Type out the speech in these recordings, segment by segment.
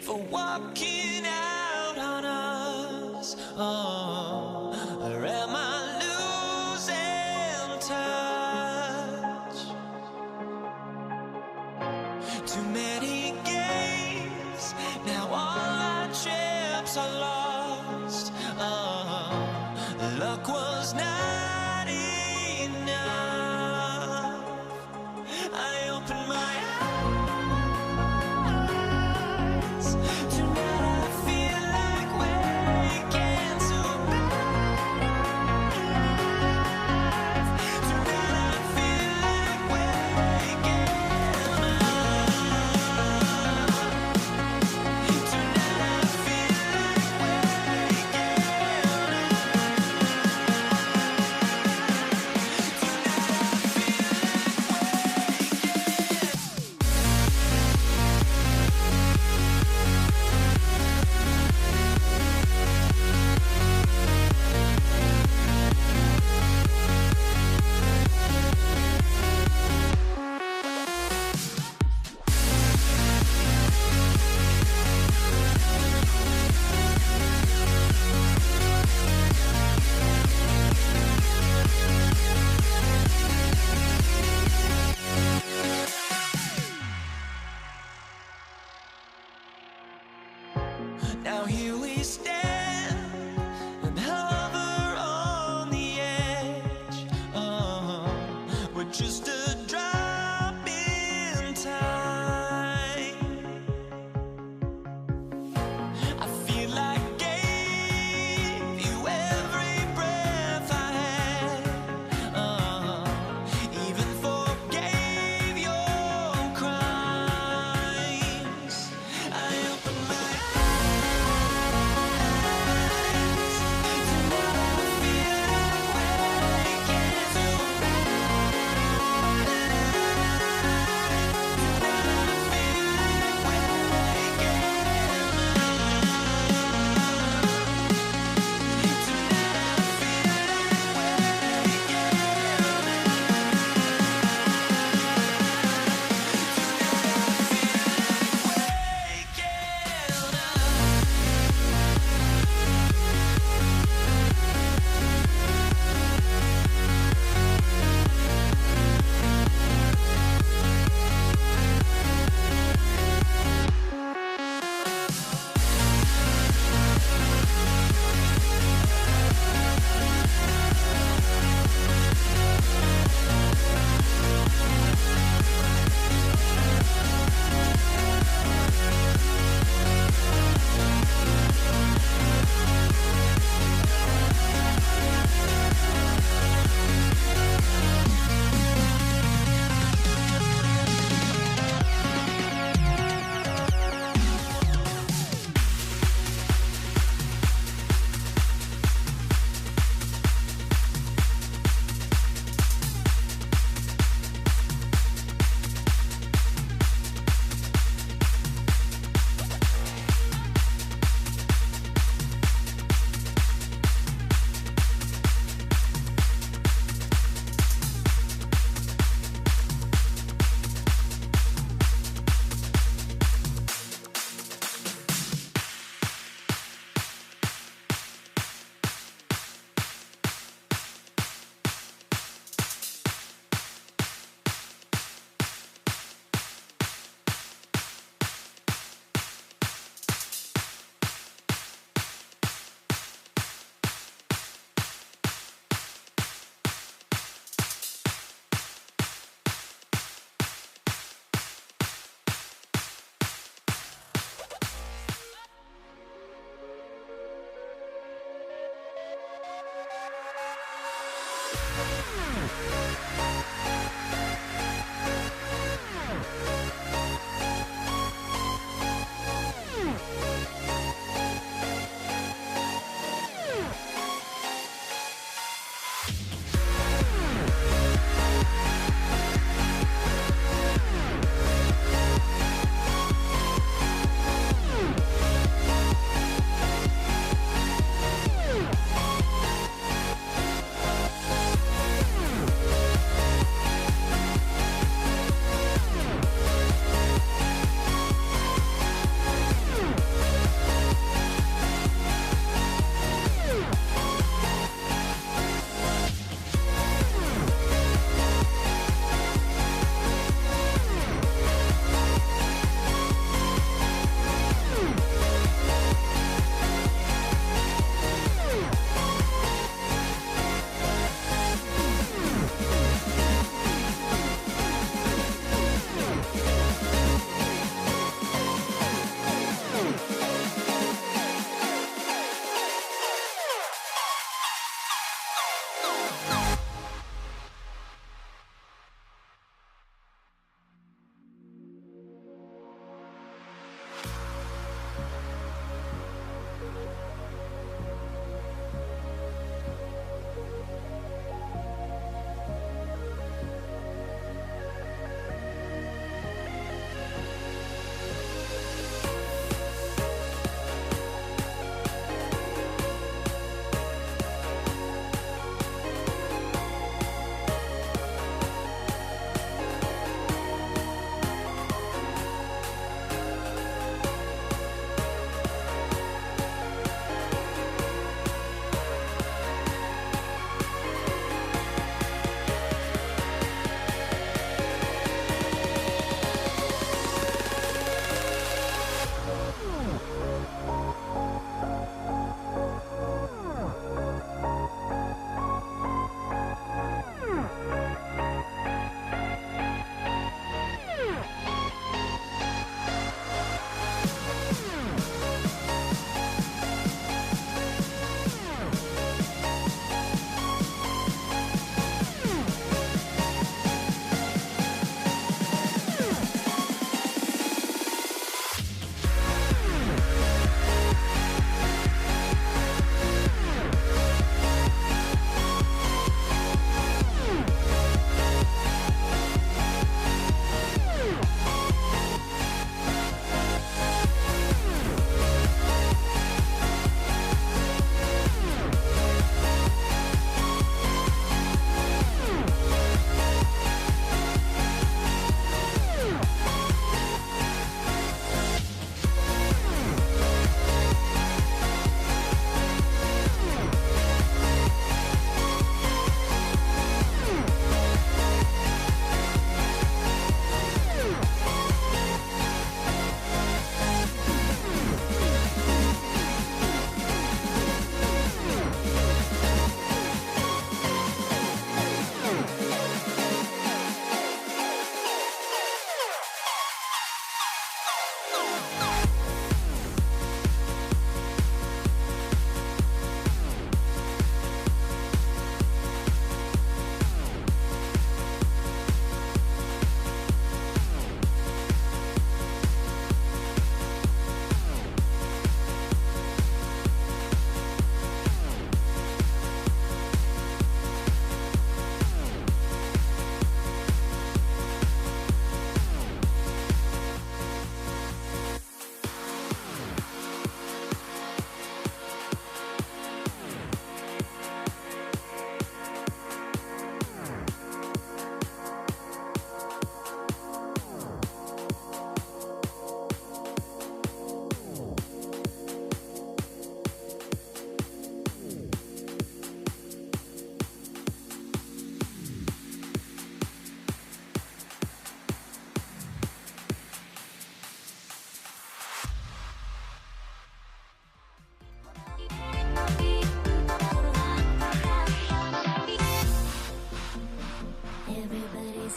for walking out on us. Oh, or am I losing touch? Too many games, now all our chips are lost. Oh, luck was not enough. I opened my eyes. Tonight I feel like waking to life. Tonight I feel like waking up. Tonight I feel like waking up. Tonight I feel like waking up.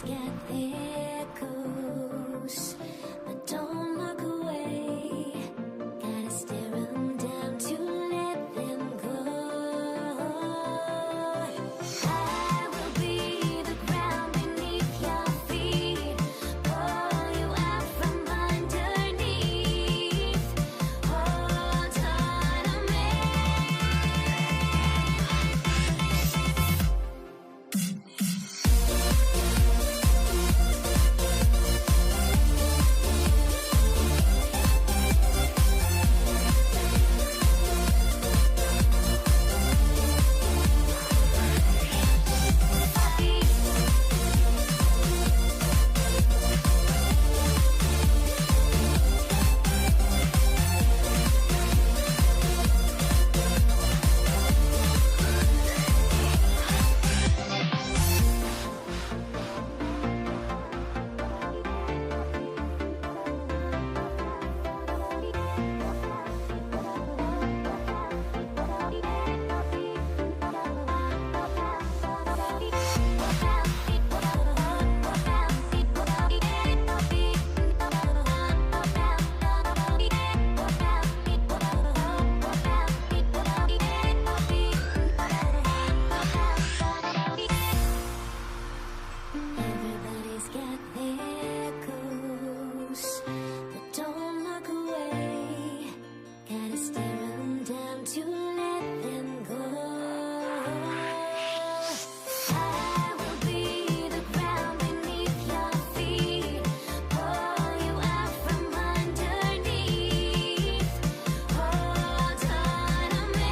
get there goes, but don't look away. Gotta stare 'em down to let them go. I will be the ground beneath your feet, pull you out from underneath. Hold on to me. Everybody's got their goals, but don't look away. Gotta stare 'em down to let them go. I will be the ground beneath your feet, pull you out from underneath. Hold on to me.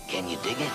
Can you dig it?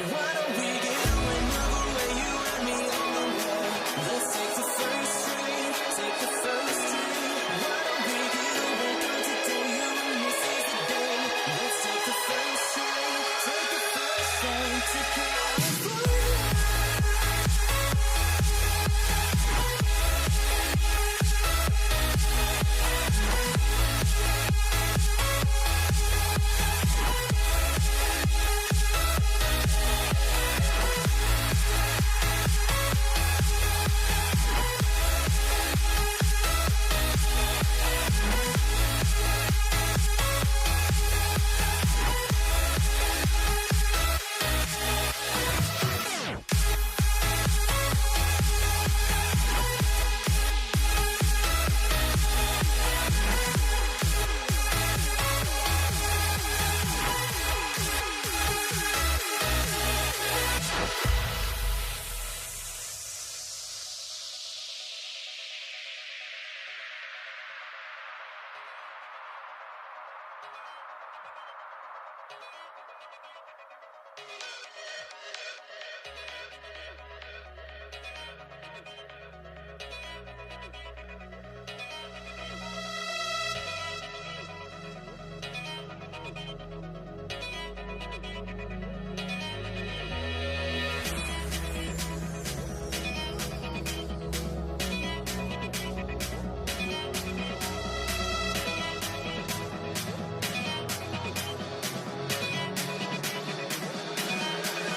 Why don't we get another way, you and me on the way? Let's take the first train, take the first train. Why don't we get away from today, you and me seize the day? Let's take the first train, take the first train to California.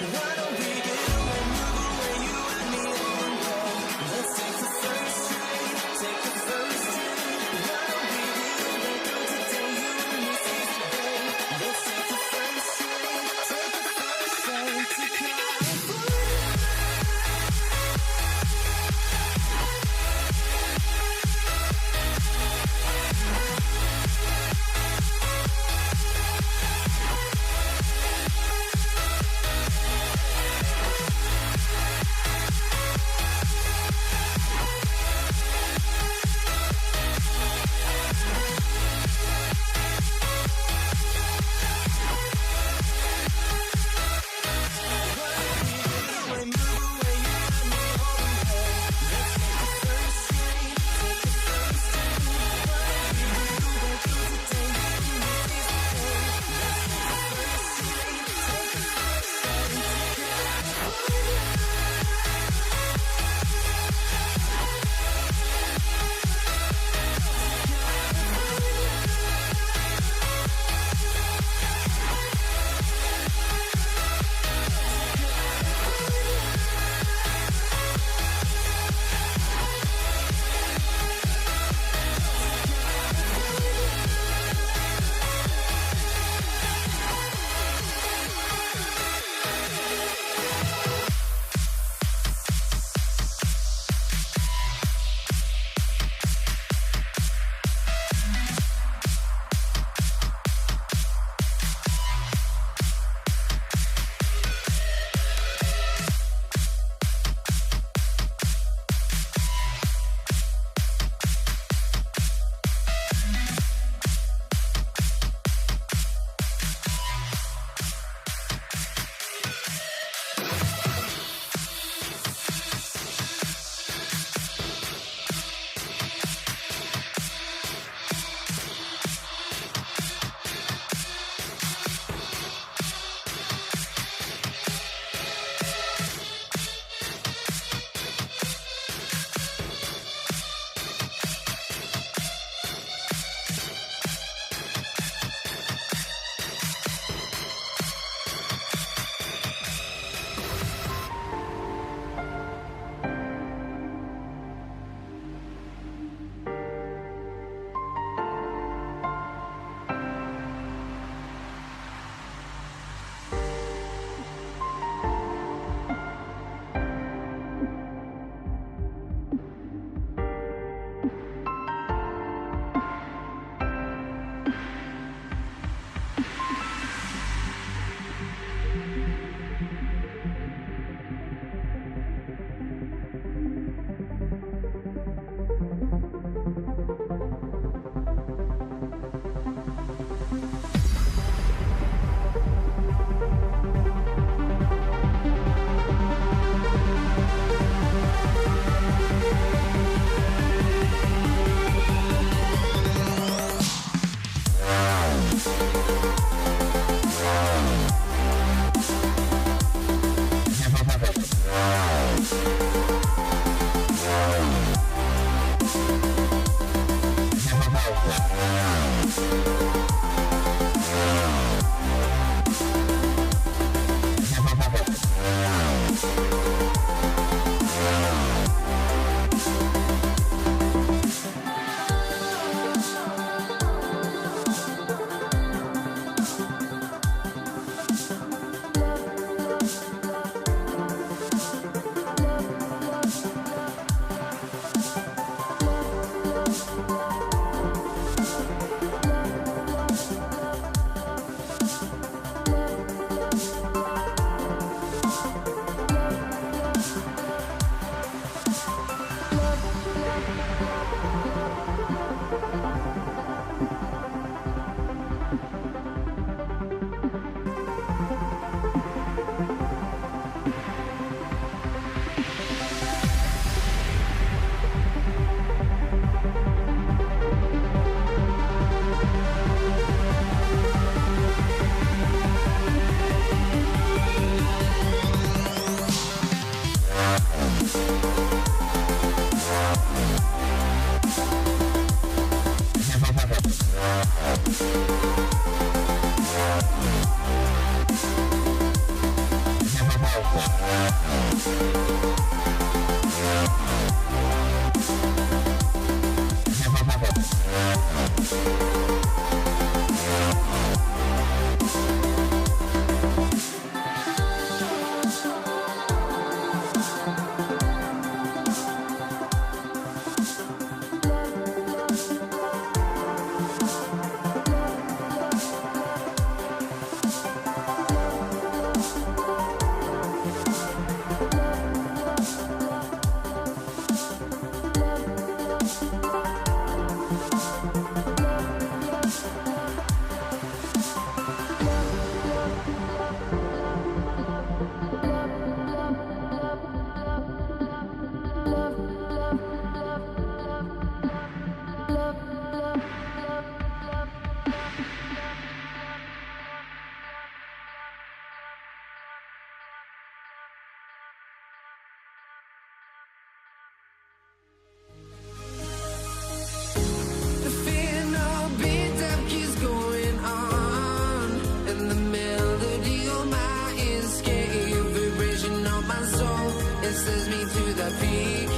Why don't we get away, move away, you and me on that? Let's take the first train, take the first train. Why don't we get away, go today, you and me seize the day. Let's take the first train, take the first train to California. The fear no beat up keeps going on, and the melody on my escape, vibration on my soul, it sends me to the peak.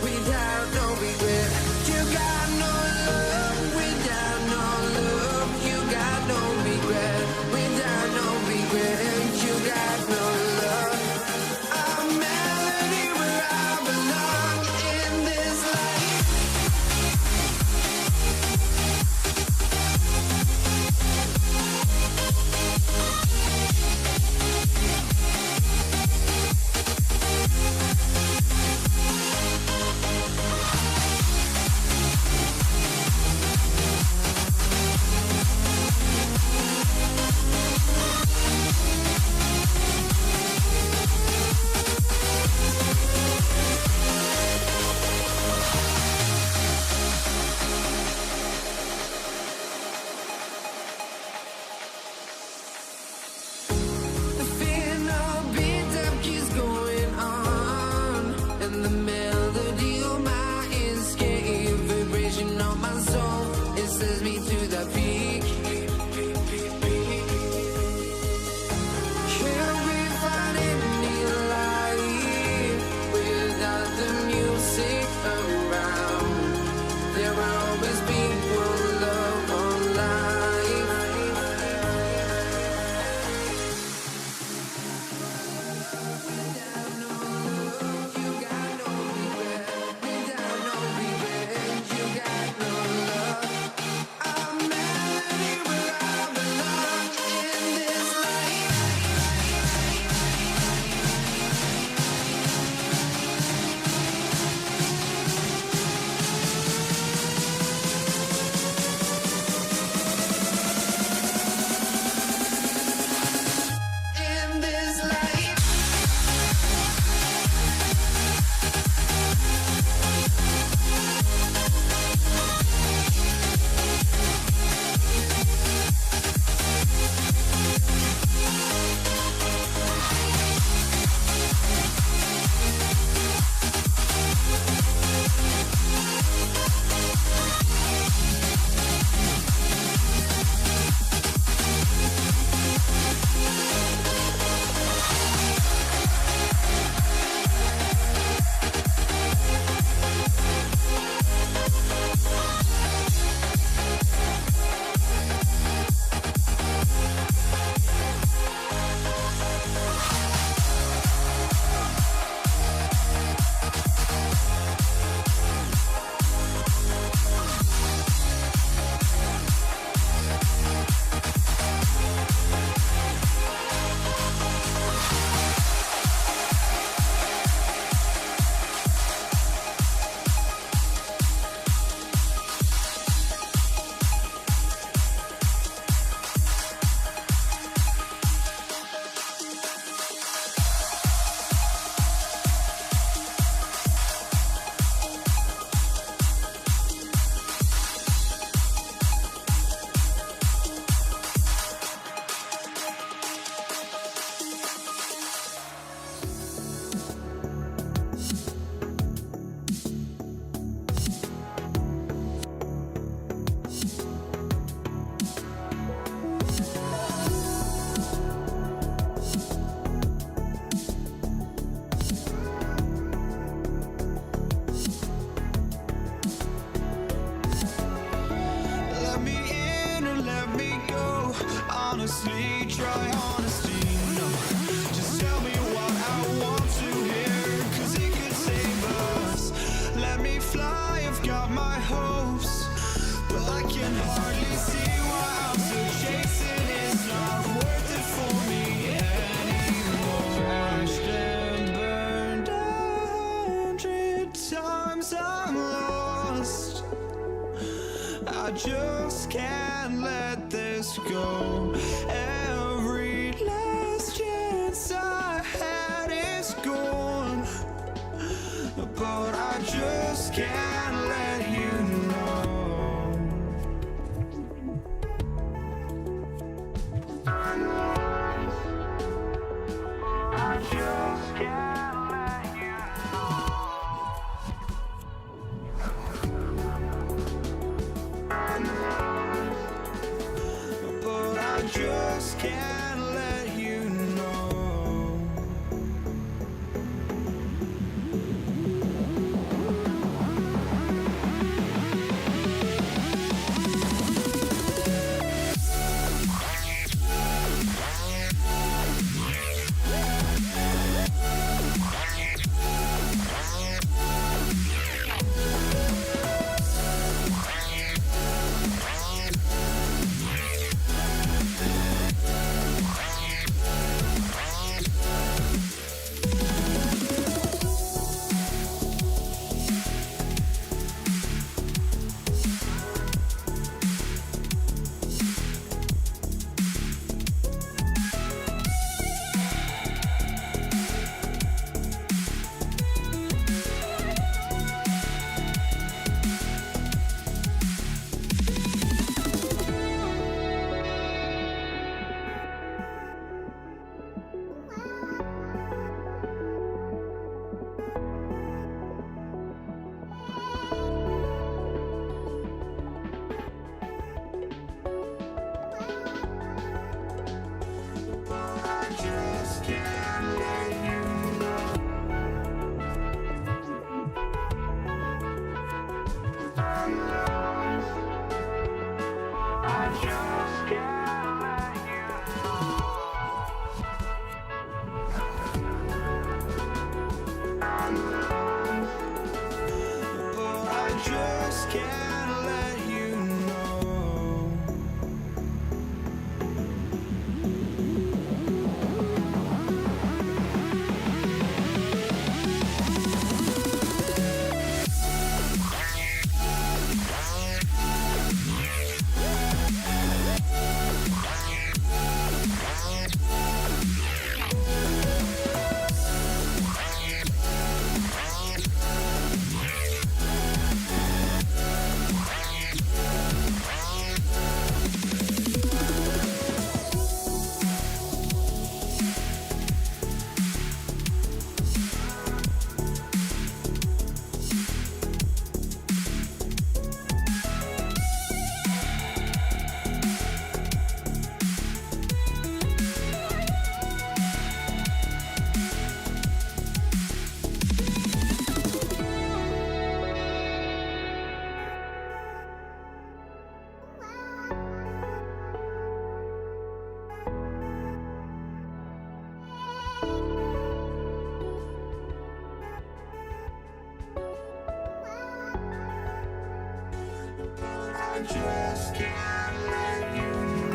Without no regret, you got no love. Without no love, you got no regret. Without no regret, you got no love. A melody where I belong in this life. just can't let this go. Every last chance I had is gone, but I just can't let you know. I just can't let you know. But I just can't let you know. I just can't let you know.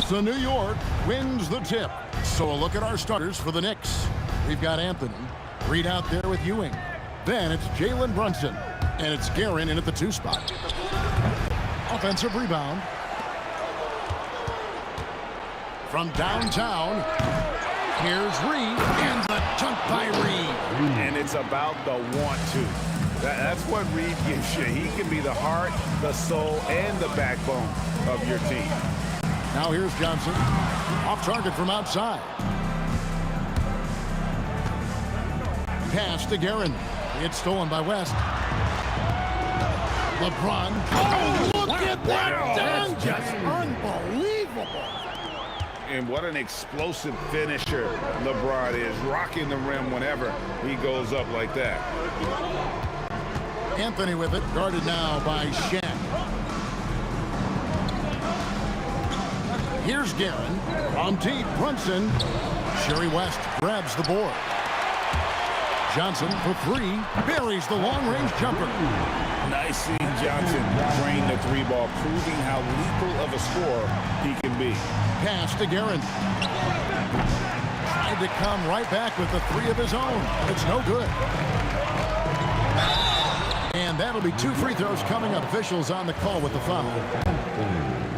So New York wins the tip. So a look at our starters for the Knicks. We've got Anthony, Reed out there with Ewing. Then it's Jalen Brunson. And it's Guerin in at the 2 spot. Offensive rebound. From downtown, here's Reed. And the dunk by Reed. And it's about the want to. That's what Reed gives you. He can be the heart, the soul, and the backbone of your team. Now here's Johnson. Off target from outside. Pass to Guerin. It's stolen by West. LeBron. Oh, look at that dunk! Just unbelievable. And what an explosive finisher LeBron is, rocking the rim whenever he goes up like that. Anthony with it, guarded now by Shaq. Here's Guerin. On deep, Brunson. Sherry West grabs the board. Johnson for 3, buries the long-range jumper. Nice seeing Johnson drain the 3 ball, proving how lethal of a scorer he can be. Pass to Guerin. Tried to come right back with the 3 of his own. It's no good. And that'll be 2 free throws coming up. Officials on the call with the foul.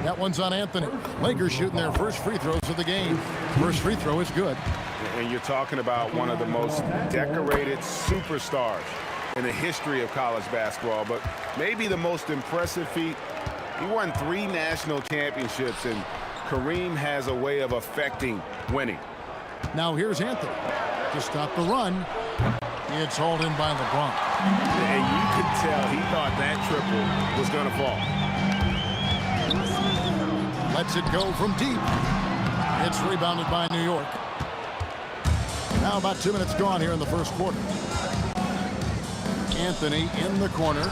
That one's on Anthony. Lakers shooting their first free throws of the game. First free throw is good. And you're talking about one of the most decorated superstars in the history of college basketball, but maybe the most impressive feat. He won 3 national championships, and Kareem has a way of affecting winning. Now here's Anthony to stop the run. It's hauled in by LeBron. And you could tell he thought that triple was going to fall. Lets it go from deep. It's rebounded by New York. Now about 2 minutes gone here in the first quarter. Anthony in the corner.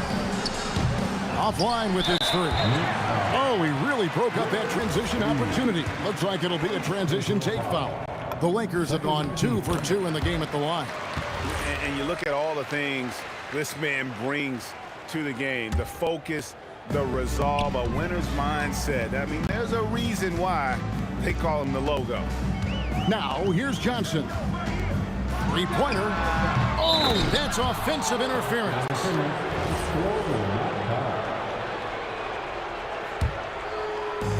Offline with his 3. Oh, he really broke up that transition opportunity. Looks like it'll be a transition take foul. The Lakers have gone 2 for 2 in the game at the line. And you look at all the things this man brings to the game. The focus, the resolve, a winner's mindset. I mean, there's a reason why they call him the logo. Now, here's Johnson. 3-pointer. Oh, that's offensive interference.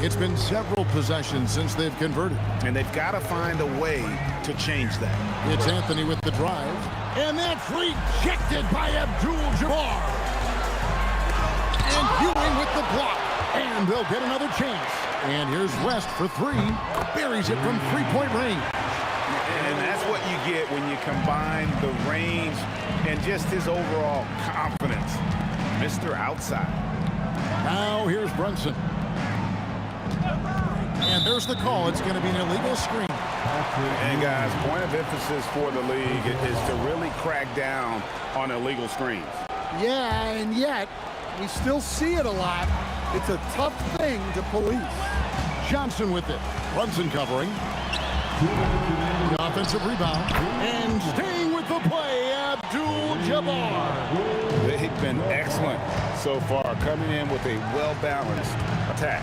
It's been several possessions since they've converted. And they've got to find a way to change that. It's Anthony with the drive. And that's rejected by Abdul-Jabbar. And Ewing with the block. And they'll get another chance. And here's West for 3. Buries it from 3-point range. And that's what you get when you combine the range and just his overall confidence. Mr. Outside. Now here's Brunson. And there's the call. It's going to be an illegal screen. And guys, point of emphasis for the league is to really crack down on illegal screens. Yeah, and yet we still see it a lot. It's a tough thing to police. Johnson with it. Brunson covering. The offensive rebound. And staying with the play, Abdul-Jabbar. They've been excellent so far, coming in with a well-balanced attack.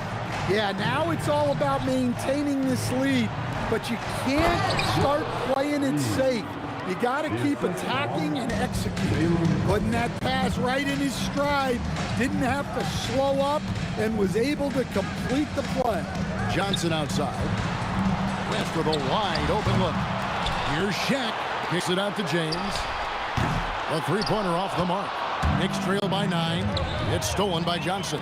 Yeah, now it's all about maintaining this lead, but you can't start playing it safe. You got to keep attacking and executing. Putting that pass right in his stride, didn't have to slow up, and was able to complete the play. Johnson outside. West with a wide open look. Here's Shaq. Kicks it out to James. A 3-pointer off the mark. Knicks trail by 9. It's stolen by Johnson.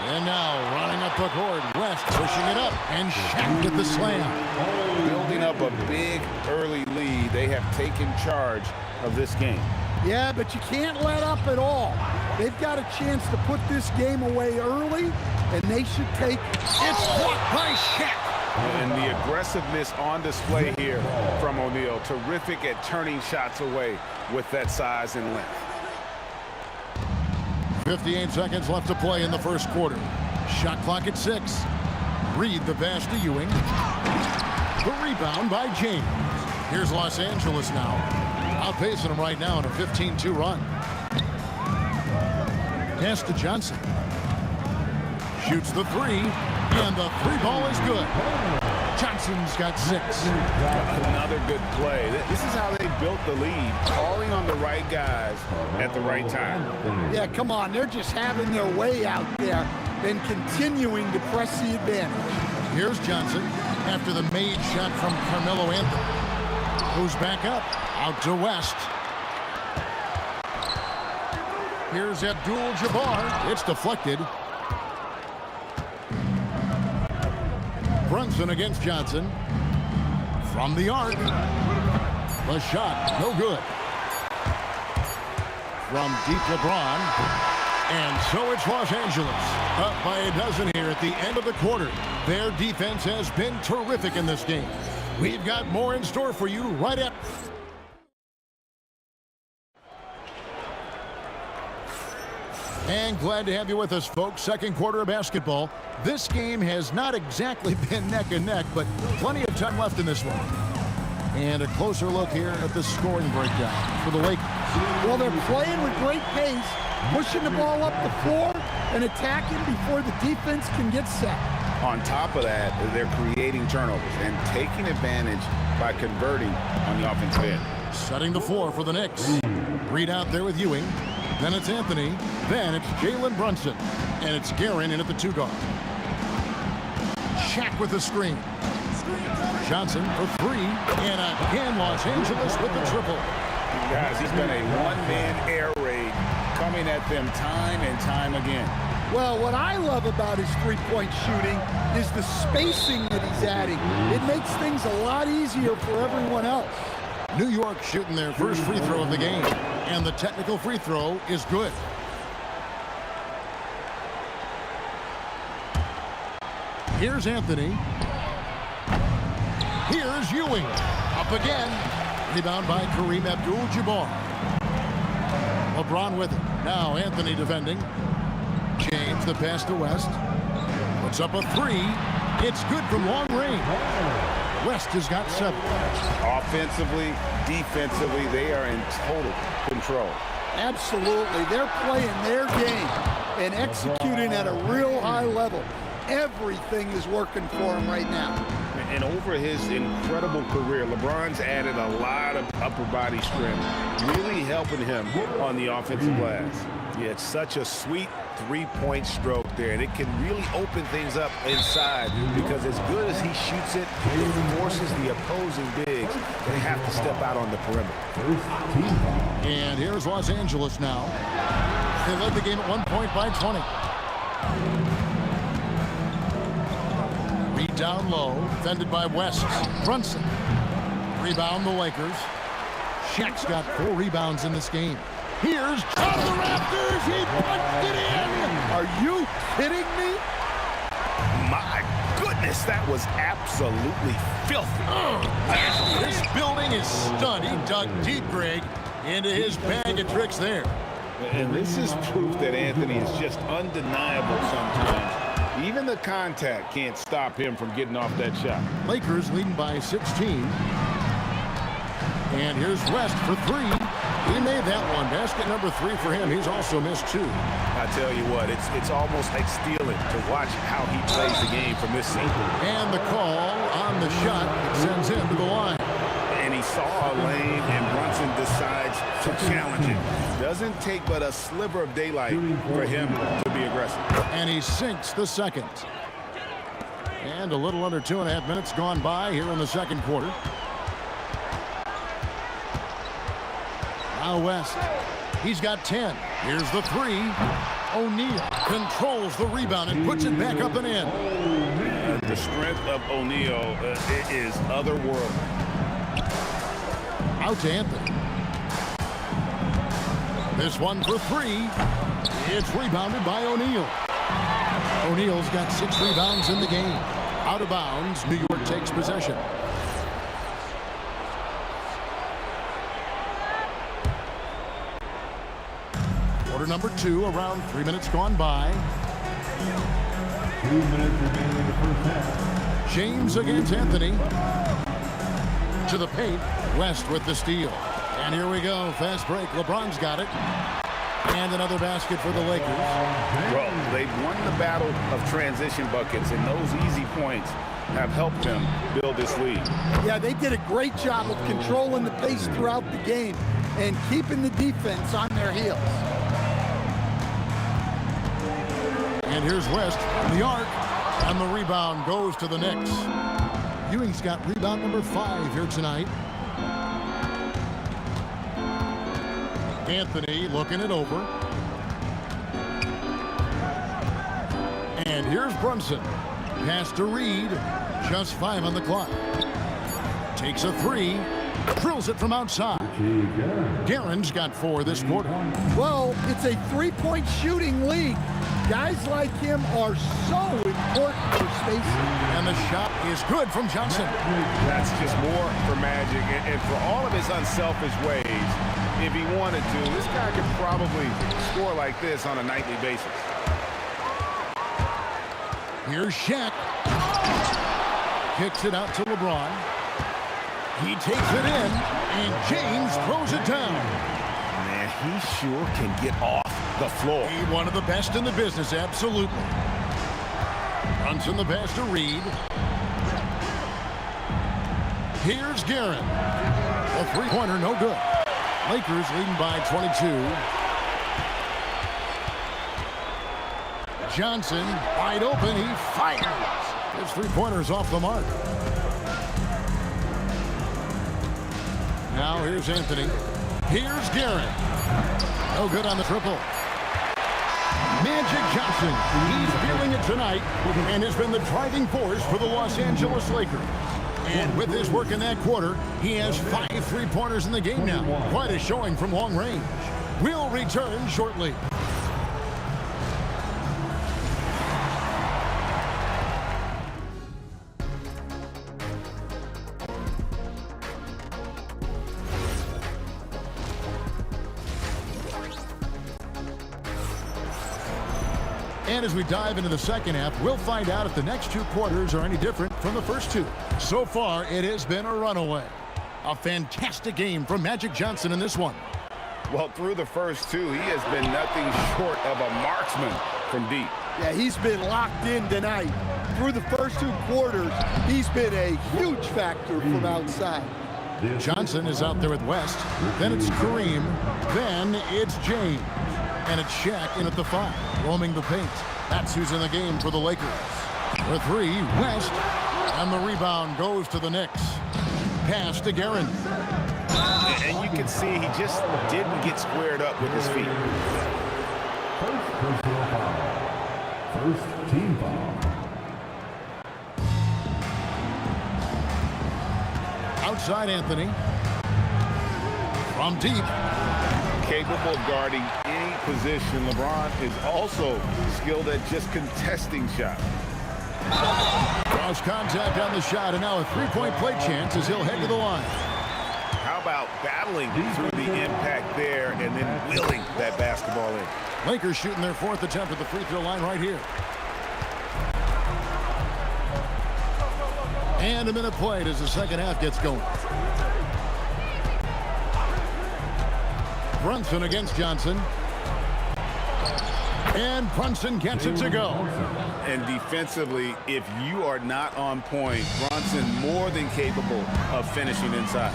And now running up the court. West pushing it up. And Shaq with the slam. Building up a big early lead. They have taken charge of this game. Yeah, but you can't let up at all. They've got a chance to put this game away early, and they should take it. It's blocked by Shaq. And the aggressiveness on display here from O'Neal. Terrific at turning shots away with that size and length. 58 seconds left to play in the first quarter. Shot clock at 6. Reed the pass to Ewing. The rebound by James. Here's Los Angeles now. Outpacing them right now in a 15-2 run. Pass to Johnson. Shoots the three, and the three ball is good. Johnson's got 6. Another good play. This is how they built the lead, calling on the right guys at the right time. Yeah, come on. They're just having their way out there and continuing to press the advantage. Here's Johnson after the made shot from Carmelo Anthony. Who's back up, out to West. Here's Abdul-Jabbar. It's deflected. Brunson against Johnson. From the arc. The shot, no good. From deep LeBron. And so it's Los Angeles. Up by a dozen here at the end of the quarter. Their defense has been terrific in this game. We've got more in store for you right at... And glad to have you with us, folks. Second quarter of basketball. This game has not exactly been neck and neck, but plenty of time left in this one. And a closer look here at the scoring breakdown for the Lakers. Well, they're playing with great pace, pushing the ball up the floor and attacking before the defense can get set. On top of that, they're creating turnovers and taking advantage by converting on the offensive end. Setting the floor for the Knicks. Reed out there with Ewing. Then it's Anthony. Then it's Jalen Brunson. And it's Guerin in at the 2 guard. Shaq with the screen. Johnson for 3. And again, Los Angeles with the triple. Guys, he's been a one-man air raid coming at them time and time again. Well, what I love about his three-point shooting is the spacing that he's adding. It makes things a lot easier for everyone else. New York shooting their first free throw of the game. And the technical free throw is good. Here's Anthony. Here's Ewing. Up again. Rebound by Kareem Abdul-Jabbar. LeBron with it. Now Anthony defending. James, the pass to West. Puts up a 3. It's good from long range. West has got 7. Offensively, defensively, they are in total control. Absolutely. They're playing their game and executing at a real high level. Everything is working for him right now. And over his incredible career, LeBron's added a lot of upper body strength, really helping him on the offensive glass. Yeah, it's such a sweet three-point stroke there, and it can really open things up inside because as good as he shoots it, it forces the opposing bigs. They have to step out on the perimeter. And here's Los Angeles now. They led the game at 1 point by 20. Reed down low, defended by West. Brunson. Rebound the Lakers. Shaq's got 4 rebounds in this game. Here's out of the Raptors. He punched it in. Are you kidding me? My goodness, that was absolutely filthy. This building is stunned. He dug deep, Greg, into his bag of tricks there. And this is proof that Anthony is just undeniable sometimes. Even the contact can't stop him from getting off that shot. Lakers leading by 16. And here's West for 3. He made that one. Basket number 3 for him. He's also missed 2. I tell you what, it's almost like stealing to watch how he plays the game from this season. And the call on the shot sends him to the line. And he saw a lane, and Brunson decides to challenge it. Doesn't take but a sliver of daylight for him to be aggressive. And he sinks the second. And a little under 2.5 minutes gone by here in the second quarter. Now West. He's got 10. Here's the 3. O'Neal controls the rebound and puts it back up and in. The strength of O'Neal is otherworldly. Out to Anthony. This one for 3. It's rebounded by O'Neal. O'Neal's got 6 rebounds in the game. Out of bounds. New York takes possession. Quarter number 2, around 3 minutes gone by. 2 minutes remaining in the first half. James against Anthony. To the paint. West with the steal. And here we go. Fast break. LeBron's got it. And another basket for the Lakers. Well, they've won the battle of transition buckets, and those easy points have helped them build this lead. Yeah, they did a great job of controlling the pace throughout the game and keeping the defense on their heels. And here's West from the arc. And the rebound goes to the Knicks. Ewing's got rebound number 5 here tonight. Anthony looking it over. And here's Brunson. Pass to Reed. Just 5 on the clock. Takes a 3. Drills it from outside. Guerin's got 4 this quarter. Well, it's a three-point shooting league. Guys like him are so important for spacing. And the shot is good from Johnson. That's just more for Magic. And for all of his unselfish ways, if he wanted to, this guy could probably score like this on a nightly basis. Here's Shaq. Kicks it out to LeBron. He takes it in, and James throws it down. Man, he sure can get off the floor. He one of the best in the business, absolutely. Brunson the pass to Reed. Here's Guerin. A three-pointer, no good. Lakers leading by 22. Johnson, wide open, he fires. His three-pointer's off the mark. Now here's Anthony. Here's Guerin. No good on the triple. Magic Johnson, he's feeling it tonight and has been the driving force for the Los Angeles Lakers. And with his work in that quarter, he has 5 three-pointers in the game now. Quite a showing from long range. We'll return shortly. And as we dive into the second half, we'll find out if the next 2 quarters are any different from the first 2. So far, it has been a runaway. A fantastic game from Magic Johnson in this one. Well, through the first 2, he has been nothing short of a marksman from deep. Yeah, he's been locked in tonight. Through the first 2 quarters, he's been a huge factor from outside. Johnson is out there with West. Then it's Kareem. Then it's James. And it's Shaq in at the 5, roaming the paint. That's who's in the game for the Lakers. For 3, West. And the rebound goes to the Knicks. Pass to Guerin. And you can see he just didn't get squared up with his feet. First personal foul. First team foul. Outside Anthony. From deep. Capable of guarding any position. LeBron is also skilled at just contesting shots. Cross contact on the shot, and now a three-point play chance as he'll head to the line. How about battling through the impact there and then willing that basketball in? Lakers shooting their 4th attempt at the free throw line right here. And a minute played as the second half gets going. Brunson against Johnson. And Brunson gets it to go. And defensively, if you are not on point, Brunson more than capable of finishing inside.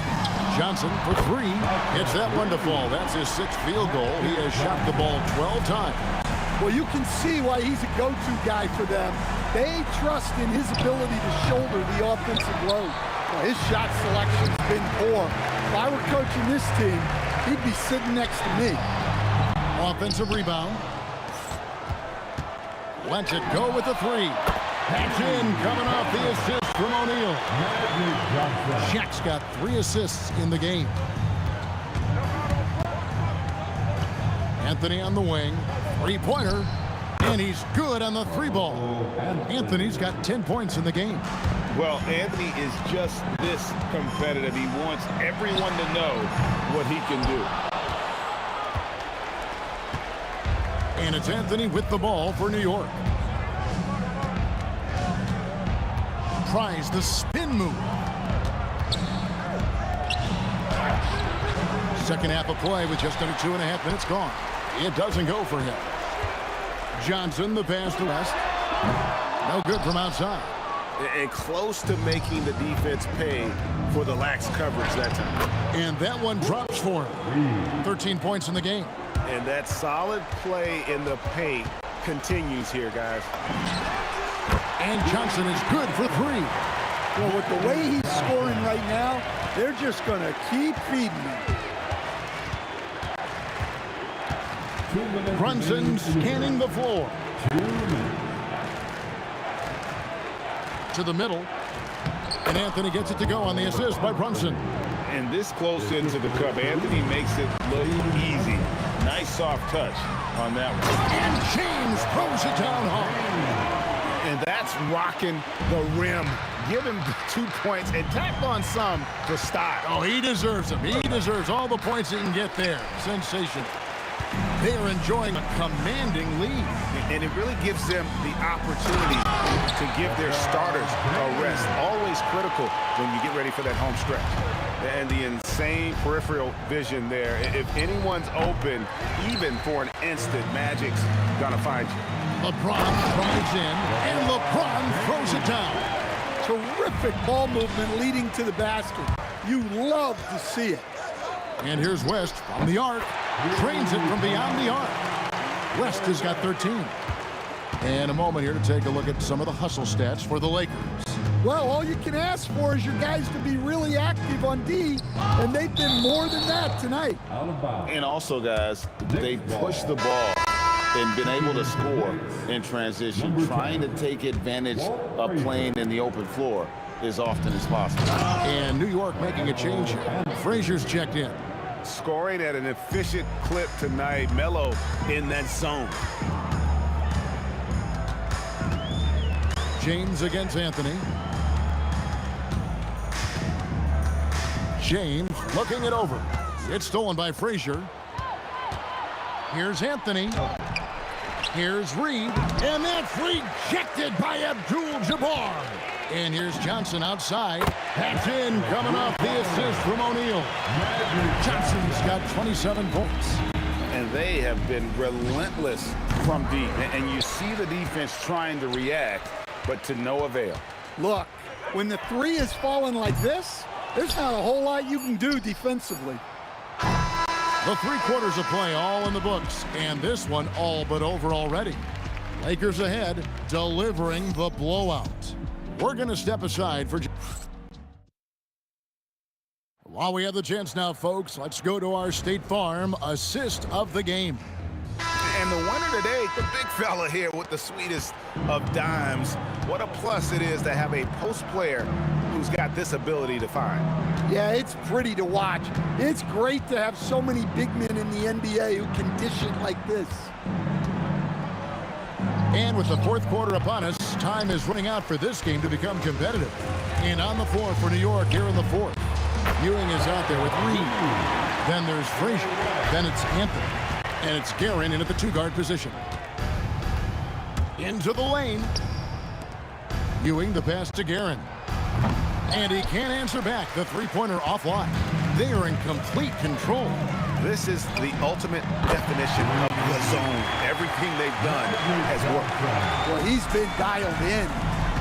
Johnson for 3. Hits that one to fall. That's his 6th field goal. He has shot the ball 12 times. Well, you can see why he's a go-to guy for them. They trust in his ability to shoulder the offensive load. Now, his shot selection's been poor. If I were coaching this team, he'd be sitting next to me. Offensive rebound. Lets it go with the 3. That's in, coming off the assist from O'Neal. Shaq's got 3 assists in the game. Anthony on the wing. Three-pointer. And he's good on the 3-ball. Anthony's got 10 points in the game. Well, Anthony is just this competitive. He wants everyone to know what he can do. And it's Anthony with the ball for New York. Tries the spin move. Second half of play with just under 2.5 minutes gone. It doesn't go for him. Johnson, the pass to West. No good from outside. And close to making the defense pay for the lax coverage that time. And that one drops for him. 13 points in the game. And that solid play in the paint continues here, guys. And Johnson is good for 3. Well, with the way he's scoring right now, they're just going to keep feeding him. Brunson scanning the floor. To the middle. And Anthony gets it to go on the assist by Brunson. And this close into the cup, Anthony makes it look easy. Nice soft touch on that one. And James throws it down hard. And that's rocking the rim. Give him 2 points and tack on some for style. Oh, he deserves them. He deserves all the points he can get there. Sensational. They are enjoying a commanding lead. And it really gives them the opportunity to give their starters a rest. Always critical when you get ready for that home stretch. And the insane peripheral vision there. If anyone's open, even for an instant, Magic's gonna find you. LeBron drives in, and LeBron throws it down. Terrific ball movement leading to the basket. You love to see it. And here's West from the arc. Drains it from beyond the arc. West has got 13. And a moment here to take a look at some of the hustle stats for the Lakers. Well, all you can ask for is your guys to be really active on D, and they've been more than that tonight. And also, guys, they push the ball and been able to score in transition, trying to take advantage of playing in the open floor as often as possible. And New York making a change here. Frazier's checked in. Scoring at an efficient clip tonight. Melo in that zone. James against Anthony. James looking it over. It's stolen by Frazier. Here's Anthony. Here's Reed. And that's rejected by Abdul-Jabbar. And here's Johnson outside. That's in, coming off the assist from O'Neal. Johnson's got 27 points. And they have been relentless from deep. And you see the defense trying to react, but to no avail. Look, when the 3 is falling like this, there's not a whole lot you can do defensively. The 3 quarters of play all in the books, and this one all but over already. Lakers ahead, delivering the blowout. We're going to step aside for... While we have the chance now, folks, let's go to our State Farm assist of the game. And the winner today, the big fella here with the sweetest of dimes. What a plus it is to have a post player who's got this ability to find. Yeah, it's pretty to watch. It's great to have so many big men in the NBA who can dish it like this. And with the 4th quarter upon us, time is running out for this game to become competitive. And on the floor for New York here in the 4th. Ewing is out there with Reed. Then there's Frazier. Then it's Anthony. And it's Guerin in at the 2-guard position. Into the lane. Ewing the pass to Guerin. And he can't answer back. The 3-pointer offline. They are in complete control. This is the ultimate definition of the zone. Everything they've done has worked. Well, he's been dialed in.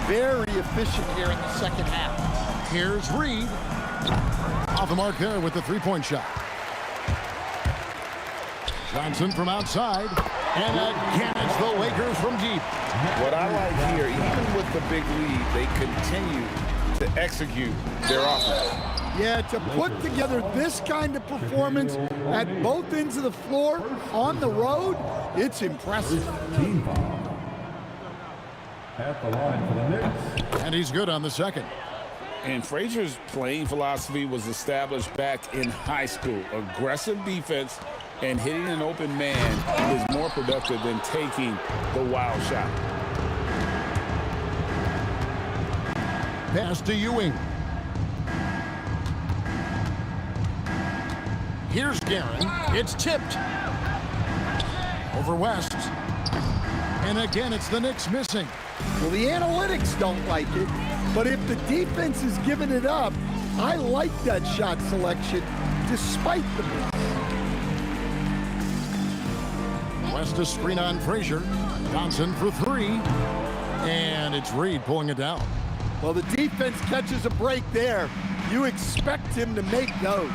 Very efficient here in the second half. Here's Reed. Off the mark there with the 3-point shot. Johnson from outside. And again, it's the Lakers from deep. What I like here, even with the big lead, they continue to execute their offense. Yeah, to put together this kind of performance at both ends of the floor on the road, it's impressive. Team foul. At the line for the Knicks. And he's good on the second. And Frazier's playing philosophy was established back in high school. Aggressive defense and hitting an open man is more productive than taking the wild shot. Pass to Ewing. Here's Guerin. It's tipped. Over West. And again, it's the Knicks missing. Well, the analytics don't like it, but if the defense is giving it up, I like that shot selection despite the miss. West to screen on Frazier. Johnson for three. And it's Reed pulling it down. Well, the defense catches a break there. You expect him to make those.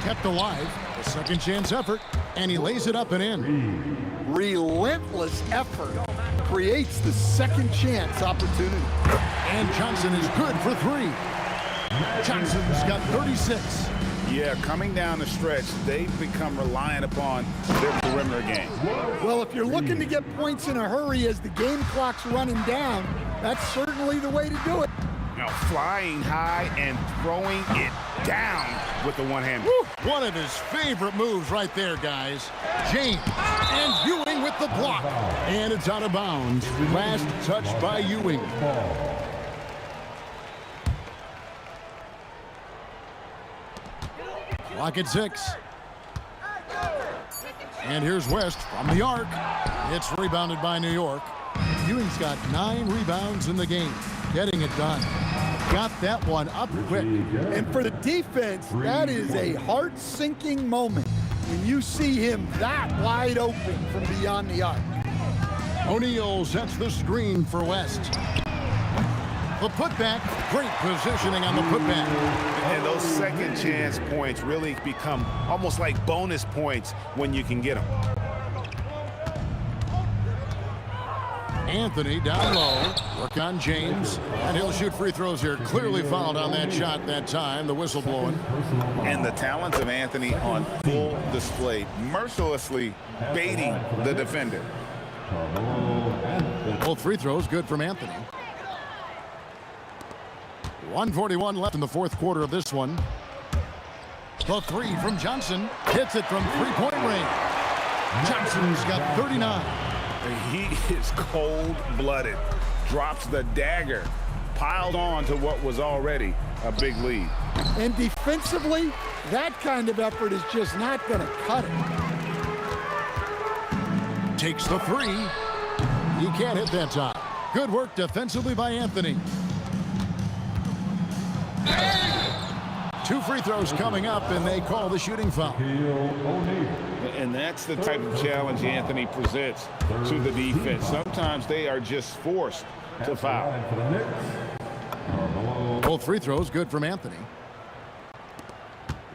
Kept alive. A second chance effort. And he lays it up and in. Relentless effort creates the second chance opportunity. And Johnson is good for three. Johnson's got 36. Yeah, coming down the stretch, they've become reliant upon their perimeter game. Well, if you're looking to get points in a hurry as the game clock's running down, that's certainly the way to do it. Now flying high and throwing it down with the one-hand. One of his favorite moves right there, guys. James and Ewing with the block. And it's out of bounds. Last touch by Ewing. Clock at 6. And here's West from the arc. It's rebounded by New York. Ewing's got 9 rebounds in the game. Getting it done. Got that one up quick. And for the defense, that is a heart-sinking moment when you see him that wide open from beyond the arc. O'Neal sets the screen for West. The putback, great positioning on the putback. And those second chance points really become almost like bonus points when you can get them. Anthony down low, work on James, and he'll shoot free throws here. Clearly fouled on that shot that time, the whistle blowing. And the talents of Anthony on full display, mercilessly baiting the defender. Both free throws good from Anthony. 1:41 left in the fourth quarter of this one. The three from Johnson, hits it from three-point range. Johnson's got 39. He is cold-blooded, drops the dagger, piled on to what was already a big lead. And defensively, that kind of effort is just not going to cut it. Takes the three. He can't hit that time. Good work defensively by Anthony. 2 free throws coming up, and they call the shooting foul. And that's the type of challenge Anthony presents to the defense. Sometimes they are just forced to foul. Both free throws good from Anthony.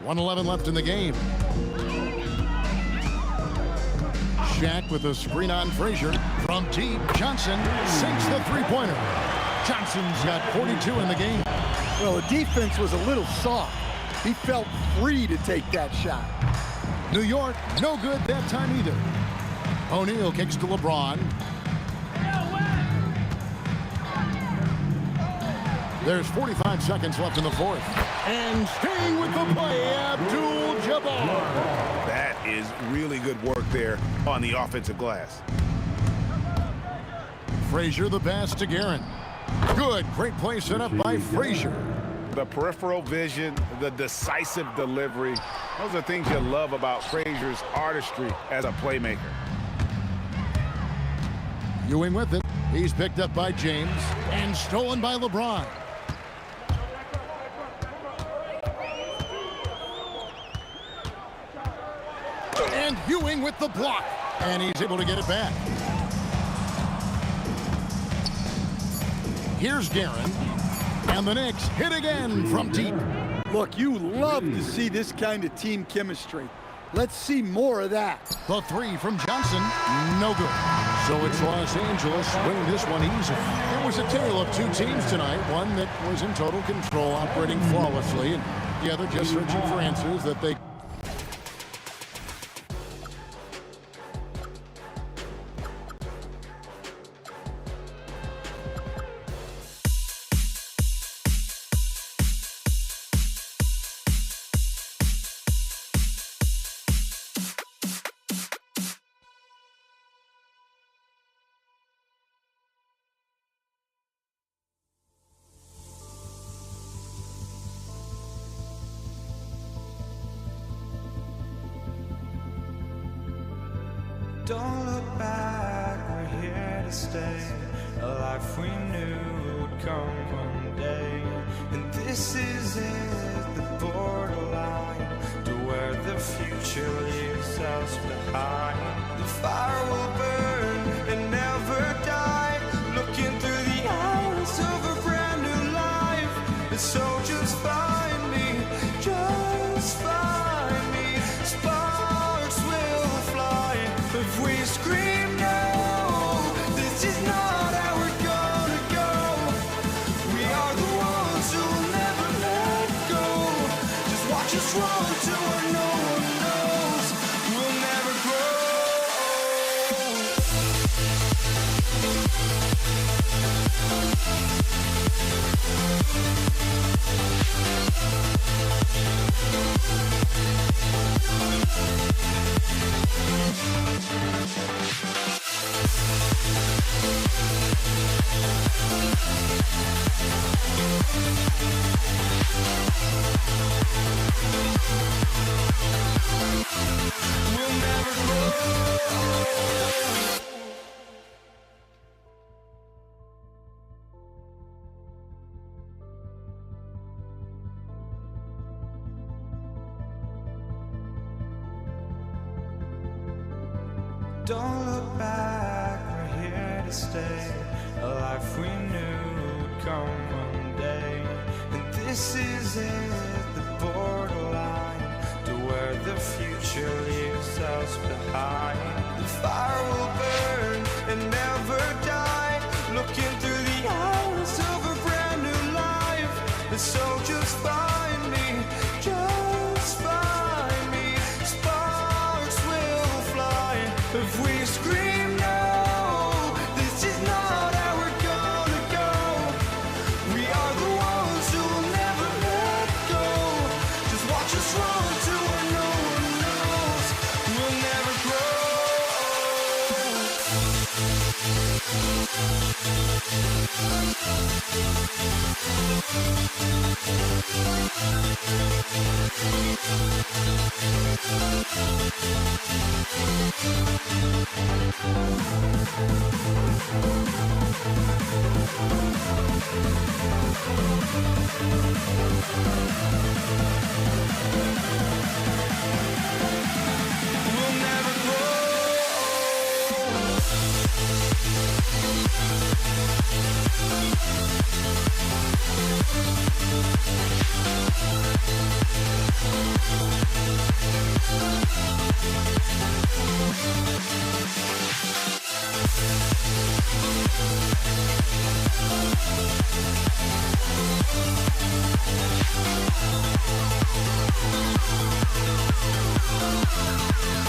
1:11 left in the game. Shaq with a screen on Frazier. From deep, Johnson sinks the three-pointer. Johnson's got 42 in the game. Well, the defense was a little soft. He felt free to take that shot. New York, no good that time either. O'Neal kicks to LeBron. There's 45 seconds left in the fourth. And staying with the play, Abdul-Jabbar. That is really good work there on the offensive glass. Frazier the pass to Guerin. Good, great play set up by Frazier. The peripheral vision, the decisive delivery, those are things you love about Frazier's artistry as a playmaker. Ewing with it. He's picked up by James and stolen by LeBron. And Ewing with the block. And he's able to get it back. Here's Guerin. And the Knicks hit again from deep. Look, you love to see this kind of team chemistry. Let's see more of that. The three from Johnson, no good. So it's Los Angeles winning this one easy. It was a tale of two teams tonight. One that was in total control, operating flawlessly, and the other just searching for answers that they... Don't look back, we're here to stay. A life we knew would come one day. And this is it, the borderline to where the future leaves us behind. The fire will burn and never die. Looking through the eyes of a brand new life. And so just find me, just find me. Sparks will fly if we scream no. This is not how we're gonna go. We are the ones who will never let go. Just watch us run to where no one knows. We'll never grow. We'll never grow. Don't look back, we're here to stay. A life we knew would come one day. And this is it, the borderline to where the future leaves us behind. The fire will burn and never die. Looking through the eyes of a brand new life. And so just find me, just find me. Sparks will fly if we scream no. This is not how we're gonna go. We are the ones who will never let go. Just watch us run to where no one knows. We'll never grow. We'll never grow.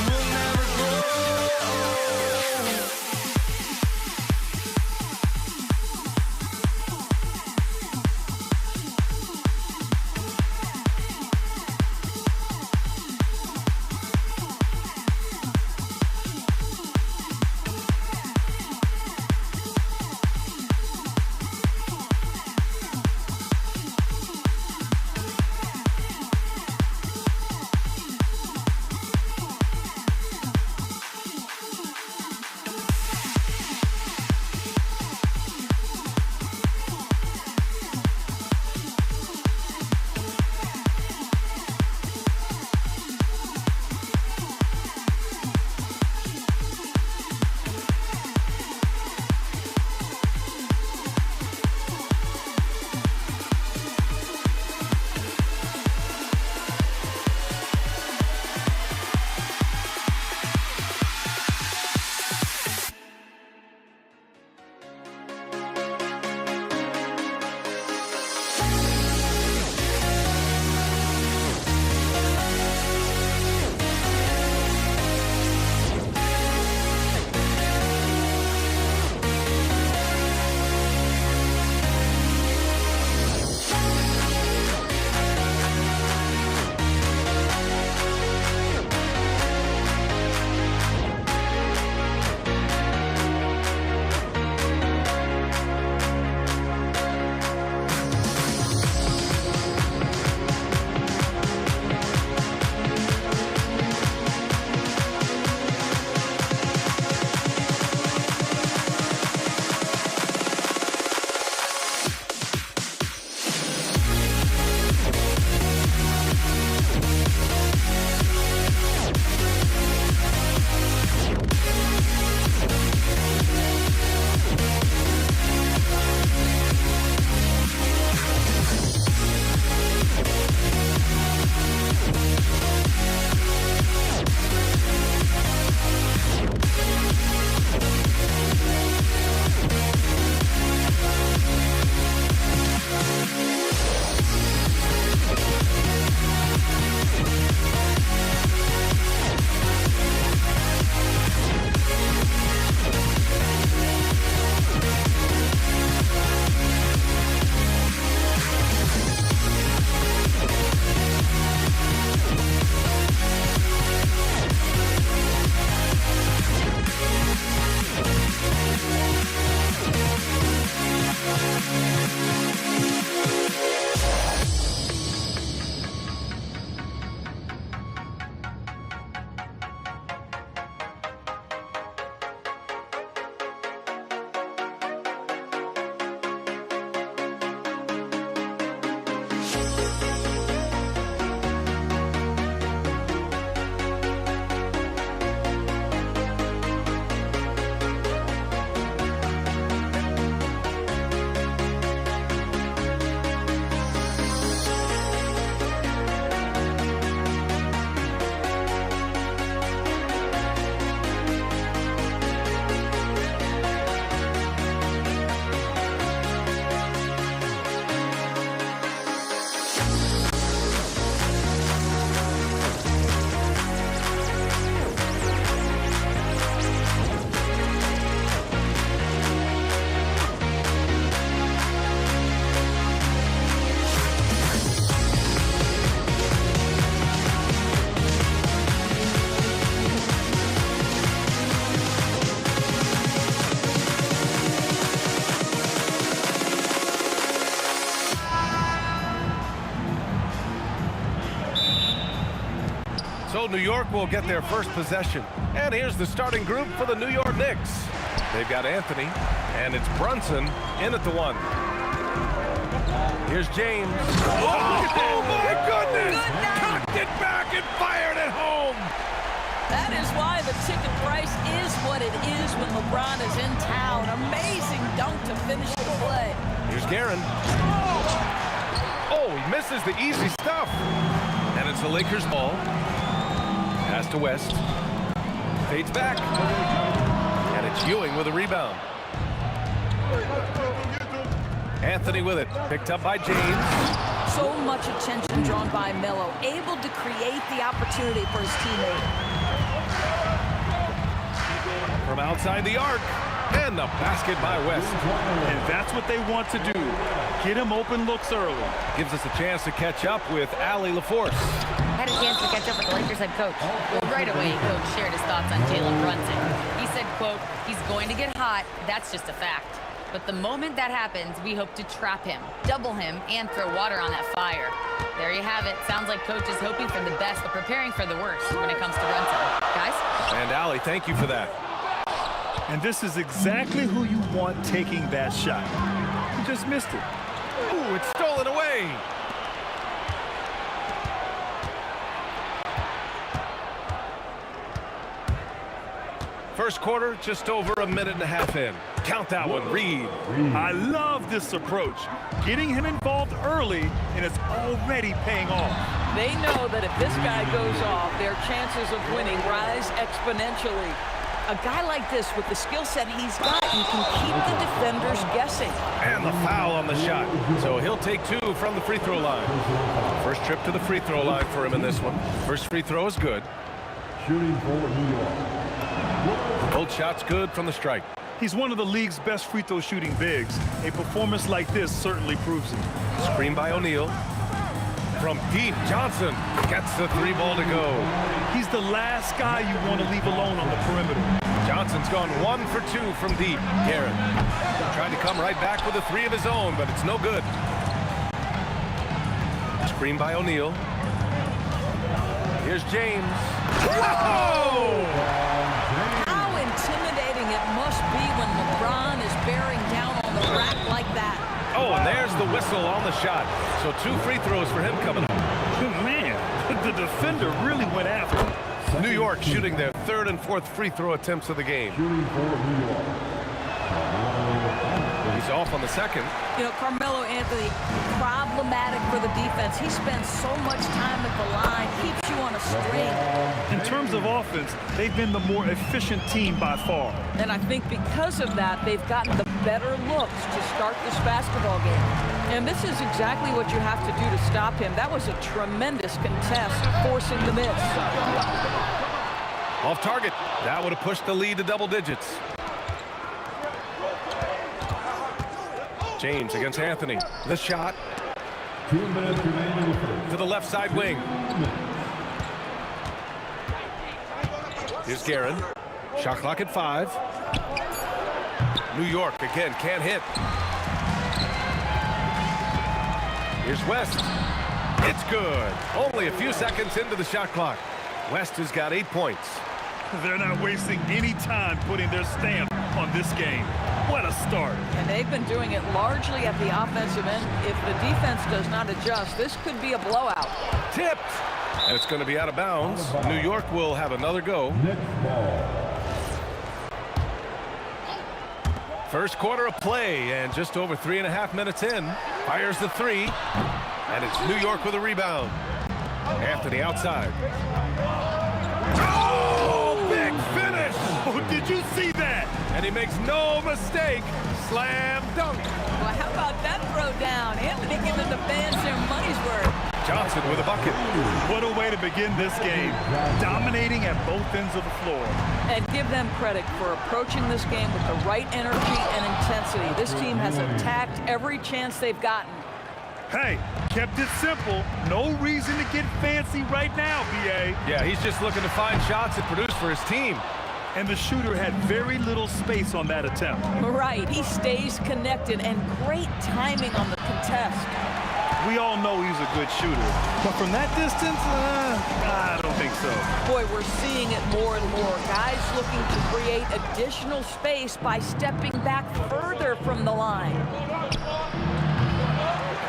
We'll never grow. So New York will get their first possession. And here's the starting group for the New York Knicks. They've got Anthony, and it's Brunson in at the 1. Here's James. Oh my goodness! Cocked it back and fired it home! That is why the ticket price is what it is when LeBron is in town. Amazing dunk to finish the play. Here's Guerin. Oh, he misses the easy stuff. And it's the Lakers ball. Pass to West. Fades back. And it's Ewing with a rebound. Anthony with it. Picked up by James. So much attention drawn by Melo. Able to create the opportunity for his teammate. From outside the arc. And the basket by West. And that's what they want to do. Get him open looks early. Gives us a chance to catch up with Allie LaForce. Had a chance to catch up with the Lakers head coach. Well, right away, Coach shared his thoughts on Jalen Brunson. He said, quote, he's going to get hot. That's just a fact. But the moment that happens, we hope to trap him, double him, and throw water on that fire. There you have it. Sounds like Coach is hoping for the best, but preparing for the worst when it comes to Brunson. Guys? And Allie, thank you for that. And this is exactly who you want taking that shot. You just missed it. Ooh, it's stolen away. First quarter, just over a minute and a half in. Count that one, Reed. I love this approach. Getting him involved early, and it's already paying off. They know that if this guy goes off, their chances of winning rise exponentially. A guy like this, with the skill set he's got, you can keep the defenders guessing. And the foul on the shot. So he'll take 2 from the free throw line. First trip to the free throw line for him in this one. First free throw is good. Shooting for New York. Both shots good from the strike. He's one of the league's best free throw shooting bigs. A performance like this certainly proves it. Screen by O'Neal. From deep, Johnson gets the 3-ball to go. He's the last guy you want to leave alone on the perimeter. Johnson's gone 1 for 2 from deep. Garrett tried to come right back with a 3 of his own, but it's no good. Screen by O'Neal. Here's James. Whoa! How intimidating it must be when LeBron is bearing down on the rack like that. Oh, and there's the whistle on the shot. So 2 free throws for him coming up. Man, the defender really went after him. New York shooting their 3rd and 4th free throw attempts of the game. Shooting for New York. He's off on the 2nd. You know, Carmelo Anthony, problematic for the defense. He spends so much time at the line, keeps you on a string. In terms of offense, they've been the more efficient team by far. And I think because of that, they've gotten the better looks to start this basketball game. And this is exactly what you have to do to stop him. That was a tremendous contest, forcing the miss. Off target. That would have pushed the lead to double digits. James against Anthony. The shot. 2 minutes remaining in the first. To the left side wing. Here's Guerin. Shot clock at 5. New York again can't hit. Here's West. It's good. Only a few seconds into the shot clock. West has got 8 points. They're not wasting any time putting their stamp on this game. What a start. And they've been doing it largely at the offensive end. If the defense does not adjust, this could be a blowout. Tipped. And it's going to be out of bounds. New York will have another go. Next ball. First quarter of play, and just over 3.5 minutes in. Fires the 3. And it's New York with a rebound. Anthony outside. Oh, big finish! Oh, did you see that? And he makes no mistake. Slam dunk. Well, how about that throw down? Anthony giving the fans their money's worth. Johnson with a bucket. What a way to begin this game. Dominating at both ends of the floor. And give them credit for approaching this game with the right energy and intensity. This team has attacked every chance they've gotten. Hey, kept it simple. No reason to get fancy right now, BA. Yeah, he's just looking to find shots that produce for his team. And the shooter had very little space on that attempt. Right, he stays connected, and great timing on the contest. We all know he's a good shooter. But from that distance, I don't think so. Boy, we're seeing it more and more. Guys looking to create additional space by stepping back further from the line.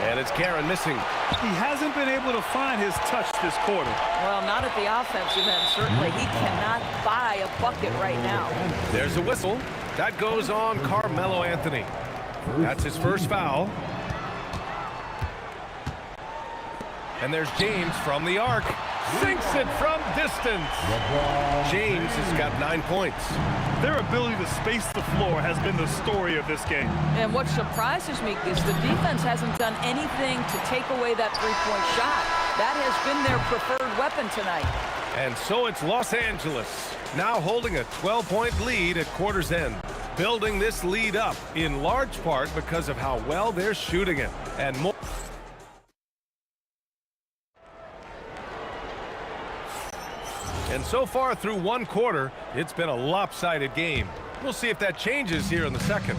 And it's Karen missing. He hasn't been able to find his touch this quarter. Well, not at the offensive end, certainly. He cannot buy a bucket right now. There's a whistle. That goes on Carmelo Anthony. That's his first foul. And there's James from the arc. Sinks it from distance. James has got 9 points. Their ability to space the floor has been the story of this game. And what surprises me is the defense hasn't done anything to take away that three-point shot. That has been their preferred weapon tonight. And so it's Los Angeles, now holding a 12-point lead at quarter's end. Building this lead up in large part because of how well they're shooting it. And more. And so far through one quarter, it's been a lopsided game. We'll see if that changes here in the second.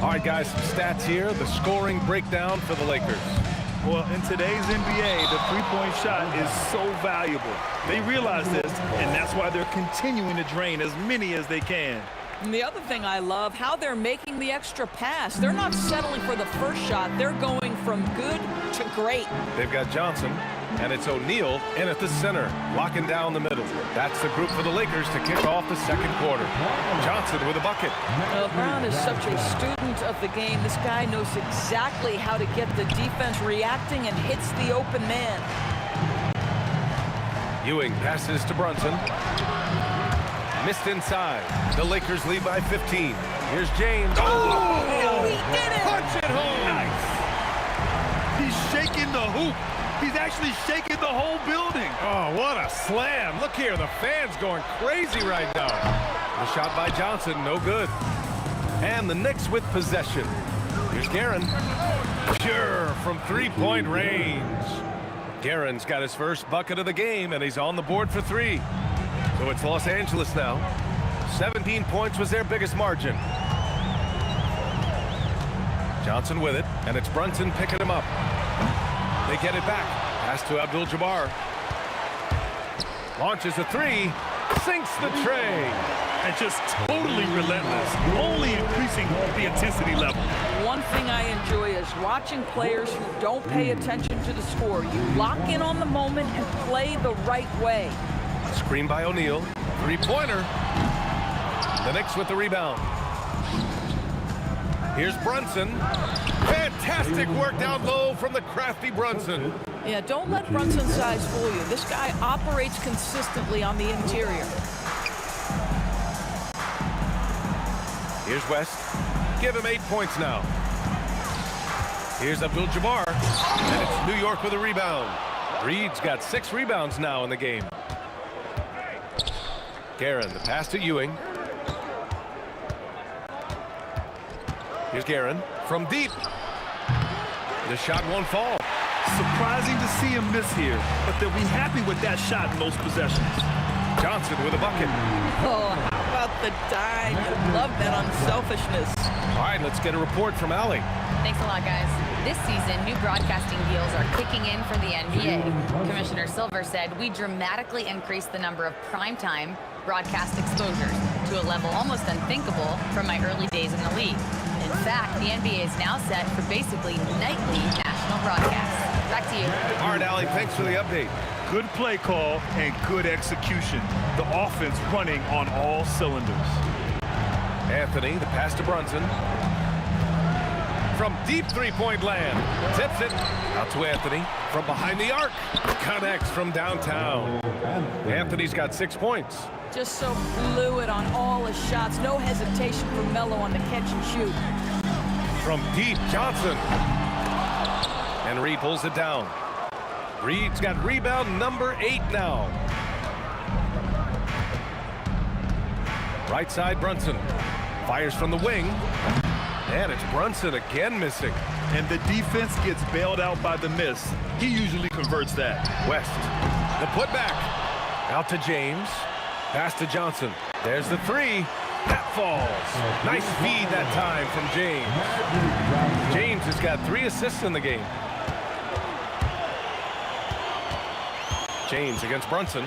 All right, guys, some stats here. The scoring breakdown for the Lakers. Well, in today's NBA, the three-point shot is so valuable. They realize this, and that's why they're continuing to drain as many as they can. And the other thing I love, how they're making the extra pass. They're not settling for the first shot. They're going from good to great. They've got Johnson, and it's O'Neal in at the center, locking down the middle. That's the group for the Lakers to kick off the second quarter. Johnson with a bucket. Brown is such a student of the game. This guy knows exactly how to get the defense reacting and hits the open man. Ewing passes to Brunson. Missed inside. The Lakers lead by 15. Here's James. Oh, he did it! Punch it home. Nice. He's shaking the hoop. He's actually shaking the whole building. Oh, what a slam. Look here, the fans going crazy right now. The shot by Johnson, no good. And the Knicks with possession. Here's Guerin. Pure from three-point range. Guerin's got his first bucket of the game, and he's on the board for three. So it's Los Angeles now. 17 points was their biggest margin. Johnson with it, and it's Brunson picking him up. They get it back. Pass to Abdul-Jabbar. Launches a three. Sinks the tray. And just totally relentless. Only increasing the intensity level. One thing I enjoy is watching players who don't pay attention to the score. You lock in on the moment and play the right way. Screen by O'Neal. Three-pointer. The Knicks with the rebound. Here's Brunson. Fantastic work down low from the crafty Brunson. Yeah, don't let Brunson's size fool you. This guy operates consistently on the interior. Here's West. Give him 8 points now. Here's Abdul-Jabbar. And it's New York with a rebound. Reed's got 6 rebounds now in the game. Guerin, the pass to Ewing. Here's Guerin from deep. The shot won't fall. Surprising to see him miss here, but they'll be happy with that shot in those possessions. Johnson with a bucket. Oh, how about the dime? I love that unselfishness. All right, let's get a report from Allie. Thanks a lot, guys. This season, new broadcasting deals are kicking in for the NBA. Commissioner Silver said we dramatically increased the number of primetime broadcast exposures to a level almost unthinkable from my early days in the league. In fact, the NBA is now set for basically nightly national broadcasts. Back to you. All right, Allie, thanks for the update. Good play call and good execution. The offense running on all cylinders. Anthony, the pass to Brunson. From deep three-point land. Tips it. Out to Anthony. From behind the arc. Connects from downtown. Anthony's got 6 points. Just so fluid on all his shots. No hesitation for Melo on the catch and shoot. From deep, Johnson. And Reed pulls it down. Reed's got rebound number 8 now. Right side, Brunson. Fires from the wing. And it's Brunson again missing. And the defense gets bailed out by the miss. He usually converts that. West. The putback. Out to James. Pass to Johnson. There's the three. That falls. Nice feed that time from James. James has got 3 assists in the game. James against Brunson.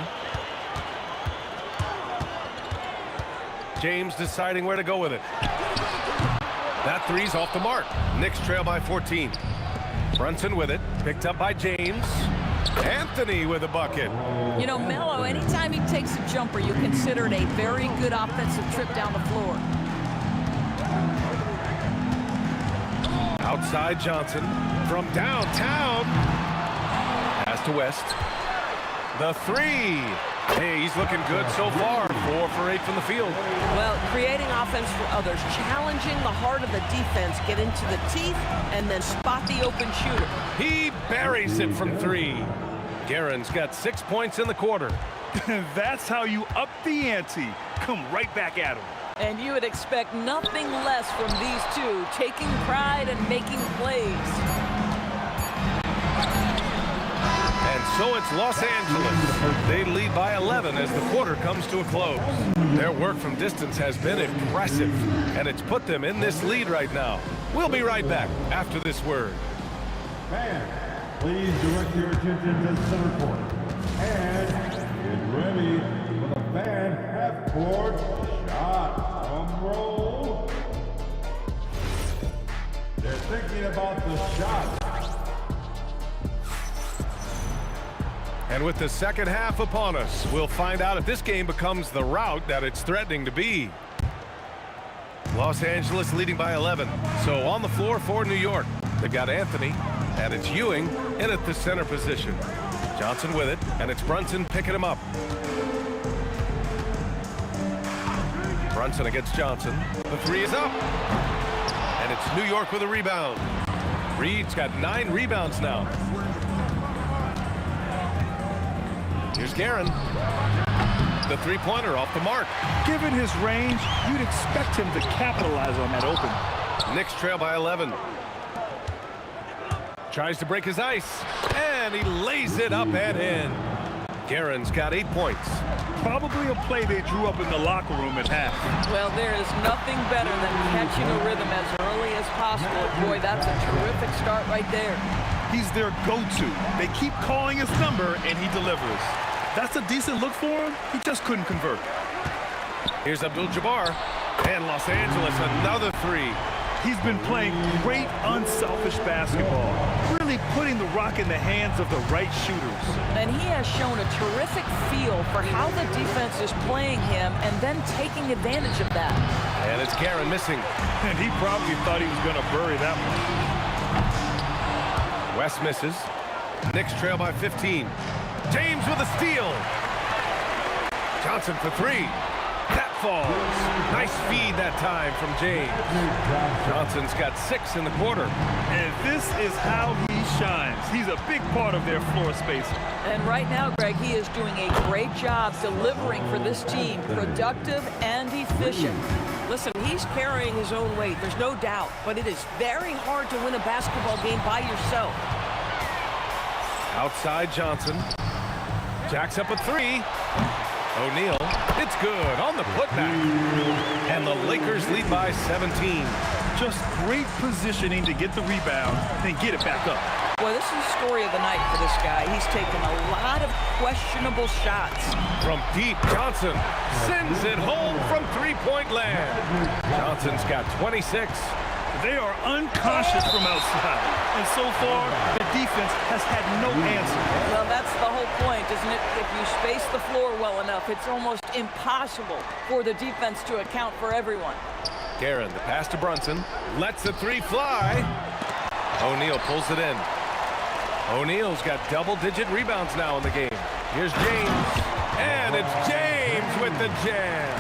James deciding where to go with it. That three's off the mark. Knicks trail by 14. Brunson with it. Picked up by James. Anthony with a bucket. You know, Melo, anytime he takes a jumper, you consider it a very good offensive trip down the floor. Outside Johnson from downtown. Pass to West. The three. Hey, he's looking good so far. 4 for 8 from the field. Well, creating offense for others, challenging the heart of the defense, get into the teeth, and then spot the open shooter. He buries it from 3. Guerin's got 6 points in the quarter. That's how you up the ante. Come right back at him. And you would expect nothing less from these two, taking pride and making plays. And so it's Los Angeles. They lead by 11 as the quarter comes to a close. Their work from distance has been impressive, and it's put them in this lead right now. We'll be right back after this word. Fans, please direct your attention to center court. And get ready for the fan half-court shot. Drum roll. They're thinking about the shot. And with the second half upon us, we'll find out if this game becomes the rout that it's threatening to be. Los Angeles leading by 11. So on the floor for New York, they've got Anthony, and it's Ewing in at the center position. Johnson with it, and it's Brunson picking him up. Brunson against Johnson. The three is up. And it's New York with a rebound. Reed's got 9 rebounds now. Here's Guerin. The three-pointer off the mark. Given his range, you'd expect him to capitalize on that open. Knicks trail by 11. Tries to break his ice, and he lays it up and in. Guerin's got 8 points. Probably a play they drew up in the locker room at half. Well, there is nothing better than catching a rhythm as early as possible. Boy, that's a terrific start right there. He's their go-to. They keep calling his number, and he delivers. That's a decent look for him. He just couldn't convert. Here's Abdul-Jabbar, and Los Angeles another 3. He's been playing great, unselfish basketball, really putting the rock in the hands of the right shooters. And he has shown a terrific feel for how the defense is playing him and then taking advantage of that. And it's Guerin missing. And he probably thought he was going to bury that one. West misses. Knicks trail by 15. James with a steal. Johnson for 3. That falls. Nice feed that time from James. Johnson's got 6 in the quarter. And this is how he shines. He's a big part of their floor space. And right now, Greg, he is doing a great job delivering for this team. Productive and efficient. Listen, he's carrying his own weight. There's no doubt. But it is very hard to win a basketball game by yourself. Outside Johnson. Jacks up a 3. O'Neal, it's good on the putback. And the Lakers lead by 17. Just great positioning to get the rebound, then get it back up. Well, this is the story of the night for this guy. He's taken a lot of questionable shots. From deep, Johnson sends it home from three-point land. Johnson's got 26. They are unconscious from outside. And so far, the defense has had no answer. Well, that's the whole point, isn't it? If you space the floor well enough, it's almost impossible for the defense to account for everyone. Guerin, the pass to Brunson. Lets the 3 fly. O'Neal pulls it in. O'Neal's got double-digit rebounds now in the game. Here's James. And it's James with the jam.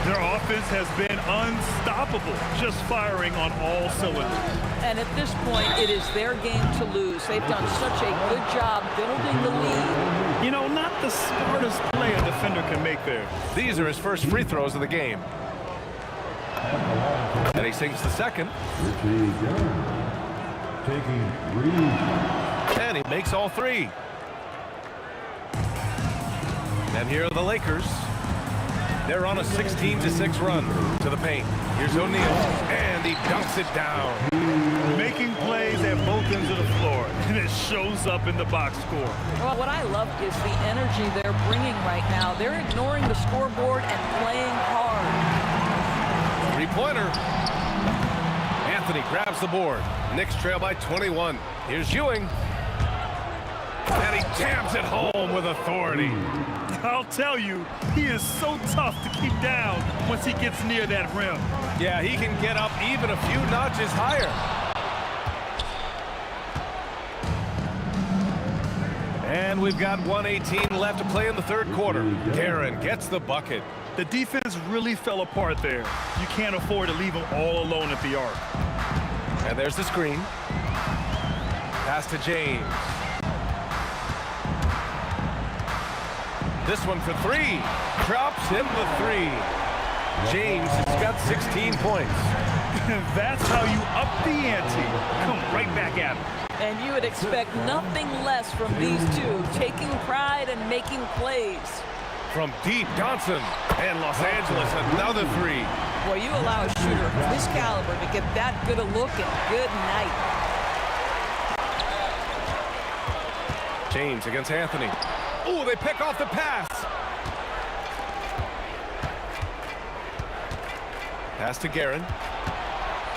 Their offense has been unstoppable, just firing on all cylinders. And at this point, it is their game to lose. They've done such a good job building the lead. You know, not the smartest play a defender can make there. These are his first free throws of the game. And he sinks the second. Taking 3. And he makes all 3. And here are the Lakers. They're on a 16-6 run to the paint. Here's O'Neal, and he dunks it down. Making plays at both ends of the floor. and it shows up in the box score. Well, what I love is the energy they're bringing right now. They're ignoring the scoreboard and playing hard. Three-pointer. Anthony grabs the board. Knicks trail by 21. Here's Ewing. And he jams it home with authority. I'll tell you, he is so tough to keep down once he gets near that rim. Yeah, he can get up even a few notches higher. And we've got 1:18 left to play in the third quarter. Guerin gets the bucket. The defense really fell apart there. You can't afford to leave him all alone at the arc. And there's the screen. Pass to James. This one for three. Drops him the three. James has got 16 points. That's how you up the ante. Come right back at him. And you would expect nothing less from these two, taking pride and making plays. From deep, Johnson. And Los Angeles, another three. Well, you allow a shooter of this caliber to get that good a look, and good night. James against Anthony. Oh, they pick off the pass. Pass to Guerin.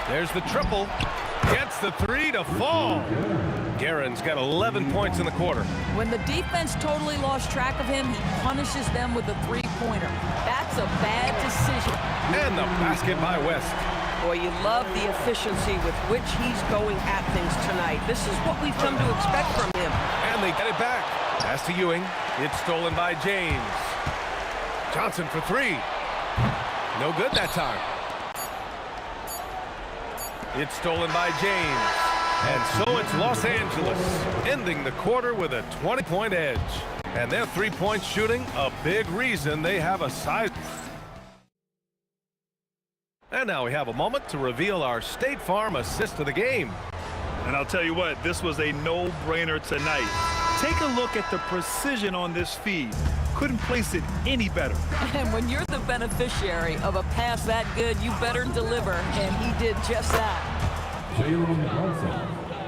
There's the triple. Gets the three to fall. Guerin's got 11 points in the quarter. When the defense totally lost track of him, he punishes them with a three-pointer. That's a bad decision. And the basket by West. Boy, you love the efficiency with which he's going at things tonight. This is what we've come to expect from him. And they get it back. Pass to Ewing. It's stolen by James. Johnson for three. No good that time. It's stolen by James. And so it's Los Angeles ending the quarter with a 20-point edge. And their three-point shooting, a big reason they have a size. And now we have a moment to reveal our State Farm assist of the game. And I'll tell you what, this was a no-brainer tonight. Take a look at the precision on this feed. Couldn't place it any better. And when you're the beneficiary of a pass that good, you better deliver, and he did just that.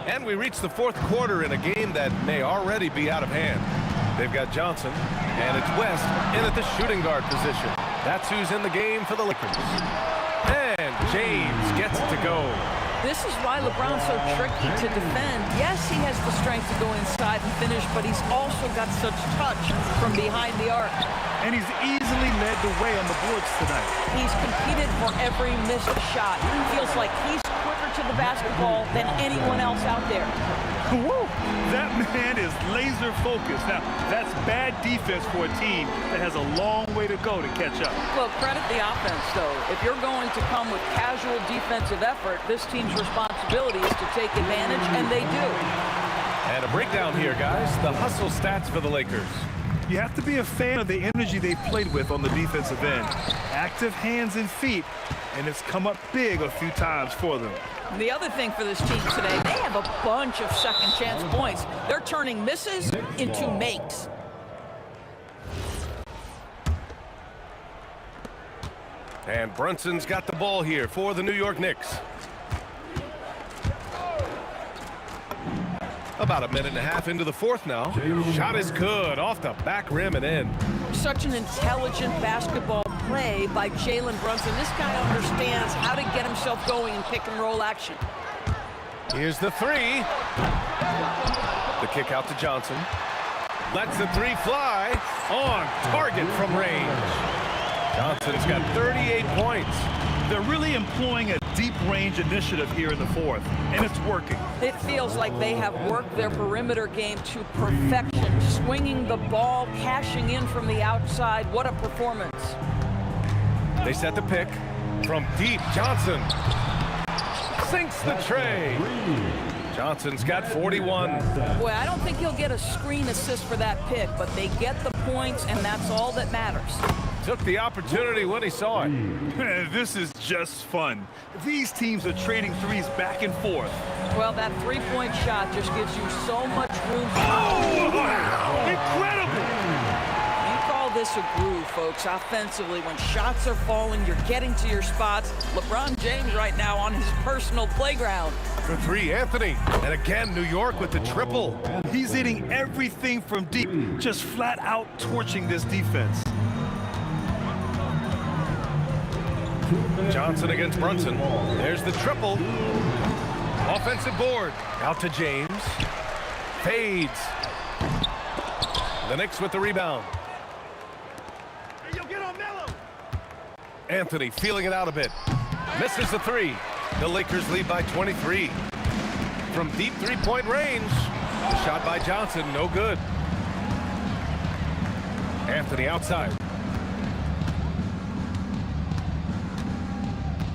And we reach the fourth quarter in a game that may already be out of hand. They've got Johnson, and it's West in at the shooting guard position. That's who's in the game for the Lakers. And James gets it to go. This is why LeBron's so tricky to defend. Yes, he has the strength to go inside and finish, but he's also got such touch from behind the arc. And he's easily led the way on the boards tonight. He's competed for every missed shot. Feels like he's quicker to the basketball than anyone else out there. Woo! That man is laser focused. Now, that's bad defense for a team that has a long way to go to catch up. Well, credit the offense, though. If you're going to come with casual defensive effort, this team's responsibility is to take advantage, and they do. And a breakdown here, guys. The hustle stats for the Lakers. You have to be a fan of the energy they played with on the defensive end. Active hands and feet, and it's come up big a few times for them. The other thing for this team today, they have a bunch of second chance points. They're turning misses into makes. And Brunson's got the ball here for the New York Knicks. About a minute and a half into the fourth now. Shot is good off the back rim and in. Such an intelligent basketball play by Jalen Brunson. This guy understands how to get himself going in pick and roll action. Here's the three. The kick out to Johnson. Lets the three fly. On target from range. Johnson's got 38 points. They're really employing a deep range initiative here in the fourth, and it's working. It feels like they have worked their perimeter game to perfection, swinging the ball, cashing in from the outside. What a performance. They set the pick from deep. Johnson sinks the tray. Johnson's got 41. Boy, I don't think he'll get a screen assist for that pick, but they get the points, and that's all that matters. Took the opportunity when he saw it. This is just fun. These teams are trading threes back and forth. Well, that three-point shot just gives you so much room. Oh! Incredible! You call this a groove, folks. Offensively, when shots are falling, you're getting to your spots. LeBron James right now on his personal playground. For three, Anthony. And again, New York with the triple. He's hitting everything from deep, just flat out torching this defense. Johnson against Brunson. There's the triple. Offensive board. Out to James. Fades. The Knicks with the rebound. Anthony feeling it out a bit. Misses the three. The Lakers lead by 23. From deep three-point range. The shot by Johnson, no good. Anthony outside.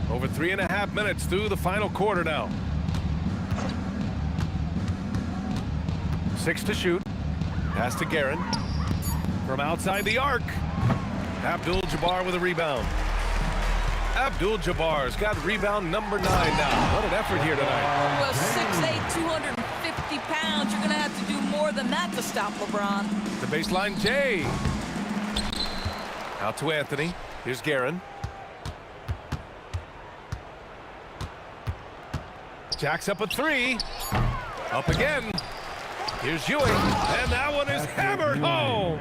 Over 3.5 minutes through the final quarter now. 6 to shoot. Pass to Guerin. From outside the arc. Abdul-Jabbar with a rebound. Abdul-Jabbar's got rebound number 9 now. What an effort here tonight. Well, 6'8", 250 pounds. You're going to have to do more than that to stop LeBron. The baseline, Jay. Out to Anthony. Here's Guerin. Jacks up a three. Up again. Here's Ewing. And that one is hammered home.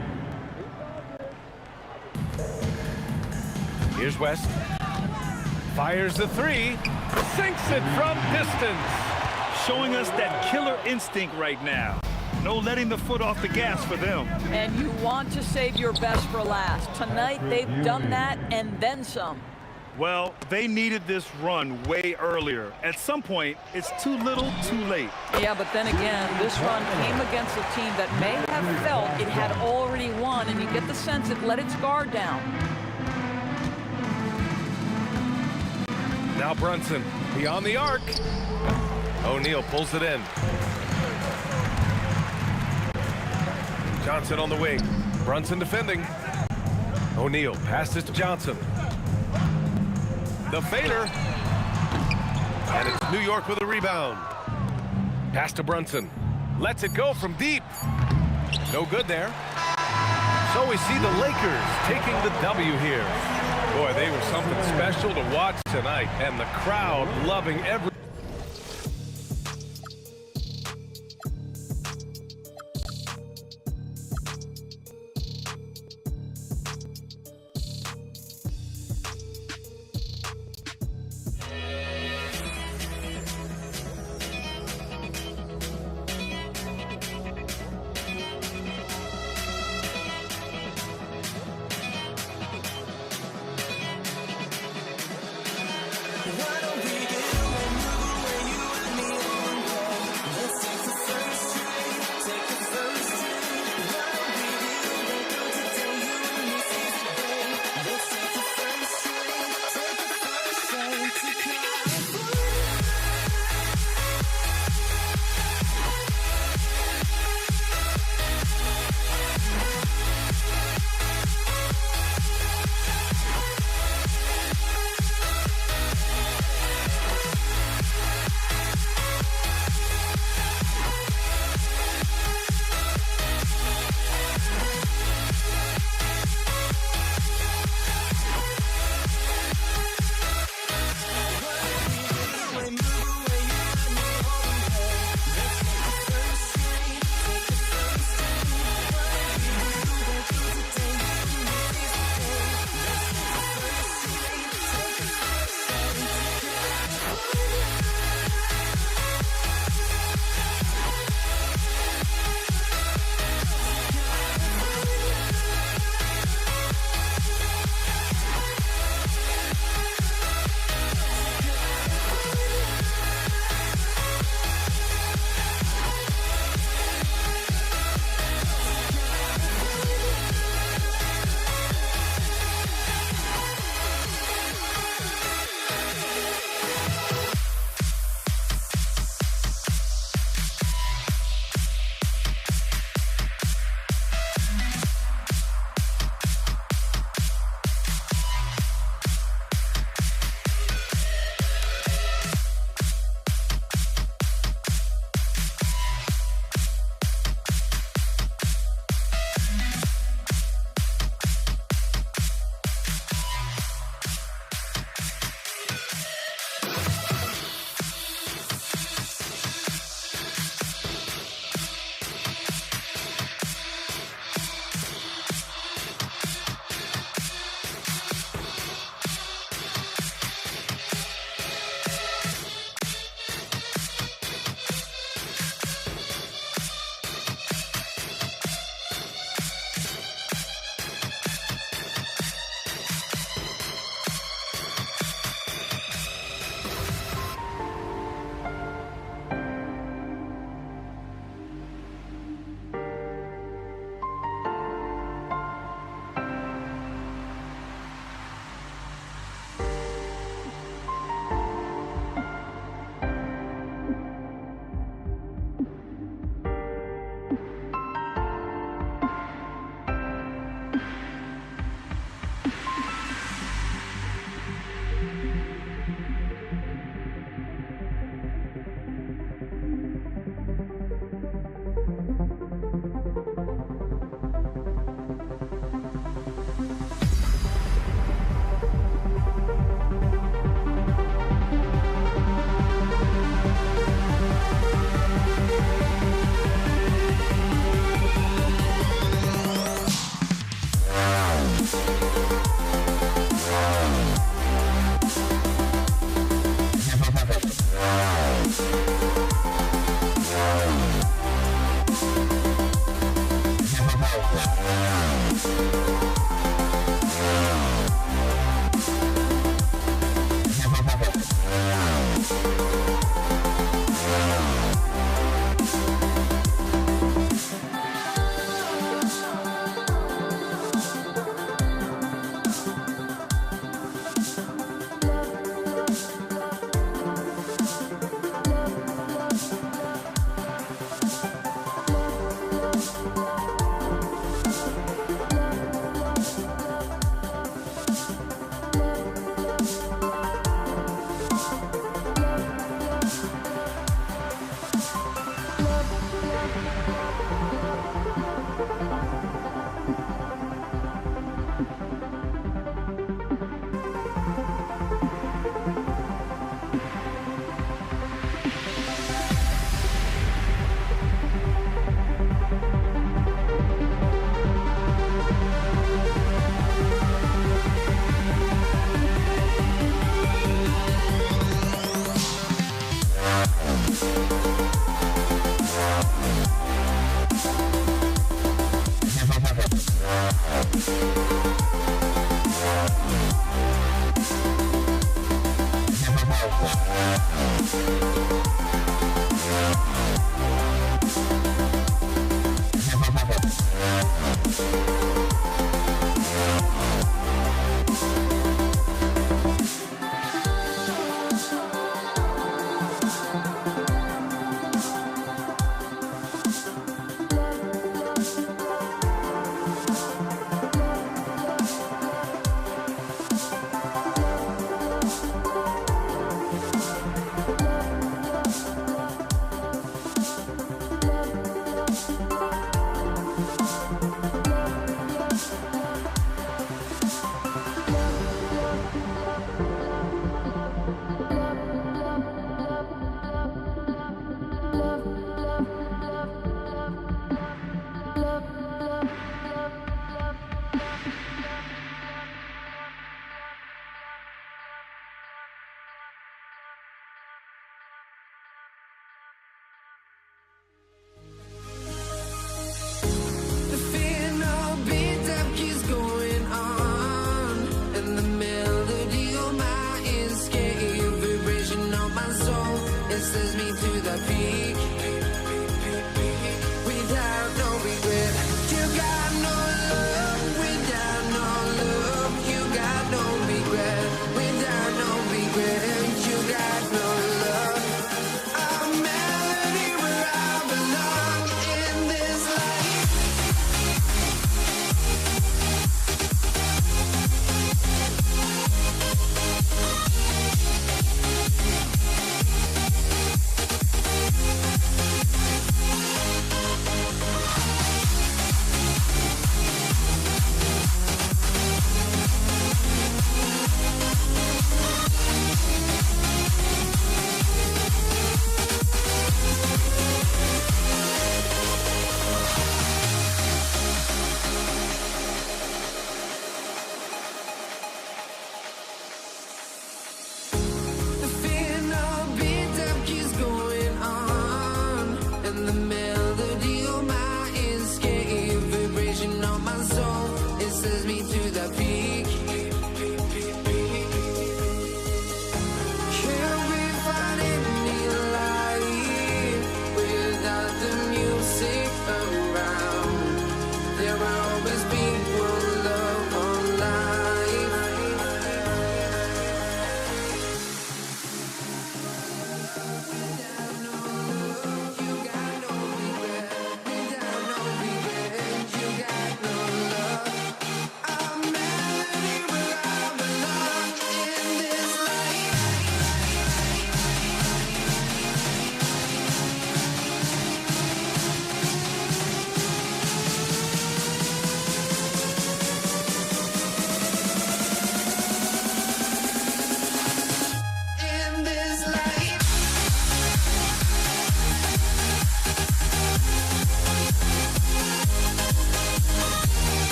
Here's West. Fires the three. Sinks it from distance. Showing us that killer instinct right now. No letting the foot off the gas for them. And you want to save your best for last. Tonight, they've done that and then some. Well, they needed this run way earlier. At some point, it's too little, too late. Yeah, but then again, this run came against a team that may have felt it had already won, and you get the sense it let its guard down. Now Brunson beyond the arc. O'Neal pulls it in. Johnson on the wing. Brunson defending. O'Neal passes to Johnson. The fader. And it's New York with a rebound. Pass to Brunson. Lets it go from deep. No good there. So we see the Lakers taking the W here. Boy, they were something special to watch tonight, and the crowd loving every... Why don't we get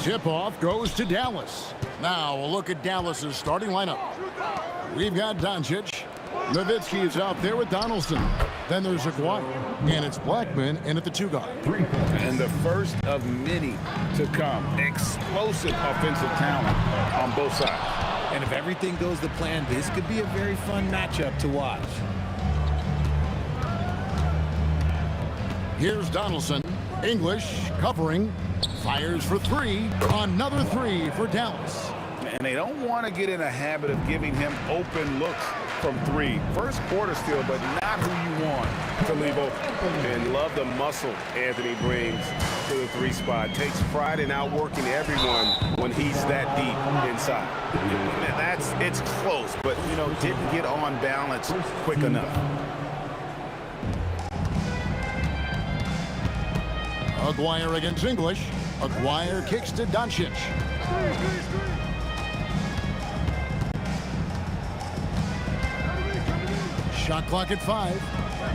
Tip-off goes to Dallas. Now we'll look at Dallas's starting lineup. We've got Doncic. Nowitzki is out there with Donaldson. Then there's Aguirre, and it's Blackman in at the 2 guard. And the first of many to come. Explosive offensive talent on both sides. And if everything goes to plan, this could be a very fun matchup to watch. Here's Donaldson. English covering. Fires for 3. Another 3 for Dallas. And they don't want to get in a habit of giving him open looks from 3. First quarter still, but not who you want to leave open. And love the muscle Anthony brings to the 3 spot. Takes pride in outworking everyone when he's that deep inside. And it's close, but, you know, didn't get on balance quick enough. Aguirre against English. Aguirre kicks to Doncic. Shot clock at 5.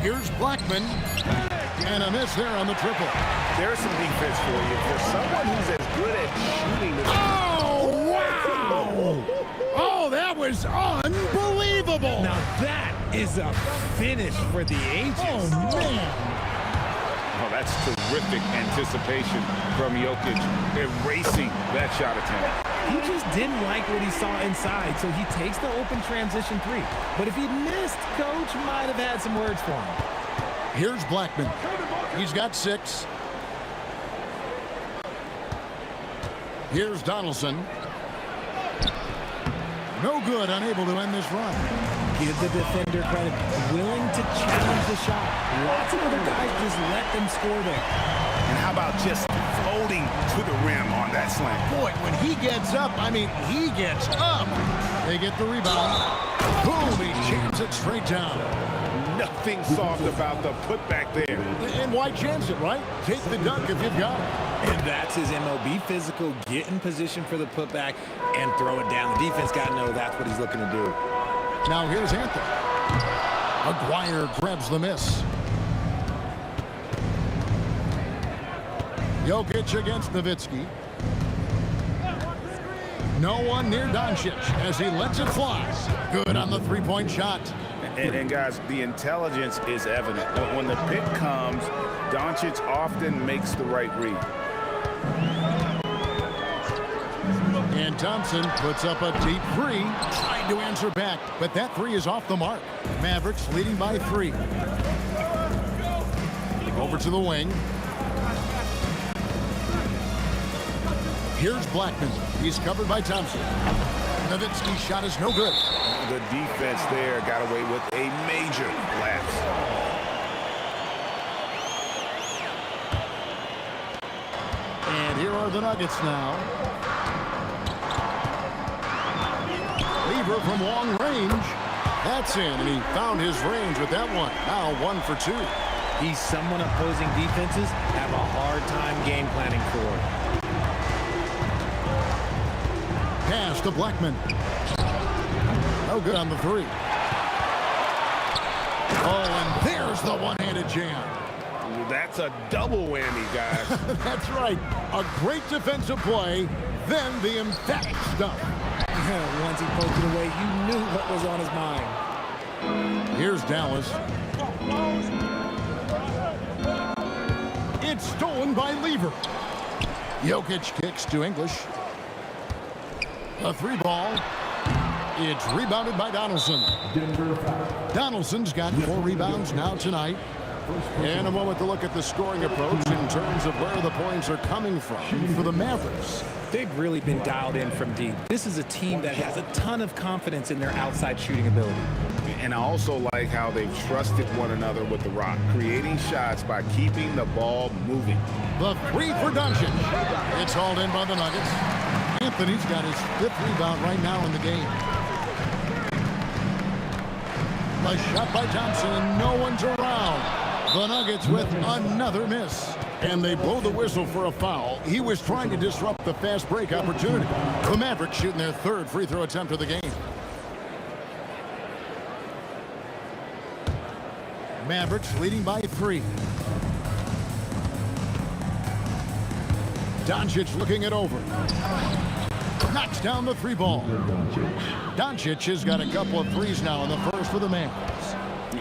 Here's Blackman. And a miss there on the triple. There's some defense for you. For someone who's as good at shooting as... Oh, wow! Oh, that was unbelievable! Now that is a finish for the ages. Oh, man! Oh, that's terrific anticipation from Jokic, erasing that shot attempt. He just didn't like what he saw inside, so he takes the open transition 3. But if he missed, Coach might have had some words for him. Here's Blackman. He's got 6. Here's Donaldson. No good, unable to end this run. Give the defender credit. Willing to challenge the shot. Lots of other guys just let them score there. And how about just floating to the rim on that slam? Boy, when he gets up, I mean, he gets up. They get the rebound. Boom, he jams it straight down. Nothing soft about the putback there. And why chance it, right? Take the dunk if you've got it. And that's his MO. Be physical, get in position for the putback, and throw it down. The defense got to know that's what he's looking to do. Now here's Anthony. Aguirre grabs the miss. Jokic against Nowitzki. No one near Doncic as he lets it fly. Good on the 3-point shot. And guys, the intelligence is evident. When the pick comes, Doncic often makes the right read. And Thompson puts up a deep 3, trying to answer back, but that 3 is off the mark. Mavericks leading by 3. Over to the wing. Here's Blackman. He's covered by Thompson. Nowitzki's shot is no good. The defense there got away with a major lapse. And here are the Nuggets now. Lever from long range. That's in, and he found his range with that one. Now 1 for 2. He's someone opposing defenses have a hard time game planning for. Pass to Blackman. No good on the 3. Oh, and there's the one-handed jam. That's a double whammy, guys. That's right. A great defensive play, then the emphatic stuff. Once he poked it away, you knew what was on his mind. Here's Dallas. It's stolen by Lever. Jokic kicks to English. A 3 ball. It's rebounded by Donaldson. Donaldson's got 4 rebounds now tonight. And a moment to look at the scoring approach in terms of where the points are coming from for the Mavericks. They've really been dialed in from deep. This is a team that has a ton of confidence in their outside shooting ability. And I also like how they've trusted one another with the rock, creating shots by keeping the ball moving. The 3 for Doncic. It's hauled in by the Nuggets. Anthony's got his 5th rebound right now in the game. A shot by Thompson, and no one's around. The Nuggets with another miss. And they blow the whistle for a foul. He was trying to disrupt the fast break opportunity. The Mavericks shooting their 3rd free throw attempt of the game. Mavericks leading by 3. Doncic looking it over. Knocks down the 3 ball. Doncic has got a couple of threes now in the first for the Mavs.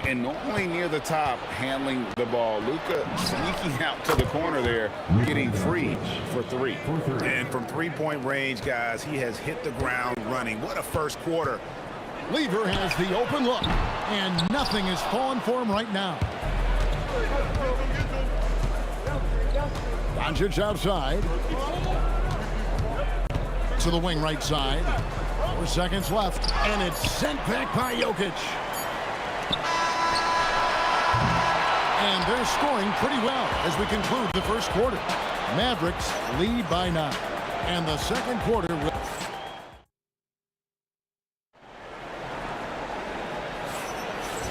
And normally near the top, handling the ball. Luka sneaking out to the corner there, getting free for 3. And from three-point range, guys, he has hit the ground running. What a first quarter. Lever has the open look, and nothing is falling for him right now. Doncic outside. To the wing right side. 4 seconds left, and it's sent back by Jokic. And they're scoring pretty well as we conclude the first quarter. Mavericks lead by 9. And the second quarter will...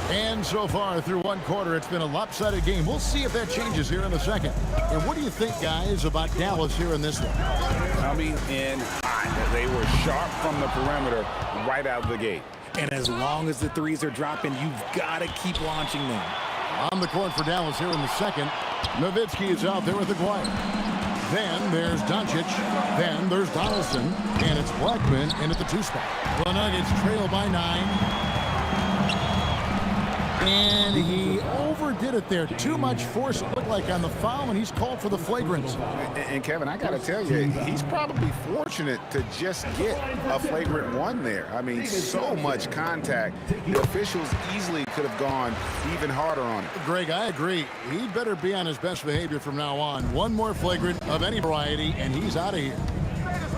And so far through one quarter, it's been a lopsided game. We'll see if that changes here in the second. And what do you think, guys, about Dallas here in this one? Coming in hot. They were sharp from the perimeter right out of the gate. And as long as the threes are dropping, you've got to keep launching them. On the court for Dallas here in the second. Nowitzki is out there with Aguirre. Then there's Doncic. Then there's Donaldson. And it's Blackman in at the 2 spot. The Nuggets trail by 9. And he overdid it there. Too much force, it looked like, on the foul, and he's called for the flagrant. And Kevin, I got to tell you, he's probably fortunate to just get a flagrant 1 there. I mean, so much contact. The officials easily could have gone even harder on it. Greg, I agree. He'd better be on his best behavior from now on. One more flagrant of any variety, and he's out of here.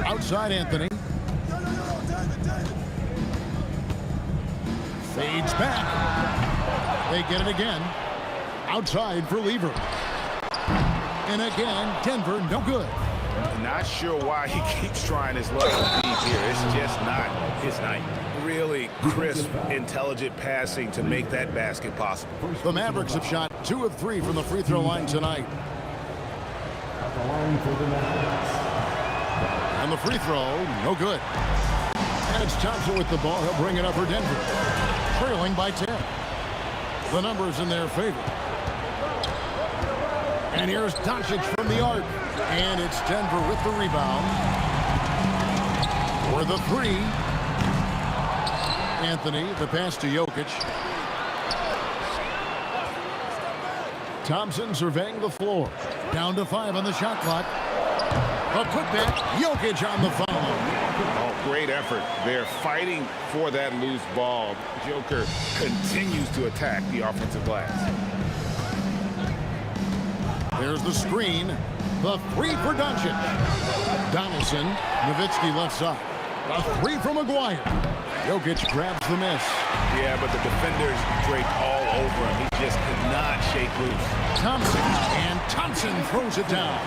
Outside Anthony. Fades back. They get it again. Outside for Lever. And again, Denver, no good. Not sure why he keeps trying his luck deep here. It's just not his night. Really crisp, intelligent passing to make that basket possible. The Mavericks have shot 2 of 3 from the free throw line tonight. And the free throw, no good. And it's Thompson with the ball. He'll bring it up for Denver. Trailing by 10. The numbers in their favor. And here's Doncic from the arc. And it's Denver with the rebound. For the 3. Anthony, the pass to Jokic. Thompson surveying the floor. Down to 5 on the shot clock. A putback. Jokic on the foul. Oh, great effort. They're fighting for that loose ball. Joker continues to attack the offensive glass. There's the screen. The 3 for Doncic. Donaldson. Nowitzki left side. A 3 from Aguirre. Jokic grabs the miss. Yeah, but the defenders draped all over him. He just could not shake loose. Thompson. And Thompson throws it down.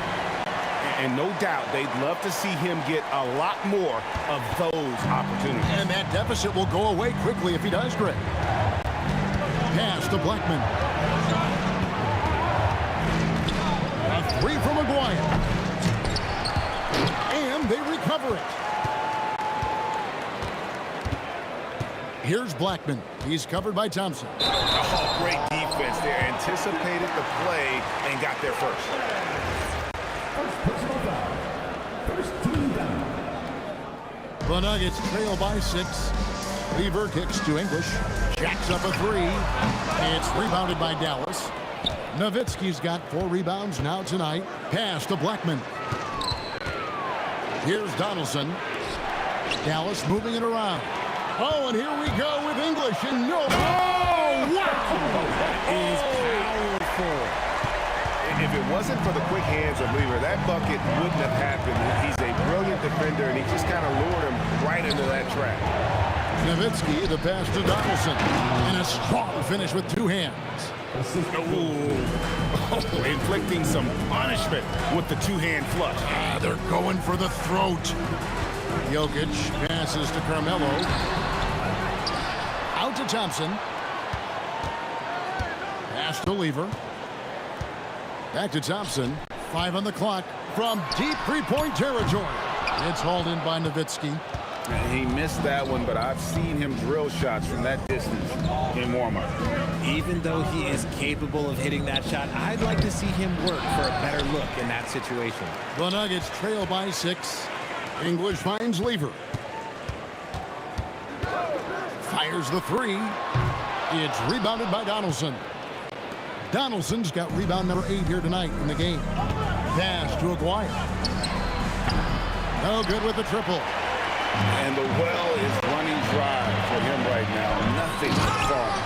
And no doubt they'd love to see him get a lot more of those opportunities. And that deficit will go away quickly if he does, Greg. Pass to Blackman. A 3 from Aguirre. And they recover it. Here's Blackman. He's covered by Thompson. Oh, great defense there. Anticipated the play and got there first. The Nuggets trail by 6. Lever kicks to English. Jacks up a 3. It's rebounded by Dallas. Nowitzki's got 4 rebounds now tonight. Pass to Blackman. Here's Donaldson. Dallas moving it around. Oh, and here we go with English. And no. Oh, wow! That is powerful. If it wasn't for the quick hands of Lever, that bucket wouldn't have happened. He's a brilliant defender, and he just kind of lured him right into that trap. Nowitzki, the pass to Donaldson. And a strong finish with 2 hands. Oh, inflicting some punishment with the 2-hand flush. They're going for the throat. Jokic passes to Carmelo. Out to Thompson. Pass to Lever. Back to Thompson. 5 on the clock from deep 3-point territory. It's hauled in by Nowitzki. And he missed that one, but I've seen him drill shots from that distance in warm-up. Even though he is capable of hitting that shot, I'd like to see him work for a better look in that situation. The Nuggets trail by 6. English finds Lever. Fires the 3. It's rebounded by Donaldson. Donaldson's got rebound number 8 here tonight in the game. Pass to Aguirre. No good with the triple. And the well is running dry for him right now. Nothing falling.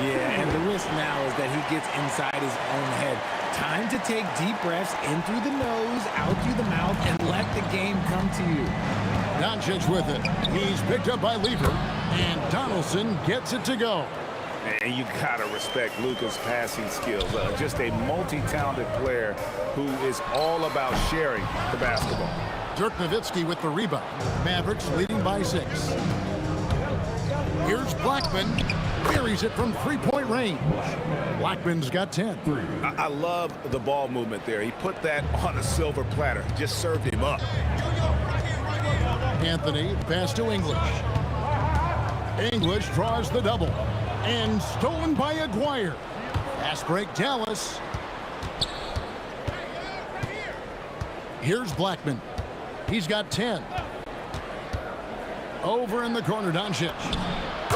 Yeah, and the risk now is that he gets inside his own head. Time to take deep breaths in through the nose, out through the mouth, and let the game come to you. Doncic with it. He's picked up by Lever, and Donaldson gets it to go. And you gotta respect Luka's passing skills. Just a multi-talented player who is all about sharing the basketball. Dirk Nowitzki with the rebound. Mavericks leading by 6. Here's Blackman. Buries it from three-point range. Blackman's got 10. I love the ball movement there. He put that on a silver platter. Just served him up. Anthony, pass to English. English draws the double. And stolen by Aguirre. Fast break Dallas. Here's Blackman. He's got 10. Over in the corner, Doncic.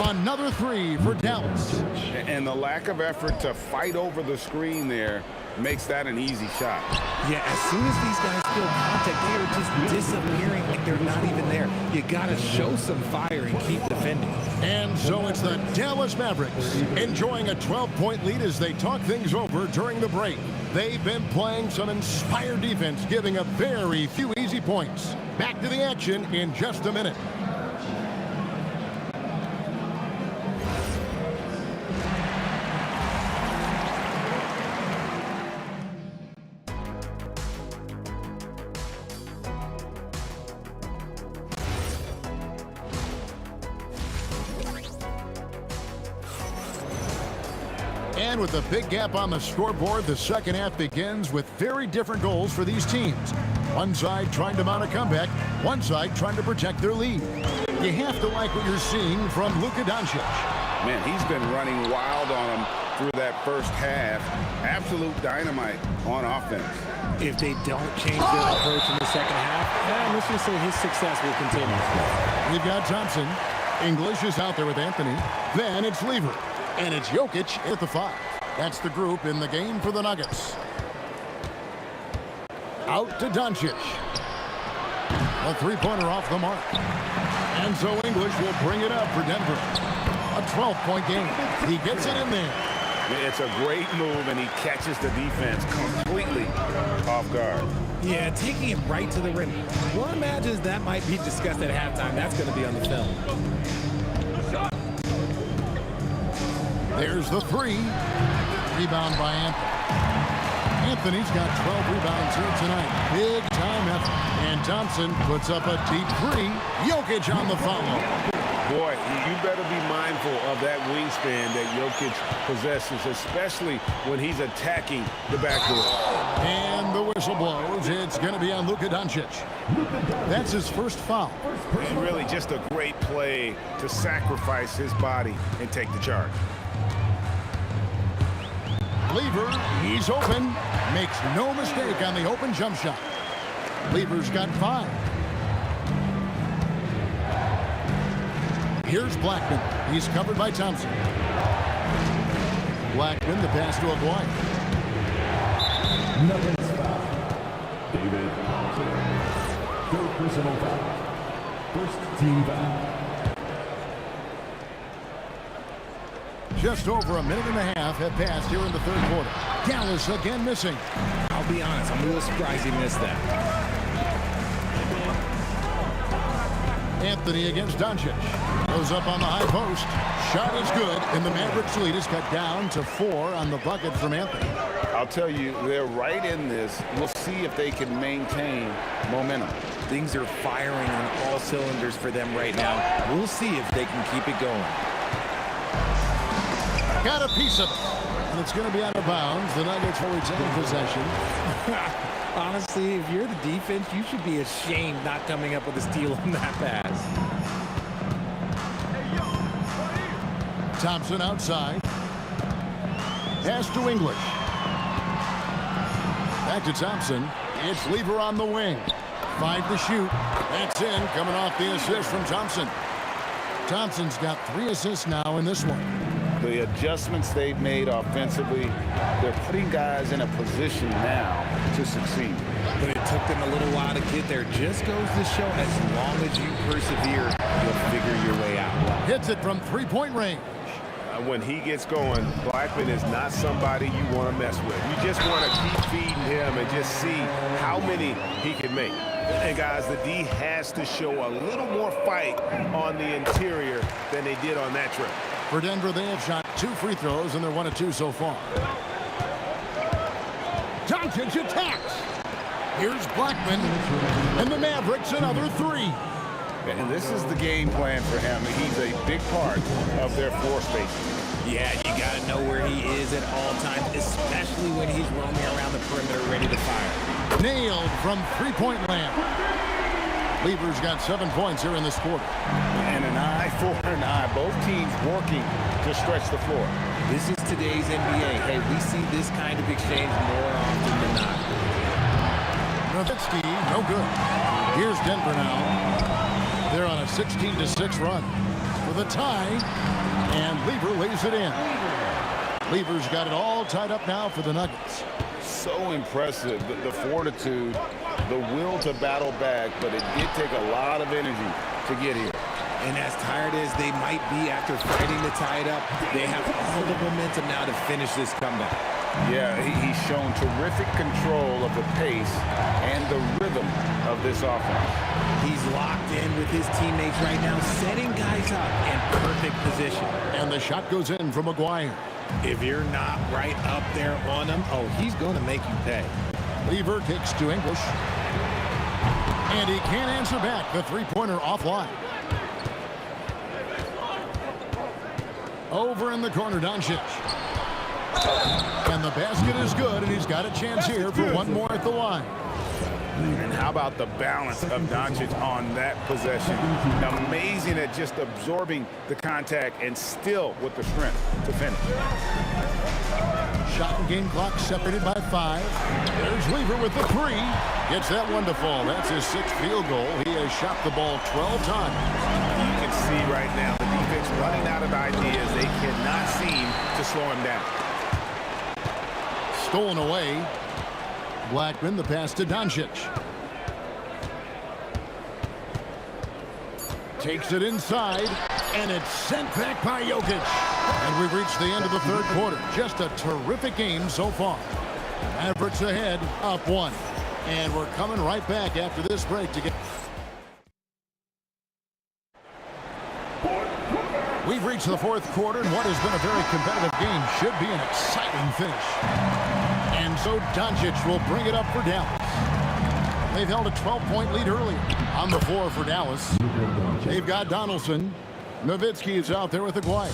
Another 3 for Dallas. And the lack of effort to fight over the screen there makes that an easy shot. Yeah, as soon as these guys feel contact, they are just disappearing like they're not even there. You got to show some fire and keep defending. And so it's the Dallas Mavericks enjoying a 12-point lead as they talk things over during the break. They've been playing some inspired defense, giving up very few easy points. Back to the action in just a minute. And with a big gap on the scoreboard, the second half begins with very different goals for these teams. One side trying to mount a comeback, one side trying to protect their lead. You have to like what you're seeing from Luka Doncic. Man, he's been running wild on him through that first half. Absolute dynamite on offense. If they don't change their approach in the second half, let's just say his success will continue. We've got Thompson. English is out there with Anthony. Then it's Lever. And it's Jokic at the 5. That's the group in the game for the Nuggets. Out to Doncic. A three-pointer off the mark. And so English will bring it up for Denver. A 12-point game. He gets it in there. It's a great move, and he catches the defense completely off guard. Yeah, taking it right to the rim. One imagines that might be discussed at halftime. That's going to be on the film. There's the 3. Rebound by Anthony. Anthony's got 12 rebounds here tonight. Big time effort. And Thompson puts up a deep 3. Jokic on the follow. Boy, you better be mindful of that wingspan that Jokic possesses, especially when he's attacking the backboard. And the whistle blows. It's going to be on Luka Doncic. That's his first foul. And really just a great play to sacrifice his body and take the charge. Lever, he's open. Makes no mistake on the open jump shot. Lever's got 5. Here's Blackman. He's covered by Thompson. Blackman, the pass to Aguirre. Nuggets foul. David Thompson. Third personal foul. First team foul. Just over a minute and a half have passed here in the third quarter. Dallas again missing. I'll be honest, I'm a little surprised he missed that. Anthony against Doncic. Goes up on the high post. Shot is good, and the Mavericks lead is cut down to 4 on the bucket from Anthony. I'll tell you, they're right in this. We'll see if they can maintain momentum. Things are firing on all cylinders for them right now. We'll see if they can keep it going. Got a piece of it. And it's going to be out of bounds. The Nuggets will retain possession. Honestly, if you're the defense, you should be ashamed not coming up with a steal on that pass. Thompson outside. Pass to English. Back to Thompson. It's Lever on the wing. 5 to shoot. That's in, coming off the assist from Thompson. Thompson's got 3 assists now in this one. The adjustments they've made offensively, they're putting guys in a position now to succeed. But it took them a little while to get there. Just goes to show as long as you persevere, you'll figure your way out. Hits it from three-point range. When he gets going, Blackman is not somebody you want to mess with. You just want to keep feeding him and just see how many he can make. And guys, the D has to show a little more fight on the interior than they did on that trip. For Denver, they have shot 2 free throws, and they're 1 of 2 so far. Doncic attacks. Here's Blackman, and the Mavericks another 3. And this is the game plan for him. He's a big part of their floor spacing. Yeah, you got to know where he is at all times, especially when he's roaming around the perimeter ready to fire. Nailed from three-point land. Lever's got 7 points here in this quarter. And an eye for an eye. Both teams working to stretch the floor. This is today's NBA. Hey, we see this kind of exchange more often than not. Nowitzki, no good. Here's Denver now. They're on a 16-6 run with a tie, and Lever lays it in. Lever's got it all tied up now for the Nuggets. So impressive, the fortitude, the will to battle back, but it did take a lot of energy to get here. And as tired as they might be after fighting to tie it up, they have all the momentum now to finish this comeback. Yeah, he's shown terrific control of the pace and the rhythm of this offense. He's locked in with his teammates right now, setting guys up in perfect position. And the shot goes in from McGuire. If you're not right up there on him, oh, he's going to make you pay. Lever kicks to English. And he can't answer back. The three-pointer offline. Over in the corner, Doncic. And the basket is good, and he's got a chance here for one more at the line. And how about the balance of Doncic on that possession? Amazing at just absorbing the contact and still with the strength to finish. Shot and game clock separated by 5. There's Lever with the 3. Gets that one to fall. That's his 6th field goal. He has shot the ball 12 times. You can see right now the defense running out of ideas. They cannot seem to slow him down. Stolen away. Blackman, the pass to Doncic. Takes it inside, and it's sent back by Jokic. And we've reached the end of the third quarter. Just a terrific game so far. Mavericks ahead, up 1. And we're coming right back after this break to get... We've reached the fourth quarter, and what has been a very competitive game should be an exciting finish. And so Doncic will bring it up for Dallas. They've held a 12-point lead earlier on the floor for Dallas. They've got Donaldson. Nowitzki is out there with Aguirre.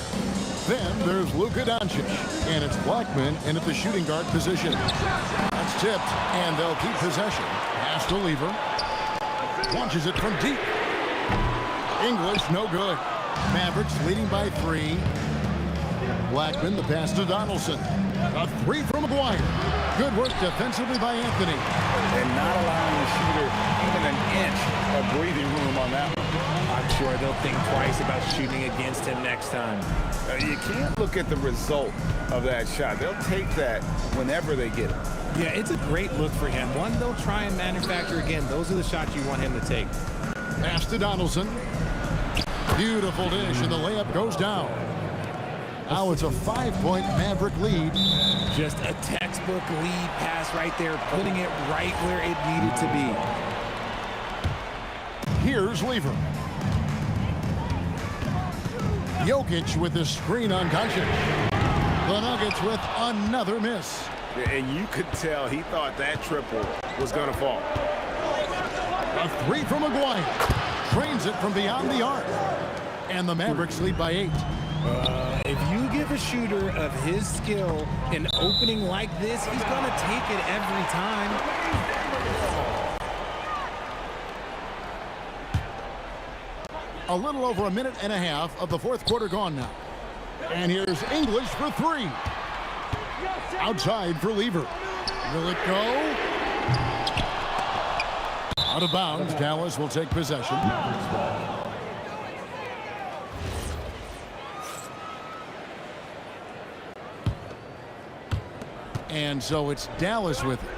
Then there's Luka Doncic, and it's Blackman in at the shooting guard position. That's tipped, and they'll keep possession. Pass to Lever. Launches it from deep. English, no good. Mavericks leading by 3. Blackman, the pass to Donaldson. A 3 from Aguirre. Good work defensively by Anthony. And not allowing the shooter even an inch of breathing room on that one. I'm sure they'll think twice about shooting against him next time. You can't look at the result of that shot. They'll take that whenever they get it. Yeah, it's a great look for him. One they'll try and manufacture again. Those are the shots you want him to take. Pass to Donaldson. Beautiful dish, and the layup goes down. Now it's a 5-point Maverick lead. Just a textbook lead pass right there, putting it right where it needed to be. Here's Lever. Jokic with the screen on Doncic. The Nuggets with another miss. And you could tell he thought that triple was going to fall. A 3 from Aguirre. Trains it from beyond the arc. And the Mavericks lead by 8. If you give a shooter of his skill an opening like this, he's going to take it every time. A little over a minute and a half of the fourth quarter gone now. And here's English for three. Outside for Lever. Will it go? Out of bounds. Dallas will take possession. And so it's Dallas with it.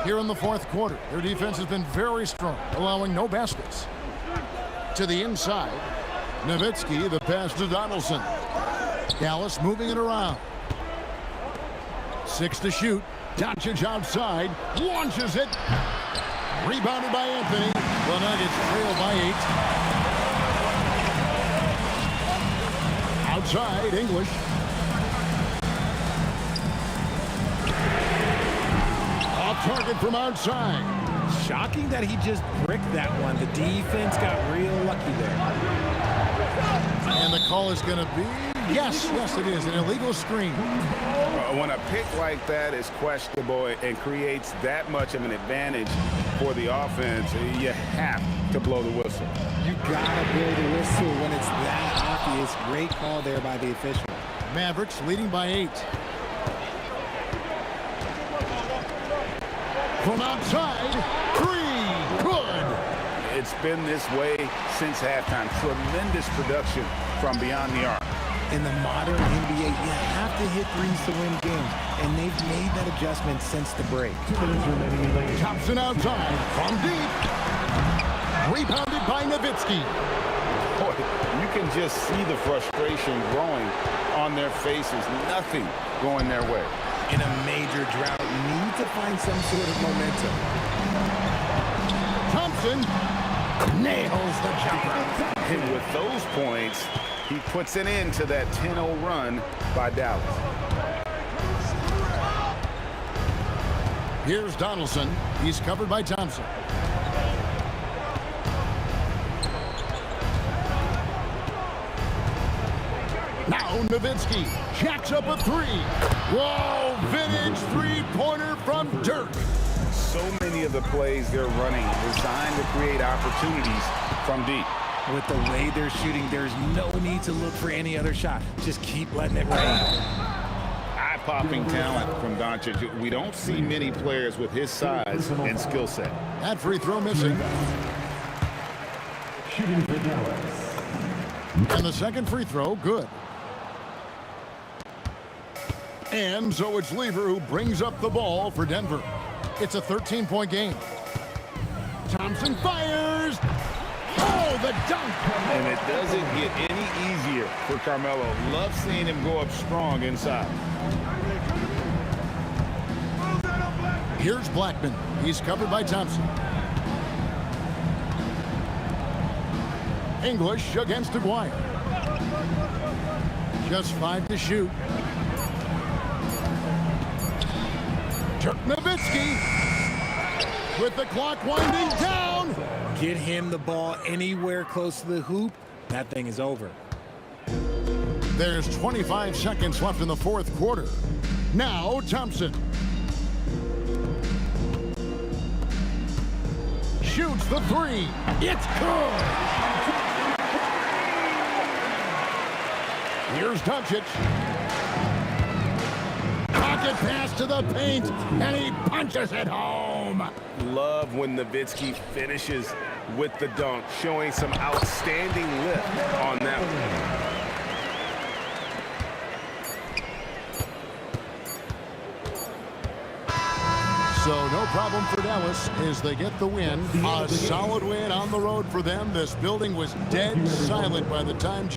Here in the fourth quarter, their defense has been very strong, allowing no baskets. To the inside, Nowitzki, the pass to Donaldson. Dallas moving it around. 6 to shoot. Doncic outside, launches it. Rebounded by Anthony. The Nuggets trail by 8. Outside, English. Off target from outside. Shocking that he just bricked that one. The defense got real lucky there. And the call is going to be, yes, it is, an illegal screen. When a pick like that is questionable and creates that much of an advantage for the offense, you have to blow the whistle. You gotta blow the whistle when it's that obvious. Great call there by the official. Mavericks leading by 8. From outside, 3, good. It's been this way since halftime. Tremendous production from beyond the arc. In the modern NBA, you have to hit threes to win games, and they've made that adjustment since the break. Thompson outside, from deep. Rebounded by Nowitzki. Boy, you can just see the frustration growing on their faces. Nothing going their way. In a major drought, need to find some sort of momentum. Thompson nails the jumper. And with those points, he puts an end to that 10-0 run by Dallas. Here's Donaldson. He's covered by Thompson. Now Nowitzki jacks up a 3. Whoa, vintage three-pointer from Dirk. So many of the plays they're running designed to create opportunities from deep. With the way they're shooting, there's no need to look for any other shot. Just keep letting it rain. Eye-popping talent from Doncic. We don't see many players with his size and skill set. That free throw missing. Shooting for Dallas. And the second free throw, good. And so it's Lever who brings up the ball for Denver. It's a 13-point game. Thompson fires. Oh, the dunk. And it doesn't get any easier for Carmelo. Love seeing him go up strong inside. Here's Blackman. He's covered by Thompson. English against Aguirre. Just 5 to shoot. Dirk Nowitzki with the clock winding down. Get him the ball anywhere close to the hoop. That thing is over. There's 25 seconds left in the fourth quarter. Now Thompson shoots the 3. It's good. Here's Doncic. Pocket pass to the paint, and he punches it home. Love when Nowitzki finishes with the dunk, showing some outstanding lift on that one. So no problem for Dallas as they get the win. A solid win on the road for them. This building was dead silent by the time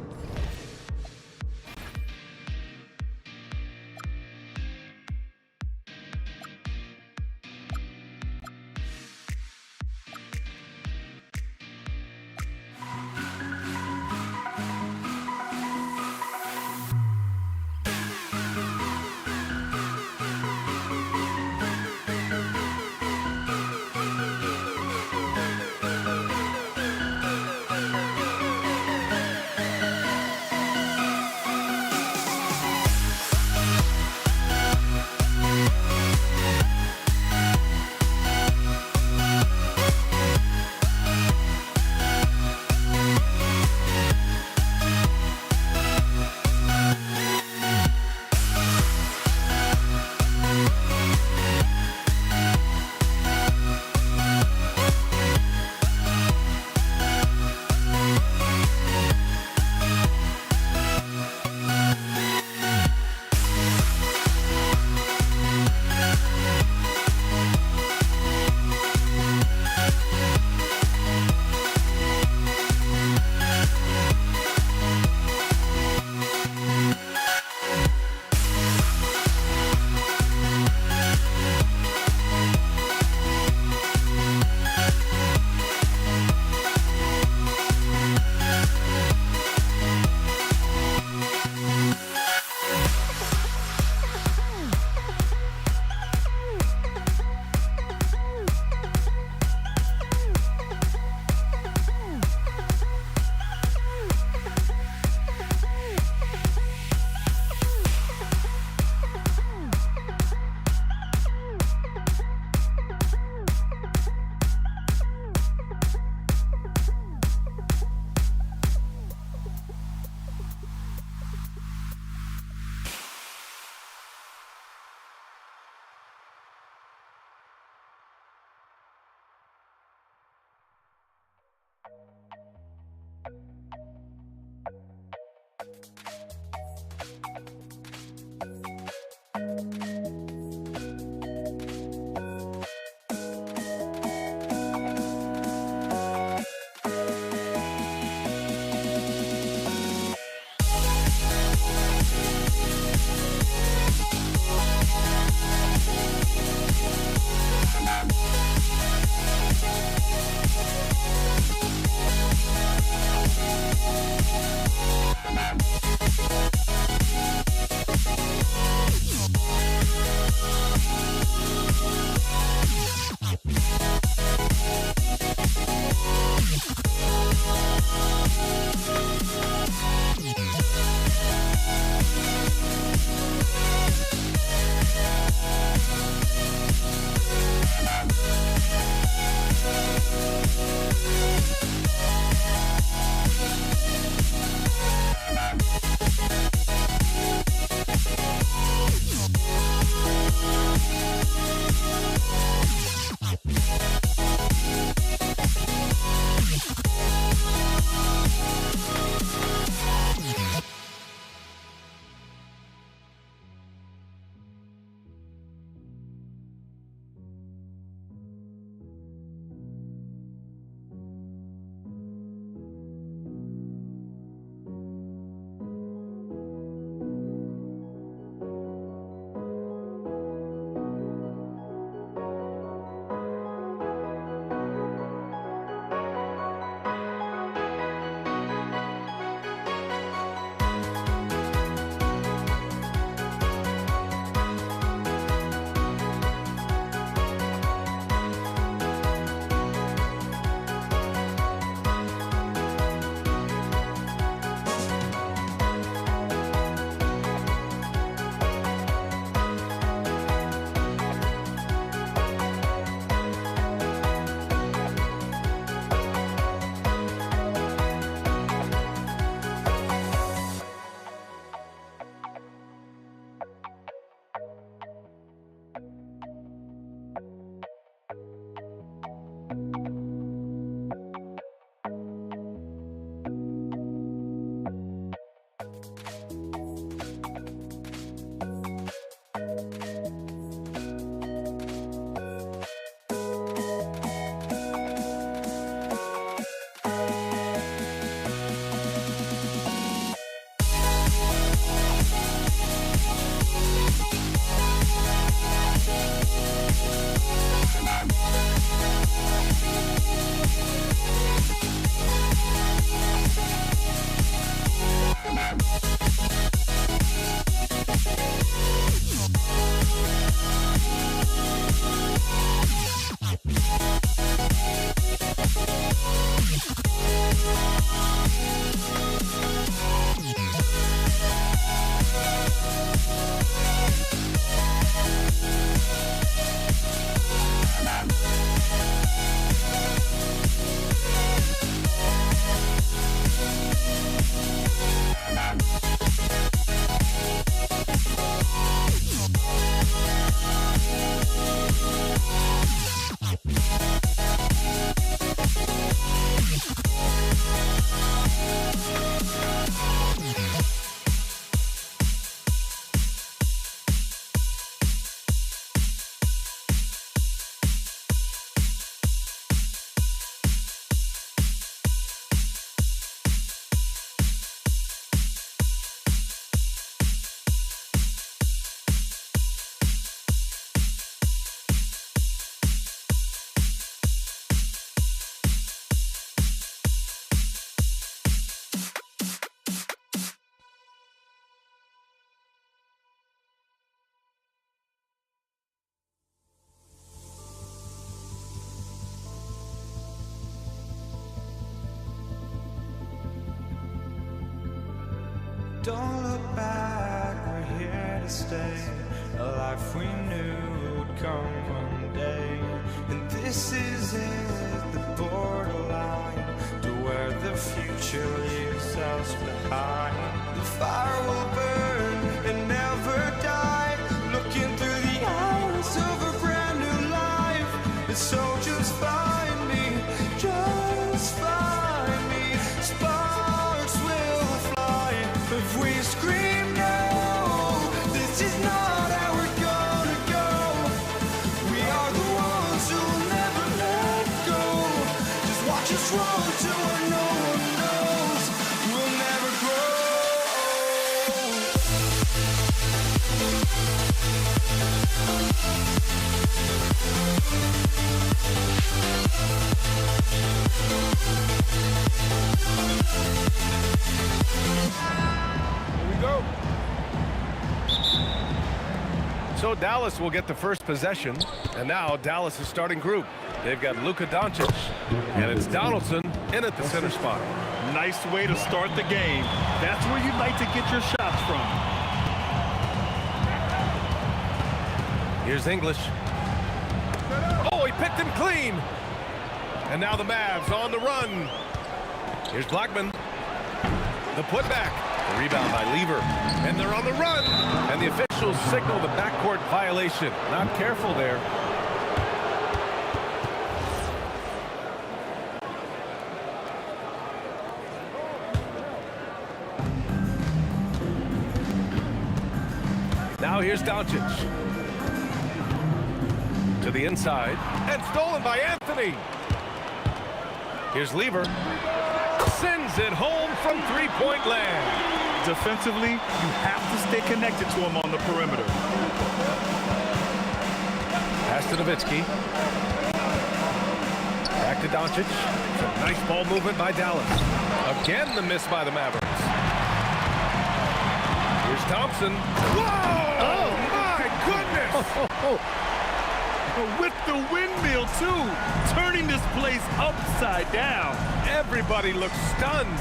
Don't look back, we're here to stay. A life we knew would come one day. And this is it, the borderline to where the future leaves us behind. The fire will burn and never die, looking through the eyes of a brand new life. And so just find me, just find me. Sparks will fly if we scream no. This is not how we're gonna go. We are the ones who will never let go. Just watch us run to where no one knows. We'll never grow. Here we go. So Dallas will get the first possession, and now Dallas is starting group. They've got Luka Doncic, and it's Donaldson in at the center spot. Nice way to start the game. That's where you'd like to get your shots from. Here's English. Oh, he picked him clean. And now the Mavs on the run. Here's Blackman. The putback. The rebound by Lever. And they're on the run. And the officials signal the backcourt violation. Not careful there. Now here's Doncic. To the inside. And stolen by Anthony. Here's Lever. Sends it home from three-point land. Defensively, you have to stay connected to him on the perimeter. Pass to Nowitzki. Back to Doncic. Some nice ball movement by Dallas. Again, the miss by the Mavericks. Here's Thompson. Whoa! Oh, my goodness! With the windmill, too. Turning this place upside down. Everybody looks stunned.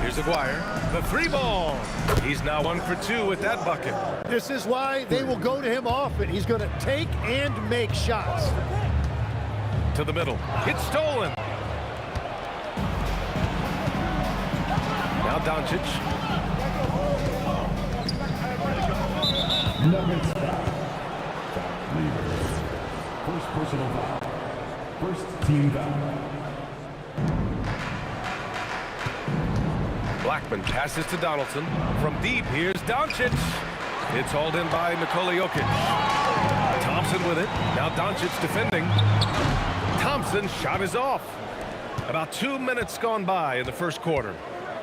Here's Aguirre. The three ball. He's now 1 for 2 with that bucket. This is why they will go to him often. He's going to take and make shots. To the middle. It's stolen. Now Doncic. Nuggets foul. First personal foul. First team foul. Blackman passes to Donaldson. From deep, here's Doncic. It's hauled in by Nikola Jokic. Thompson with it. Now Doncic defending. Thompson's shot is off. About 2 minutes gone by in the first quarter.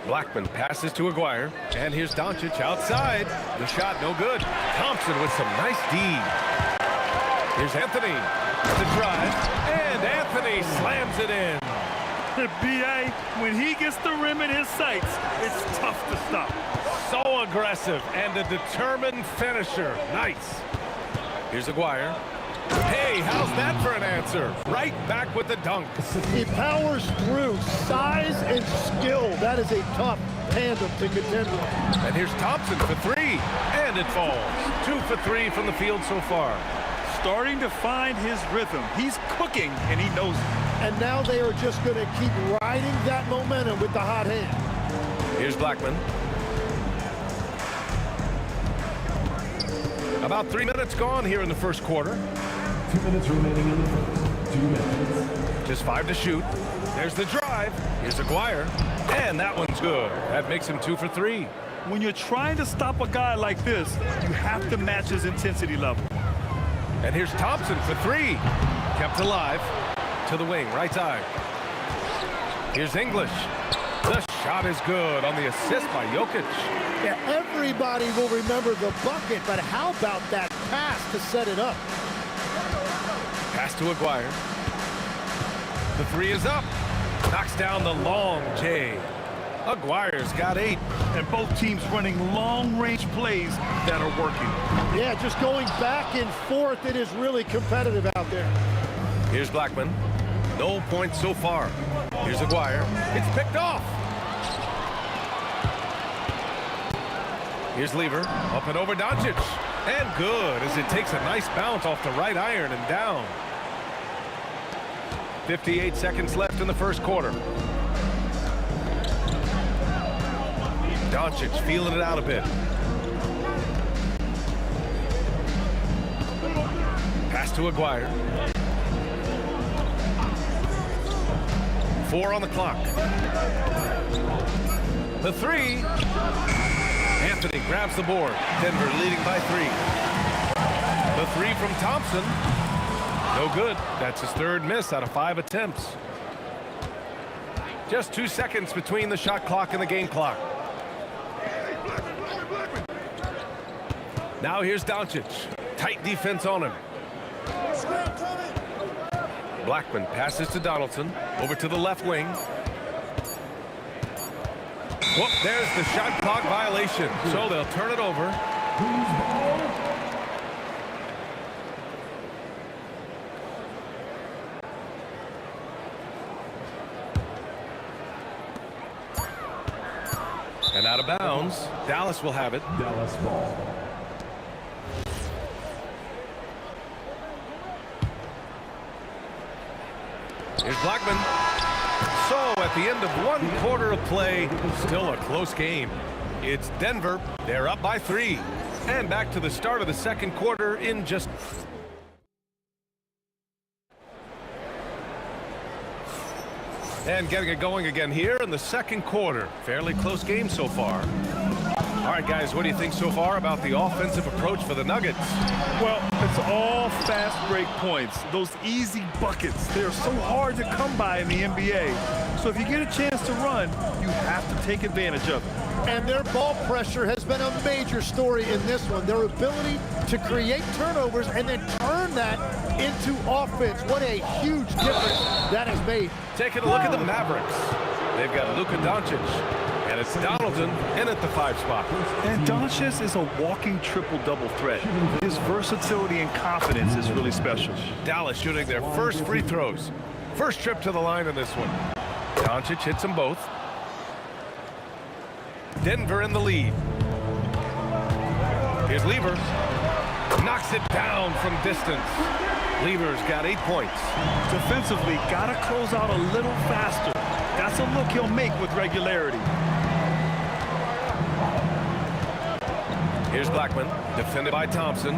Blackman passes to Aguirre. And here's Doncic outside. The shot no good. Thompson with some nice D. Here's Anthony. The drive. And Anthony slams it in. B.A., when he gets the rim in his sights, it's tough to stop. So aggressive and a determined finisher. Nice. Here's Aguirre. Hey, how's that for an answer? Right back with the dunk. He powers through. Size and skill. That is a tough tandem to contend with. And here's Thompson for three. And it falls. 2 for 3 from the field so far. Starting to find his rhythm. He's cooking, and he knows it. And now they are just going to keep riding that momentum with the hot hand. Here's Blackman. About 3 minutes gone here in the first quarter. 2 minutes remaining in the first. 2 minutes. Just 5 to shoot. There's the drive. Here's Aguirre. And that one's good. That makes him 2 for 3. When you're trying to stop a guy like this, you have to match his intensity level. And here's Thompson for 3. Kept alive. To the wing, right side. Here's English. The shot is good on the assist by Jokic. Yeah, everybody will remember the bucket, but how about that pass to set it up? Pass to Aguirre. The 3 is up. Knocks down the long J. Aguirre's got 8. And both teams running long-range plays that are working. Yeah, just going back and forth. It is really competitive out there. Here's Blackman. No points so far. Here's Aguirre. It's picked off. Here's Lever, up and over Doncic. And good, as it takes a nice bounce off the right iron and down. 58 seconds left in the first quarter. Doncic feeling it out a bit. Pass to Aguirre. 4 on the clock. The three. Anthony grabs the board. Denver leading by 3. The three from Thompson. No good. That's his third miss out of 5 attempts. Just 2 seconds between the shot clock and the game clock. Now here's Doncic. Tight defense on him. Blackman passes to Donaldson. Over to the left wing. Whoop, there's the shot clock violation. So they'll turn it over. And out of bounds. Dallas will have it. Dallas ball. Here's Blackman. So at the end of 1 quarter of play, still a close game. It's Denver. They're up by 3. And back to the start of the second quarter in just... And getting it going again here in the second quarter. Fairly close game so far. All right, guys, what do you think so far about the offensive approach for the Nuggets? Well, it's all fast break points. Those easy buckets, they're so hard to come by in the NBA. So if you get a chance to run, you have to take advantage of it. And their ball pressure has been a major story in this one. Their ability to create turnovers and then turn that into offense. What a huge difference that has made. Taking a look at the Mavericks. They've got Luka Doncic. And it's Donaldson in at the 5 spot. And Doncic is a walking triple-double threat. His versatility and confidence is really special. Dallas shooting their first free throws. First trip to the line in this one. Doncic hits them both. Denver in the lead. Here's Lever. Knocks it down from distance. Lever's got 8 points. Defensively, gotta close out a little faster. That's a look he'll make with regularity. Here's Blackman, defended by Thompson.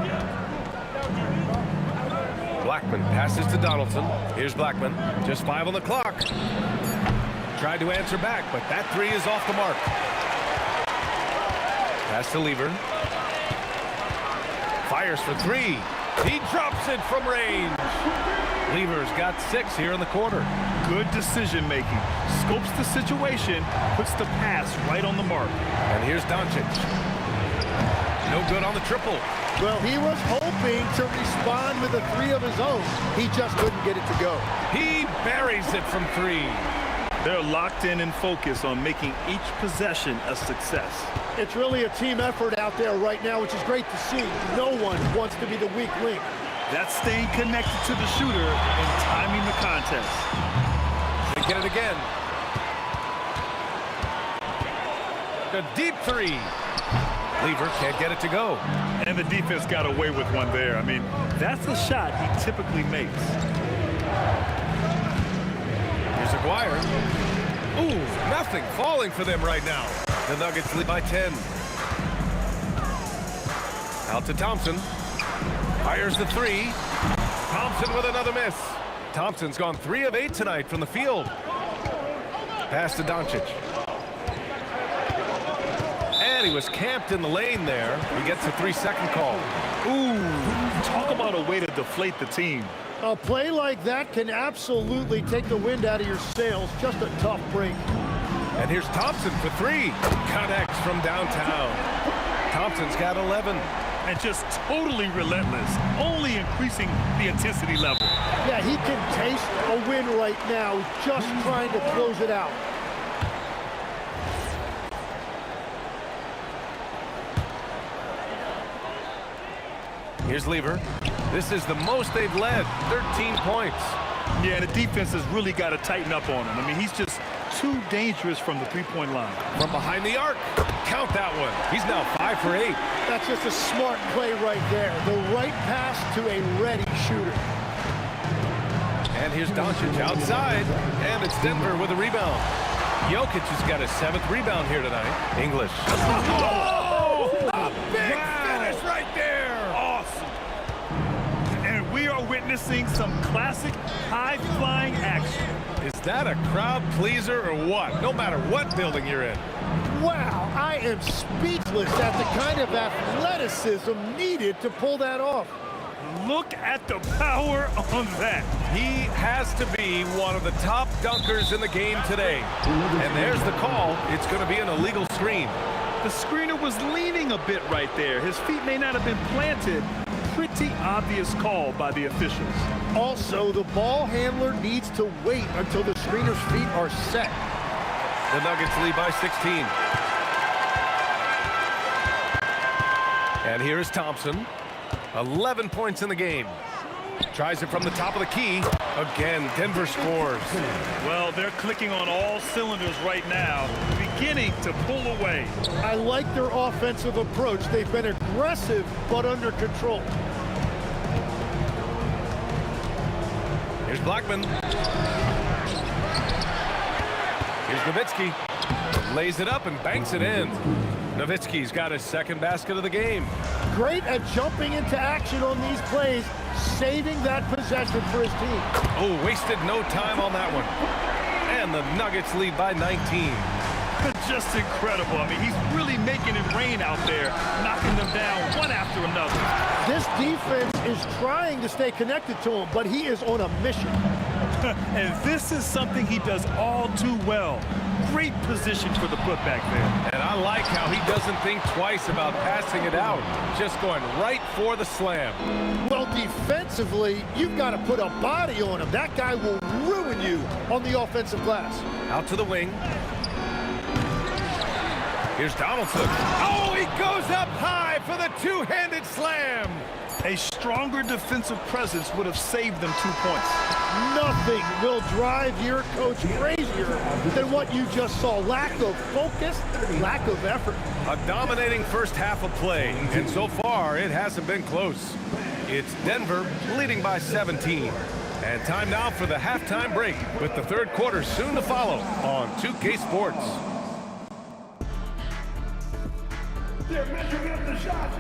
Blackman passes to Donaldson. Here's Blackman, just 5 on the clock. Tried to answer back, but that 3 is off the mark. Pass to Lever. Fires for 3. He drops it from range. Lever's got 6 here in the quarter. Good decision making. Scopes the situation, puts the pass right on the mark. And here's Doncic. No good on the triple. Well, he was hoping to respond with a 3 of his own. He just couldn't get it to go. He buries it from 3. They're locked in and focused on making each possession a success. It's really a team effort out there right now, which is great to see. No one wants to be the weak link. That's staying connected to the shooter and timing the contest. They get it again. The deep 3. Lever can't get it to go. And the defense got away with one there. I mean, that's the shot he typically makes. Here's Aguirre. Ooh, nothing falling for them right now. The Nuggets lead by 10. Out to Thompson. Fires the 3. Thompson with another miss. Thompson's gone 3 of 8 tonight from the field. Pass to Doncic. And he was camped in the lane there. He gets a 3-second call. Ooh, talk about a way to deflate the team. A play like that can absolutely take the wind out of your sails. Just a tough break. And here's Thompson for 3. Connects from downtown. Thompson's got 11. And just totally relentless, only increasing the intensity level. Yeah, he can taste a win right now, just trying to close it out. Here's Lever. This is the most they've led, 13 points. Yeah, the defense has really got to tighten up on him. I mean, he's just too dangerous from the three-point line. From behind the arc. Count that one. He's now 5 for 8. That's just a smart play right there. The right pass to a ready shooter. And here's Doncic outside. And it's Denver with a rebound. Jokic has got his 7th rebound here tonight. English. Oh! A big finish right there. Awesome. And we are witnessing some classic high-flying action. Is that a crowd pleaser or what? No matter what building you're in. Wow, I am speechless at the kind of athleticism needed to pull that off. Look at the power on that. He has to be one of the top dunkers in the game today. And there's the call. It's going to be an illegal screen. The screener was leaning a bit right there. His feet may not have been planted. Pretty obvious call by the officials. Also, the ball handler needs to wait until the screener's feet are set. The Nuggets lead by 16. And here is Thompson. 11 points in the game. Tries it from the top of the key. Again, Denver scores. Well, they're clicking on all cylinders right now, beginning to pull away. I like their offensive approach. They've been aggressive, but under control. Here's Blackman. Here's Nowitzki. Lays it up and banks it in. Nowitzki's got his 2nd basket of the game. Great at jumping into action on these plays, saving that possession for his team. Oh, wasted no time on that one. And the Nuggets lead by 19. Just incredible. I mean, he's really making it rain out there, knocking them down one after another. This defense is trying to stay connected to him, but he is on a mission. And this is something he does all too well. Great position for the putback there. And I like how he doesn't think twice about passing it out. Just going right for the slam. Well, defensively, you've got to put a body on him. That guy will ruin you on the offensive glass. Out to the wing. Here's Donaldson. Oh, he goes up high for the two-handed slam. A stronger defensive presence would have saved them 2 points. Nothing will drive your coach crazier than what you just saw. Lack of focus, lack of effort. A dominating first half of play, and so far it hasn't been close. It's Denver leading by 17. And time now for the halftime break, with the 3rd quarter soon to follow on 2K Sports. They're measuring up the shot.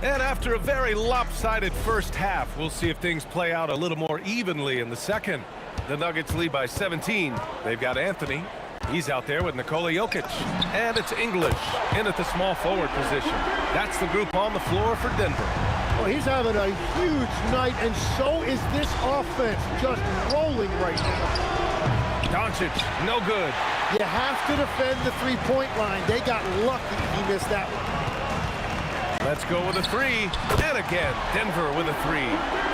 And after a very lopsided first half, we'll see if things play out a little more evenly in the second. The Nuggets lead by 17. They've got Anthony. He's out there with Nikola Jokic. And it's English in at the small forward position. That's the group on the floor for Denver. Well, he's having a huge night, and so is this offense, just rolling right now. Doncic, no good. You have to defend the three-point line. They got lucky he missed that one. Let's go with a 3. And again, Denver with a 3.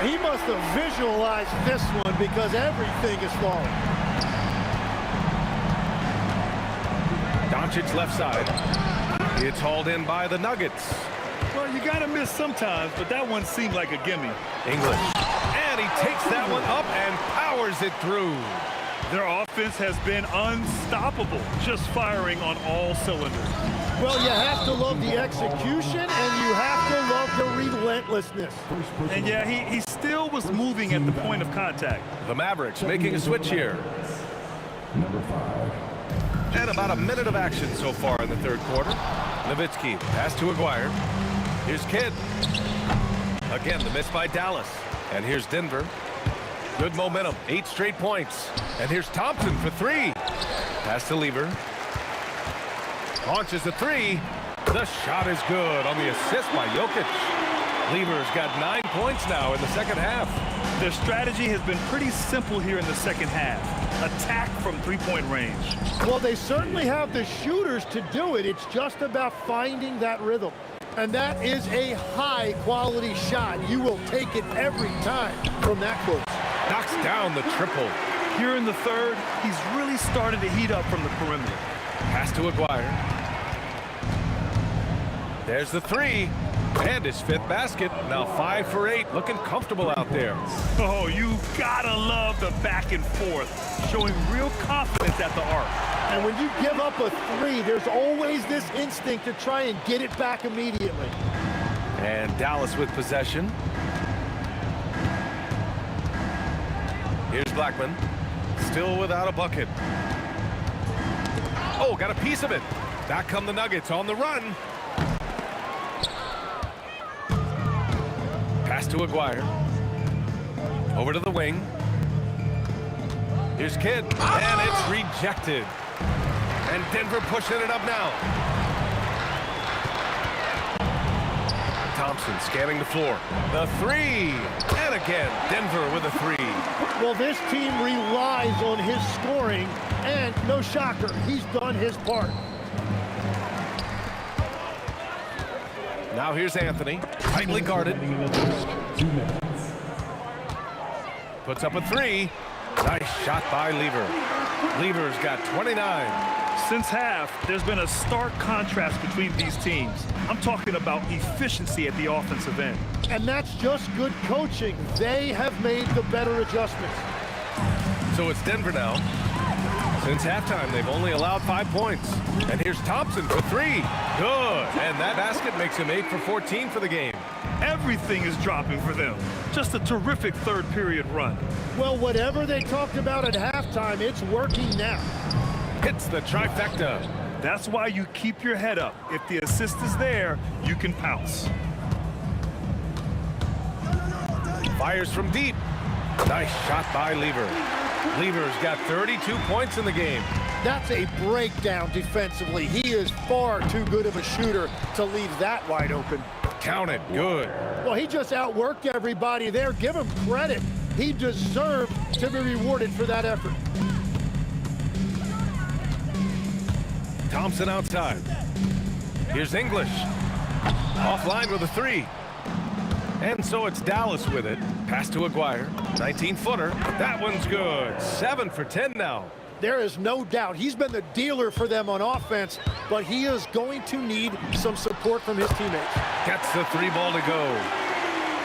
He must have visualized this one because everything is falling. Doncic left side. It's hauled in by the Nuggets. Well, you got to miss sometimes, but that one seemed like a gimme. English. And he takes that one up and powers it through. Their offense has been unstoppable, just firing on all cylinders. Well, you have to love the execution, and you have to love the relentlessness. And yeah, he still was moving at the point of contact. The Mavericks making a switch here. And about a minute of action so far in the 3rd quarter. Nowitzki pass to Aguirre. Here's Kidd. Again, the miss by Dallas. And here's Denver. Good momentum, 8 straight points. And here's Thompson for 3. Pass to Lever. Launches a 3. The shot is good on the assist by Jokic. Lever's got 9 points now in the second half. Their strategy has been pretty simple here in the second half. Attack from three-point range. Well, they certainly have the shooters to do it. It's just about finding that rhythm. And that is a high-quality shot. You will take it every time from that close. Knocks down the triple. Here in the 3rd, he's really started to heat up from the perimeter. Pass to Aguirre. There's the 3. And his 5th basket. Now 5 for 8. Looking comfortable out there. Oh, you gotta love the back and forth, showing real confidence at the arc. And when you give up a 3, there's always this instinct to try and get it back immediately. And Dallas with possession. Here's Blackman. Still without a bucket. Oh, got a piece of it. Back come the Nuggets on the run. Pass to Aguirre. Over to the wing. Here's Kidd. And it's rejected. And Denver pushing it up now. Thompson scanning the floor. The 3. And again, Denver with a 3. Well, this team relies on his scoring, and no shocker, he's done his part. Now here's Anthony, tightly guarded. Puts up a 3. Nice shot by Lever. Lever's got 29. Since half, there's been a stark contrast between these teams. I'm talking about efficiency at the offensive end. And that's just good coaching. They have made the better adjustments. So it's Denver now. Since halftime, they've only allowed 5 points. And here's Thompson for 3. Good. And that basket makes him 8 for 14 for the game. Everything is dropping for them. Just a terrific third period run. Well, whatever they talked about at halftime, it's working now. Hits the trifecta. That's why you keep your head up. If the assist is there, you can pounce. Fires from deep. Nice shot by Lever. Lever's got 32 points in the game. That's a breakdown defensively. He is far too good of a shooter to leave that wide open. Count it. Good. Well, he just outworked everybody there. Give him credit. He deserved to be rewarded for that effort. Thompson outside. Here's English. Offline with a 3. And so it's Dallas with it. Pass to Aguirre. 19-footer. That one's good. 7 for 10 now. There is no doubt he's been the dealer for them on offense, but he is going to need some support from his teammates. Gets the 3 ball to go.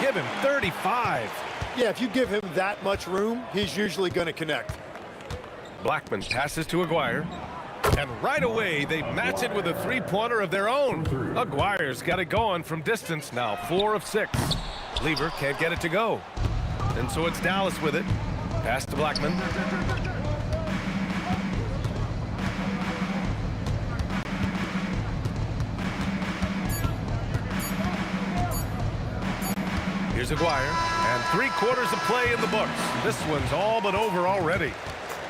Give him 35. Yeah, if you give him that much room, he's usually going to connect. Blackman passes to Aguirre. And right away, they match it with a 3-pointer of their own. Aguirre's got it going from distance now, 4 of 6. Lever can't get it to go. And so it's Dallas with it. Pass to Blackman. Here's Aguirre. And 3 quarters of play in the books. This one's all but over already.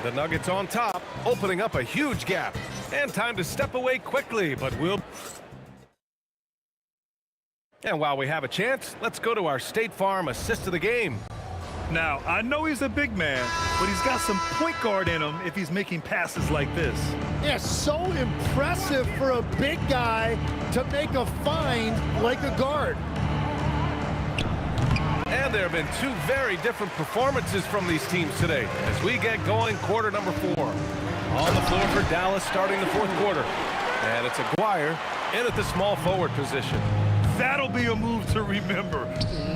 The Nuggets on top, opening up a huge gap. And time to step away quickly, but we'll... And while we have a chance, let's go to our State Farm assist of the game. Now, I know he's a big man, but he's got some point guard in him if he's making passes like this. Yeah, so impressive for a big guy to make a find like a guard. And there have been 2 very different performances from these teams today as we get going quarter number 4. On the floor for Dallas starting the 4th quarter. And it's Aguirre in at the small forward position. That'll be a move to remember.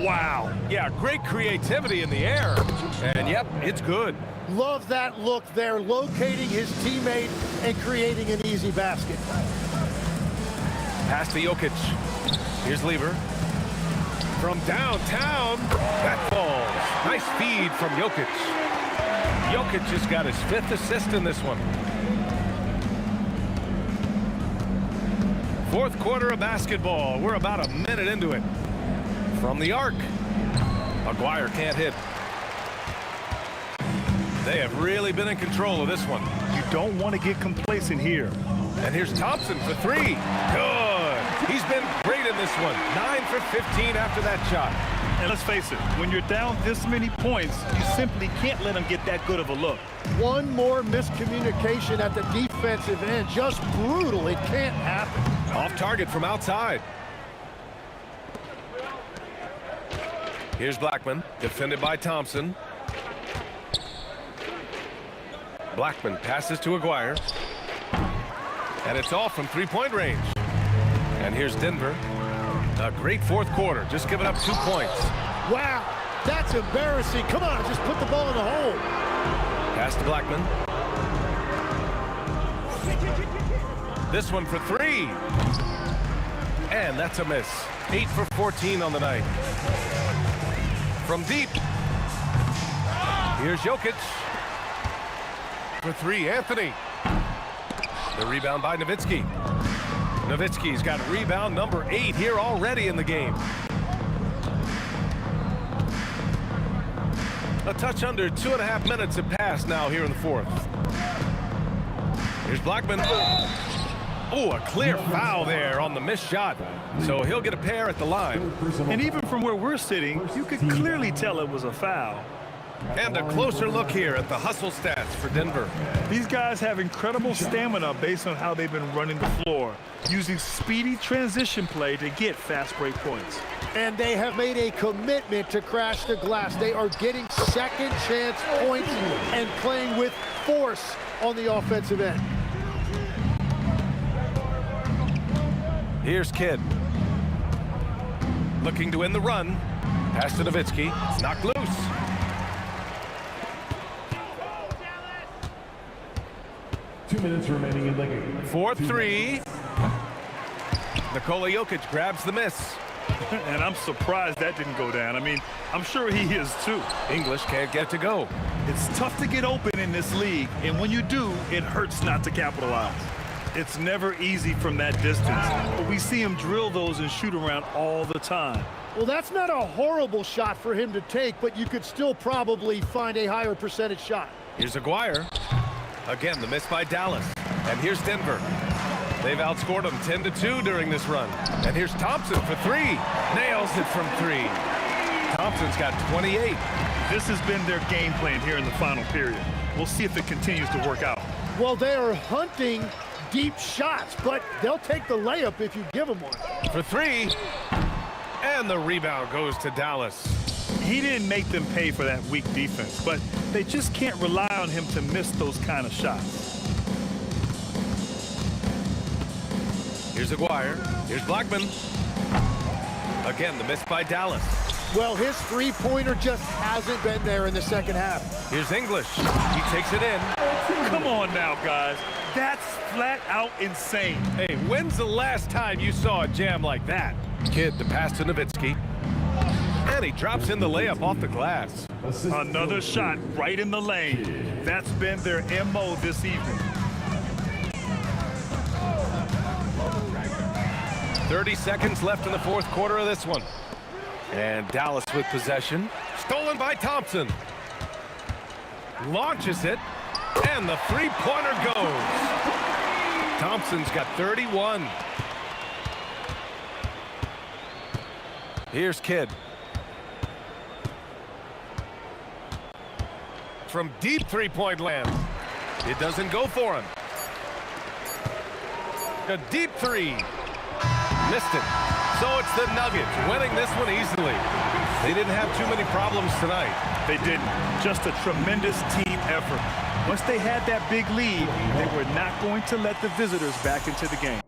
Wow. Yeah, great creativity in the air. And yep, it's good. Love that look there, locating his teammate and creating an easy basket. Pass to Jokic. Here's Lever. From downtown, that falls. Nice feed from Jokic. Jokic just got his 5th assist in this one. 4th quarter of basketball. We're about a minute into it. From the arc, Aguirre can't hit. They have really been in control of this one. You don't want to get complacent here. And here's Thompson for 3. Good. He's been great in this one. 9 for 15 after that shot. And let's face it, when you're down this many points, you simply can't let him get that good of a look. One more miscommunication at the defensive end. Just brutal. It can't happen. Off target from outside. Here's Blackman, defended by Thompson. Blackman passes to Aguirre. And it's off from 3-point range. And here's Denver. A great fourth quarter, just giving up 2 points. Wow, that's embarrassing. Come on, just put the ball in the hole. Pass to Blackman. This one for 3. And that's a miss. 8 for 14 on the night. From deep. Here's Jokic. For 3, Anthony. The rebound by Nowitzki. Nowitzki's got rebound number 8 here already in the game. A touch under 2.5 minutes have passed now here in the fourth. Here's Blackman. Oh, a clear foul there on the missed shot. So he'll get a pair at the line. And even from where we're sitting, you could clearly tell it was a foul. And a closer look here at the hustle stats for Denver. These guys have incredible stamina based on how they've been running the floor, using speedy transition play to get fast break points. And they have made a commitment to crash the glass. They are getting second chance points and playing with force on the offensive end. Here's Kidd. Looking to win the run. Pass to Nowitzki. It's knocked loose. Two minutes remaining in the game. 4-3. Nikola Jokic grabs the miss. And I'm surprised that didn't go down. I mean, I'm sure he is too. English can't get it to go. It's tough to get open in this league, and when you do, it hurts not to capitalize. It's never easy from that distance, but we see him drill those and shoot around all the time. Well, that's not a horrible shot for him to take, but you could still probably find a higher percentage shot. Here's Aguirre. Again, the miss by Dallas. And here's Denver. They've outscored them 10-2 during this run. And here's Thompson for 3. Nails it from 3. Thompson's got 28. This has been their game plan here in the final period. We'll see if it continues to work out. Well, they are hunting deep shots, but they'll take the layup if you give them one. For 3. And the rebound goes to Dallas. He didn't make them pay for that weak defense, but they just can't rely on him to miss those kind of shots. Here's Aguirre. Here's Blackman. Again, the miss by Dallas. Well, his three-pointer just hasn't been there in the second half. Here's English. He takes it in. Come on now, guys. That's flat out insane. Hey, when's the last time you saw a jam like that? Kidd, the pass to Nowitzki. And he drops in the layup off the glass. Another shot right in the lane. That's been their MO this evening. 30 seconds left in the fourth quarter of this one. And Dallas with possession. Stolen by Thompson. Launches it. And the three-pointer goes. Thompson's got 31. Here's Kidd. From deep three-point land. It doesn't go for him. A deep 3. Missed it. So it's the Nuggets winning this one easily. They didn't have too many problems tonight. They didn't. Just a tremendous team effort. Once they had that big lead, they were not going to let the visitors back into the game.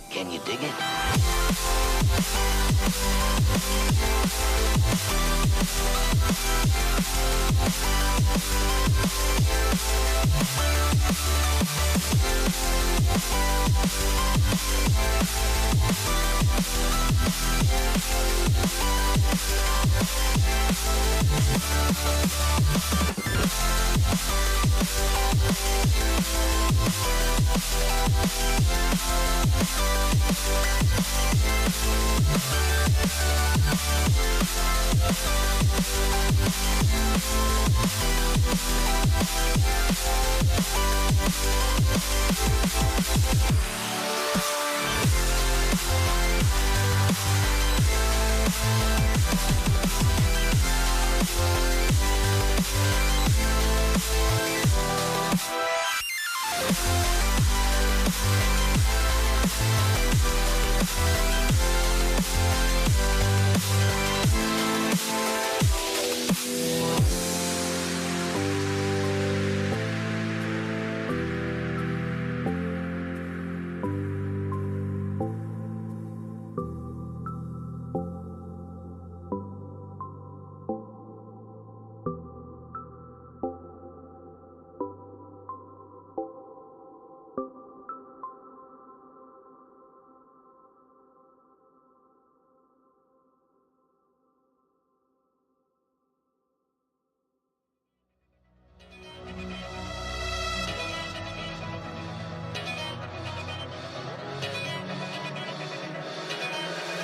Can you dig it?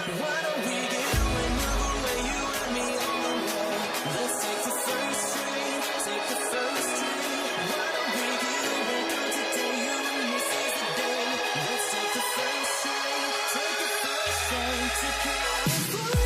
Why don't we get another way, you and me on the wall? Let's take the first drink, take the first drink. Why don't we get back today, you and me seize the day? Let's take the first drink, take the first drink to California.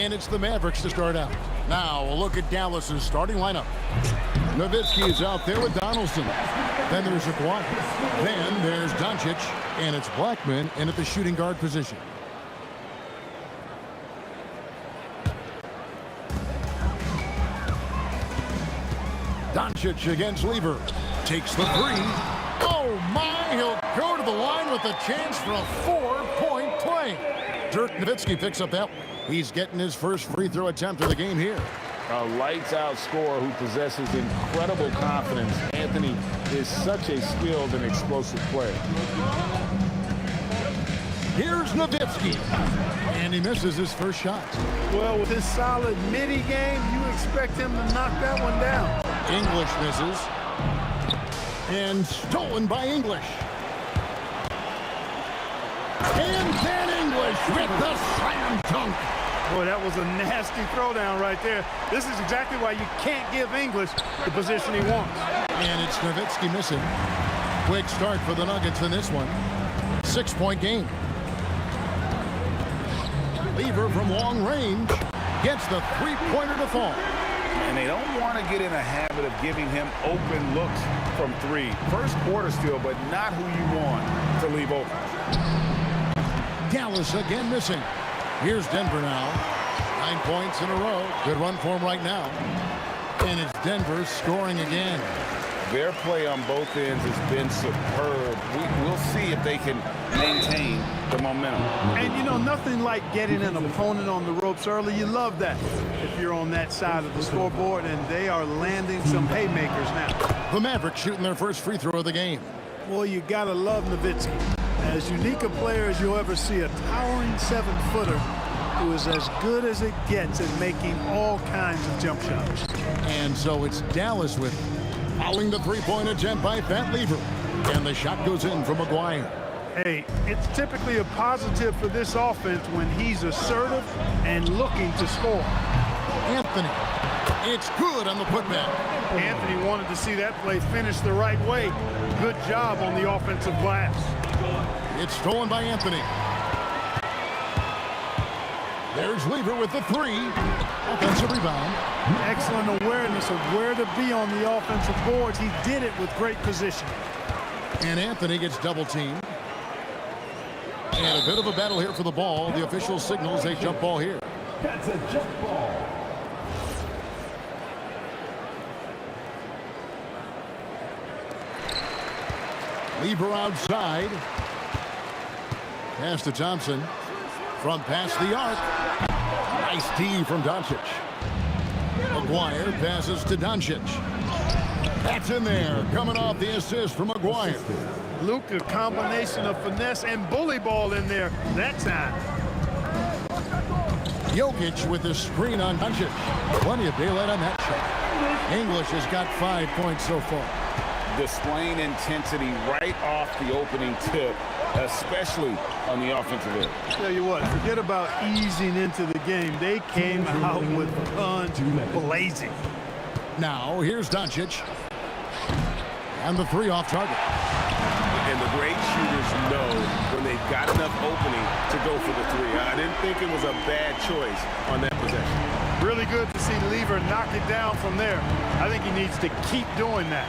And it's the Mavericks to start out. Now we'll look at Dallas's starting lineup. Nowitzki is out there with Donaldson. Then there's Aguirre. Then there's Doncic. And it's Blackman in at the shooting guard position. Doncic against Lever. Takes the three. Oh my, he'll go to the line with a chance for a 4-point play. Dirk Nowitzki picks up that. He's getting his first free throw attempt of the game here. A lights-out scorer who possesses incredible confidence. Anthony is such a skilled and explosive player. Here's Nowitzki. And he misses his first shot. Well, with his solid midi game, you expect him to knock that one down. English misses. And stolen by English. And then English with the slam dunk. Boy, that was a nasty throwdown right there. This is exactly why you can't give English the position he wants. And it's Nowitzki missing. Quick start for the Nuggets in this one. 6-point game. Lever from long range gets the three-pointer to fall. And they don't want to get in a habit of giving him open looks from three. First quarter still, but not who you want to leave open. Dallas again missing. Here's Denver now. 9 points in a row. Good run for him right now. And it's Denver scoring again. Their play on both ends has been superb. We'll see if they can maintain the momentum. And, you know, nothing like getting an opponent on the ropes early. You love that if you're on that side of the scoreboard, and they are landing some haymakers now. The Mavericks shooting their first free throw of the game. Well, you got to love Nowitzki. As unique a player as you'll ever see, a towering 7-footer who is as good as it gets at making all kinds of jump shots. And so it's Dallas with fouling the three-point attempt by Fat Lever. And the shot goes in from Aguirre. Hey, it's typically a positive for this offense when he's assertive and looking to score. Anthony. It's good on the putback. Anthony wanted to see that play finish the right way. Good job on the offensive glass. It's stolen by Anthony. There's Lever with the three. Offensive rebound. Excellent awareness of where to be on the offensive boards. He did it with great position. And Anthony gets double teamed. And a bit of a battle here for the ball. The official signals a jump ball here. That's a jump ball. Lever outside. Pass to Thompson. Front pass the arc. Nice D from Doncic. Aguirre passes to Doncic. That's in there. Coming off the assist from Aguirre. Luke, a combination of finesse and bully ball in there that time. Jokic with the screen on Doncic. Plenty of daylight on that shot. English has got 5 points so far. Displaying intensity right off the opening tip, especially on the offensive end. Tell you what, forget about easing into the game. They came out with guns blazing. Now, here's Doncic. And the three off target. And the great shooters know when they've got enough opening to go for the three. I didn't think it was a bad choice on that possession. Really good to see Lever knock it down from there. I think he needs to keep doing that.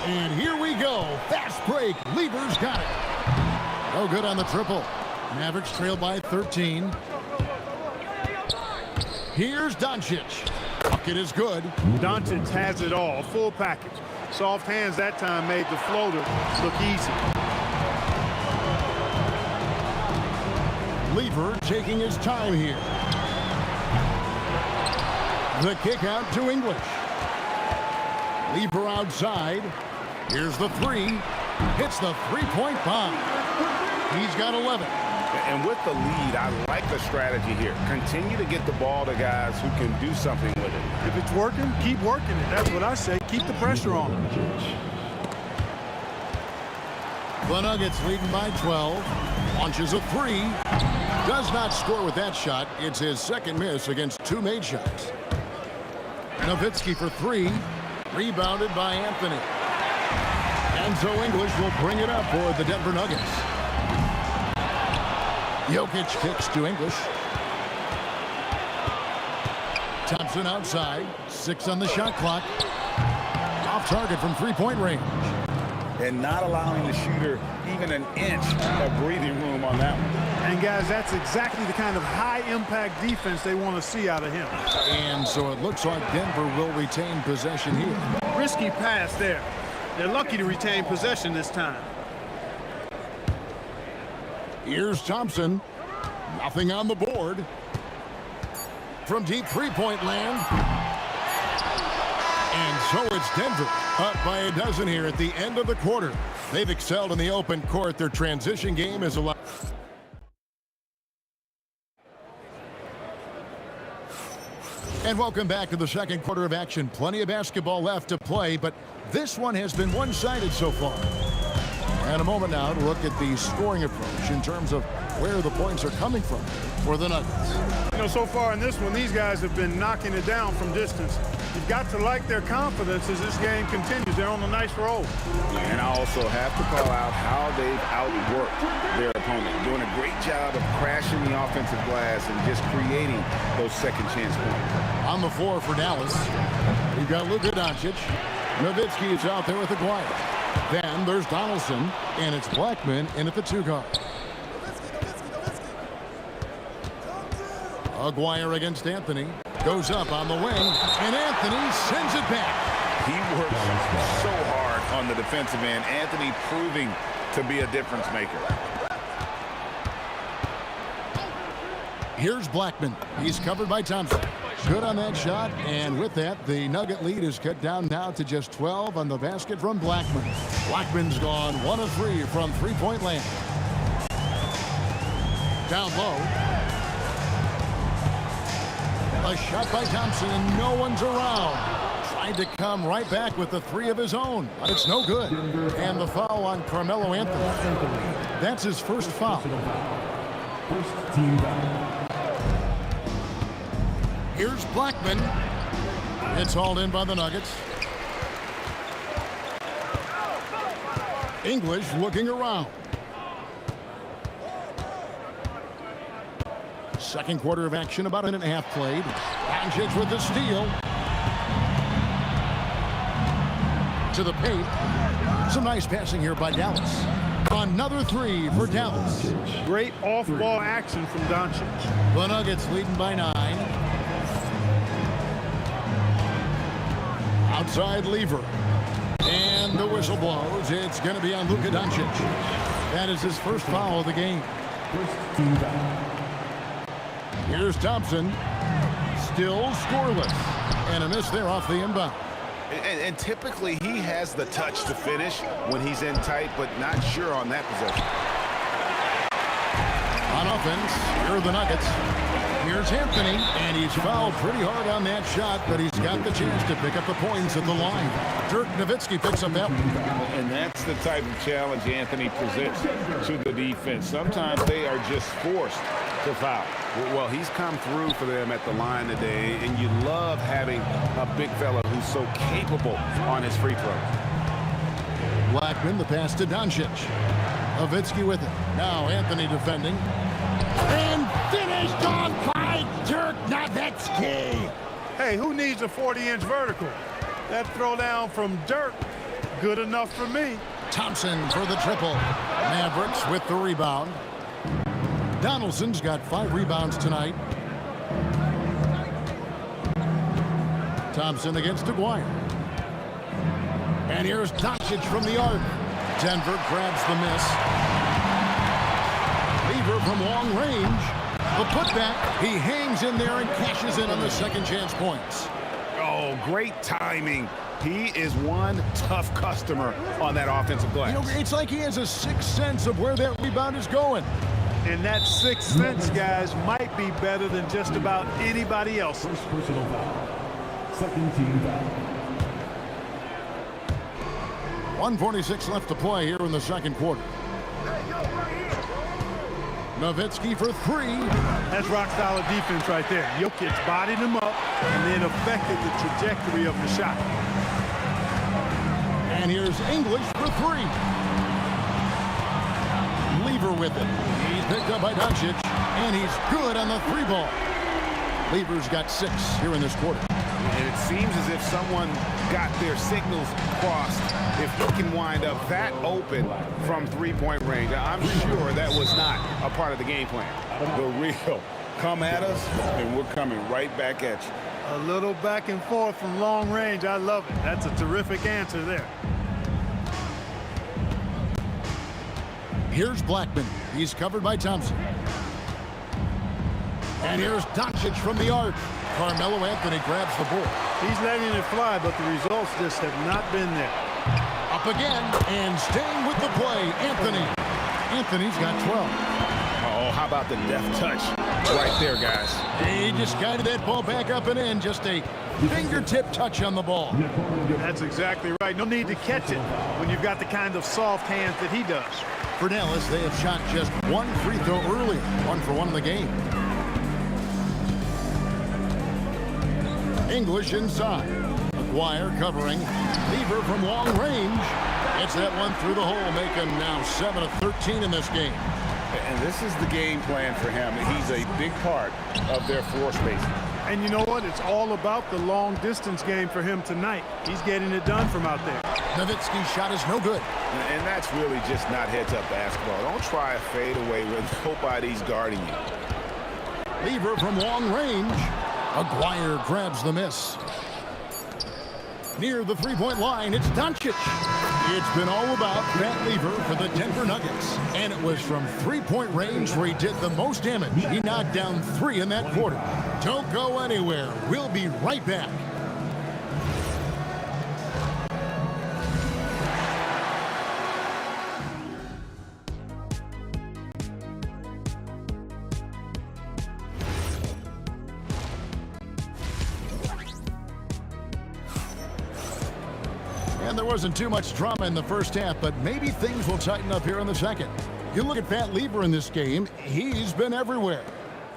And here we go. Fast break. Lever's got it. No good on the triple. Mavericks trail by 13. Here's Doncic. Bucket is good. Doncic has it all. Full package. Soft hands that time made the floater look easy. Lever taking his time here. The kick out to English. Lever outside. Here's the three. Hits the three-point bomb. He's got 11. And with the lead, I like the strategy here. Continue to get the ball to guys who can do something with it. If it's working, keep working it. That's what I say. Keep the pressure on them. The Nuggets leading by 12. Launches a three. Does not score with that shot. It's his second miss against two made shots. Nowitzki for three. Rebounded by Anthony. And so English will bring it up for the Denver Nuggets. Jokic kicks to English. Thompson outside. 6 on the shot clock. Off target from three-point range. And not allowing the shooter even an inch of breathing room on that one. And, guys, that's exactly the kind of high-impact defense they want to see out of him. And so it looks like Denver will retain possession here. Risky pass there. They're lucky to retain possession this time. Here's Thompson. Nothing on the board. From deep three-point land. And so it's Denver up by a dozen here at the end of the quarter. They've excelled in the open court. Their transition game is allowed. And welcome back to the second quarter of action. Plenty of basketball left to play, but this one has been one-sided so far. And a moment now to look at the scoring approach in terms of where the points are coming from for the Nuggets. You know, so far in this one, these guys have been knocking it down from distance. You've got to like their confidence as this game continues. They're on a nice roll. And I also have to call out how they've outworked their opponent, doing a great job of crashing the offensive glass and just creating those second chance points. On the floor for Dallas, we've got Luka Doncic. Nowitzki is out there with Aguirre. Then there's Donaldson, and it's Blackman in at the 2 guard. Aguirre against Anthony. Goes up on the wing, and Anthony sends it back. He works so hard on the defensive end. Anthony proving to be a difference maker. Here's Blackman. He's covered by Thompson. Good on that shot, and with that, the Nugget lead is cut down now to just 12 on the basket from Blackman. Blackman's gone 1 of 3 from three-point land. Down low. A shot by Thompson, and no one's around. Tried to come right back with the 3 of his own, but it's no good. And the foul on Carmelo Anthony. That's his first foul. First team foul. Here's Blackman. It's hauled in by the Nuggets. English looking around. Second quarter of action, about 1.5 minutes played. Doncic with the steal. To the paint. Some nice passing here by Dallas. Another 3 for Dallas. Great off-ball action from Doncic. The Nuggets leading by 9. Outside Lever. And the whistle blows. It's going to be on Luka Doncic. That is his first foul of the game. First team foul. Here's Thompson. Still scoreless. And a miss there off the inbound. And typically he has the touch to finish when he's in tight, but not sure on that possession. On offense, here are the Nuggets. Here's Anthony, and he's fouled pretty hard on that shot, but he's got the chance to pick up the points at the line. Dirk Nowitzki picks up that one. And that's the type of challenge Anthony presents to the defense. Sometimes they are just forced to foul. Well, he's come through for them at the line today, and you love having a big fella who's so capable on his free throws. Blackman, the pass to Doncic. Nowitzki with it. Now Anthony defending. And finished off by Dirk Nowitzki. Hey, who needs a 40-inch vertical? That throwdown from Dirk, good enough for me. Thompson for the triple. Mavericks with the rebound. Donaldson's got 5 rebounds tonight. Thompson against Aguirre. And here's Doncic from the arc. Denver grabs the miss. Lever from long range. The putback. He hangs in there and cashes in on the second chance points. Oh, great timing. He is one tough customer on that offensive glass. You know, it's like he has a sixth sense of where that rebound is going. And that sixth sense, guys, might be better than just about anybody else. First personal foul. Second team foul. 1:46 left to play here in the second quarter. Nowitzki for 3. That's rock-solid defense right there. Jokic bodied him up and then affected the trajectory of the shot. And here's English for 3. Lever with it. He's picked up by Doncic, and he's good on the 3 ball. Lever's got 6 here in this quarter. And it seems as if someone got their signals crossed. If he can wind up that open from three-point range, I'm sure that was not a part of the game plan. The real come at us, and we're coming right back at you. A little back and forth from long range. I love it. That's a terrific answer there. Here's Blackman. He's covered by Thompson. And here's Doncic from the arc. Carmelo Anthony grabs the ball. He's letting it fly, but the results just have not been there. Up again, and staying with the play, Anthony. Anthony's got 12. Oh, how about the deft touch right there, guys? He just guided that ball back up and in. Just a fingertip touch on the ball. That's exactly right. No need to catch it when you've got the kind of soft hands that he does. For Dallas, they have shot just 1 free throw earlier. 1 for 1 in the game. English inside. McGuire covering. Lever from long range. Gets that one through the hole, making now 7 of 13 in this game. And this is the game plan for him. He's a big part of their floor spacing. And you know what? It's all about the long distance game for him tonight. He's getting it done from out there. Nowitzki's shot is no good. And that's really just not heads-up basketball. Don't try a fadeaway when nobody's guarding you. Lever from long range. McGuire grabs the miss. Near the three-point line, it's Doncic. It's been all about Matt Lever for the Denver Nuggets. And it was from three-point range where he did the most damage. He knocked down 3 in that quarter. Don't go anywhere. We'll be right back. And there wasn't too much drama in the first half, but maybe things will tighten up here in the second. You look at Pat Lever in this game, he's been everywhere.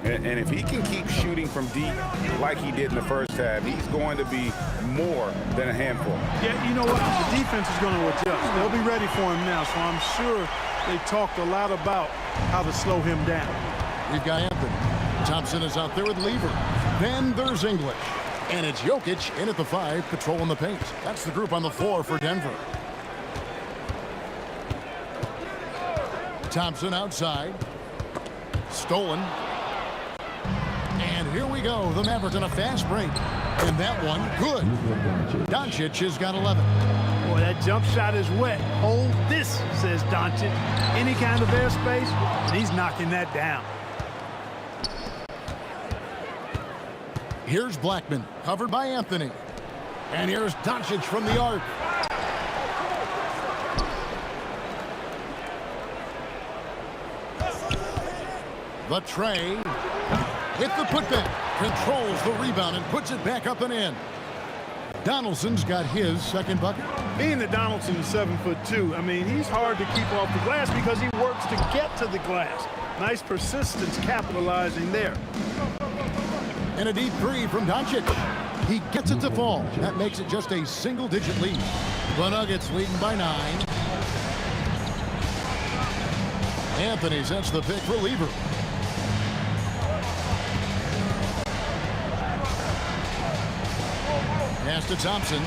And if he can keep shooting from deep like he did in the first half, he's going to be more than a handful. Yeah, you know what? The defense is going to adjust. They'll be ready for him now, so I'm sure they talked a lot about how to slow him down. We've got Anthony. Thompson is out there with Lever. Then there's English. And it's Jokic in at the 5, patrolling the paint. That's the group on the floor for Denver. Thompson outside. Stolen. And here we go. The Mavericks on a fast break. And that one, good. Doncic has got 11. Boy, that jump shot is wet. Hold this, says Doncic. Any kind of airspace, and he's knocking that down. Here's Blackman, covered by Anthony. And here's Doncic from the arc. The tray. Hit the putback. Controls the rebound and puts it back up and in. Donaldson's got his second bucket. Being that Donaldson is 7'2", I mean, he's hard to keep off the glass because he works to get to the glass. Nice persistence capitalizing there. And a deep 3 from Doncic. He gets it to fall. That makes it just a single-digit lead. The Nuggets leading by 9. Anthony sets the pick for Lever. Pass to Thompson.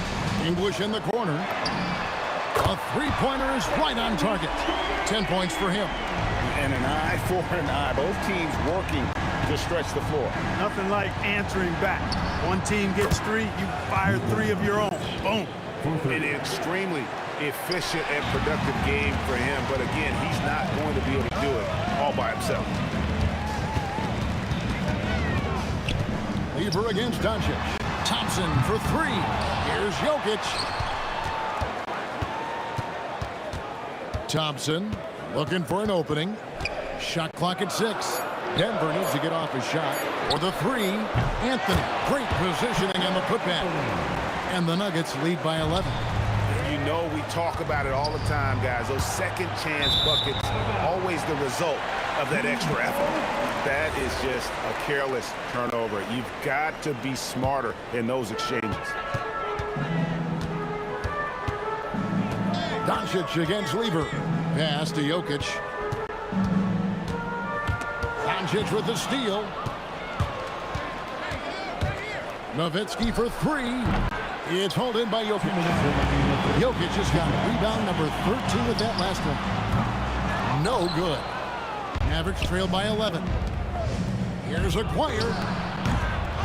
English in the corner. A three-pointer is right on target. 10 points for him. And an eye for an eye. Both teams working to stretch the floor. Nothing like answering back. One team gets 3, you fire 3 of your own. Boom. An extremely efficient and productive game for him. But again, he's not going to be able to do it all by himself. Lever against Doncic. Thompson for 3. Here's Jokic. Thompson looking for an opening. Shot clock at 6. Denver needs to get off his shot. For the 3, Anthony. Great positioning on the putback. And the Nuggets lead by 11. You know, we talk about it all the time, guys. Those second chance buckets, always the result of that extra effort. That is just a careless turnover. You've got to be smarter in those exchanges. Doncic against Lever. Pass to Jokic. Doncic with the steal. Nowitzki for three. It's hauled in by Jokic. Jokic has got rebound number 13 with that last one. No good. Mavericks trail by 11. Here's Aguirre.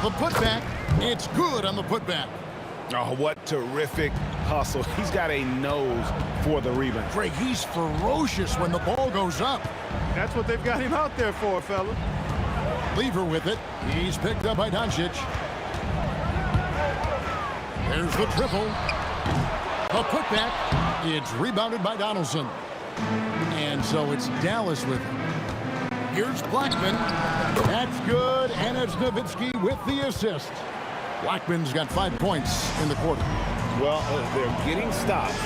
The putback. It's good on the putback. Oh, what terrific hustle. He's got a nose for the rebound. Greg, he's ferocious when the ball goes up. That's what they've got him out there for, fella. Lever with it. He's picked up by Doncic. There's the triple. The putback. It's rebounded by Donaldson. And so it's Dallas with it. Here's Blackman. That's good. And it's Nowitzki with the assist. Blackman's got 5 points in the quarter. Well, they're getting stops,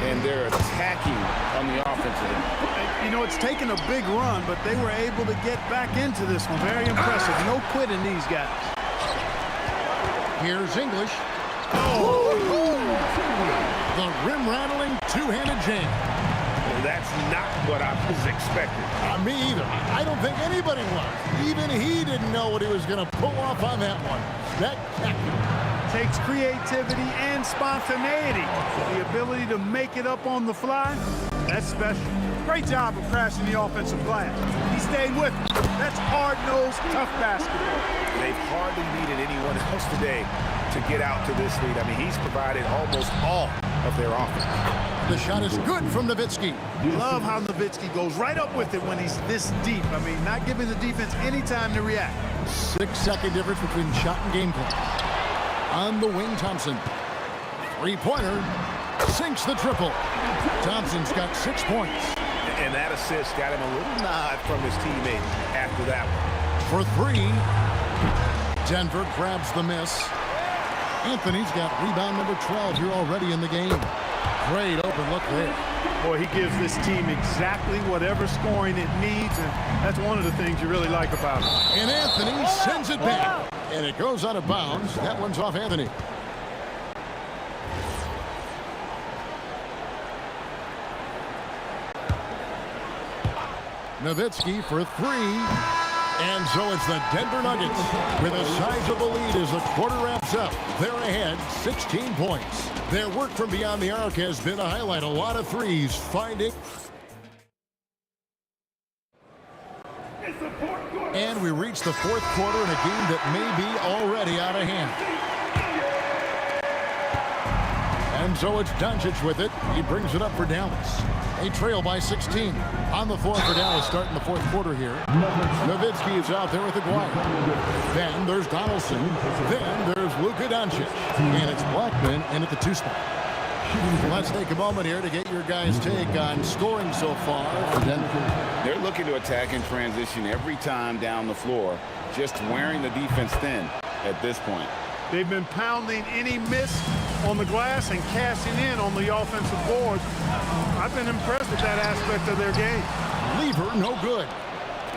and they're attacking on the offensive end. You know, it's taken a big run, but they were able to get back into this one. Very impressive. No quitting these guys. Here's English. Oh! The rim-rattling two-handed jam. Well, that's not what I was expecting. Me either. I don't think anybody was. Even he didn't know what he was going to pull off on that one. Spectacular. Takes creativity and spontaneity. The ability to make it up on the fly, that's special. Great job of crashing the offensive glass. He stayed with it. That's hard-nosed, tough basketball. They've hardly needed anyone else today to get out to this lead. I mean, he's provided almost all of their offense. The shot is good from Nowitzki. Love how Nowitzki goes right up with it when he's this deep. I mean, not giving the defense any time to react. 6-second difference between shot and game plan. On the wing, Thompson. Three-pointer. Sinks the triple. Thompson's got 6 points. And that assist got him a little nod from his teammate after that one. For three. Denver grabs the miss. Anthony's got rebound number 12 here already in the game. Great open look there. Boy, he gives this team exactly whatever scoring it needs, and that's one of the things you really like about him. And Anthony sends it back. And it goes out of bounds. That one's off Anthony. Nowitzki for three. And so it's the Denver Nuggets with a sizable lead as the quarter wraps up. They're ahead 16 points. Their work from beyond the arc has been a highlight. A lot of threes finding. And we reach the fourth quarter in a game that may be already out of hand. And so it's Doncic with it. He brings it up for Dallas. They trail by 16. On the floor for Dallas starting the fourth quarter here. Nowitzki is out there with Aguirre. Then there's Donaldson. Then there's Luka Doncic. And it's Blackman in at the 2 spot. Let's take a moment here to get your guys' take on scoring so far for Denver. They're looking to attack in transition every time down the floor, just wearing the defense thin at this point. They've been pounding any miss on the glass and cashing in on the offensive board. I've been impressed with that aspect of their game. Lever, no good.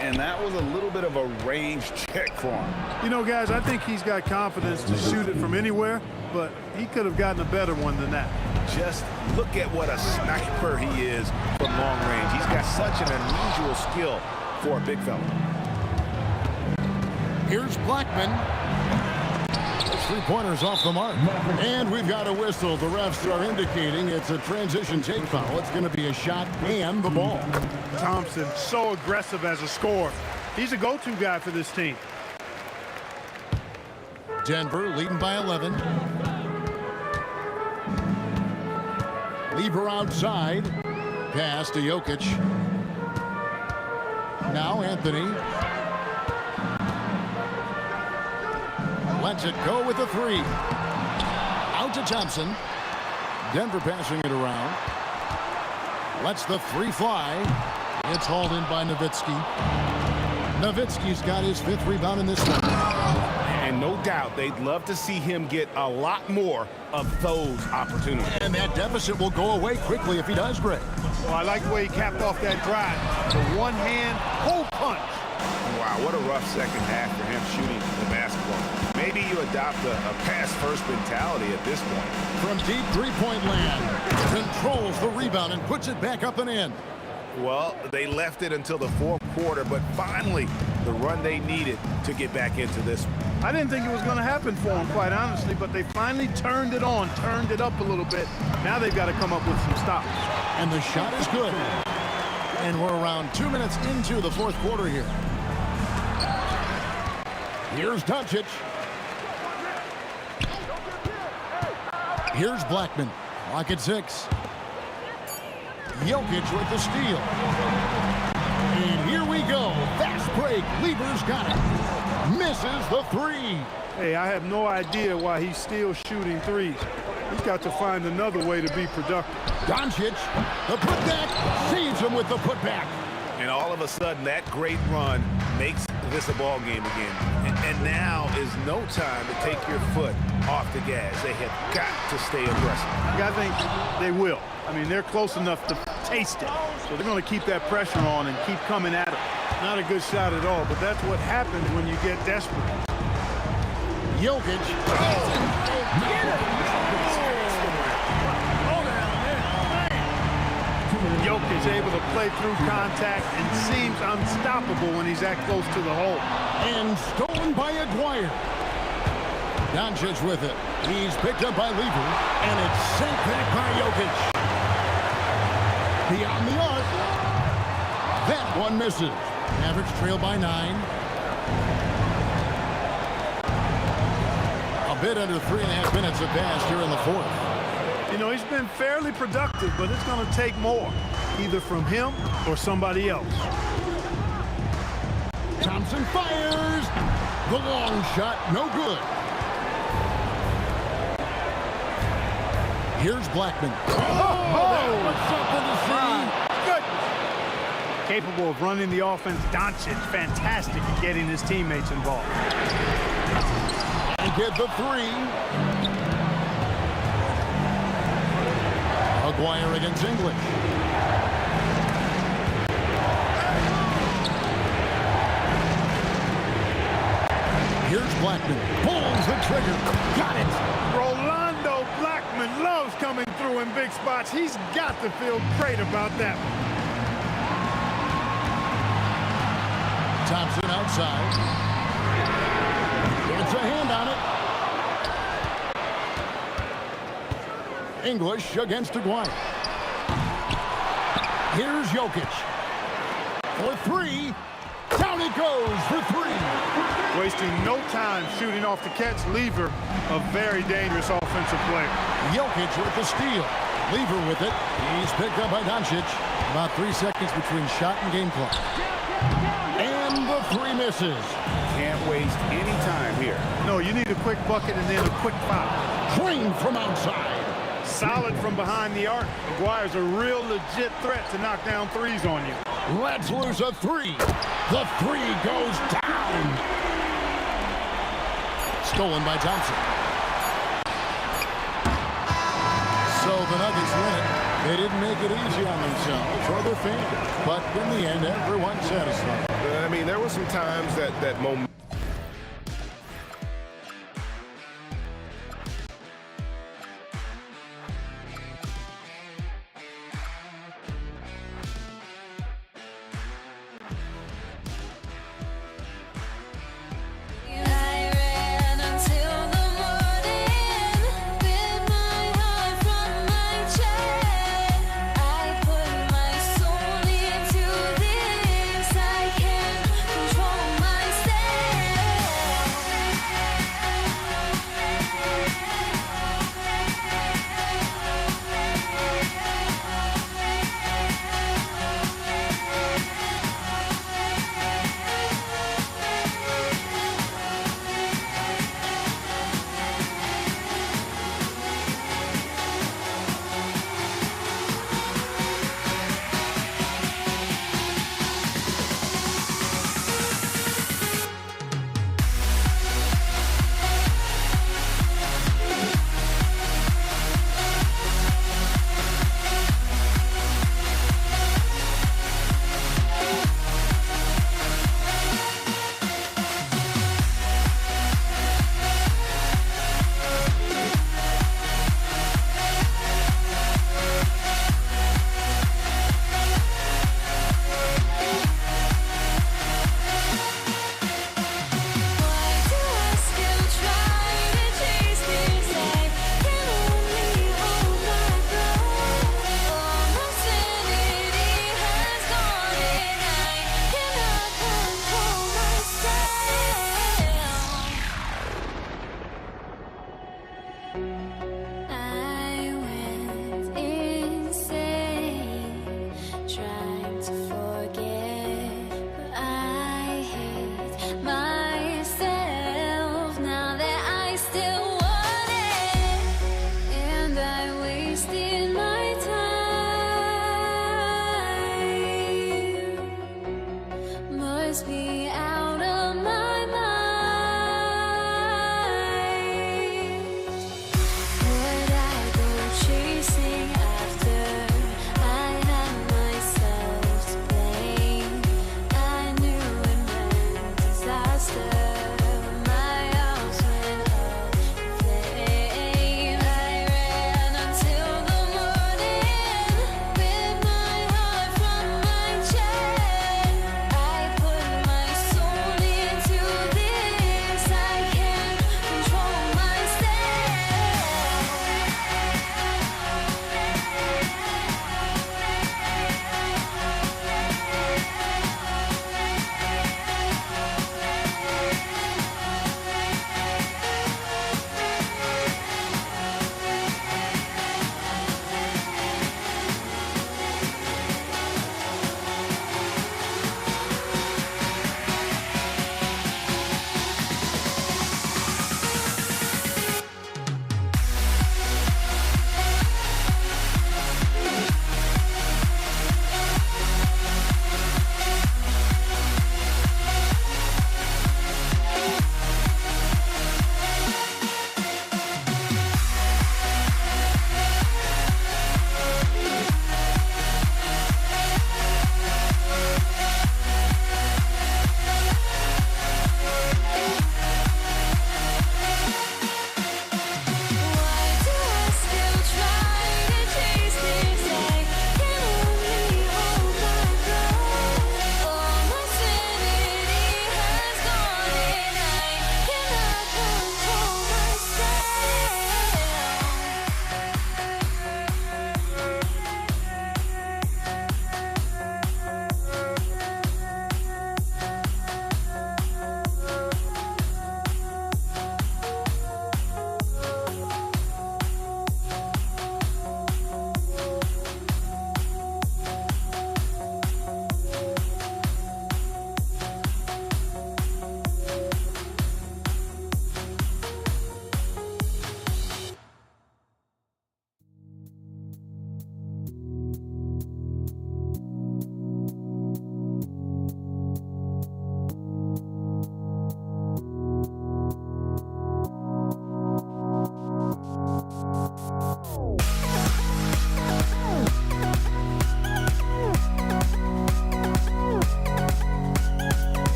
And that was a little bit of a range check for him. You know, guys, I think he's got confidence to shoot it from anywhere, but he could have gotten a better one than that. Just look at what a sniper he is from long range. He's got such an unusual skill for a big fella. Here's Blackman. Three-pointers off the mark. And we've got a whistle. The refs are indicating it's a transition take foul. It's going to be a shot and the ball. Thompson, so aggressive as a scorer. He's a go-to guy for this team. Denver leading by 11. Lever outside. Pass to Jokic. Now Anthony. Lets it go with the three. Out to Thompson. Denver passing it around. Lets the three fly. It's hauled in by Nowitzki. Nowitzki's got his 5th rebound in this one. And no doubt they'd love to see him get a lot more of those opportunities. And that deficit will go away quickly if he does, Greg. Well, I like the way he capped off that drive. The one-hand hole punch. Wow, what a rough second half for him shooting the basketball. Maybe you adopt a pass-first mentality at this point. From deep three-point land, controls the rebound and puts it back up and in. Well, they left it until the fourth quarter, but finally the run they needed to get back into this one. I didn't think it was going to happen for him, quite honestly, but they finally turned it on, turned it up a little bit. Now they've got to come up with some stops. And the shot is good. And we're around 2 minutes into the fourth quarter here. Here's Doncic. Here's Blackman. Lock at 6. Jokic with the steal. And here we go. Fast break. Lever's got it. Misses the 3. Hey, I have no idea why he's still shooting threes. He's got to find another way to be productive. Doncic, the putback, saves him with the putback. And all of a sudden, that great run makes this a ball game again. And now is no time to take your foot off the gas. They have got to stay aggressive. I think they will. I mean, they're close enough to taste it. So they're going to keep that pressure on and keep coming at it. Not a good shot at all, but that's what happens when you get desperate. Jokic. Jokic able to play through contact and seems unstoppable when he's that close to the hole. And stolen by Aguirre. Doncic with it. He's picked up by Lever, and it's sent back by Jokic. Beyond the arc. That one misses. Mavericks trail by 9. A bit under 3.5 minutes have passed here in the fourth. You know, he's been fairly productive, but it's going to take more, either from him or somebody else. Thompson fires. The long shot, no good. Here's Blackman. That was something to see. Capable of running the offense. Doncic, fantastic at getting his teammates involved. And get the 3. Aguirre against English. Here's Blackman. Pulls the trigger. Got it. Rolando Blackman loves coming through in big spots. He's got to feel great about that one. Thompson outside. It's a hand on it. English against Aguirre. Here's Jokic. For 3. Down it goes for 3. Wasting no time shooting off the catch. Lever, a very dangerous offensive player. Jokic with the steal. Lever with it. He's picked up by Doncic. About 3 seconds between shot and game clock. And the 3 misses. Can't waste any time here. No, you need a quick bucket and then a quick foul. Drained from outside. Solid from behind the arc. Aguirre's a real legit threat to knock down threes on you. Let's lose a 3. The 3 goes down. Stolen by Thompson. So the Nuggets win it. They didn't make it easy on themselves or their fans, but in the end, everyone's satisfied. I mean, there were some times that moment.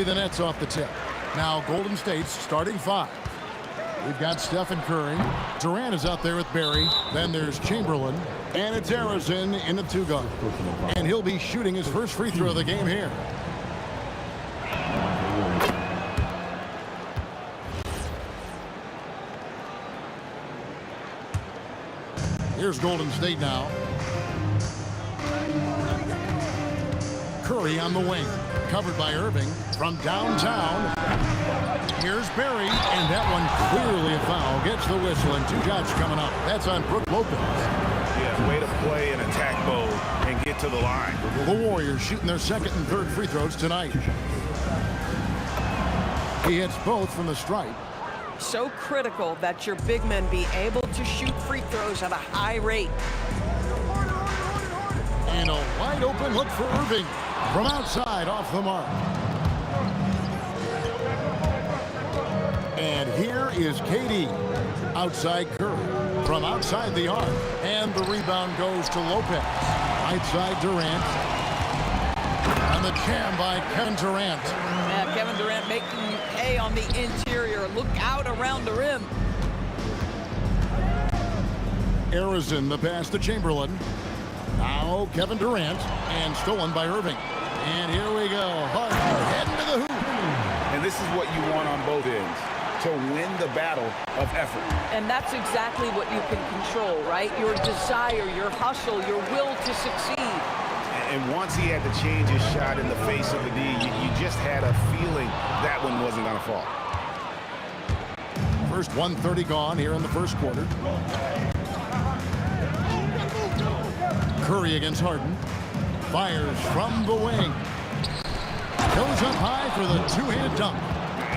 be the Nets off the tip. Now Golden State's starting 5. We've got Stephen Curry. Durant is out there with Barry. Then there's Chamberlain. And it's Harrison in the 2-guard. And he'll be shooting his first free throw of the game here. Here's Golden State now. Curry on the wing. Covered by Irving from downtown. Here's Barry, and that one clearly a foul. Gets the whistle, and 2 shots coming up. That's on Brook Lopez. Yeah, way to play in attack mode and get to the line. The Warriors shooting their second and third free throws tonight. He hits both from the stripe. So critical that your big men be able to shoot free throws at a high rate. And a wide open look for Irving from outside off the mark. And here is KD. Outside Curry from outside the arc. And the rebound goes to Lopez. Right side Durant. And the jam by Kevin Durant. Yeah, Kevin Durant making you pay on the interior. Look out around the rim. Harrison, the pass to Chamberlain. Now Kevin Durant. And stolen by Irving. And here we go. Harden heading to the hoop. And this is what you want on both ends, to win the battle of effort. And that's exactly what you can control, right? Your desire, your hustle, your will to succeed. And once he had to change his shot in the face of the D, you just had a feeling that one wasn't going to fall. First 1:30 gone here in the first quarter. Curry against Harden. Fires from the wing. Goes up high for the 2-handed dunk.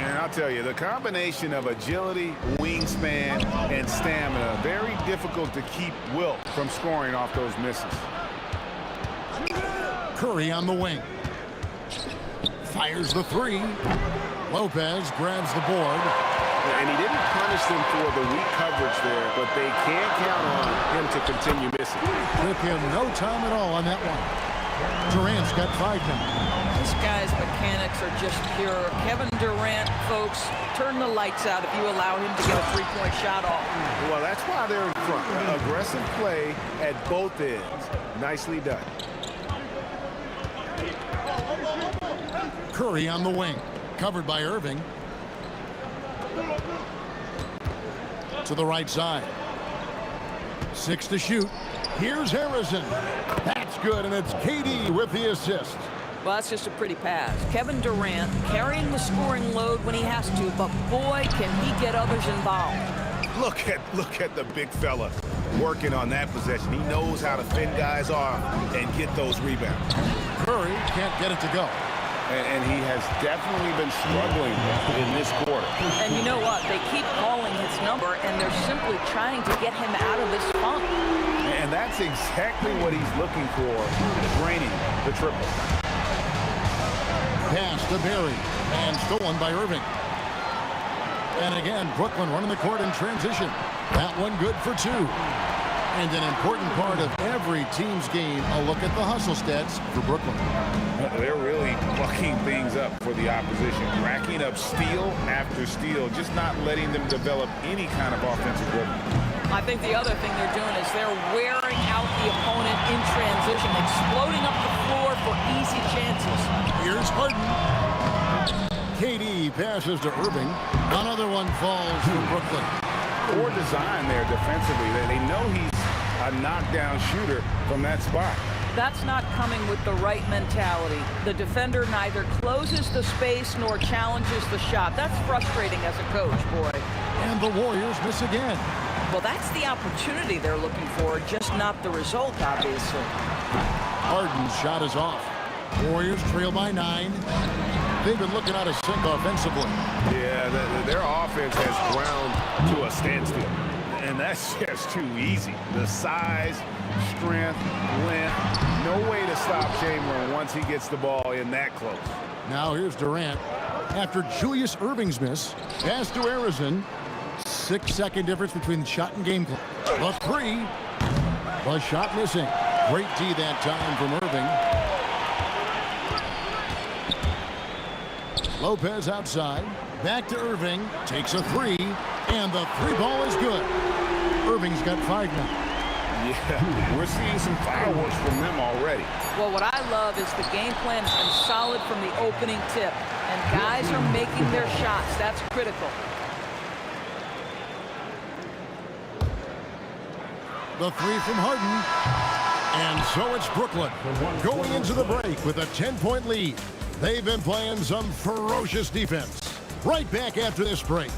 And I'll tell you, the combination of agility, wingspan, and stamina, very difficult to keep Wilt from scoring off those misses. Curry on the wing. Fires the 3. Lopez grabs the board. And he didn't punish them for the weak coverage there, but they can't count on him to continue missing. Took him no time at all on that one. Durant's got 5 now. This guy's mechanics are just pure. Kevin Durant, folks, turn the lights out if you allow him to get a 3-point shot off. Well, that's why they're in front. Aggressive play at both ends. Nicely done. Curry on the wing. Covered by Irving. To the right side. 6 to shoot. Here's Harrison. That's good, and it's KD with the assist. Well, that's just a pretty pass. Kevin Durant carrying the scoring load when he has to, but boy, can he get others involved. Look at the big fella working on that possession. He knows how to fend guys off and get those rebounds. Curry can't get it to go. And he has definitely been struggling in this quarter. And you know what? They keep calling his number, and they're simply trying to get him out of this funk. And that's exactly what he's looking for, draining the triple. Pass to Barry, and stolen by Irving. And again, Brooklyn running the court in transition. That one good for 2. And an important part of every team's game, a look at the hustle stats for Brooklyn. They're really bucking things up for the opposition, racking up steal after steal, just not letting them develop any kind of offensive rhythm. I think the other thing they're doing is they're wearing out the opponent in transition, exploding up the floor for easy chances. Here's Harden. KD passes to Irving. Another one falls from Brooklyn. Poor design there defensively. They know he's a knockdown shooter from that spot. That's not coming with the right mentality. The defender neither closes the space nor challenges the shot. That's frustrating as a coach, boy. And the Warriors miss again. Well, that's the opportunity they're looking for, just not the result, obviously. Harden's shot is off. Warriors trail by 9. They've been looking out of sync offensively. Yeah, their offense has ground to a standstill. And that's just too easy. The size, strength, length, no way to stop Chamberlain once he gets the ball in that close. Now here's Durant. After Julius Irving's miss, pass to Harrison. 6-second difference between the shot and game clock. The 3. The shot missing. Great D that time from Irving. Lopez outside. Back to Irving. Takes a three. And the three ball is good. Irving's got 5 now. Yeah, we're seeing some fireworks from them already. Well, what I love is the game plan has been solid from the opening tip. And guys are making their shots. That's critical. The three from Harden. And so it's Brooklyn going into the break with a 10-point lead. They've been playing some ferocious defense. Right back after this break.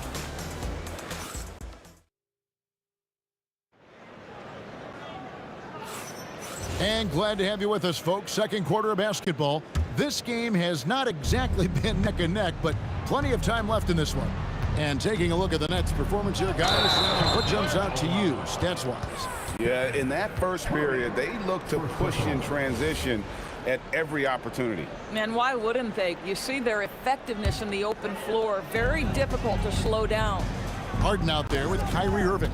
And glad to have you with us, folks. Second quarter of basketball. This game has not exactly been neck and neck, but plenty of time left in this one. And taking a look at the Nets' performance here, guys, what jumps out to you, stats-wise? Yeah, in that first period, they looked to push in transition at every opportunity. And why wouldn't they? You see their effectiveness in the open floor. Very difficult to slow down. Harden out there with Kyrie Irving.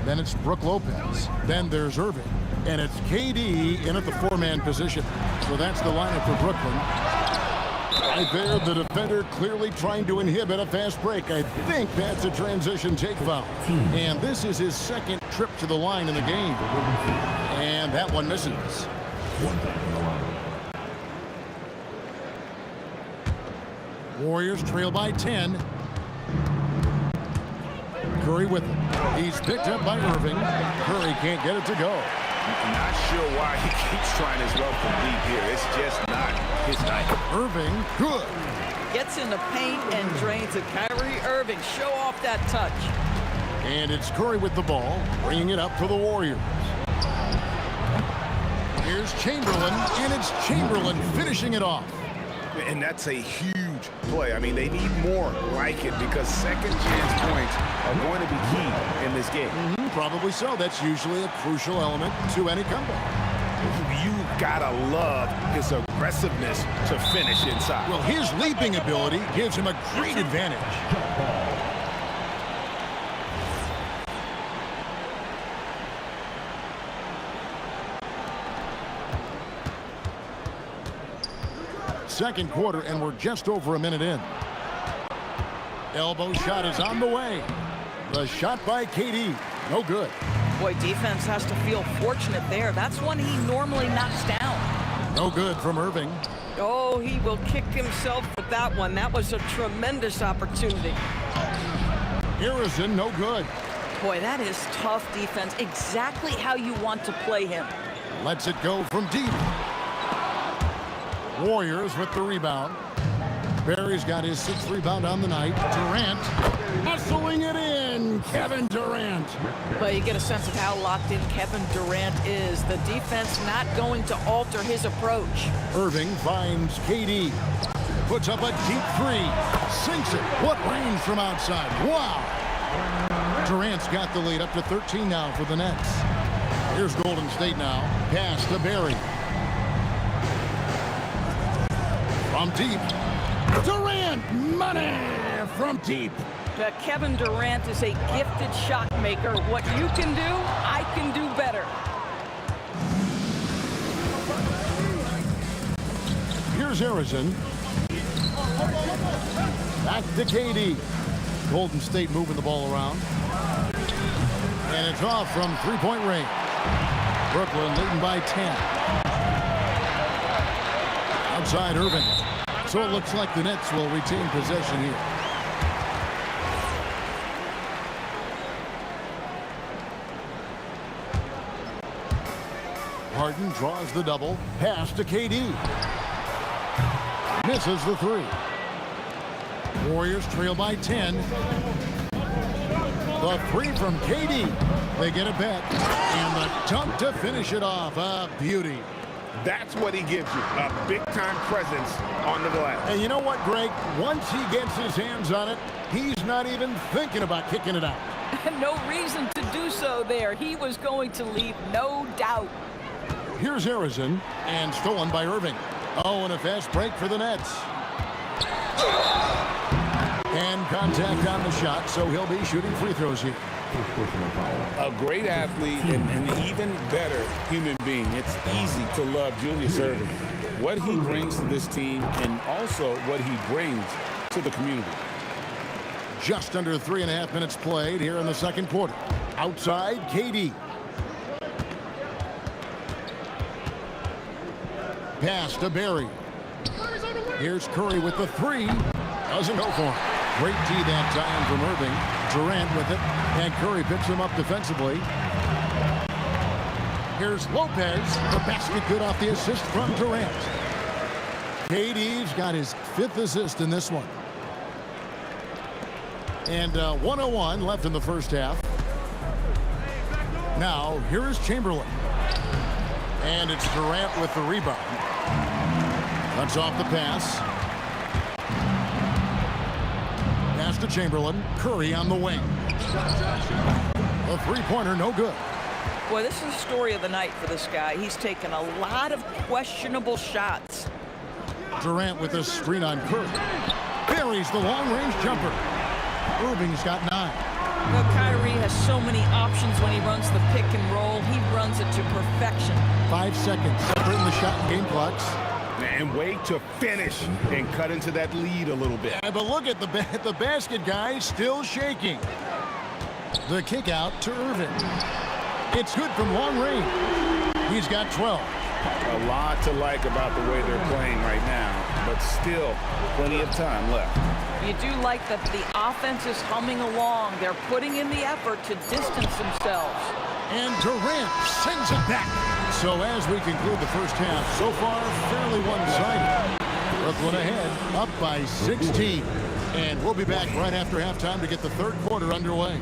Then it's Brook Lopez. Then there's Irving. And it's KD in at the 4-man position. So that's the lineup for Brooklyn. Right there, the defender clearly trying to inhibit a fast break. I think that's a transition take foul. And this is his second trip to the line in the game. And that one misses. Warriors trail by 10. Curry with him. He's picked up by Irving. Curry can't get it to go. I'm not sure why he keeps trying his luck from deep here. It's just not his night. Irving, good. Gets in the paint and drains it. Kyrie Irving, show off that touch. And it's Curry with the ball, bringing it up for the Warriors. Here's Chamberlain, and it's Chamberlain finishing it off. And that's a huge play. I mean, they need more like it because second chance points are going to be key in this game. Probably so. That's usually a crucial element to any comeback. You gotta love his aggressiveness to finish inside. Well, his leaping ability gives him a great advantage. Second quarter, and we're just over a minute in. Elbow shot is on the way. The shot by KD. No good. Boy, defense has to feel fortunate there. That's one he normally knocks down. No good from Irving. Oh, he will kick himself with that one. That was a tremendous opportunity. Harrison, no good. Boy, that is tough defense. Exactly how you want to play him. Lets it go from deep. Warriors with the rebound. Barry's got his 6th rebound on the night. Durant muscling it in. Kevin Durant. But you get a sense of how locked in Kevin Durant is. The defense not going to alter his approach. Irving finds KD. Puts up a deep three. Sinks it. What range from outside. Wow. Durant's got the lead up to 13 now for the Nets. Here's Golden State now. Pass to Barry. From deep. Durant, money from deep. Kevin Durant is a gifted shot maker. What you can do, I can do better. Here's Harrison. Back to KD. Golden State moving the ball around. And it's off from three-point range. Brooklyn leading by 10. Outside Irving. So it looks like the Nets will retain possession here. Harden draws the double. Pass to KD. Misses the three. Warriors trail by 10. The three from KD. They get it back. And the dunk to finish it off. A beauty. That's what he gives you, a big-time presence on the glass. And you know what, Greg? Once he gets his hands on it, he's not even thinking about kicking it out. No reason to do so there. He was going to leave, no doubt. Here's Harrison, and stolen by Irving. Oh, and a fast break for the Nets. And contact on the shot, so he'll be shooting free throws here. A great athlete and an even better human being. It's easy to love Julius Irving. What he brings to this team and also what he brings to the community. Just under 3.5 minutes played here in the second quarter. Outside, KD. Pass to Barry. Here's Curry with the three. Doesn't go for it. Great D that time from Irving. Durant with it. And Curry picks him up defensively. Here's Lopez. The basket good off the assist from Durant. KD's got his 5th assist in this one. And 1:01 left in the first half. Now, here is Chamberlain. And it's Durant with the rebound. Cuts off the pass. Pass to Chamberlain. Curry on the wing. A three-pointer, no good. Boy, this is the story of the night for this guy. He's taken a lot of questionable shots. Durant with a screen on Curry. Buries the long-range jumper. Irving's got 9. Well, Kyrie has so many options when he runs the pick and roll. He runs it to perfection. 5 seconds separating the shot and game clocks. And wait to finish and cut into that lead a little bit. Yeah, but look at the basket guy still shaking. The kick out to Irving. It's good from long range. He's got 12. A lot to like about the way they're playing right now, but still plenty of time left. You do like that the offense is humming along. They're putting in the effort to distance themselves. And Durant sends it back. So as we conclude the first half, so far fairly one-sided. Brooklyn ahead, up by 16. And we'll be back right after halftime to get the third quarter underway.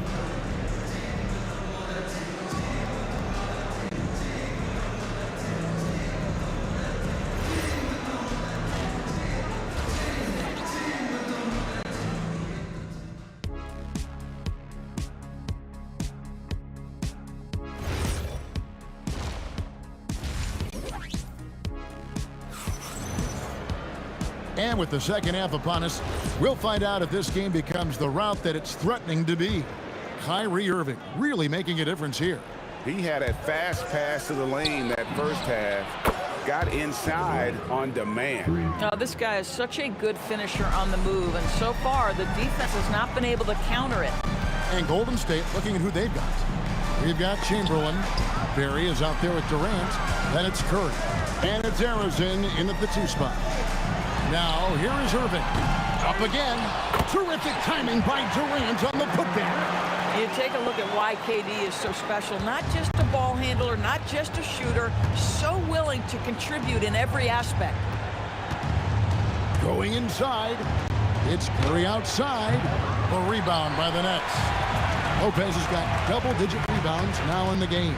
And with the second half upon us, we'll find out if this game becomes the route that it's threatening to be. Kyrie Irving really making a difference here. He had a fast pass to the lane that first half. Got inside on demand. Now, this guy is such a good finisher on the move, and so far the defense has not been able to counter it. And Golden State looking at who they've got. We've got Chamberlain. Barry is out there with Durant. Then it's Curry. And it's Arizin in at the 2 spot. Now, here is Irving. Up again. Terrific timing by Durant on the putback. You take a look at why KD is so special. Not just a ball handler, not just a shooter. So willing to contribute in every aspect. Going inside. It's Curry outside. A rebound by the Nets. Lopez has got double-digit rebounds now in the game.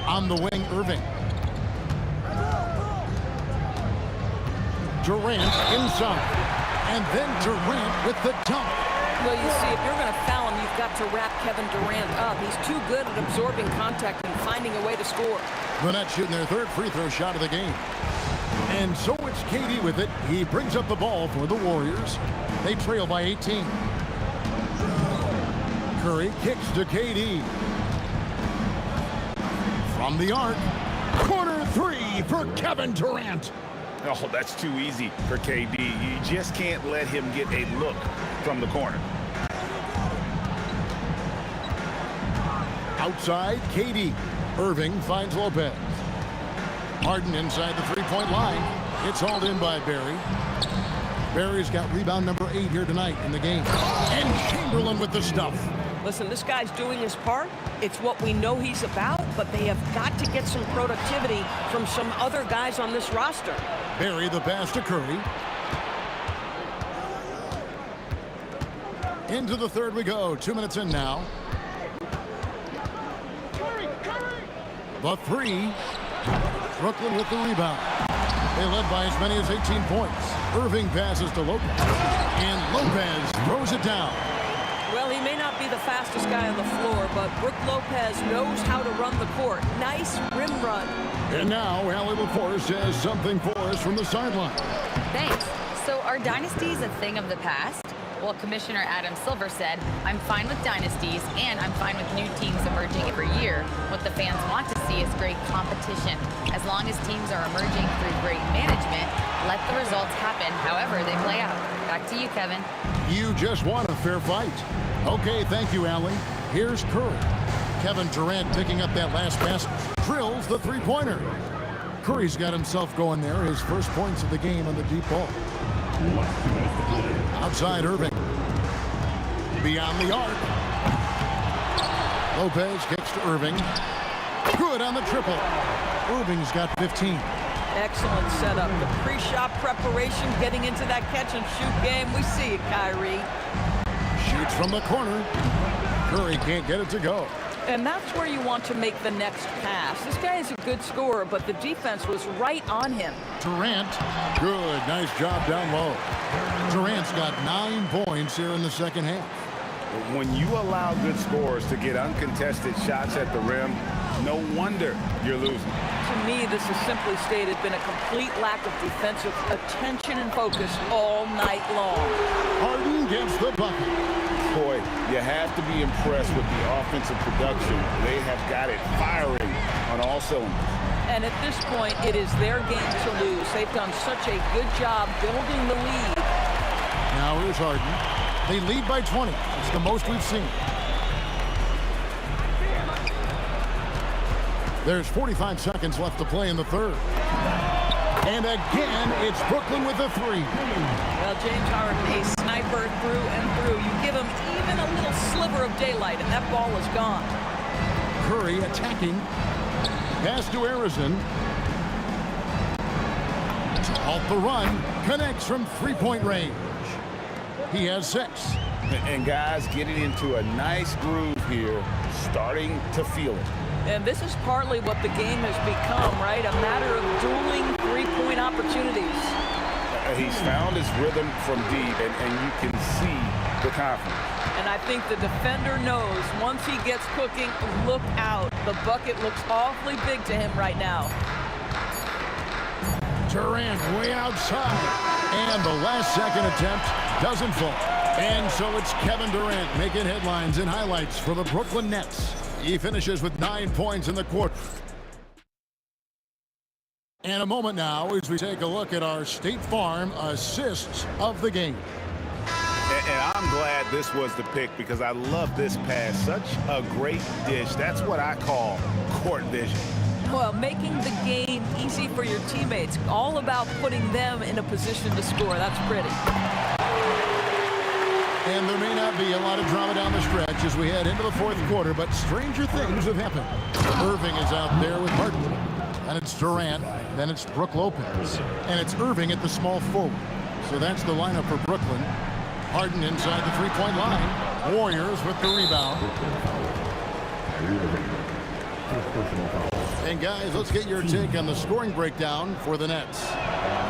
On the wing, Irving. Durant inside. And then Durant with the dunk. Well, you see, if you're going to foul him, you've got to wrap Kevin Durant up. He's too good at absorbing contact and finding a way to score. The Nets shooting their 3rd free throw shot of the game. And so it's KD with it. He brings up the ball for the Warriors. They trail by 18. Curry kicks to KD. From the arc. Corner 3 for Kevin Durant. Oh, that's too easy for KD. You just can't let him get a look from the corner. Outside, KD. Irving finds Lopez. Harden inside the 3-point line. It's hauled in by Barry. Barry's got rebound number 8 here tonight in the game. And Chamberlain with the stuff. Listen, this guy's doing his part. It's what we know he's about, but they have got to get some productivity from some other guys on this roster. Barry the pass to Curry. Into the third we go. 2 minutes in now. The 3. Brooklyn with the rebound. They led by as many as 18 points. Irving passes to Lopez. And Lopez throws it down. Well, he may not be the fastest guy on the floor, but Brook Lopez knows how to run the court. Nice rim run. And now, Allie LaForce has something for us from the sideline. Thanks. So are dynasties a thing of the past? Well, Commissioner Adam Silver said, I'm fine with dynasties and I'm fine with new teams emerging every year. What the fans want to see is great competition. As long as teams are emerging through great management, let the results happen however they play out. Back to you, Kevin. You just won a fair fight. Okay, thank you, Allie. Here's Curry. Kevin Durant picking up that last pass, drills the three-pointer. Curry's got himself going there, his first points of the game on the deep ball. Outside Irving. Beyond the arc. Lopez kicks to Irving. Good on the triple. Irving's got 15. Excellent setup. The pre-shot preparation, getting into that catch-and-shoot game. We see it, Kyrie. Shoots from the corner. Curry can't get it to go. And that's where you want to make the next pass. This guy is a good scorer, but the defense was right on him. Durant. Good. Nice job down low. Durant's got 9 points here in the second half. When you allow good scorers to get uncontested shots at the rim, no wonder you're losing. To me, this has simply stated been a complete lack of defensive attention and focus all night long. Harden gets the bucket. Boy, you have to be impressed with the offensive production. They have got it firing on all cylinders. And at this point, it is their game to lose. They've done such a good job building the lead. Now here's Harden. They lead by 20. It's the most we've seen. There's 45 seconds left to play in the third. And again, it's Brooklyn with a three. Well, James Harden, a sniper through and through. You give him even a little sliver of daylight, and that ball is gone. Curry attacking. Pass to Arizon. To halt the run. Connects from three-point range. He has 6. And guys getting into a nice groove here, starting to feel it. And this is partly what the game has become, right? A matter of dueling three-point opportunities. He's found his rhythm from deep, and you can see the confidence. And I think the defender knows once he gets cooking, look out. The bucket looks awfully big to him right now. Durant way outside. And the last second attempt doesn't fall. And so it's Kevin Durant making headlines and highlights for the Brooklyn Nets. He finishes with 9 points in the quarter. And a moment now as we take a look at our State Farm assists of the game. And I'm glad this was the pick because I love this pass. Such a great dish. That's what I call court vision. Well, making the game easy for your teammates. All about putting them in a position to score. That's pretty. And there may not be a lot of drama down the stretch as we head into the fourth quarter, but stranger things have happened. Irving is out there with Harden. And it's Durant. Then it's Brook Lopez. And it's Irving at the small forward. So that's the lineup for Brooklyn. Harden inside the three-point line. Warriors with the rebound. And guys, let's get your take on the scoring breakdown for the Nets.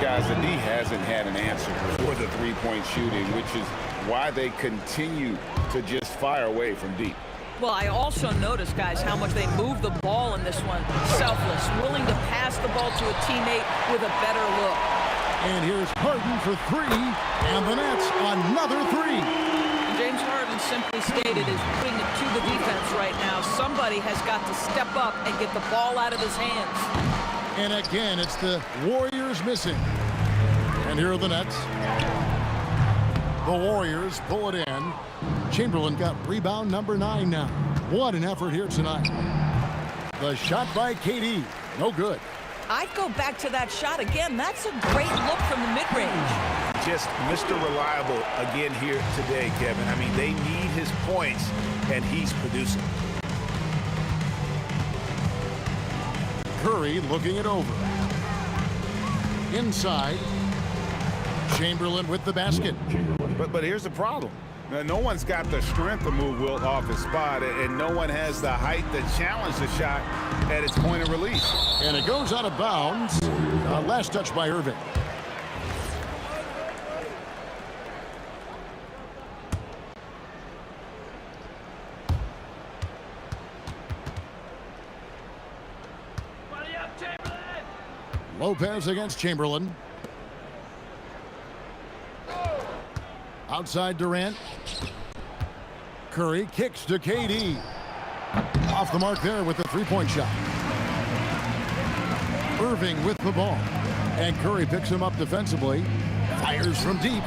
Guys, the D hasn't had an answer for the three-point shooting, which is why they continue to just fire away from deep. Well, I also noticed, guys, how much they move the ball in this one. Selfless, willing to pass the ball to a teammate with a better look. And here's Harden for 3, and the Nets another 3. James Harden simply stated is putting it to the defense right now. Somebody has got to step up and get the ball out of his hands. And again, it's the Warriors missing. And here are the Nets. The Warriors pull it in. Chamberlain got rebound number 9 now. What an effort here tonight. The shot by KD. No good. I'd go back to that shot again. That's a great look from the mid-range. Just Mr. Reliable again here today, Kevin. I mean, they need his points, and he's producing. Curry looking it over. Inside. Chamberlain with the basket. But here's the problem. Now, no one's got the strength to move Wilt off his spot, and no one has the height to challenge the shot at its point of release. And it goes out of bounds. Last touch by Irving. Lopez against Chamberlain. Outside Durant. Curry kicks to KD. Off the mark there with the three-point shot. Irving with the ball. And Curry picks him up defensively. Fires from deep.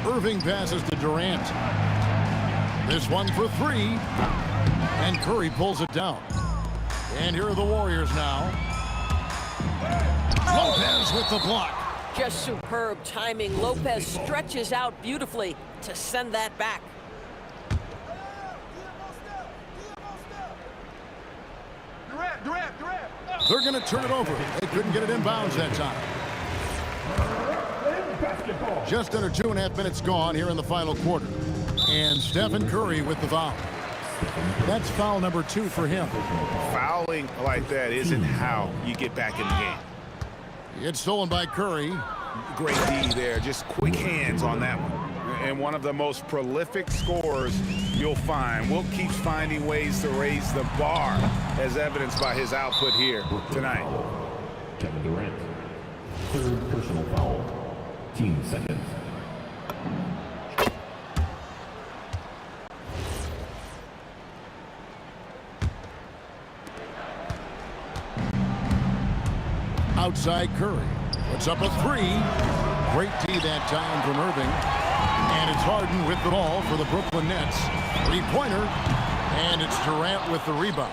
Irving passes to Durant. This one for three. And Curry pulls it down. And here are the Warriors now. Lopez with the block. Just superb timing. Lopez stretches out beautifully to send that back. They're going to turn it over. They couldn't get it in bounds that time. Just under 2.5 minutes gone here in the final quarter. And Stephen Curry with the foul. That's foul number 2 for him. Fouling like that isn't how you get back in the game. It's stolen by Curry. Great D there. Just quick hands on that one. And one of the most prolific scorers you'll find. Will keeps finding ways to raise the bar, as evidenced by his output here tonight. Kevin Durant. Third personal foul. Team seconds. Outside Curry. Puts up a 3. Great D that time from Irving. And it's Harden with the ball for the Brooklyn Nets. 3-pointer. And it's Durant with the rebound.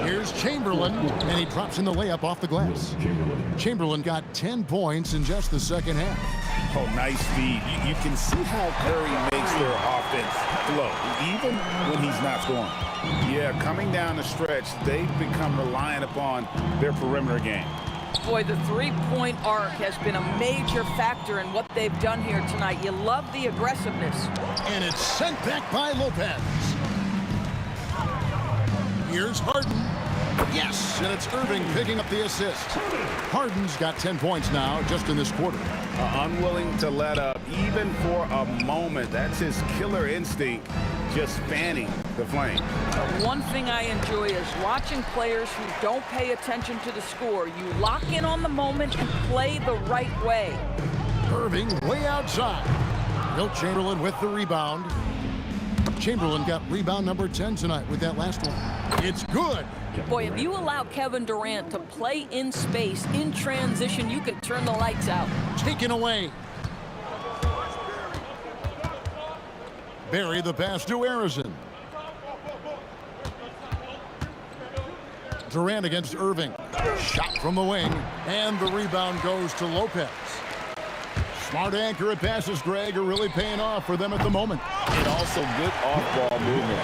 Here's Chamberlain, and he drops in the layup off the glass. Chamberlain got 10 points in just the second half. Oh, nice feed. You can see how Curry makes their offense flow, even when he's not scoring. Yeah, coming down the stretch, they've become reliant upon their perimeter game. Boy, the three-point arc has been a major factor in what they've done here tonight. You love the aggressiveness. And it's sent back by Lopez. Here's Harden. Yes, and it's Irving picking up the assist. Harden's got 10 points now just in this quarter. Unwilling to let up even for a moment. That's his killer instinct, just fanning the flame. One thing I enjoy is watching players who don't pay attention to the score. You lock in on the moment and play the right way. Irving way outside. Wilt Chamberlain with the rebound. Chamberlain got rebound number 10 tonight with that last one. It's good. Boy, if you allow Kevin Durant to play in space, in transition, you can turn the lights out. Taken away. Barry the pass to Arizon. Durant against Irving. Shot from the wing, and the rebound goes to Lopez. Smart accurate passes, Greg, are really paying off for them at the moment. And also good off-ball movement.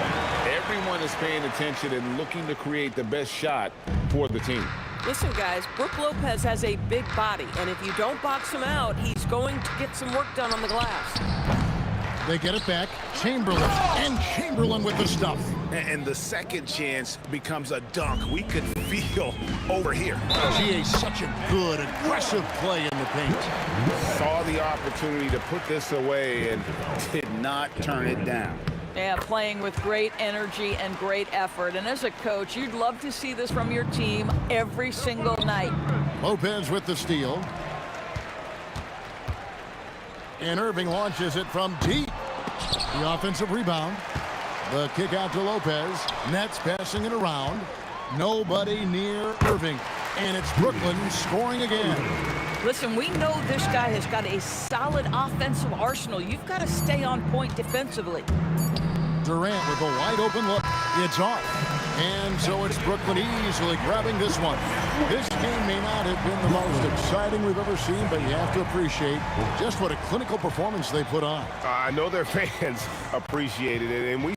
Everyone is paying attention and looking to create the best shot for the team. Listen, guys, Brook Lopez has a big body, and if you don't box him out, he's going to get some work done on the glass. They get it back. Chamberlain, and Chamberlain with the stuff. And the second chance becomes a dunk. We could feel over here. GA, such a good, aggressive play in the paint. Saw the opportunity to put this away and did not turn it down. Yeah, playing with great energy and great effort. And as a coach, you'd love to see this from your team every single night. Lopez with the steal. And Irving launches it from deep. The offensive rebound. The kick out to Lopez. Nets passing it around. Nobody near Irving. And it's Brooklyn scoring again. Listen, we know this guy has got a solid offensive arsenal. You've got to stay on point defensively. Durant with a wide open look. It's off. And so it's Brooklyn easily grabbing this one. This game may not have been the most exciting we've ever seen, but you have to appreciate just what a clinical performance they put on. I know their fans appreciated it, and we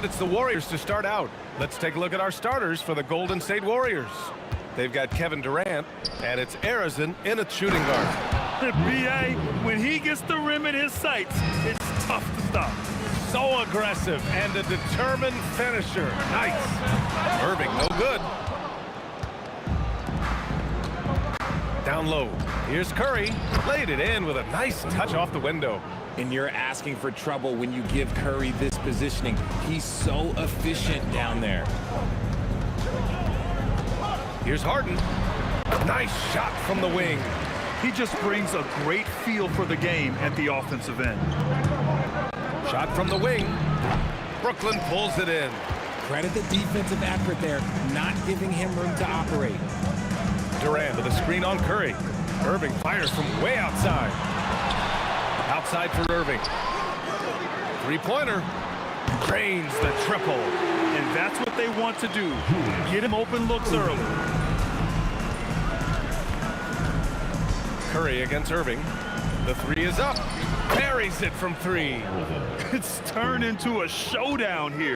it's the Warriors to start out. Let's take a look at our starters for the Golden State Warriors. They've got Kevin Durant, and it's Arizin in a shooting guard. B.A., when he gets the rim in his sights, it's tough to stop. So aggressive and a determined finisher. Nice. Irving, no good. Down low. Here's Curry. Laid it in with a nice touch off the window. And you're asking for trouble when you give Curry this positioning. He's so efficient down there. Here's Harden. Nice shot from the wing. He just brings a great feel for the game at the offensive end. Shot from the wing. Brooklyn pulls it in. Credit the defensive effort there, not giving him room to operate. Durant with a screen on Curry. Irving fires from way outside. Outside for Irving. Three-pointer. Drains the triple. And that's what they want to do. Get him open looks early. Curry against Irving. The three is up. Buries it from three. It's turned into a showdown here.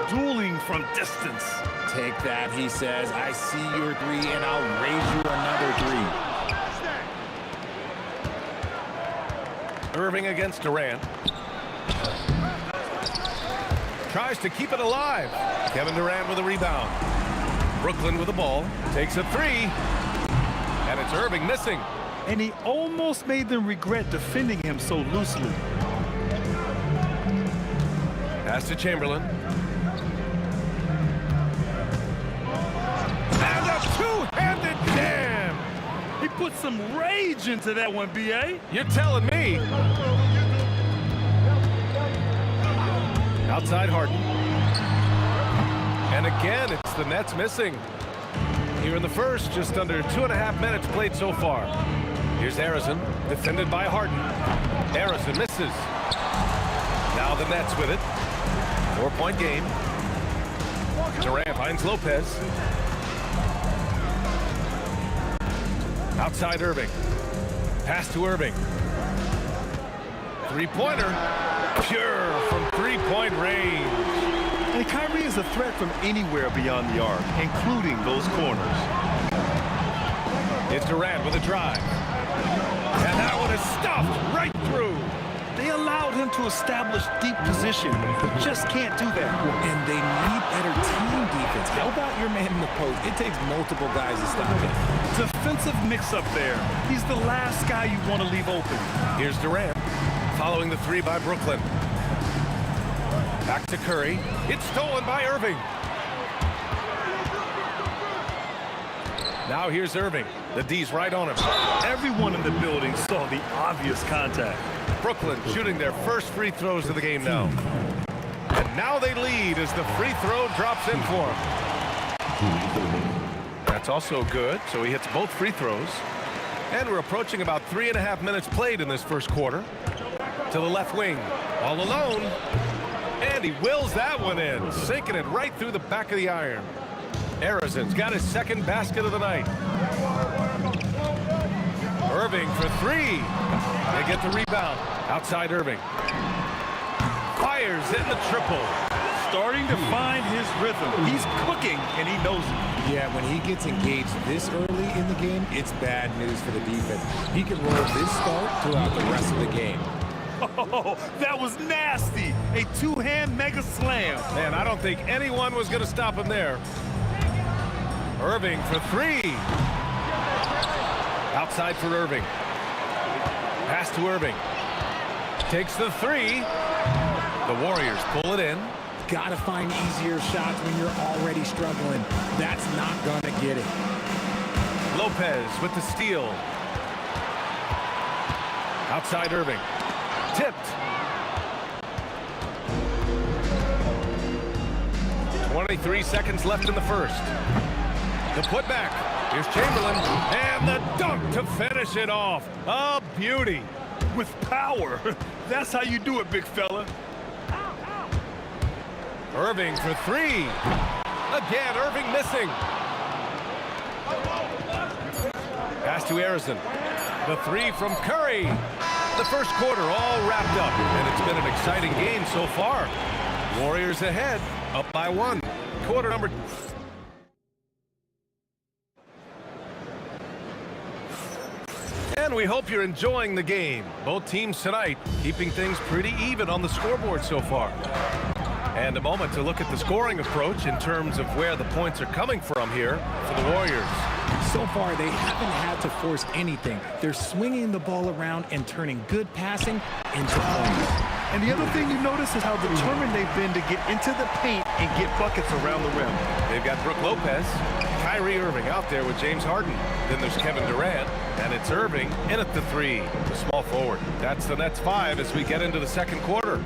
Dueling from distance. Take that, he says. I see your three, and I'll raise you another three. Irving against Durant. Tries to keep it alive. Kevin Durant with a rebound. Brooklyn with the ball. Takes a three. And it's Irving missing. And he almost made them regret defending him so loosely. Pass to Chamberlain. And a two-handed jam. He put some rage into that one, B.A. You're telling me. Outside Harden. And again, it's the Nets missing. Here in the first, just under 2.5 minutes played so far. Here's Arizin, defended by Harden. Arizin misses. Now the Nets with it. 4-point game. Durant finds Lopez. Outside Irving. Pass to Irving. Three-pointer. Pure from three-point range. And Kyrie is a threat from anywhere beyond the arc, including those corners. It's Durant with a drive. And that one is stuffed right through. They allowed him to establish deep position. He just can't do that. And they need better team defense. How about your man in the post? It takes multiple guys to stop him. Defensive mix-up there. He's the last guy you want to leave open. Here's Durant, following the three by Brooklyn. Back to Curry. It's stolen by Irving. Now here's Irving. The D's right on him. Everyone in the building saw the obvious contact. Brooklyn shooting their first free throws of the game now. And now they lead as the free throw drops in for him. That's also good, so he hits both free throws. And we're approaching about 3.5 minutes played in this first quarter. To the left wing, all alone. And he wills that one in, sinking it right through the back of the iron. Arizin's got his second basket of the night. Irving for three. They get the rebound. Outside Irving. Fires in the triple. Starting to find his rhythm. He's cooking, and he knows it. Yeah, when he gets engaged this early in the game, it's bad news for the defense. He can roll this start throughout the rest of the game. Oh, that was nasty. A two-hand mega slam. Man, I don't think anyone was going to stop him there. Irving for three. Outside for Irving. Pass to Irving. Takes the three. The Warriors pull it in. Gotta find easier shots when you're already struggling. That's not gonna get it. Lopez with the steal. Outside Irving. Tipped. 23 seconds left in the first. The putback. Here's Chamberlain. And the dunk to finish it off. A beauty. With power. That's how you do it, big fella. Irving for three. Again, Irving missing. Pass to Arizin. The three from Curry. The first quarter all wrapped up, and it's been an exciting game so far. Warriors ahead, up by 1. Quarter number... And we hope you're enjoying the game. Both teams tonight keeping things pretty even on the scoreboard so far. And a moment to look at the scoring approach in terms of where the points are coming from here for the Warriors. So far, they haven't had to force anything. They're swinging the ball around and turning good passing into points. And the other thing you notice is how determined they've been to get into the paint and get buckets around the rim. They've got Brook Lopez, Kyrie Irving out there with James Harden. Then there's Kevin Durant, and it's Irving in at the 3, the small forward. That's the Nets 5 as we get into the second quarter.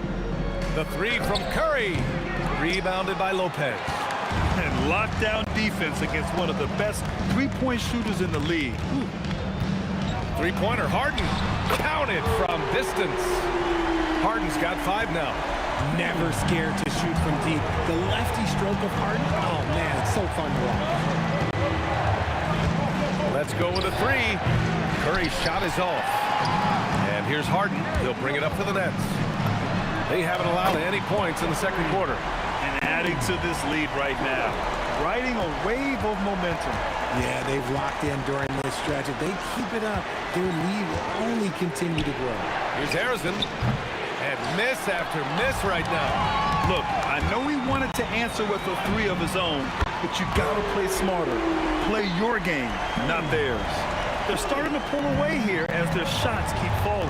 The 3 from Curry, rebounded by Lopez. And lockdown defense against one of the best three-point shooters in the league. Three-pointer, Harden, counted from distance. Harden's got 5 now. Never scared to shoot from deep. The lefty stroke of Harden, oh man, it's so fun to watch. Let's go with a 3. Curry's shot is off. And here's Harden. He'll bring it up for the Nets. They haven't allowed any points in the second quarter. And adding to this lead right now, riding a wave of momentum. Yeah, they've locked in during this stretch. If they keep it up, their lead will only continue to grow. Here's Harrison. And miss after miss right now. Look, I know he wanted to answer with a 3 of his own, but you gotta play smarter. Play your game, not theirs. They're starting to pull away here as their shots keep falling.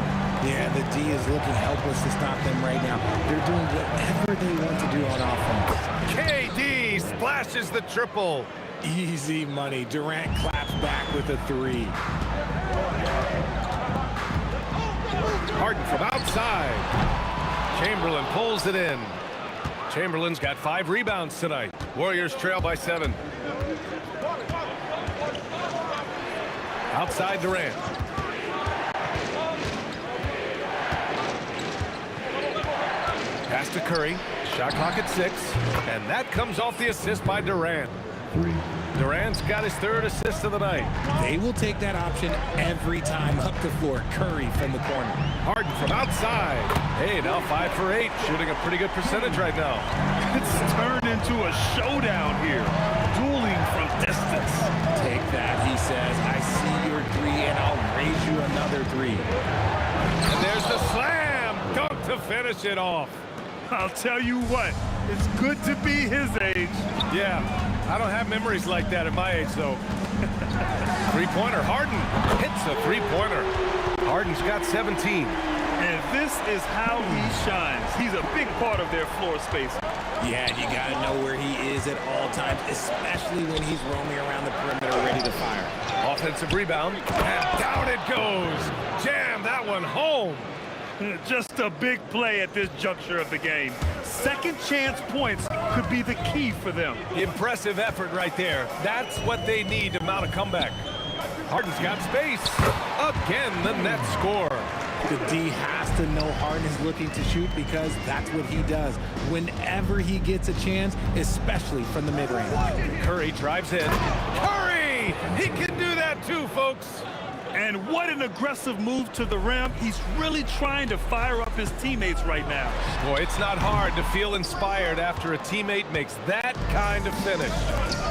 Yeah, the D is looking helpless to stop them right now. They're doing whatever they want to do on offense. KD splashes the triple. Easy money. Durant claps back with a 3. Harden from outside. Chamberlain pulls it in. Chamberlain's got 5 rebounds tonight. Warriors trail by 7. Outside Durant. Pass to Curry. Shot clock at 6. And that comes off the assist by Durant. Durant's got his 3rd assist of the night. They will take that option every time up the floor. Curry from the corner. Harden from outside. Hey, now 5 for 8. Shooting a pretty good percentage right now. It's turned into a showdown here. Dueling from distance. Take that, he says. I see your 3 and I'll raise you another 3. And there's the slam dunk to finish it off. I'll tell you what, it's good to be his age. Yeah, I don't have memories like that at my age, though. Three-pointer, Harden hits a three-pointer. Harden's got 17. And this is how he shines. He's a big part of their floor space. Yeah, you got to know where he is at all times, especially when he's roaming around the perimeter ready to fire. Offensive rebound, and down it goes. Jam that one home. Just a big play at this juncture of the game. Second chance points could be the key for them. Impressive effort right there. That's what they need to mount a comeback. Harden's got space. Again, the Nets score. The D has to know Harden is looking to shoot because that's what he does whenever he gets a chance, especially from the mid-range. Curry drives in. Curry! He can do that too, folks. And what an aggressive move to the rim. He's really trying to fire up his teammates right now. Boy, it's not hard to feel inspired after a teammate makes that kind of finish.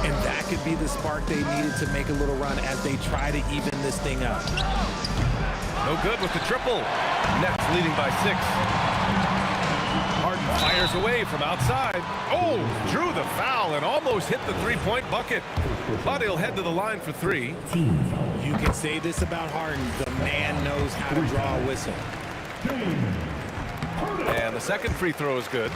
And that could be the spark they needed to make a little run as they try to even this thing up. No good with the triple. Nets leading by 6. Harden fires away from outside. Oh, drew the foul and almost hit the three-point bucket. But he'll head to the line for 3. You can say this about Harden. The man knows how to draw a whistle. And the second free throw is good.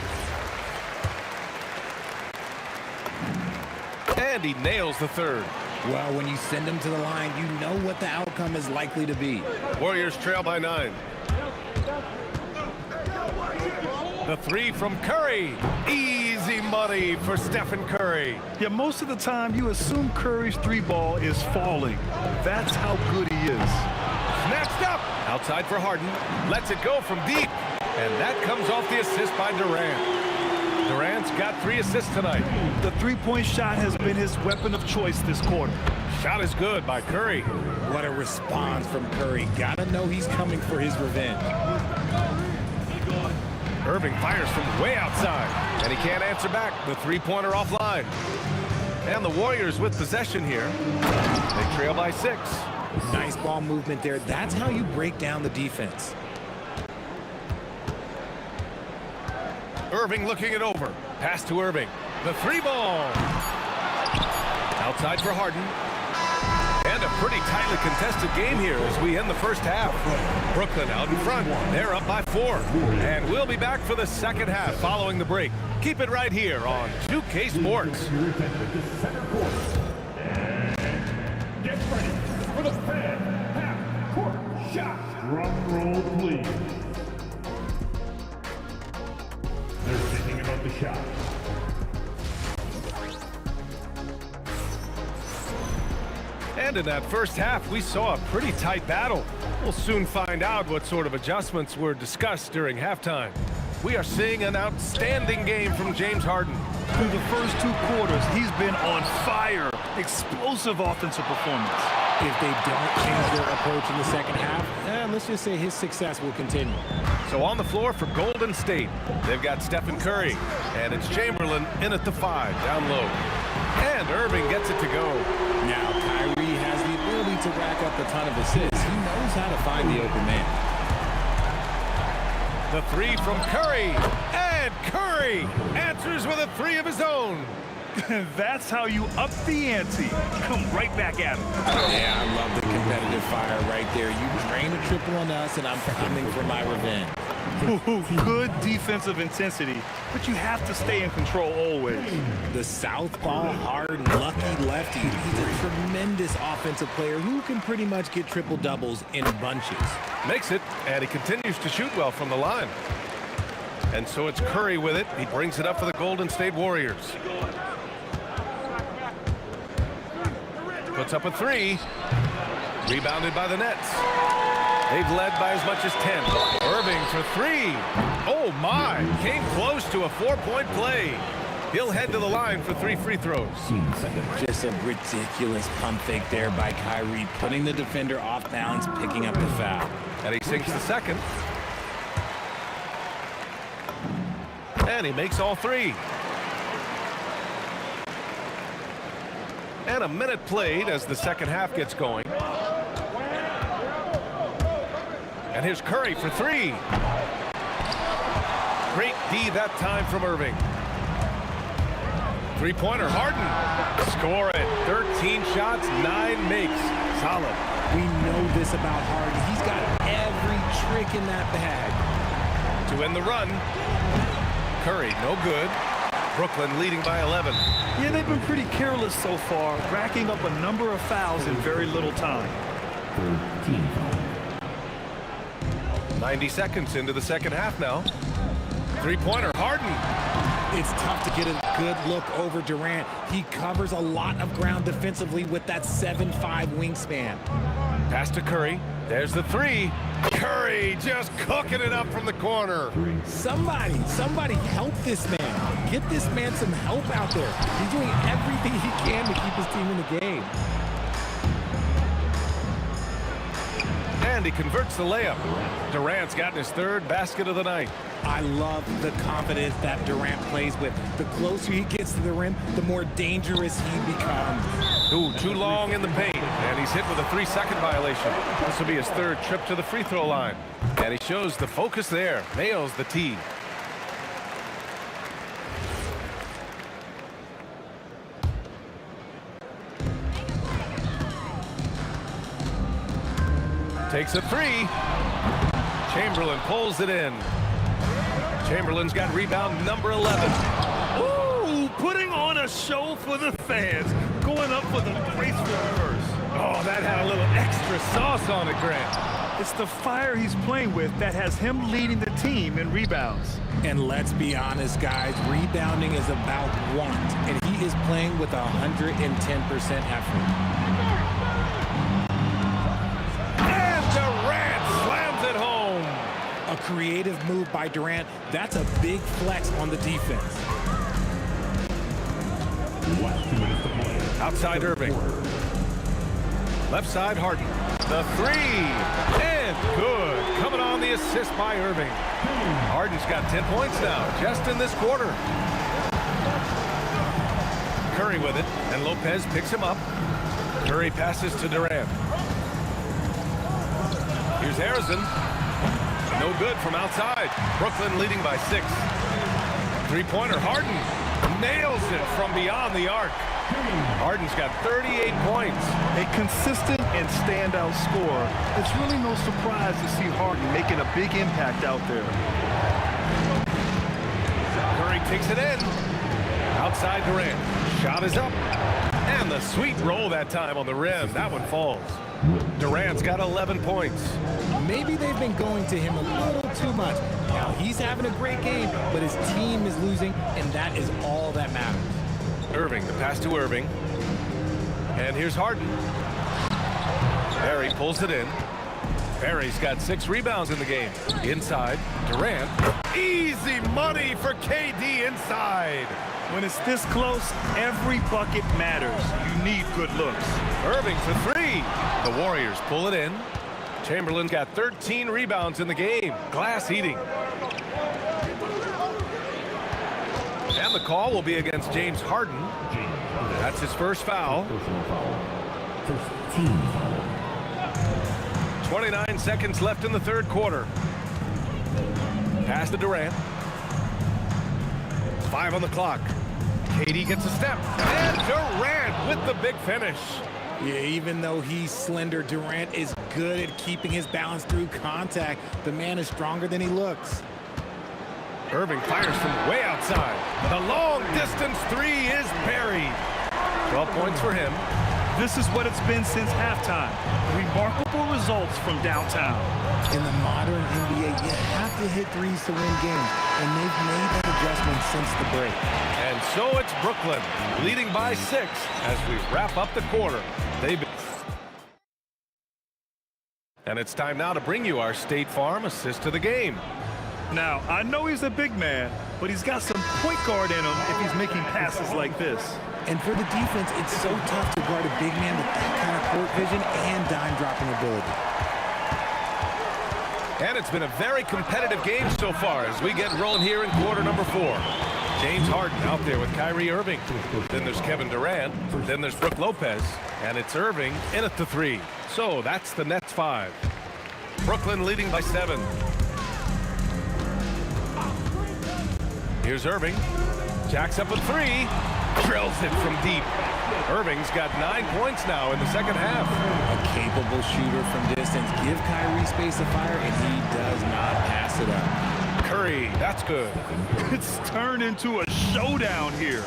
And he nails the 3rd. Well, when you send him to the line, you know what the outcome is likely to be. Warriors trail by 9. The 3 from Curry. Easy money for Stephen Curry. Yeah, most of the time you assume Curry's 3-ball is falling. That's how good he is. Snatched up. Outside for Harden. Lets it go from deep. And that comes off the assist by Durant. Durant's got 3 assists tonight. The 3-point shot has been his weapon of choice this quarter. Shot is good by Curry. What a response from Curry. Gotta know he's coming for his revenge. Irving fires from way outside, and he can't answer back. The three-pointer offline. And the Warriors with possession here. They trail by 6. Nice ball movement there. That's how you break down the defense. Irving looking it over. Pass to Irving. The 3 ball. Outside for Harden. And a pretty tightly contested game here as we end the first half. Brooklyn out in front. They're up by 4. And we'll be back for the second half following the break. Keep it right here on 2K Sports. Get ready for the fan half-court shot. Drum roll, please. They're thinking about the shot. And in that first half, we saw a pretty tight battle. We'll soon find out what sort of adjustments were discussed during halftime. We are seeing an outstanding game from James Harden. Through the first 2 quarters, he's been on fire. Explosive offensive performance. If they don't change their approach in the second half, let's just say his success will continue. So on the floor for Golden State, they've got Stephen Curry, and it's Chamberlain in at the 5, down low. And Irving gets it to go. Now Kyrie has the ability to rack up a ton of assists. He knows how to find the open man. The 3 from Curry, and Curry answers with a 3 of his own. That's how you up the ante. Come right back at him. Yeah, I love the competitive fire right there. You drain a triple on us, and I'm coming for my revenge. Good defensive intensity, but you have to stay in control always. The southpaw, hard, lucky lefty. He's a tremendous offensive player who can pretty much get triple-doubles in bunches. Makes it, and he continues to shoot well from the line. And so it's Curry with it. He brings it up for the Golden State Warriors. Puts up a 3. Rebounded by the Nets. They've led by as much as 10. Irving for 3. Oh, my. Came close to a 4-point play. He'll head to the line for 3 free throws. Just a ridiculous pump fake there by Kyrie, putting the defender off balance, picking up the foul. And he sinks the second. And he makes all 3. And a minute played as the second half gets going. And here's Curry for 3. Great D that time from Irving. Three-pointer, Harden. Score it. 13 shots, 9 makes. Solid. We know this about Harden. He's got every trick in that bag. To end the run, Curry, no good. Brooklyn leading by 11. Yeah, they've been pretty careless so far, racking up a number of fouls in very little time. 90 seconds into the second half now. Three-pointer, Harden. It's tough to get a good look over Durant. He covers a lot of ground defensively with that 7'5" wingspan. Pass to Curry. There's the 3. Curry just cooking it up from the corner. Somebody help this man. Get this man some help out there. He's doing everything he can to keep his team in the game. And he converts the layup. Durant's gotten his 3rd basket of the night. I love the confidence that Durant plays with. The closer he gets to the rim, the more dangerous he becomes. Ooh, too long in the paint. And he's hit with a 3-second violation. This will be his 3rd trip to the free throw line. And he shows the focus there. Nails the tee. Takes a 3. Chamberlain pulls it in. Chamberlain's got rebound number 11. Ooh, putting on a show for the fans. Going up for the graceful reverse. Oh, that had a little extra sauce on it, Grant. It's the fire he's playing with that has him leading the team in rebounds. And let's be honest, guys, rebounding is about want, and he is playing with 110% effort. A creative move by Durant. That's a big flex on the defense. Outside Irving. Left side, Harden. The three. And good. Coming on the assist by Irving. Harden's got 10 points now, just in this quarter. Curry with it, and Lopez picks him up. Curry passes to Durant. Here's Harrison. No good from outside. Brooklyn leading by 6. Three-pointer, Harden nails it from beyond the arc. Harden's got 38 points. A consistent and standout scorer. It's really no surprise to see Harden making a big impact out there. Curry takes it in. Outside Durant. Shot is up. And the sweet roll that time on the rim. That one falls. Durant's got 11 points. Maybe they've been going to him a little too much. Now he's having a great game, but his team is losing, and that is all that matters. Irving, the pass to Irving. And here's Harden. Barry pulls it in. Barry's got 6 rebounds in the game. Inside, Durant. Easy money for KD inside. When it's this close, every bucket matters. You need good looks. Irving for 3. The Warriors pull it in. Chamberlain got 13 rebounds in the game. Glass eating. And the call will be against James Harden. That's his first foul. 29 seconds left in the third quarter. Pass to Durant. 5 on the clock. KD gets a step. And Durant with the big finish. Yeah, even though he's slender, Durant is good at keeping his balance through contact. The man is stronger than he looks. Irving fires from way outside. The long-distance 3 is buried. 12 points for him. This is what it's been since halftime. Remarkable results from downtown. In the modern NBA, you have to hit threes to win games, and they've made that adjustment since the break. And so it's Brooklyn, leading by 6 as we wrap up the quarter. And it's time now to bring you our State Farm assist to the game. Now, I know he's a big man, but he's got some point guard in him if he's making passes like this. And for the defense, it's so tough to guard a big man with that kind of court vision and dime-dropping ability. And it's been a very competitive game so far as we get rolling here in quarter number 4. James Harden out there with Kyrie Irving. Then there's Kevin Durant. Then there's Brook Lopez. And it's Irving in at the 3. So that's the Nets 5. Brooklyn leading by 7. Here's Irving. Jacks up a 3. Drills it from deep. Irving's got 9 points now in the second half. A capable shooter from distance. Give Kyrie space to fire, and he does not pass it up. Curry, that's good. It's turned into a showdown here.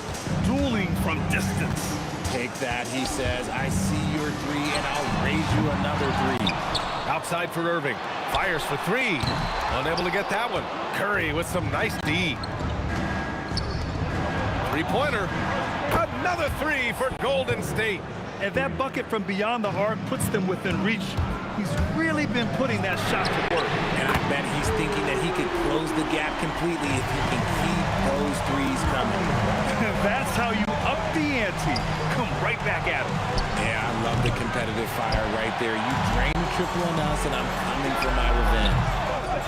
Dueling from distance. Take that, he says. I see your 3, and I'll raise you another 3. Outside for Irving. Fires for 3. Unable to get that one. Curry with some nice D. Three-pointer. Another 3 for Golden State. And that bucket from beyond the arc puts them within reach. He's really been putting that shot to work. And I bet he's thinking that he could close the gap completely if he can keep those 3s coming. That's how you up the ante. Come right back at him. Yeah, I love the competitive fire right there. You drain the triple on us, and I'm coming for my revenge.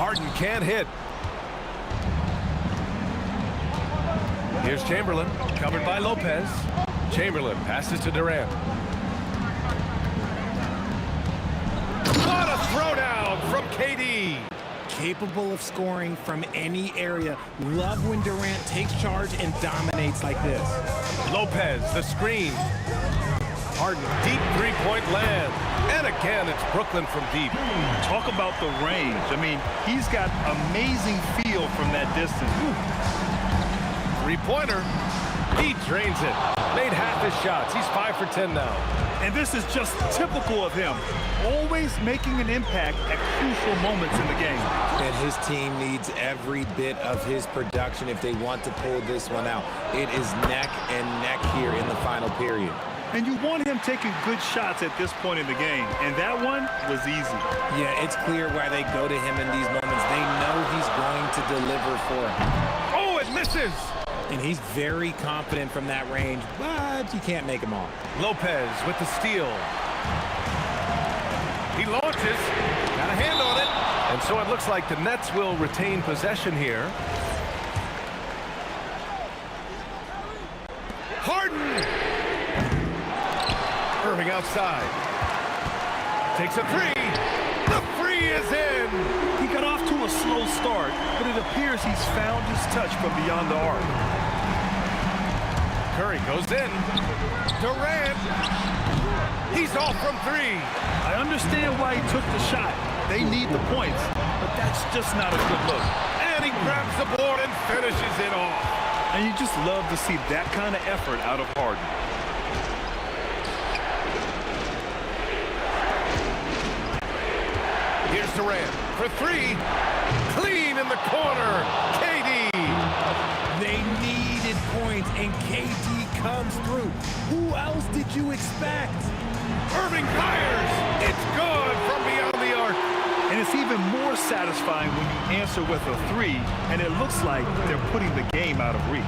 Harden can't hit. Here's Chamberlain, covered by Lopez. Chamberlain passes to Durant. What a throwdown from KD. Capable of scoring from any area. Love when Durant takes charge and dominates like this. Lopez, the screen. Harden, deep three-point land. And again, it's Brooklyn from deep. Talk about the range. I mean, he's got amazing feel from that distance. Three-pointer. He drains it. Made half his shots. He's 5 for 10 now. And this is just typical of him. Always making an impact at crucial moments in the game. And his team needs every bit of his production if they want to pull this one out. It is neck and neck here in the final period. And you want him taking good shots at this point in the game. And that one was easy. Yeah, it's clear why they go to him in these moments. They know he's going to deliver for him. Oh, it misses! And he's very confident from that range, but you can't make him all. Lopez with the steal. launches. Got a hand on it. And so it looks like the Nets will retain possession here. Harden! Irving outside. Takes a three. The three is in. He got off to a slow start, but it appears he's found his touch from beyond the arc. Curry goes in. Durant. He's off from three. I understand why he took the shot. They need the points, but that's just not a good look. And he grabs the board and finishes it off. And you just love to see that kind of effort out of Harden. Here's Durant for three. Clean in the corner. KD. They needed points, and KD comes through. Who else did you expect? Irving fires. It's good from beyond the arc. And it's even more satisfying when you answer with a three, and it looks like they're putting the game out of reach.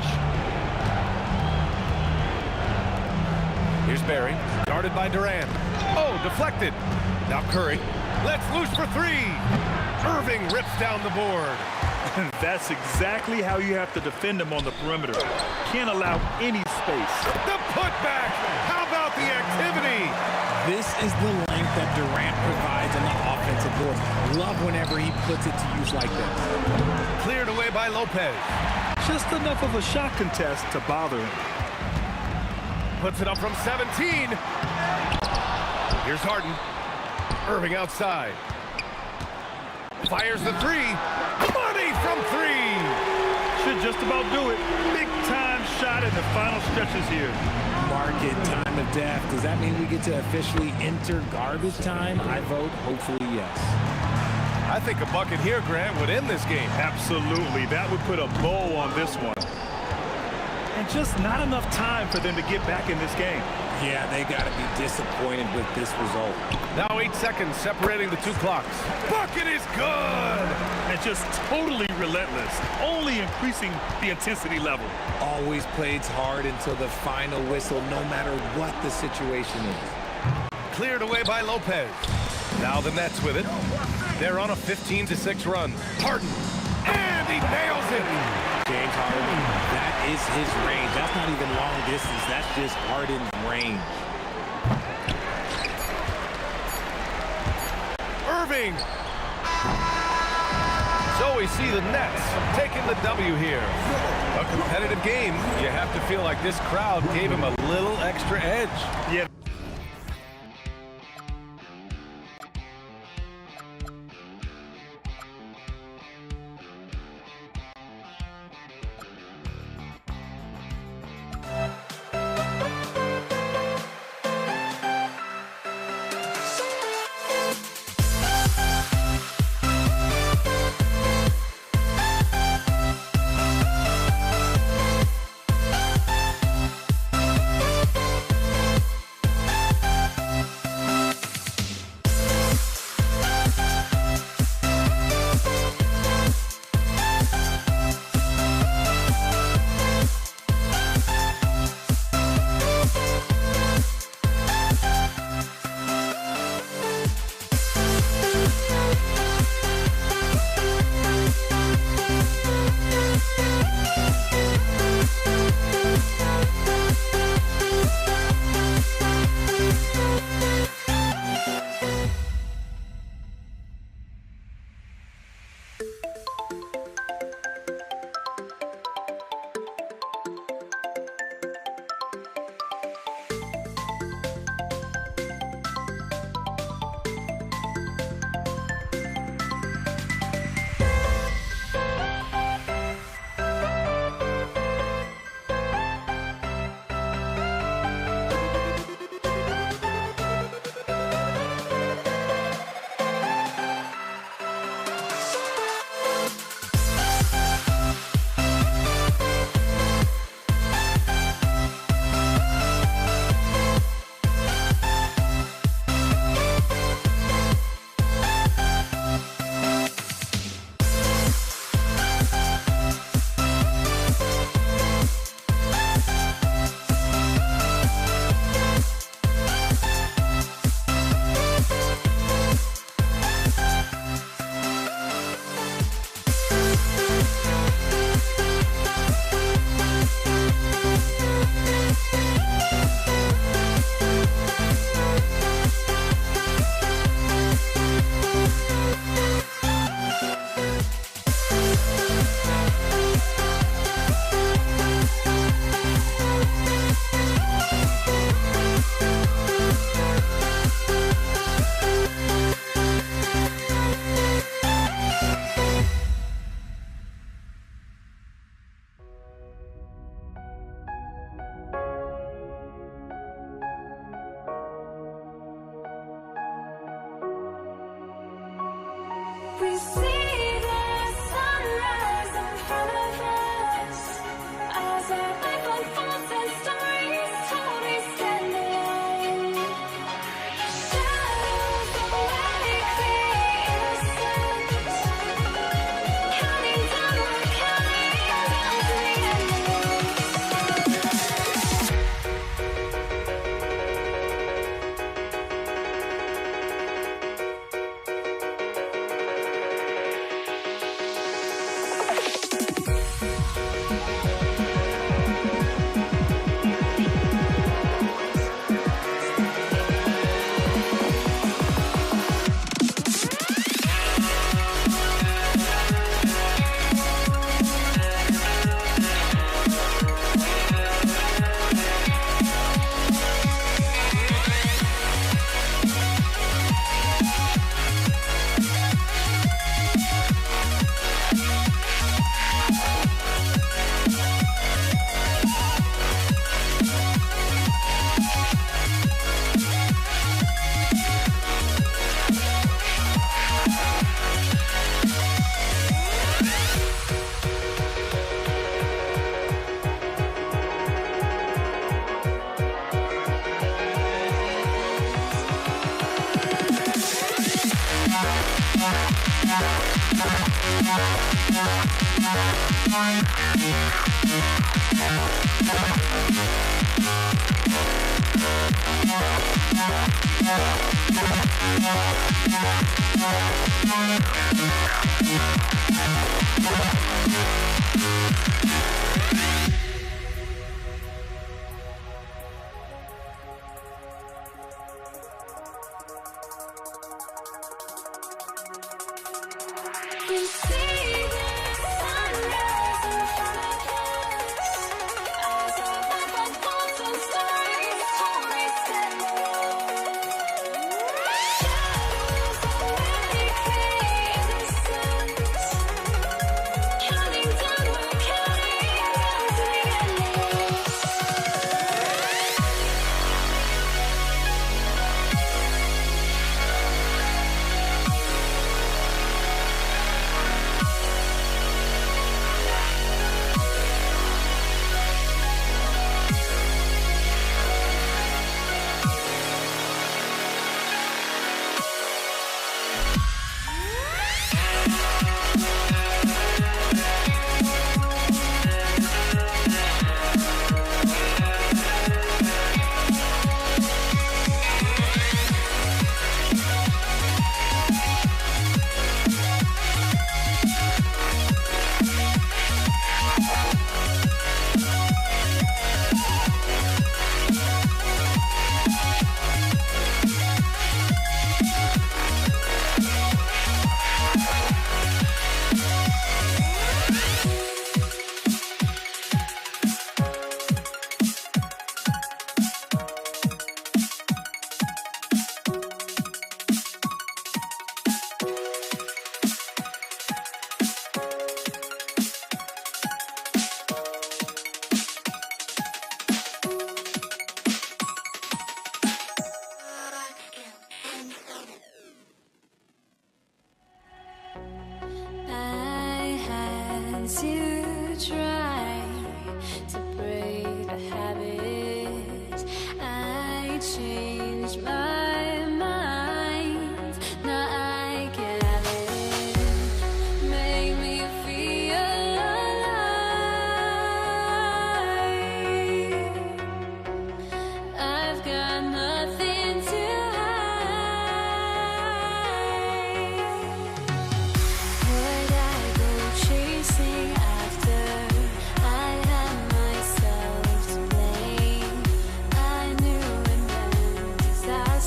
Here's Barry, guarded by Durant. Oh, deflected. Now Curry. Let's loose for three. Irving rips down the board. And that's exactly how you have to defend him on the perimeter. Can't allow any space. The putback. How about the activity? This is the length that Durant provides on the offensive board. Love whenever he puts it to use like this. Cleared away by Lopez. Just enough of a shot contest to bother him. Puts it up from 17. Here's Harden. Irving outside. Fires the three. Money from three. Should just about do it. Big time shot in the final stretches here. Market time of death. Does that mean we get to officially enter garbage time? I vote hopefully yes. I think a bucket here, Grant, would end this game. Absolutely. That would put a bow on this one. And just not enough time for them to get back in this game. Yeah, they got to be disappointed with this result. Now 8 seconds separating the two clocks. Bucket is good! And just totally relentless, only increasing the intensity level. Always plays hard until the final whistle, no matter what the situation is. Cleared away by Lopez. Now the Nets with it. They're on a 15-6 run. Harden. And he nails it! James Harden, that is his range. That's not even long distance. That's just Harden's range. Irving. So we see the Nets taking the W here. A competitive game. You have to feel like this crowd gave him a little extra edge. Yeah. We see the sunrise in front of us. As our life unfolds and stories told, we stand alone. Shadows awake the innocence. Counting down, we're counting down to the end. We see the sunrise in front of us. As our life unfolds and stories told, we stand alone. Shadows awake the innocence. Counting down, we're counting down to the endless. I had to try to break the habit. I changed my mind. Now I can have it. Make me feel alive. I've got nothing to hide. Would I go chasing after? I had myself to blame. I knew and then disaster.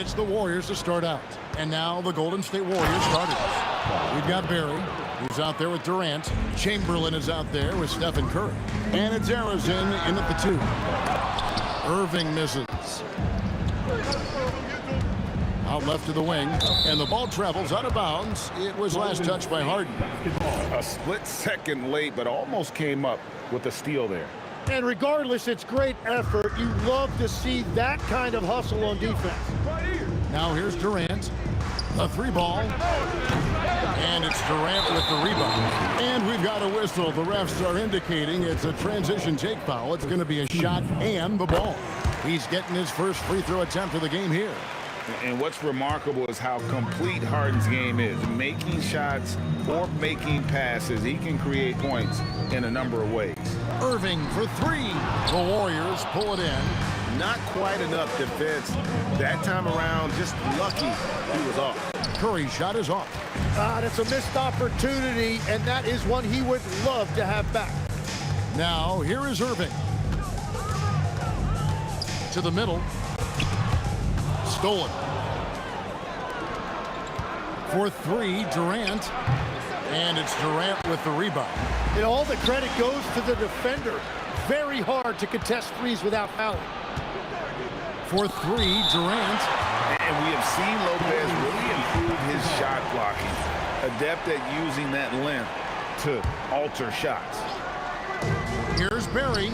It's the Warriors to start out. And now the Golden State Warriors starters. We've got Barry, who's out there with Durant. Chamberlain is out there with Stephen Curry. And it's Arizin in at the 2. Irving misses. Out left to the wing, and the ball travels out of bounds. It was last touched by Harden. A split second late, but almost came up with a steal there. And regardless, it's great effort. You love to see that kind of hustle on defense. Now here's Durant. The 3 ball. And it's Durant with the rebound. And we've got a whistle. The refs are indicating it's a transition take foul. It's going to be a shot and the ball. He's getting his first free throw attempt of the game here. And what's remarkable is how complete Harden's game is. Making shots or making passes, he can create points in a number of ways. Irving for 3. The Warriors pull it in. Not quite enough defense. That time around, just lucky he was off. Curry's shot is off. That's a missed opportunity, and that is one he would love to have back. Now, here is Irving. To the middle. Stolen. For 3, Durant. And it's Durant with the rebound. And all the credit goes to the defender. Very hard to contest threes without fouling. For 3, Durant. And we have seen Lopez really improve his shot blocking. Adept at using that length to alter shots. Here's Barry.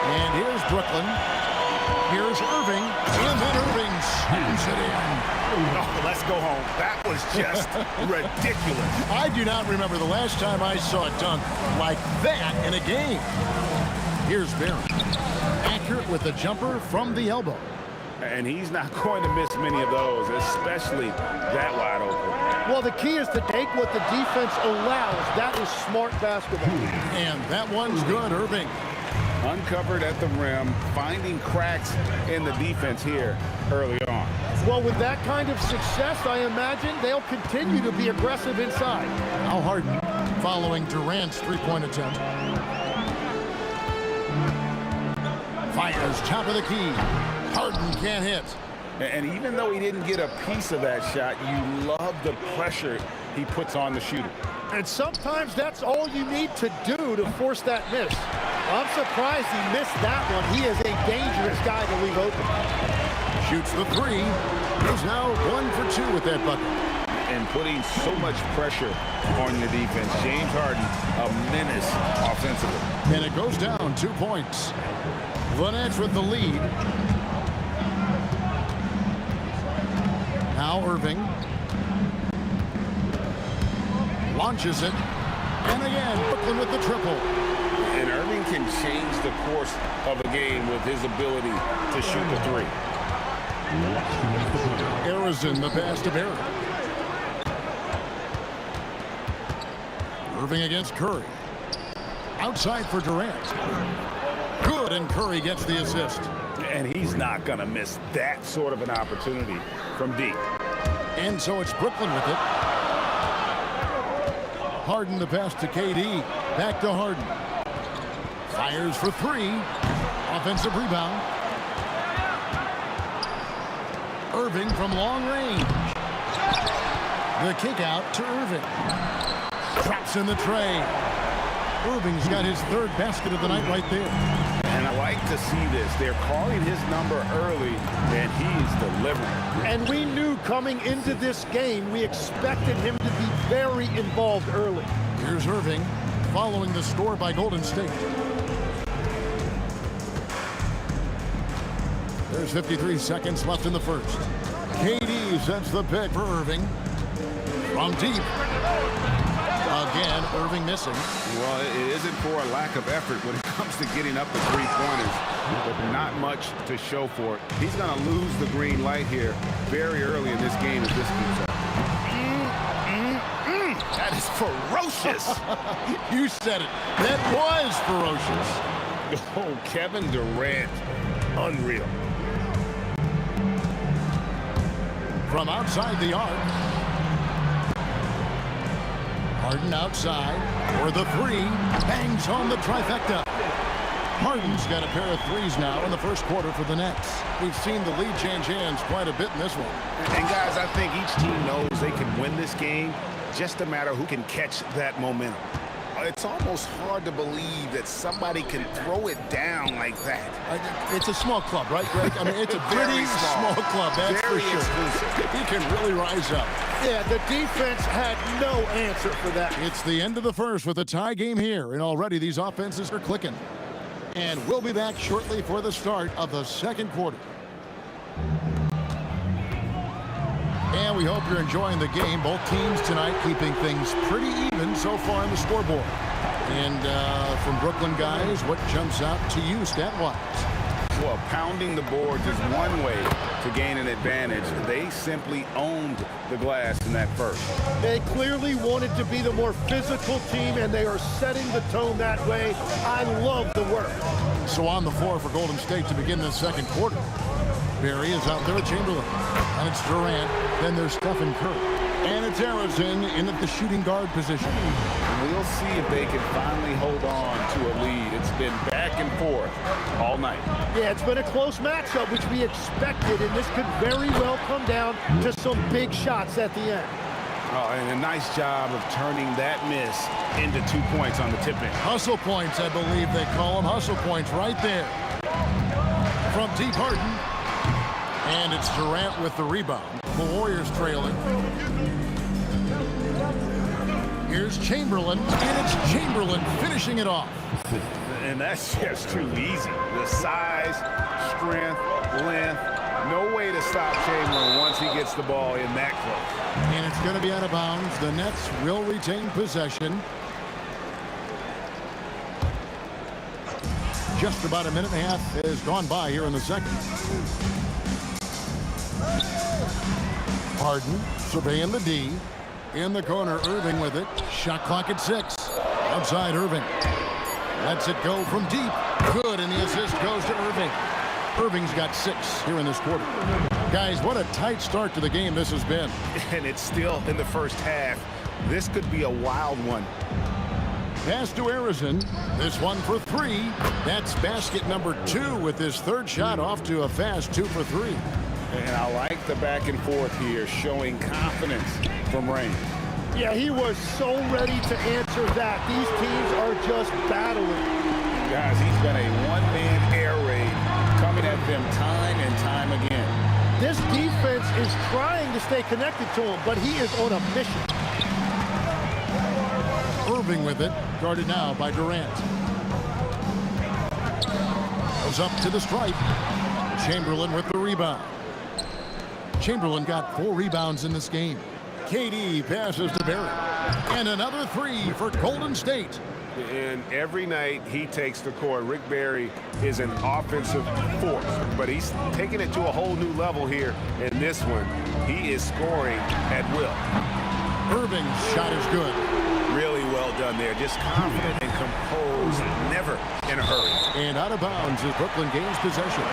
And here's Brooklyn. Here's Irving. And then Irving slams it in. Oh, let's go home. That was just ridiculous. I do not remember the last time I saw a dunk like that in a game. Here's Barry. Accurate with the jumper from the elbow. And he's not going to miss many of those, especially that wide open. Well, the key is to take what the defense allows. That is smart basketball. And that one's good, Irving. Uncovered at the rim, finding cracks in the defense here early on. Well, with that kind of success, I imagine they'll continue to be aggressive inside. Now Harden following Durant's 3-point attempt. Fires top of the key. Harden can't hit. And even though he didn't get a piece of that shot, you love the pressure he puts on the shooter. And sometimes that's all you need to do to force that miss. I'm surprised he missed that one. He is a dangerous guy to leave open. Shoots the 3. He's now 1 for 2 with that bucket. And putting so much pressure on your defense. James Harden, a menace offensively. And it goes down 2 points. The Nets with the lead. Now Irving. Launches it. And again, Brooklyn with the triple. And Irving can change the course of a game with his ability to shoot the 3. Arizin, the pass to Barry. Irving against Curry. Outside for Durant. Good, and Curry gets the assist. And he's not going to miss that sort of an opportunity from deep. And so it's Brooklyn with it. Harden the pass to KD. Back to Harden. Fires for 3. Offensive rebound. Irving from long range. The kick out to Irving. Traps in the tray. Irving's got his 3rd basket of the night right there. And I like to see this. They're calling his number early, and he's delivering. And we knew coming into this game, we expected him to be very involved early. Here's Irving following the score by Golden State. There's 53 seconds left in the first. KD sets the pick for Irving. From deep. Again, Irving missing. Well, it isn't for a lack of effort when it comes to getting up the 3-pointers, but not much to show for it. He's going to lose the green light here very early in this game if this keeps up. That is ferocious. You said it. That was ferocious. Oh, Kevin Durant. Unreal. From outside the arc. Harden outside for the 3. Bangs home the trifecta. Harden's got a pair of threes now in the first quarter for the Nets. We've seen the lead change hands quite a bit in this one. And guys, I think each team knows they can win this game. Just a matter who can catch that momentum. It's almost hard to believe that somebody can throw it down like that. It's a small club, right, Greg? I mean, it's a pretty small club, that's Very for sure. exclusive. He can really rise up. Yeah, the defense had no answer for that. It's the end of the first with a tie game here, and already these offenses are clicking. And we'll be back shortly for the start of the second quarter. And we hope you're enjoying the game. Both teams tonight keeping things pretty even so far on the scoreboard. And from Brooklyn guys, what jumps out to you stat-wise? Well, pounding the boards is one way to gain an advantage. They simply owned the glass in that first. They clearly wanted to be the more physical team, and they are setting the tone that way. I love the work. So on the floor for Golden State to begin the second quarter. Barry is out there with Chamberlain. And it's Durant. Then there's Stephen Curry. And it's Harrison in at the shooting guard position. We'll see if they can finally hold on to a lead. It's been back and forth all night. Yeah, it's been a close matchup, which we expected, and this could very well come down to some big shots at the end. And a nice job of turning that miss into 2 points on the tip-in. Hustle points, I believe they call them. Hustle points right there. From deep Harden. And it's Durant with the rebound. The Warriors trailing. Here's Chamberlain, and it's Chamberlain finishing it off. And that's just too easy. The size, strength, length, no way to stop Chamberlain once he gets the ball in that close. And it's going to be out of bounds. The Nets will retain possession. Just about a minute and a half has gone by here in the second. Harden surveying the D. In the corner, Irving with it. Shot clock at 6. Outside Irving. Lets it go from deep. Good, and the assist goes to Irving. Irving's got 6 here in this quarter. Guys, what a tight start to the game this has been. And it's still in the first half. This could be a wild one. Pass to Harrison. This one for 3. That's basket number 2 with his third shot off to a fast 2 for 3. And I like the back and forth here, showing confidence from Rain. Yeah, he was so ready to answer that. These teams are just battling. Guys, he's been a one-man air raid, coming at them time and time again. This defense is trying to stay connected to him, but he is on a mission. Irving with it, guarded now by Durant. Goes up to the stripe. Chamberlain with the rebound. Chamberlain got 4 rebounds in this game. KD passes to Barry. And another 3 for Golden State. And every night he takes the court. Rick Barry is an offensive force, but he's taking it to a whole new level here in this one. He is scoring at will. Irving's shot is good. Really well done there. Just confident and composed, never in a hurry. And out of bounds is Brooklyn gains possession.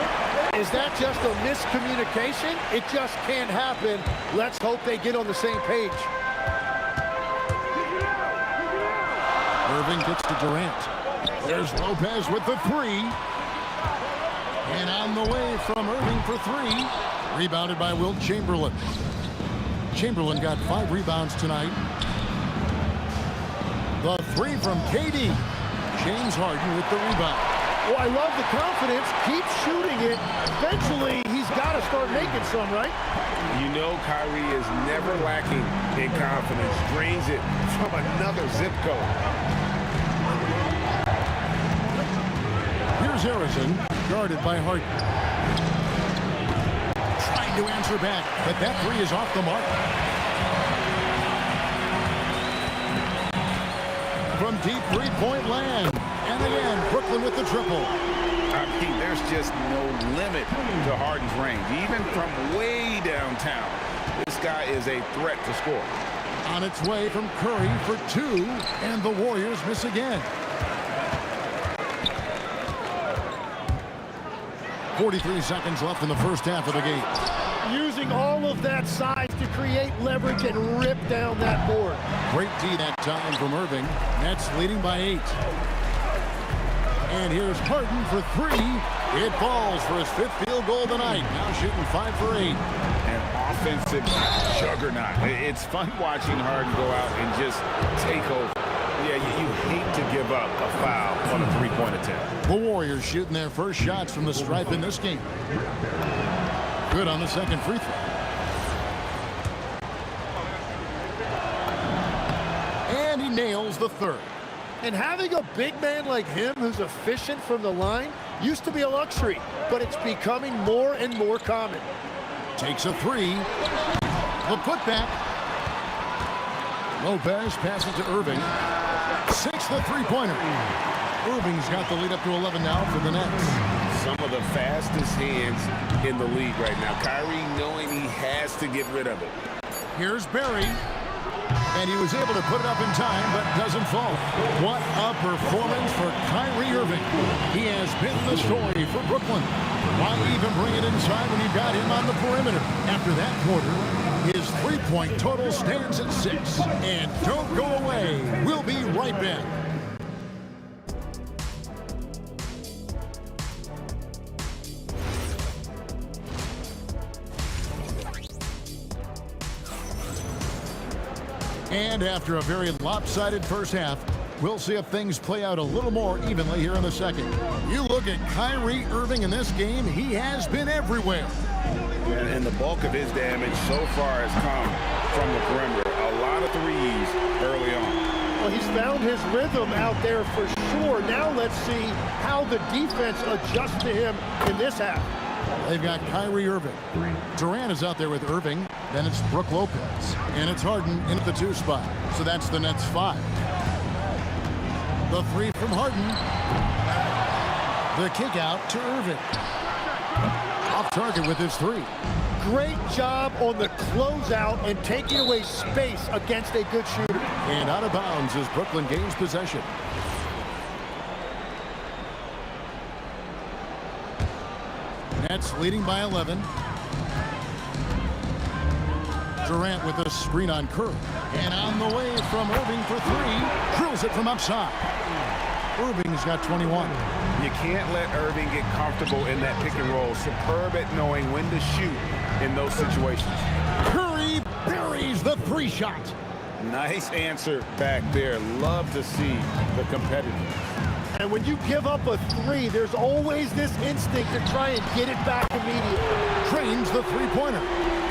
Is that just a miscommunication? It just can't happen. Let's hope they get on the same page. Irving gets to Durant. There's Lopez with the 3. And on the way from Irving for 3. Rebounded by Wilt Chamberlain. Chamberlain got 5 rebounds tonight. The 3 from KD. James Harden with the rebound. Well, I love the confidence. Keep shooting it. Eventually, he's got to start making some, right? You know Kyrie is never lacking in confidence. Drains it from another zip code. Here's Harrison, guarded by Harden. Trying to answer back, but that 3 is off the mark. From deep 3-point land. And again, Brooklyn with the triple. I mean, there's just no limit to Harden's range. Even from way downtown, this guy is a threat to score. On its way from Curry for 2, and the Warriors miss again. 43 seconds left in the first half of the game. Using all of that size to create leverage and rip down that board. Great D that time from Irving. Nets leading by 8. And here's Harden for three. It falls for his 5th field goal of the night. Now shooting 5 for 8. An offensive juggernaut. It's fun watching Harden go out and just take over. Yeah, you hate to give up a foul on a three-point attempt. The Warriors shooting their first shots from the stripe in this game. Good on the second free throw. And he nails the third. And having a big man like him who's efficient from the line used to be a luxury, but it's becoming more and more common. Takes a three. The putback. Lopez passes to Irving. 6 the three-pointer. Irving's got the lead up to 11 now for the Nets. Some of the fastest hands in the league right now. Kyrie knowing he has to get rid of it. Here's Barry. And he was able to put it up in time, but doesn't fall. What a performance for Kyrie Irving. He has been the story for Brooklyn. Why even bring it inside when you got him on the perimeter? After that quarter, his three-point total stands at 6. And don't go away. We'll be right back. And after a very lopsided first half, we'll see if things play out a little more evenly here in the second. You look at Kyrie Irving in this game, he has been everywhere. And the bulk of his damage so far has come from the perimeter. A lot of threes early on. Well, he's found his rhythm out there for sure. Now let's see how the defense adjusts to him in this half. They've got Kyrie Irving. Durant is out there with Irving. Then it's Brook Lopez. And it's Harden in the 2 spot. So that's the Nets 5. The 3 from Harden. The kick out to Irving. Off target with his 3. Great job on the closeout and taking away space against a good shooter. And out of bounds as Brooklyn gains possession. Nets leading by 11. Durant with a screen on Curry. And on the way from Irving for 3. Drills it from outside. Irving's got 21. You can't let Irving get comfortable in that pick and roll. Superb at knowing when to shoot in those situations. Curry buries the 3 shot. Nice answer back there. Love to see the competitiveness. And when you give up a 3, there's always this instinct to try and get it back immediately. Trains the 3-pointer.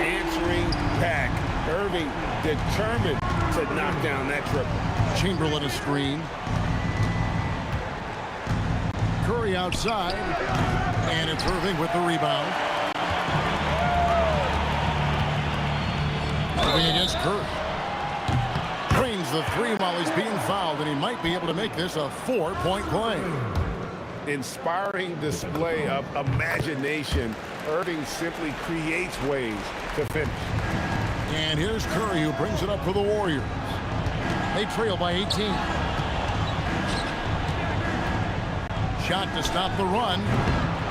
Answering back. Irving determined to knock down that triple. Chamberlain a screen. Curry outside. And it's Irving with the rebound. Irving against Curry. Drains the 3 while he's being fouled, and he might be able to make this a 4-point play. Inspiring display of imagination. Irving simply creates ways to finish. And here's Curry, who brings it up for the Warriors. They trail by 18. Shot to stop the run.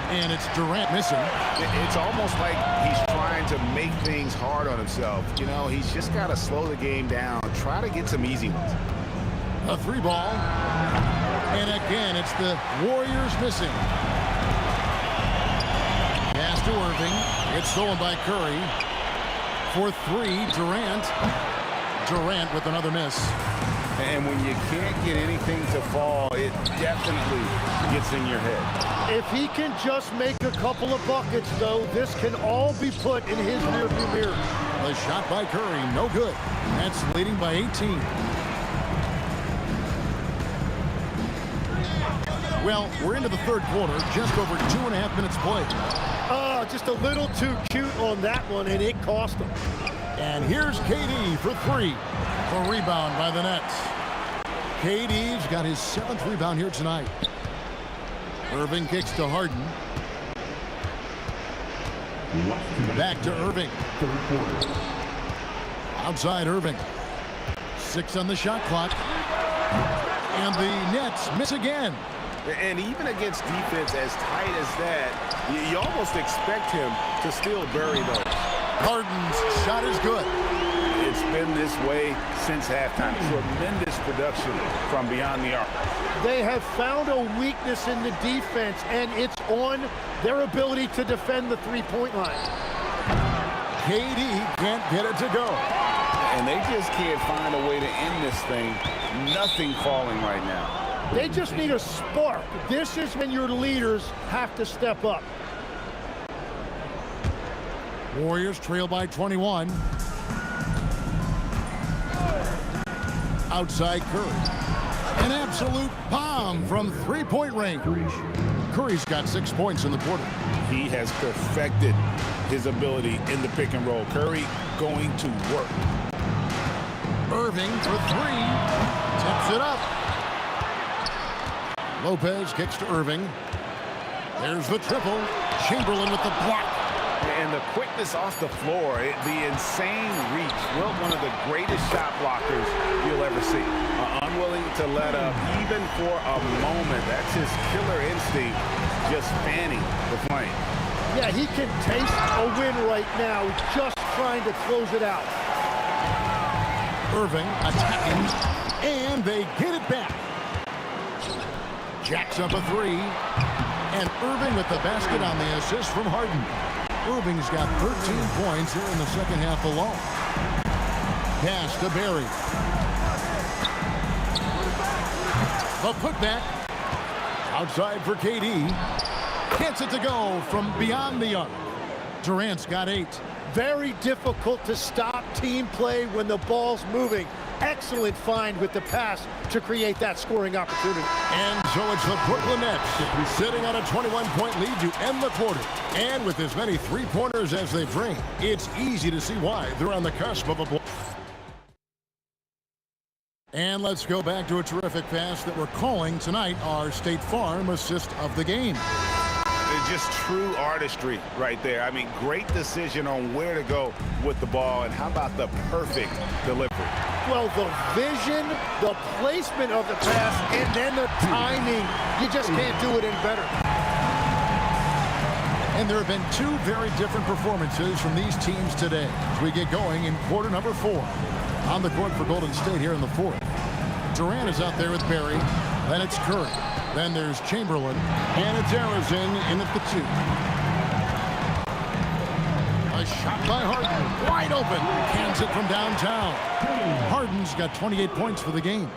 And it's Durant missing. It's almost like he's trying to make things hard on himself. You know, he's just got to slow the game down. Try to get some easy ones. A 3 ball. And again, it's the Warriors missing. Pass to Irving. It's stolen by Curry. For 3, Durant. Durant with another miss. And when you can't get anything to fall, it definitely gets in your head. If he can just make a couple of buckets, though, this can all be put in his rearview mirror. The shot by Curry, no good. Nets leading by 18. Well, we're into the third quarter, just over 2.5 minutes played. Just a little too cute on that one, and it cost him. And here's KD for 3. A rebound by the Nets. KD's got his 7th rebound here tonight. Irving kicks to Harden. Back to Irving. Outside Irving. 6 on the shot clock. And the Nets miss again. And even against defense as tight as that, you almost expect him to still bury those. Harden's shot is good. It's been this way since halftime. Tremendous production from beyond the arc. They have found a weakness in the defense, and it's on their ability to defend the three-point line. KD can't get it to go. And they just can't find a way to end this thing. Nothing falling right now. They just need a spark. This is when your leaders have to step up. Warriors trail by 21. Outside Curry. An absolute bomb from three-point range. Curry's got 6 points in the quarter. He has perfected his ability in the pick and roll. Curry going to work. Irving for three. Tips it up. Lopez kicks to Irving. There's the triple. Chamberlain with the block. And the quickness off the floor, the insane reach. Well, one of the greatest shot blockers you'll ever see. Unwilling to let up even for a moment. That's his killer instinct, just fanning the flame. Yeah, he can taste a win right now, just trying to close it out. Irving attacking, and they get it back. Jacks up a three, and Irving with the basket on the assist from Harden. Irving's got 13 points here in the second half alone. Pass to Barry. The putback. Outside for KD. Gets it to go from beyond the arc. Durant's got 8. Very difficult to stop team play when the ball's moving. Excellent find with the pass to create that scoring opportunity. And so it's the Brooklyn Nets sitting on a 21-point lead to end the quarter. And with as many three-pointers as they bring, it's easy to see why they're on the cusp of a blow. And let's go back to a terrific pass that we're calling tonight our State Farm assist of the game. It's just true artistry right there. I mean, great decision on where to go with the ball, and how about the perfect delivery? Well, the vision, the placement of the pass, and then the timing. You just can't do it any better. And there have been 2 very different performances from these teams today as we get going in quarter number 4. On the court for Golden State here in the 4th. Durant is out there with Barry. Then it's Curry. Then there's Chamberlain. And it's Arizin in at the 2. A shot by Harden. Wide open. Cans it from downtown. Harden's got 28 points for the game.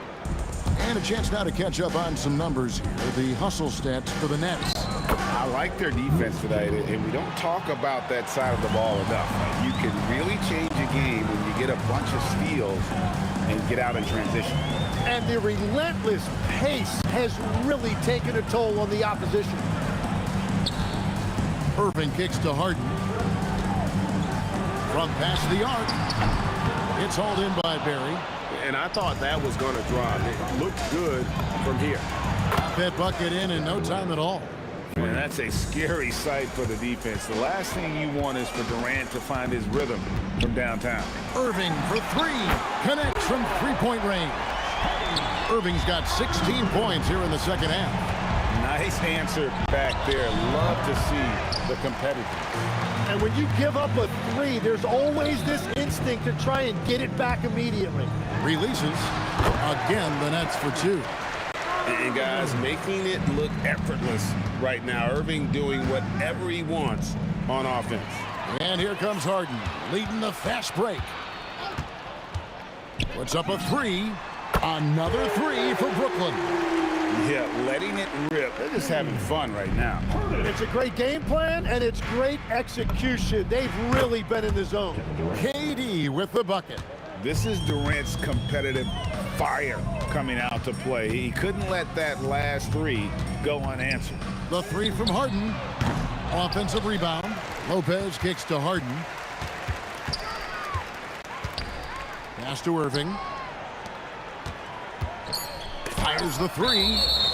And a chance now to catch up on some numbers here. The hustle stats for the Nets. I like their defense today, and we don't talk about that side of the ball enough. You can really change a game when you get a bunch of steals and get out in transition. And the relentless pace has really taken a toll on the opposition. Irving kicks to Harden. From past the arc. It's hauled in by Barry. And I thought that was going to drop. It looked good from here. That bucket in no time at all. And that's a scary sight for the defense. The last thing you want is for Durant to find his rhythm from downtown. Irving for 3. Connects from three-point range. Irving's got 16 points here in the second half. Nice answer back there. Love to see the competitiveness. And when you give up a 3, there's always this instinct to try and get it back immediately. Releases. Again, the Nets for 2. And guys, making it look effortless right now. Irving doing whatever he wants on offense. And here comes Harden, leading the fast break. Puts up a 3. Another 3 for Brooklyn. Yeah, letting it rip. They're just having fun right now. It's a great game plan, and it's great execution. They've really been in the zone. KD with the bucket. This is Durant's competitive fire coming out to play. He couldn't let that last 3 go unanswered. The 3 from Harden. Offensive rebound. Lopez kicks to Harden. Pass to Irving. Fires the 3,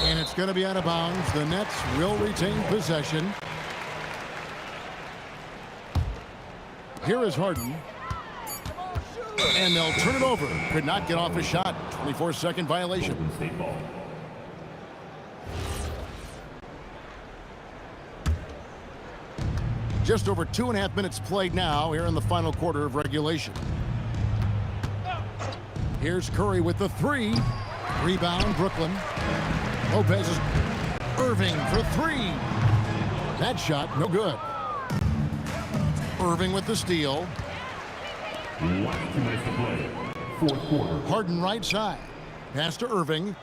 and it's going to be out of bounds. The Nets will retain possession. Here is Harden. And they'll turn it over. Could not get off a shot. 24-second violation. Just over 2.5 minutes played now here in the final quarter of regulation. Here's Curry with the three. Rebound, Brooklyn. Lopez is Irving for three. That shot, no good. Irving with the steal. Harden right side. Pass to Irving.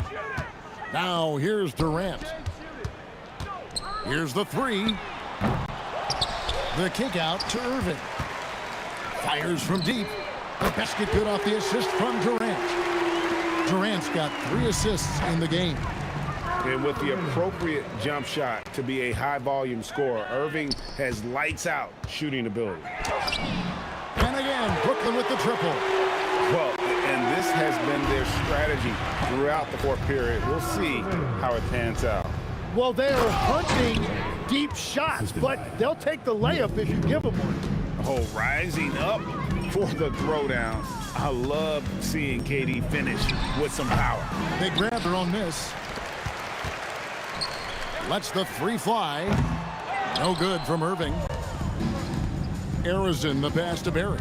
Now here's Durant. Here's the three. The kick out to Irving. Fires from deep. The basket good off the assist from Durant. Durant's got 3 assists in the game. And with the appropriate jump shot to be a high-volume scorer, Irving has lights-out shooting ability. And again, Brooklyn with the triple. Well, and this has been their strategy throughout the fourth period. We'll see how it pans out. Well, they are hunting deep shots, but they'll take the layup if you give them one. Oh, rising up for the throwdown. I love seeing KD finish with some power. They grab their own miss. Lets the three fly. No good from Irving. Arizin the pass to Barry.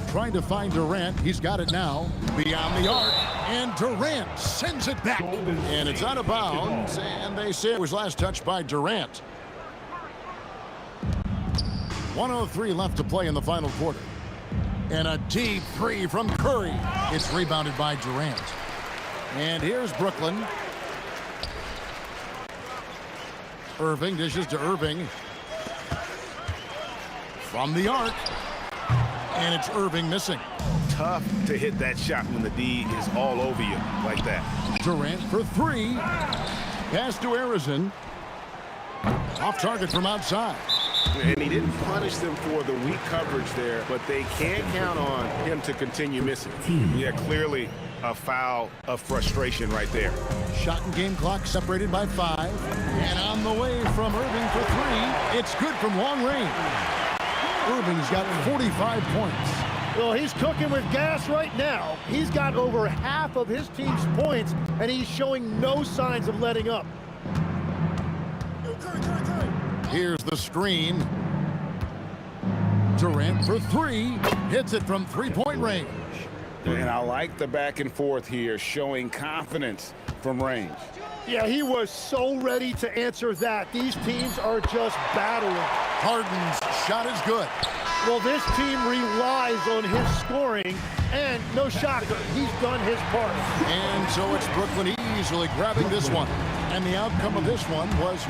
Trying to find Durant. He's got it now. Beyond the arc. And Durant sends it back. And it's out of bounds. And they say it was last touched by Durant. 1:03 left to play in the final quarter. And a deep three from Curry. It's rebounded by Durant. And here's Brooklyn. Irving dishes to Irving. From the arc. And it's Irving missing. Tough to hit that shot when the D is all over you like that. Durant for three. Pass to Arizin. Off target from outside. And he didn't punish them for the weak coverage there, but they can't count on him to continue missing. Yeah, clearly a foul of frustration right there. Shot and game clock separated by 5. And on the way from Irving for three. It's good from long range. Irving's got 45 points. Well, he's cooking with gas right now. He's got over half of his team's points, and he's showing no signs of letting up. Here's the screen. Durant for three. Hits it from three-point range. And I like the back and forth here, showing confidence from range. Yeah, he was so ready to answer that. These teams are just battling. Harden's shot is good. Well, this team relies on his scoring, and no shocker, he's done his part. And so it's Brooklyn easily grabbing this one. And the outcome of this one was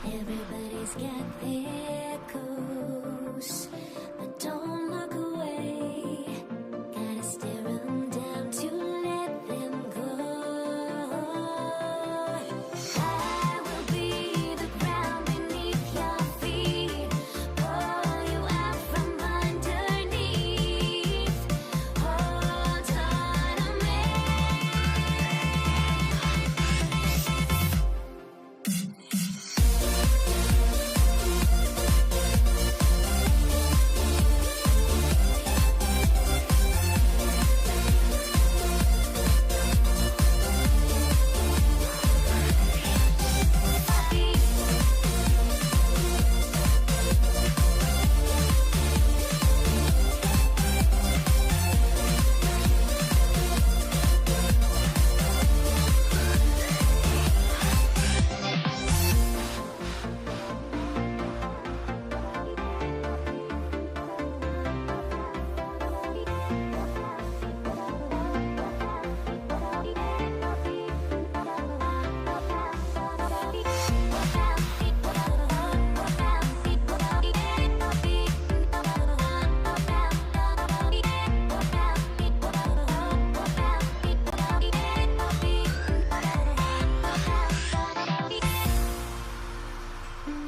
Everybody's got their course, but don't look away. Gotta stare them down to let them go. I will be the ground beneath your feet, pull you out from underneath. Hold on to me.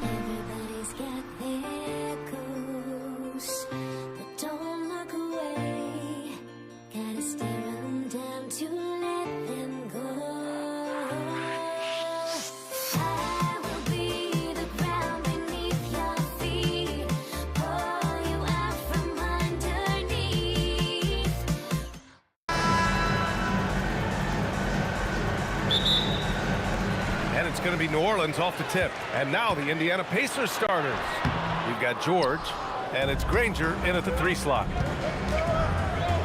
Everybody's got their course, but don't look away. Gotta stare them down to let them go. I will be the ground beneath your feet, pull you out from underneath. And it's going to be New Orleans off the tip. And now the Indiana Pacers starters. We've got George, and it's Granger in at the 3 slot.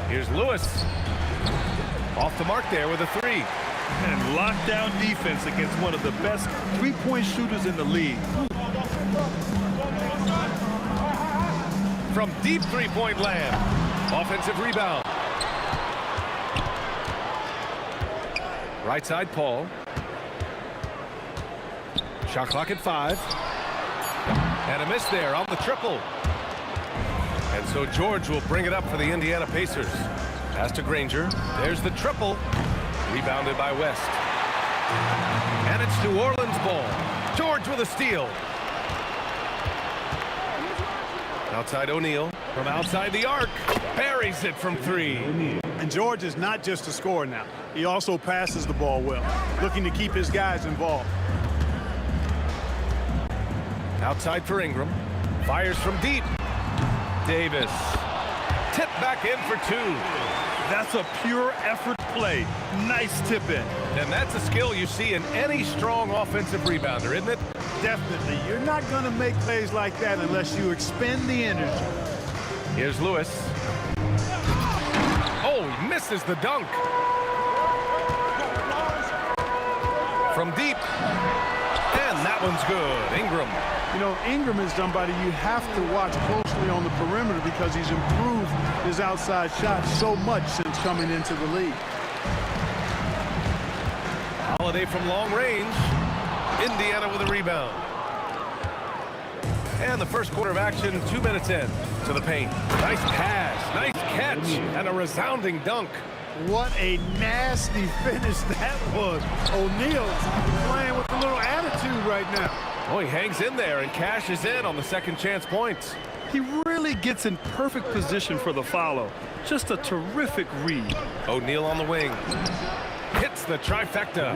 Here's Lewis. Off the mark there with a 3. And lockdown defense against one of the best three-point shooters in the league. From deep three-point land. Offensive rebound. Right side, Paul. Shot clock at 5. And a miss there on the triple. And so George will bring it up for the Indiana Pacers. Pass to Granger. There's the triple. Rebounded by West. And it's New Orleans ball. George with a steal. Outside O'Neal. From outside the arc. Buries it from 3. And George is not just a scorer now. He also passes the ball well, looking to keep his guys involved. Outside for Ingram. Fires from deep. Davis. Tip back in for 2. That's a pure effort play. Nice tip in. And that's a skill you see in any strong offensive rebounder, isn't it? Definitely. You're not going to make plays like that unless you expend the energy. Here's Lewis. Oh, he misses the dunk. From deep. And that one's good. Ingram. You know, Ingram is somebody you have to watch closely on the perimeter because he's improved his outside shot so much since coming into the league. Holiday from long range. Indiana with a rebound. And the first quarter of action, 2 minutes in. to the paint. Nice pass, nice catch, and a resounding dunk. What a nasty finish that was. O'Neal's playing with a little attitude right now. Oh, he hangs in there and cashes in on the second chance points. He really gets in perfect position for the follow. Just a terrific read. O'Neal on the wing. Hits the trifecta.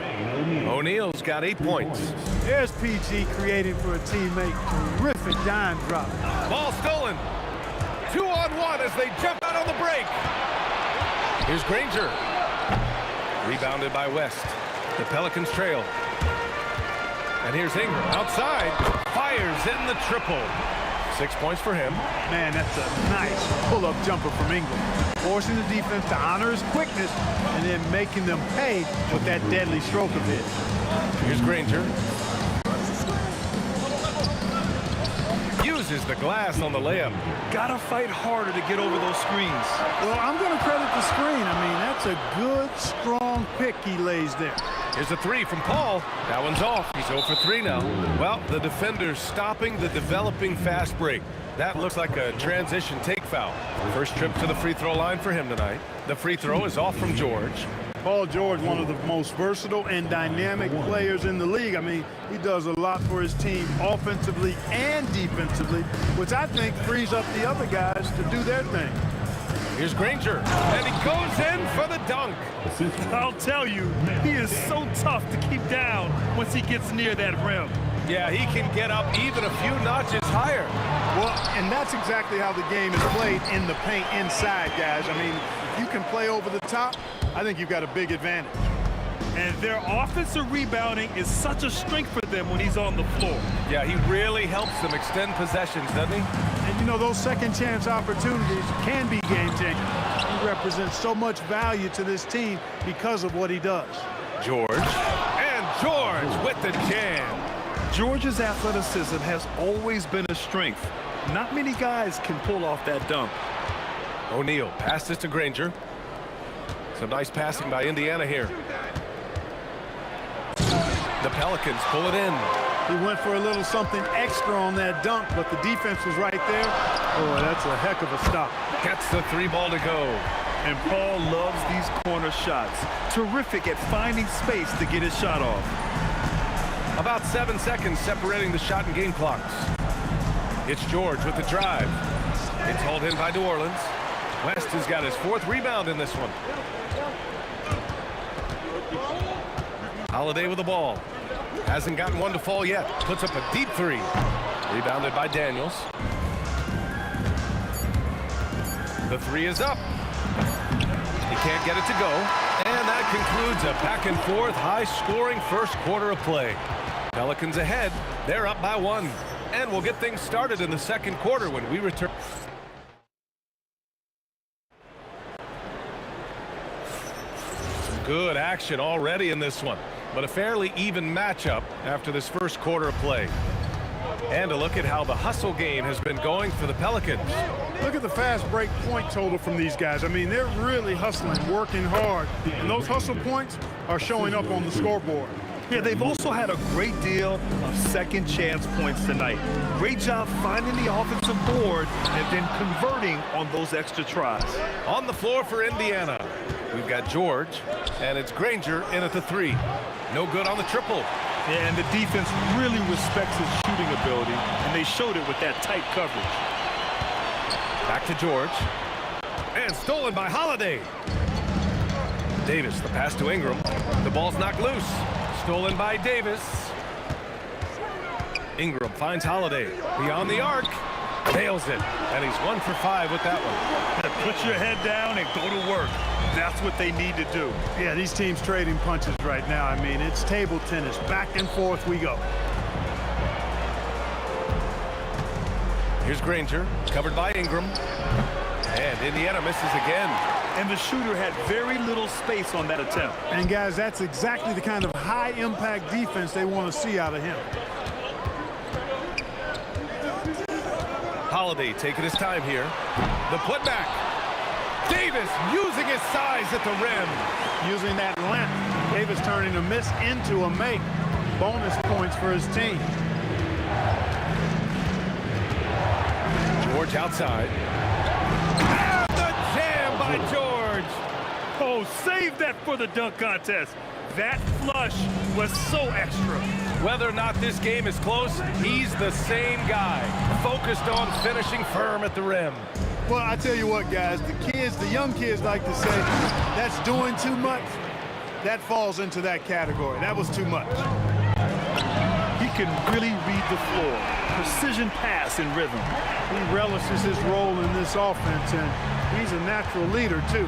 O'Neal's got 8 points. There's PG creating for a teammate. Terrific dime drop. Ball stolen. 2-on-1 as they jump out on the break. Here's Granger. Rebounded by West. The Pelicans trail. And here's Ingram outside. Fires in the triple. 6 points for him. Man, that's a nice pull-up jumper from Ingram. Forcing the defense to honor his quickness and then making them pay with that deadly stroke of his. Here's Granger. Uses the glass on the layup. Gotta fight harder to get over those screens. Well, I'm going to credit the screen. I mean, that's a good, strong pick he lays there. Here's a three from Paul. That one's off. He's 0 for 3 now. Well, the defender's stopping the developing fast break. That looks like a transition take foul. First trip to the free throw line for him tonight. The free throw is off from George. Paul George, one of the most versatile and dynamic players in the league. I mean, he does a lot for his team offensively and defensively, which I think frees up the other guys to do their thing. Here's Granger, and he goes in for the dunk. I'll tell you, he is so tough to keep down once he gets near that rim. Yeah, he can get up even a few notches higher. Well, and that's exactly how the game is played in the paint inside, guys. I mean, if you can play over the top, I think you've got a big advantage. And their offensive rebounding is such a strength for them when he's on the floor. Yeah, he really helps them extend possessions, doesn't he? And, you know, those second chance opportunities can be game changers. He represents so much value to this team because of what he does. George. And George with the jam. George's athleticism has always been a strength. Not many guys can pull off that dunk. O'Neal passes to Granger. Some nice passing by Indiana here. The Pelicans pull it in. He went for a little something extra on that dunk, but the defense was right there. Oh, that's a heck of a stop. Gets the 3 ball to go. And Paul loves these corner shots. Terrific at finding space to get his shot off. About 7 seconds separating the shot and game clocks. It's George with the drive. It's hauled in by New Orleans. West has got his 4th rebound in this one. Holiday with the ball. Hasn't gotten one to fall yet. Puts up a deep 3. Rebounded by Daniels. The 3 is up. He can't get it to go. And that concludes a back and forth, high-scoring first quarter of play. Pelicans ahead. They're up by 1. And we'll get things started in the second quarter when we return. Some good action already in this one, but a fairly even matchup after this first quarter of play. And a look at how the hustle game has been going for the Pelicans. Look at the fast break point total from these guys. I mean, they're really hustling, working hard, and those hustle points are showing up on the scoreboard. Yeah, they've also had a great deal of second chance points tonight. Great job finding the offensive board and then converting on those extra tries. On the floor for Indiana, we've got George, and it's Granger in at the 3. No good on the triple. Yeah, and the defense really respects his shooting ability, and they showed it with that tight coverage. Back to George. And stolen by Holiday. Davis, the pass to Ingram. The ball's knocked loose. Stolen by Davis. Ingram finds Holiday. Beyond the arc. Nails it. And he's 1 for 5 with that one. Put your head down and go to work. That's what they need to do. Yeah, these teams trading punches right now. I mean, it's table tennis. Back and forth we go. Here's Granger, covered by Ingram. And Indiana misses again. And the shooter had very little space on that attempt. And guys, that's exactly the kind of high-impact defense they want to see out of him. Holiday taking his time here. The putback. Davis using his size at the rim. Using that length. Davis turning a miss into a make. Bonus points for his team. George outside. And the jam by George. Oh, save that for the dunk contest. That flush was so extra. Whether or not this game is close, he's the same guy, focused on finishing firm at the rim. Well, I tell you what, guys, the young kids like to say, that's doing too much. That falls into that category. That was too much. He can really read the floor. Precision pass and rhythm. He relishes his role in this offense, and he's a natural leader, too.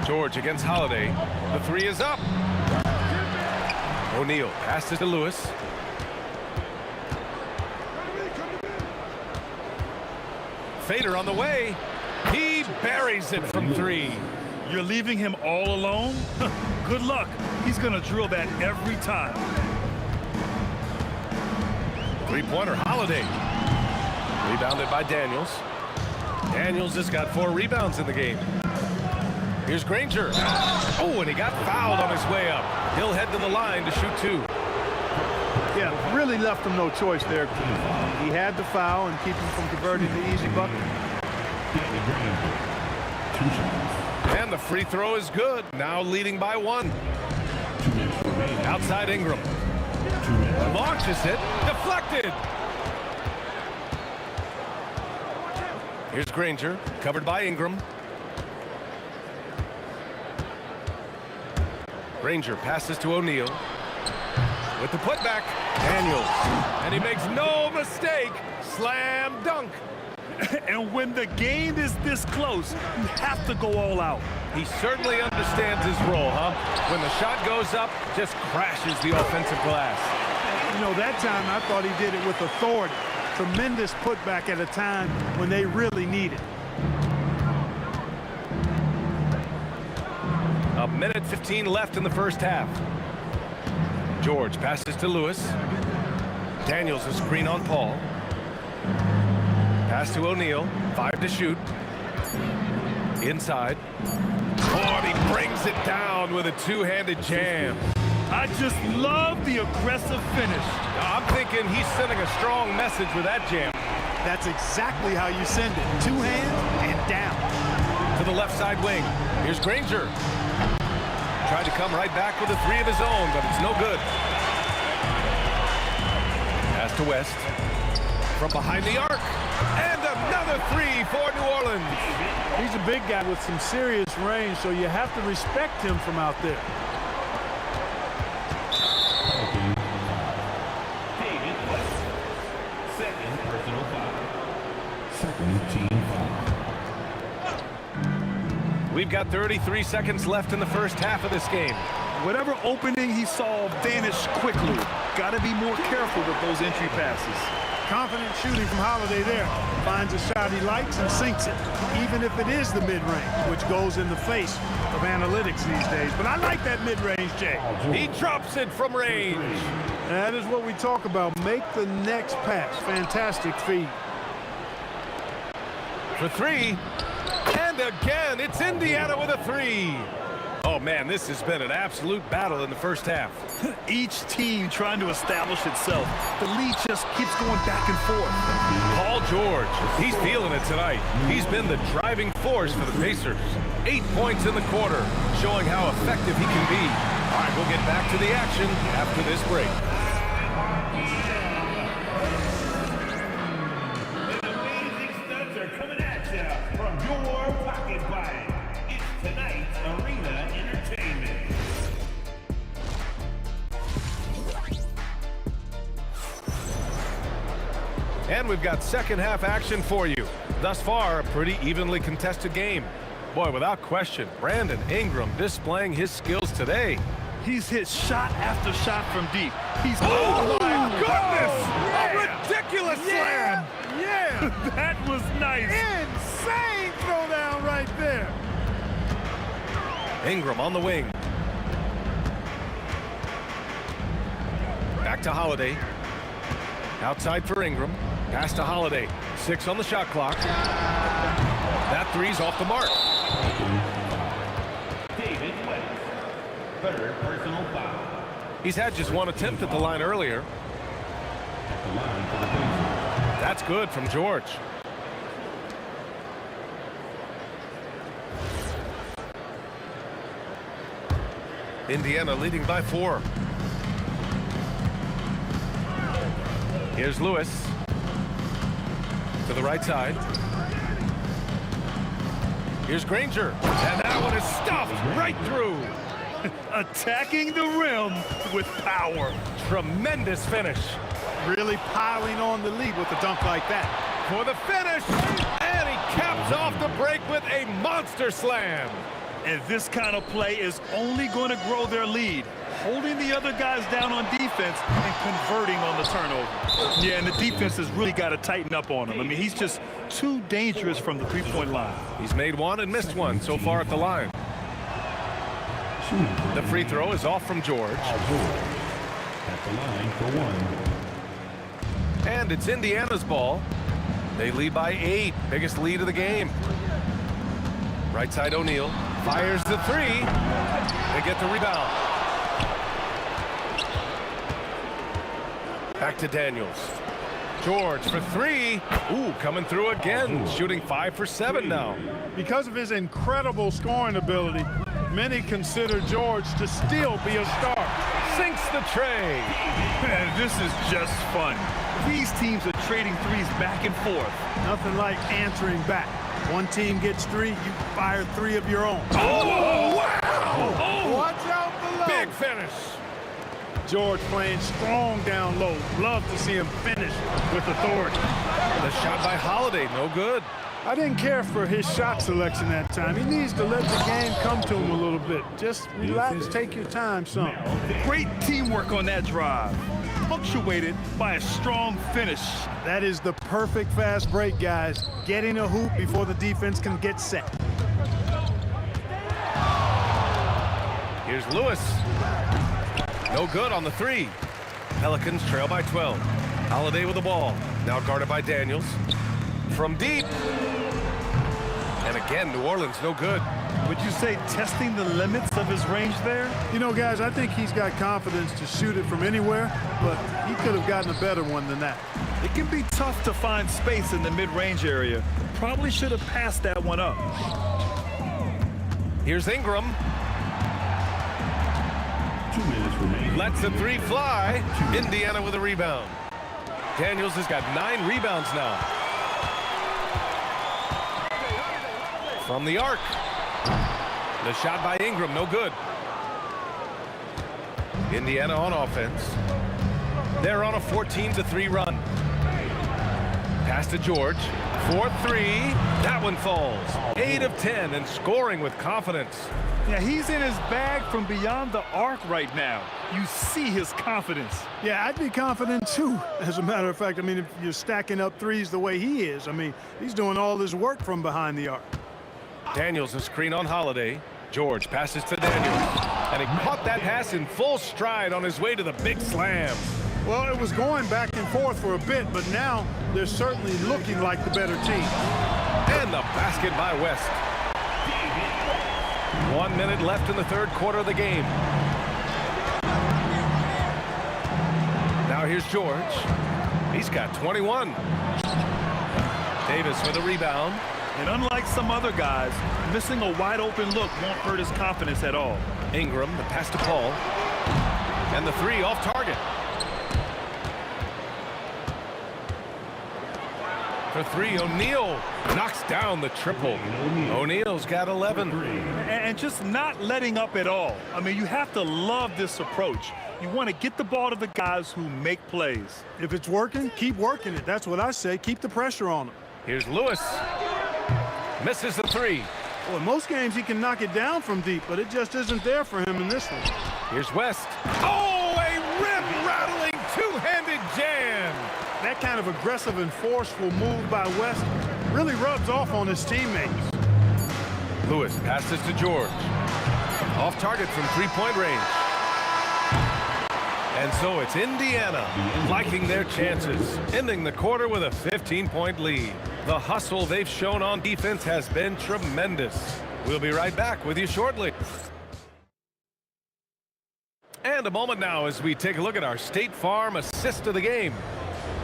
George against Holiday. The three is up. O'Neal passes to Lewis. Fader on the way. He buries it from three. You're leaving him all alone? Good luck. He's going to drill that every time. Three-pointer, Holiday. Rebounded by Daniels. Daniels has got 4 rebounds in the game. Here's Granger. Oh, and he got fouled on his way up. He'll head to the line to shoot 2. Yeah, really left him no choice there. He had to foul and keep him from converting the easy bucket. And the free throw is good. Now leading by 1. Outside Ingram. Launches it. Deflected. Here's Granger. Covered by Ingram. Granger passes to O'Neal. With the putback. Daniels. And he makes no mistake. Slam dunk. And when the game is this close, you have to go all out. He certainly understands his role, huh? When the shot goes up, just crashes the offensive glass. You know, that time I thought he did it with authority. Tremendous putback at a time when they really need it. A minute 15 left in the first half. George passes to Lewis. Daniels a screen on Paul. Pass to O'Neal. 5 to shoot. Inside. Oh, and he brings it down with a two-handed jam. I just love the aggressive finish. I'm thinking he's sending a strong message with that jam. That's exactly how you send it. 2 hands and down. To the left side wing. Here's Granger. Tried to come right back with a 3 of his own, but it's no good. Pass to West. From behind the arc. And another 3 for New Orleans. He's a big guy with some serious range, so you have to respect him from out there. Second personal foul. Second team foul. We've got 33 seconds left in the first half of this game. Whatever opening he saw vanished quickly. Got to be more careful with those entry passes. Confident shooting from Holiday there. Finds a shot he likes and sinks it, even if it is the mid-range, which goes in the face of analytics these days. But I like that mid-range, Jay. He drops it from range. That is what we talk about. Make the next pass. Fantastic feed. For 3. And again, it's Indiana with a 3. Oh, man, this has been an absolute battle in the first half. Each team trying to establish itself. The lead just keeps going back and forth. Paul George, he's feeling it tonight. He's been the driving force for the Pacers. 8 points in the quarter, showing how effective he can be. All right, we'll get back to the action after this break. Amazing stunts are coming at you from your pocket bag. It's tonight's Arena Entertainment. And we've got second half action for you. Thus far, a pretty evenly contested game. Boy, without question, Brandon Ingram displaying his skills today. He's hit shot after shot from deep. He's oh my goodness! A ridiculous slam! Yeah! That was nice. Insane throwdown right there. Ingram on the wing. Back to Holiday. Outside for Ingram. Pass to Holiday. 6 on the shot clock. That 3's off the mark. David West. Third personal foul. He's had just 1 attempt at the line earlier. That's good from George. Indiana leading by 4. Here's Lewis to the right side. Here's Granger, and that one is stuffed right through. Attacking the rim with power. Tremendous finish. Really piling on the lead with a dunk like that. For the finish, and he caps off the break with a monster slam. And this kind of play is only going to grow their lead, holding the other guys down on defense and converting on the turnover. Yeah, and the defense has really got to tighten up on him. I mean, he's just too dangerous from the three-point line. He's made one and missed one so far at the line. The free throw is off from George. At the line for 1. And it's Indiana's ball. They lead by 8, biggest lead of the game. Right side O'Neal fires the 3. They get the rebound. Back to Daniels. George for 3. Ooh, coming through again, shooting 5 for 7 now. Because of his incredible scoring ability, many consider George to still be a star. Sinks the tray. Man, this is just fun. These teams are trading threes back and forth. Nothing like answering back. One team gets 3, you fire 3 of your own. Oh, wow! Oh, watch out below. Big finish. George playing strong down low. Love to see him finish with authority. The shot by Holiday, no good. I didn't care for his shot selection that time. He needs to let the game come to him a little bit. Just relax, take your time, son. Great teamwork on that drive, punctuated by a strong finish. That is the perfect fast break, guys. Getting a hoop before the defense can get set. Here's Lewis. No good on the 3. Pelicans trail by 12. Holiday with the ball. Now guarded by Daniels. From deep. And again, New Orleans no good. Would you say testing the limits of his range there? You know, guys, I think he's got confidence to shoot it from anywhere, but he could have gotten a better one than that. It can be tough to find space in the mid-range area. Probably should have passed that one up. Here's Ingram. 2 minutes remaining. Lets the 3 fly. Indiana with a rebound. Daniels has got 9 rebounds now. From the arc. The shot by Ingram, no good. Indiana on offense. They're on a 14-3 run. Pass to George. 4-3. That one falls. 8 of 10 and scoring with confidence. Yeah, he's in his bag from beyond the arc right now. You see his confidence. Yeah, I'd be confident too. As a matter of fact, I mean, if you're stacking up threes the way he is, I mean, he's doing all this work from behind the arc. Daniels a screen on Holiday. George passes to Daniels. And he caught that pass in full stride on his way to the big slam. Well, it was going back and forth for a bit, but now they're certainly looking like the better team. And the basket by West. 1 minute left in the 3rd quarter of the game. Now here's George. He's got 21. Davis with a rebound. And unlike some other guys, missing a wide open look won't hurt his confidence at all. Ingram, the pass to Paul. And the 3 off target. For 3, O'Neal knocks down the triple. O'Neal's got 11. And just not letting up at all. I mean, you have to love this approach. You want to get the ball to the guys who make plays. If it's working, keep working it. That's what I say. Keep the pressure on them. Here's Lewis. Misses the 3. Well, in most games he can knock it down from deep, but it just isn't there for him in this one. Here's West. Oh, a rim-rattling two-handed jam. That kind of aggressive and forceful move by West really rubs off on his teammates. Lewis passes to George. Off target from 3-point range. And so it's Indiana liking their chances, ending the quarter with a 15-point lead. The hustle they've shown on defense has been tremendous. We'll be right back with you shortly. And a moment now as we take a look at our State Farm assist of the game.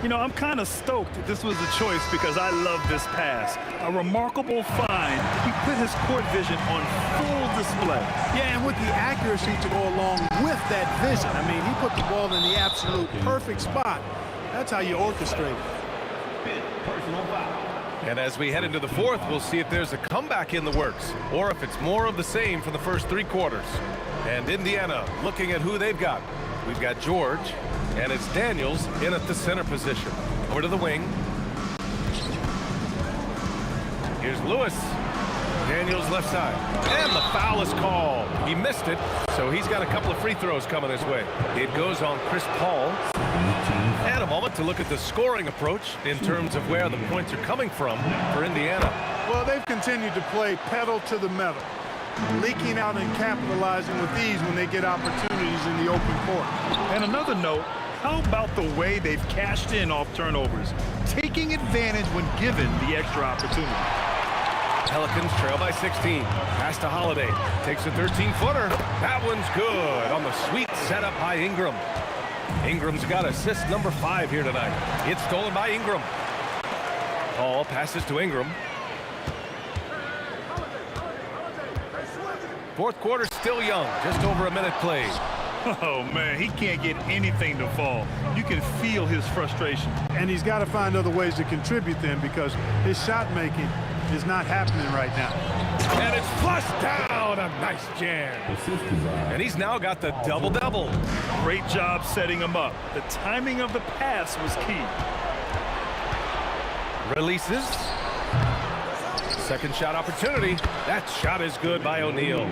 You know, I'm kind of stoked this was a choice because I love this pass. A remarkable find. He put his court vision on full display. Yeah, and with the accuracy to go along with that vision. I mean, he put the ball in the absolute perfect spot. That's how you orchestrate it. And as we head into the fourth, we'll see if there's a comeback in the works or if it's more of the same for the first 3 quarters. And Indiana looking at who they've got. We've got George, and it's Daniels in at the center position. Over to the wing. Here's Lewis. Daniels left side. And the foul is called. He missed it, so he's got a couple of free throws coming his way. It goes on Chris Paul. And a moment to look at the scoring approach in terms of where the points are coming from for Indiana. Well, they've continued to play pedal to the metal, leaking out and capitalizing with ease when they get opportunities in the open court. And another note, how about the way they've cashed in off turnovers, taking advantage when given the extra opportunity. Pelicans trail by 16. Pass to Holiday. Takes a 13-footer. That one's good on the sweet setup by Ingram. Ingram's got assist number 5 here tonight. It's stolen by Ingram. Paul passes to Ingram. Fourth quarter still young. Just over a minute played. Oh, man, he can't get anything to fall. You can feel his frustration. And he's got to find other ways to contribute then because his shot making is not happening right now. And it's flushed down. A nice jam. And he's now got the double-double. Great job setting him up. The timing of the pass was key. Releases. Second shot opportunity. That shot is good by O'Neal.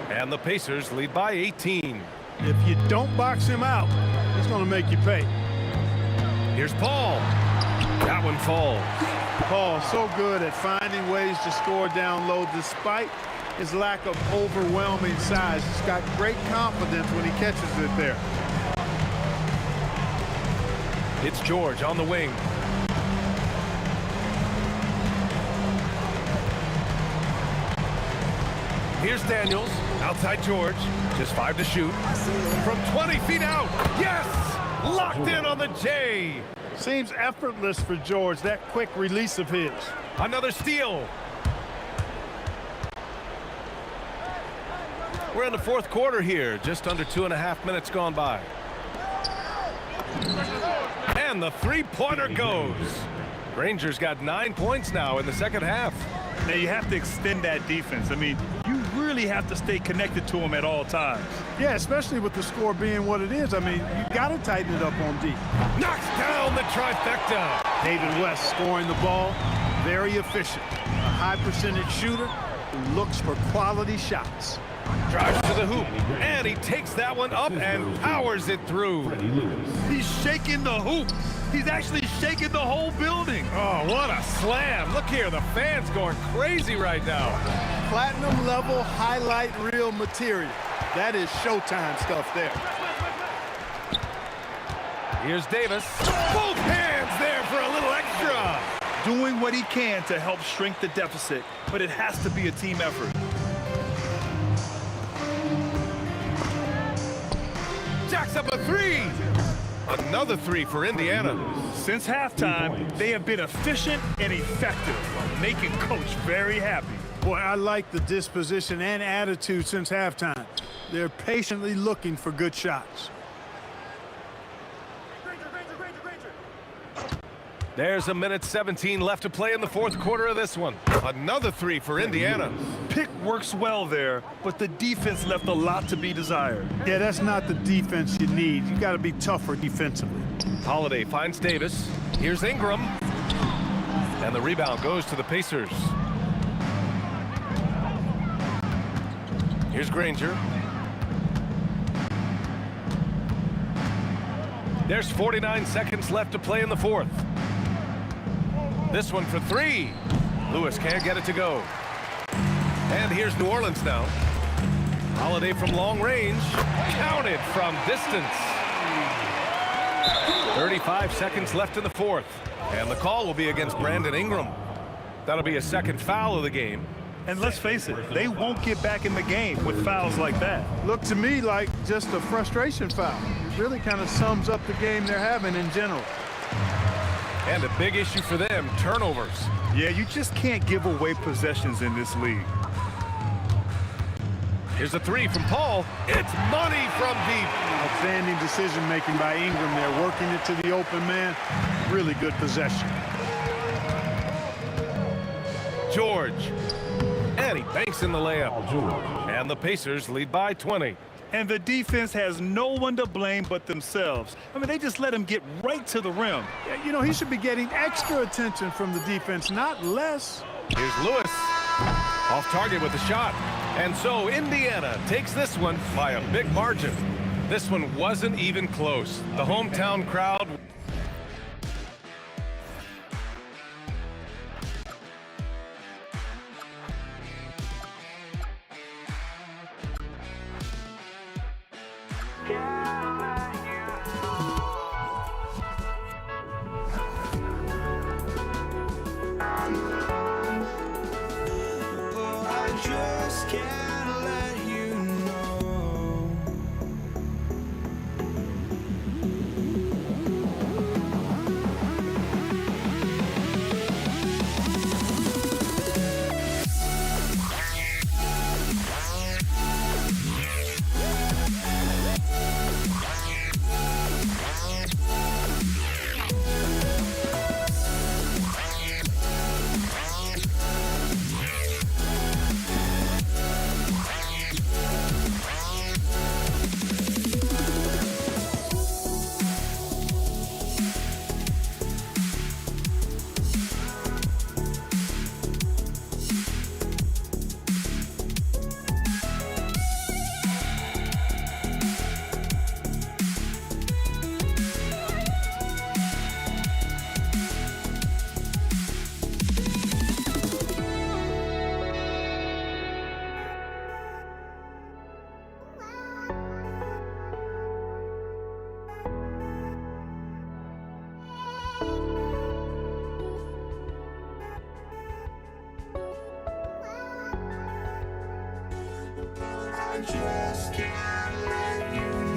And the Pacers lead by 18. If you don't box him out, he's going to make you pay. Here's Paul. That one falls. Paul so good at finding ways to score down low despite his lack of overwhelming size. He's got great confidence when he catches it there. It's George on the wing. Here's Daniels. Outside George. Just 5 to shoot. From 20 feet out. Yes! Locked in on the J. Seems effortless for George, that quick release of his. Another steal. We're in the fourth quarter here. Just under 2.5 minutes gone by. And the three-pointer goes. Rangers got 9 points now in the second half. Now you have to extend that defense. I mean, you really have to stay connected to them at all times. Yeah, especially with the score being what it is. I mean, you got to tighten it up on D. Knocks down the trifecta. David West scoring the ball, very efficient. A high percentage shooter who looks for quality shots. Drives to the hoop, and he takes that one up and powers it through. He's shaking the hoop. He's actually shaking the whole building. Oh, what a slam. Look here, the fans going crazy right now. Platinum level highlight reel material. That is Showtime stuff there. Here's Davis. Both hands there for a little extra. Doing what he can to help shrink the deficit, but it has to be a team effort. Jacks up a 3. Another 3 for Indiana. Since halftime, they have been efficient and effective, making Coach very happy. Boy, I like the disposition and attitude since halftime. They're patiently looking for good shots. There's a minute 17 left to play in the fourth quarter of this one. Another 3 for Indiana. Pick works well there, but the defense left a lot to be desired. Yeah, that's not the defense you need. You got to be tougher defensively. Holiday finds Davis. Here's Ingram. And the rebound goes to the Pacers. Here's Granger. There's 49 seconds left to play in the fourth. This one for 3. Lewis can't get it to go. And here's New Orleans now. Holiday from long range. Counted from distance. 35 seconds left in the fourth. And the call will be against Brandon Ingram. That'll be a second foul of the game. And let's face it, they won't get back in the game with fouls like that. Looked to me like just a frustration foul. It really kind of sums up the game they're having in general. And a big issue for them, turnovers. Yeah, you just can't give away possessions in this league. Here's a three from Paul. It's money from deep. Outstanding decision-making by Ingram there, working it to the open man. Really good possession. George. And he banks in the layup. And the Pacers lead by 20. And the defense has no one to blame but themselves. I mean, they just let him get right to the rim. Yeah, you know, he should be getting extra attention from the defense, not less. Here's Lewis. Off target with the shot. And so Indiana takes this one by a big margin. This one wasn't even close. The hometown crowd. Just can't let you know.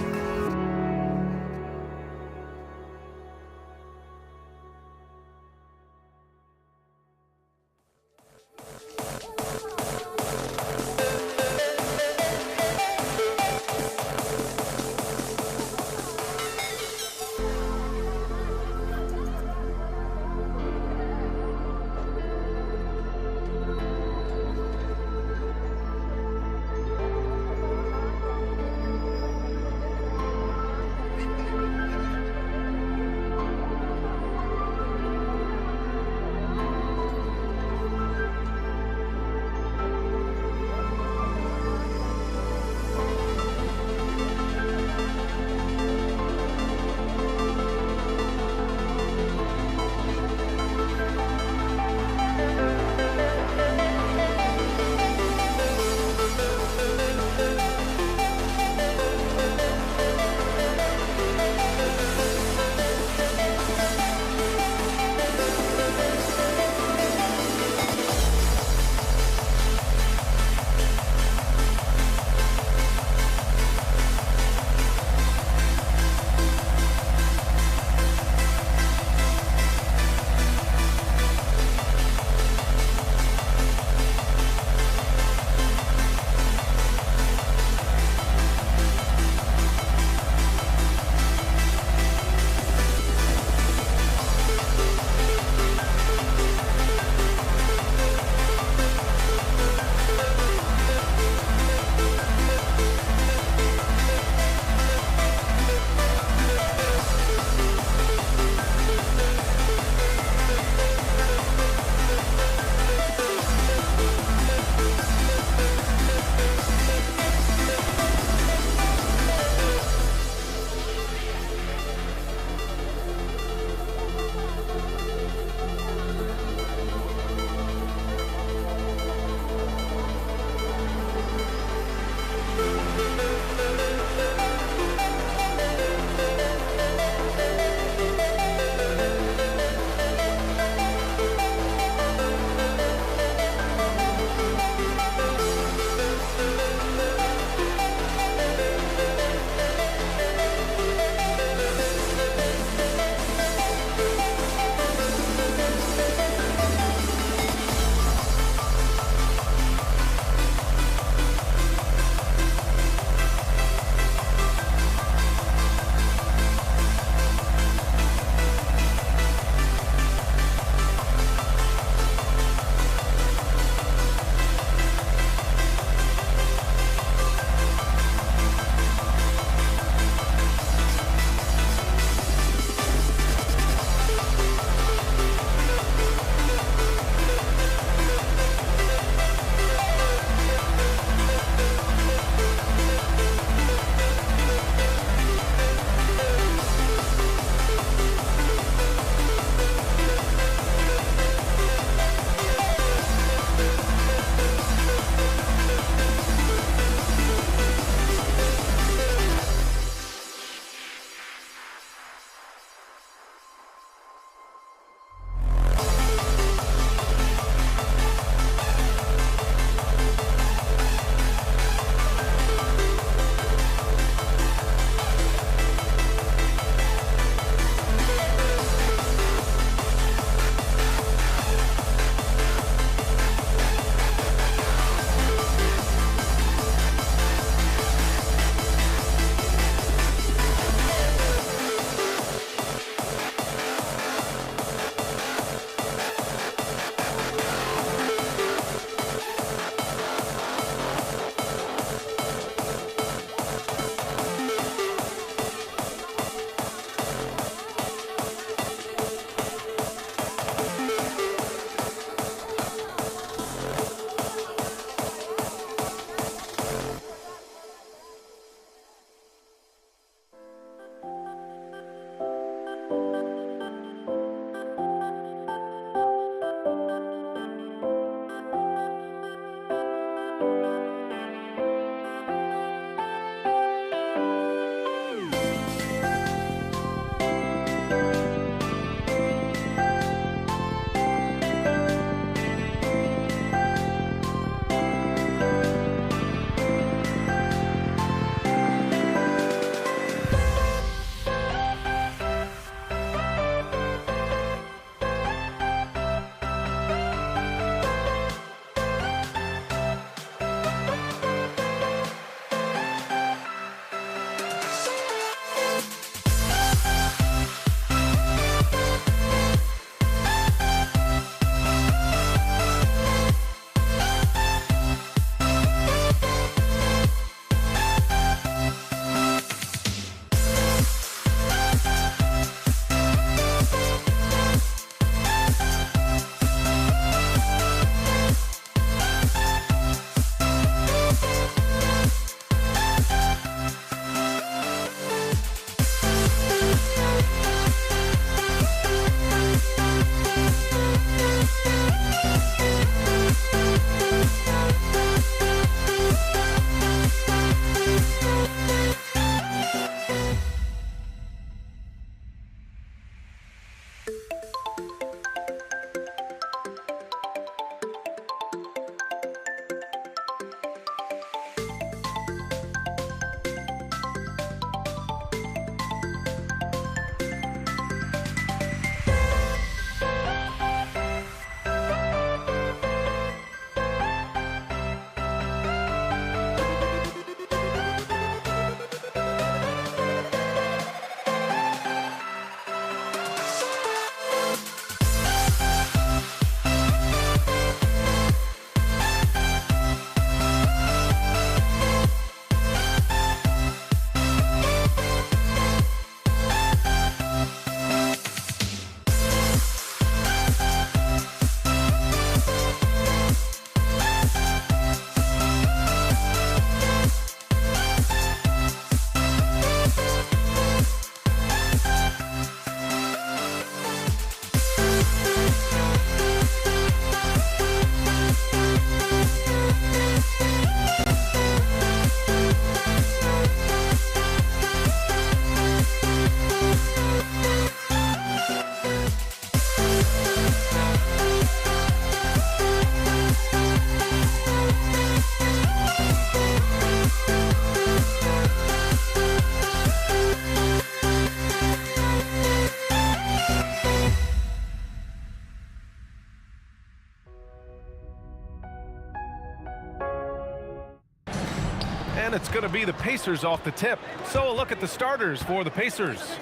And it's going to be the Pacers off the tip. So a look at the starters for the Pacers.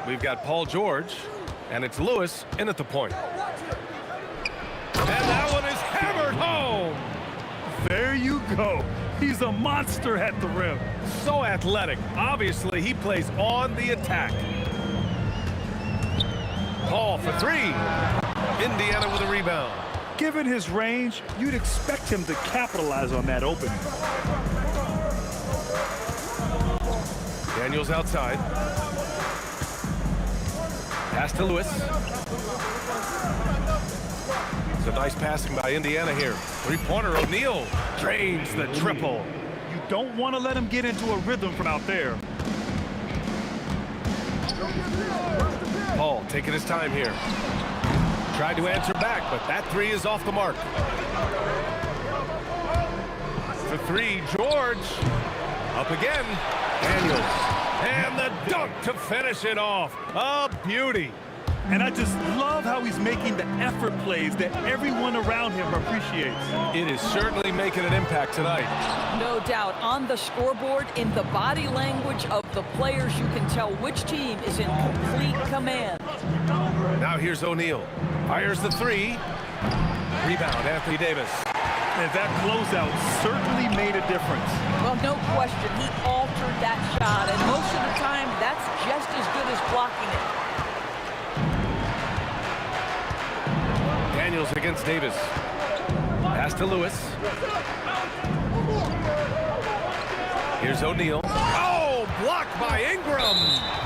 We've got Paul George, and it's Lewis in at the point. And that one is hammered home. There you go. He's a monster at the rim. So athletic. Obviously, he plays on the attack. Paul for three. Indiana with a rebound. Given his range, you'd expect him to capitalize on that opening. Daniels outside. Pass to Lewis. Some nice passing by Indiana here. Three-pointer, O'Neal drains the triple. You don't want to let him get into a rhythm from out there. Paul taking his time here. Tried to answer back, but that three is off the mark. For three, George. Up again. Daniels. And the dunk to finish it off. A beauty. And I just love how he's making the effort plays that everyone around him appreciates. It is certainly making an impact tonight. No doubt. On the scoreboard, in the body language of the players, you can tell which team is in complete command. Now here's O'Neal. Fires the three. Rebound, Anthony Davis. And that closeout certainly made a difference. Well, no question. He altered that shot, and most of the time, that's just as good as blocking it. Daniels against Davis. Pass to Lewis. Here's O'Neal. Oh, blocked by Ingram.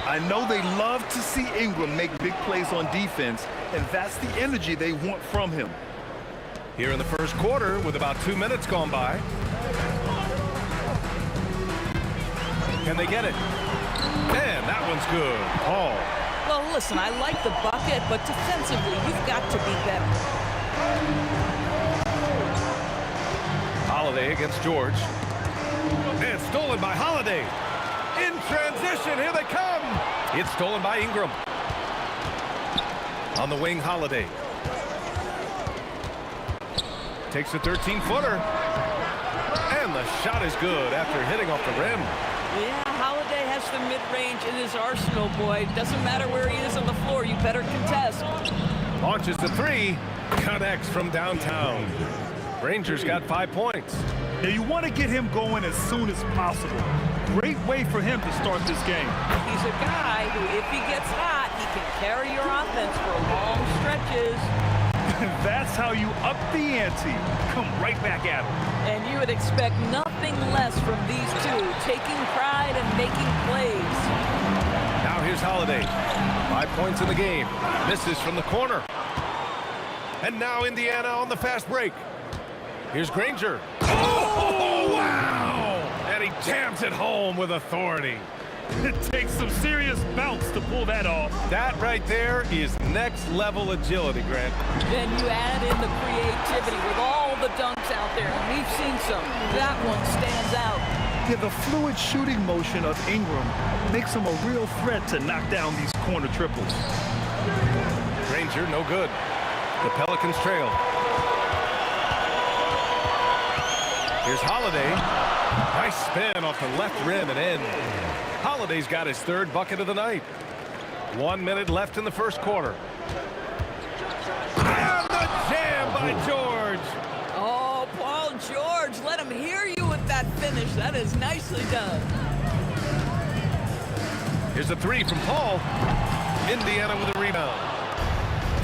I know they love to see Ingram make big plays on defense, and that's the energy they want from him. Here in the first quarter with about 2 minutes gone by. Can they get it? Man, that one's good. Paul. Well, listen, I like the bucket, but defensively, you've got to be better. Holiday against George. And stolen by Holiday. In transition, here they come. It's stolen by Ingram. On the wing, Holiday. Takes a 13-footer. And the shot is good after hitting off the rim. Yeah, Holiday has the mid-range in his arsenal, boy. Doesn't matter where he is on the floor, you better contest. Launches the three. Connects from downtown. Rangers got 5 points. Now you want to get him going as soon as possible. Great way for him to start this game. He's a guy who, if he gets hot, he can carry your offense for long stretches. That's how you up the ante. Come right back at him. And you would expect nothing less from these two, taking pride and making plays. Now here's Holiday. 5 points in the game. Misses from the corner. And now Indiana on the fast break. Here's Granger. Oh, wow! And he jams it home with authority. It takes some serious bounce to pull that off. That right there is next level agility, Grant. Then you add in the creativity with all the dunks out there. We've seen some. That one stands out. Yeah, the fluid shooting motion of Ingram makes him a real threat to knock down these corner triples. Granger, no good. The Pelicans trail. Here's Holiday. Nice spin off the left rim and in. Holiday's got his third bucket of the night. 1 minute left in the first quarter. And the jam by George. Oh, Paul George, let him hear you with that finish. That is nicely done. Here's a three from Paul. Indiana with a rebound.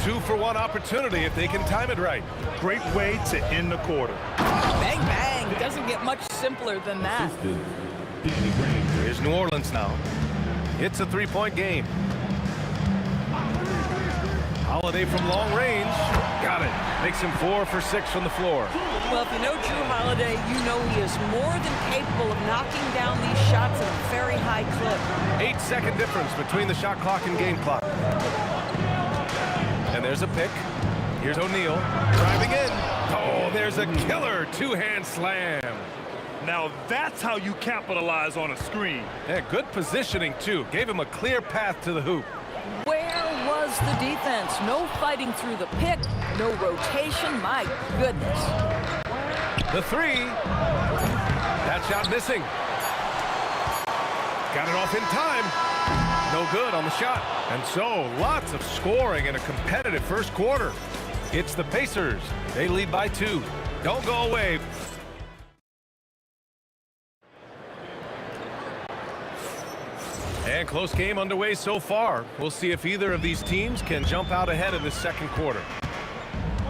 2-for-1 opportunity if they can time it right. Great way to end the quarter. Bang, bang. Doesn't get much simpler than that. Here's New Orleans now. It's a three-point game. Holiday from long range. Got it. Makes him 4 for 6 from the floor. Well, if you know Drew Holiday, you know he is more than capable of knocking down these shots at a very high clip. 8-second difference between the shot clock and game clock. And there's a pick. Here's O'Neal driving in. Oh, there's a killer two-hand slam. Now that's how you capitalize on a screen. Yeah, good positioning, too. Gave him a clear path to the hoop. Where was the defense? No fighting through the pick, no rotation. My goodness. The three. That shot missing. Got it off in time. No good on the shot. And so, lots of scoring in a competitive first quarter. It's the Pacers. They lead by 2. Don't go away. And close game underway so far. We'll see if either of these teams can jump out ahead in the second quarter.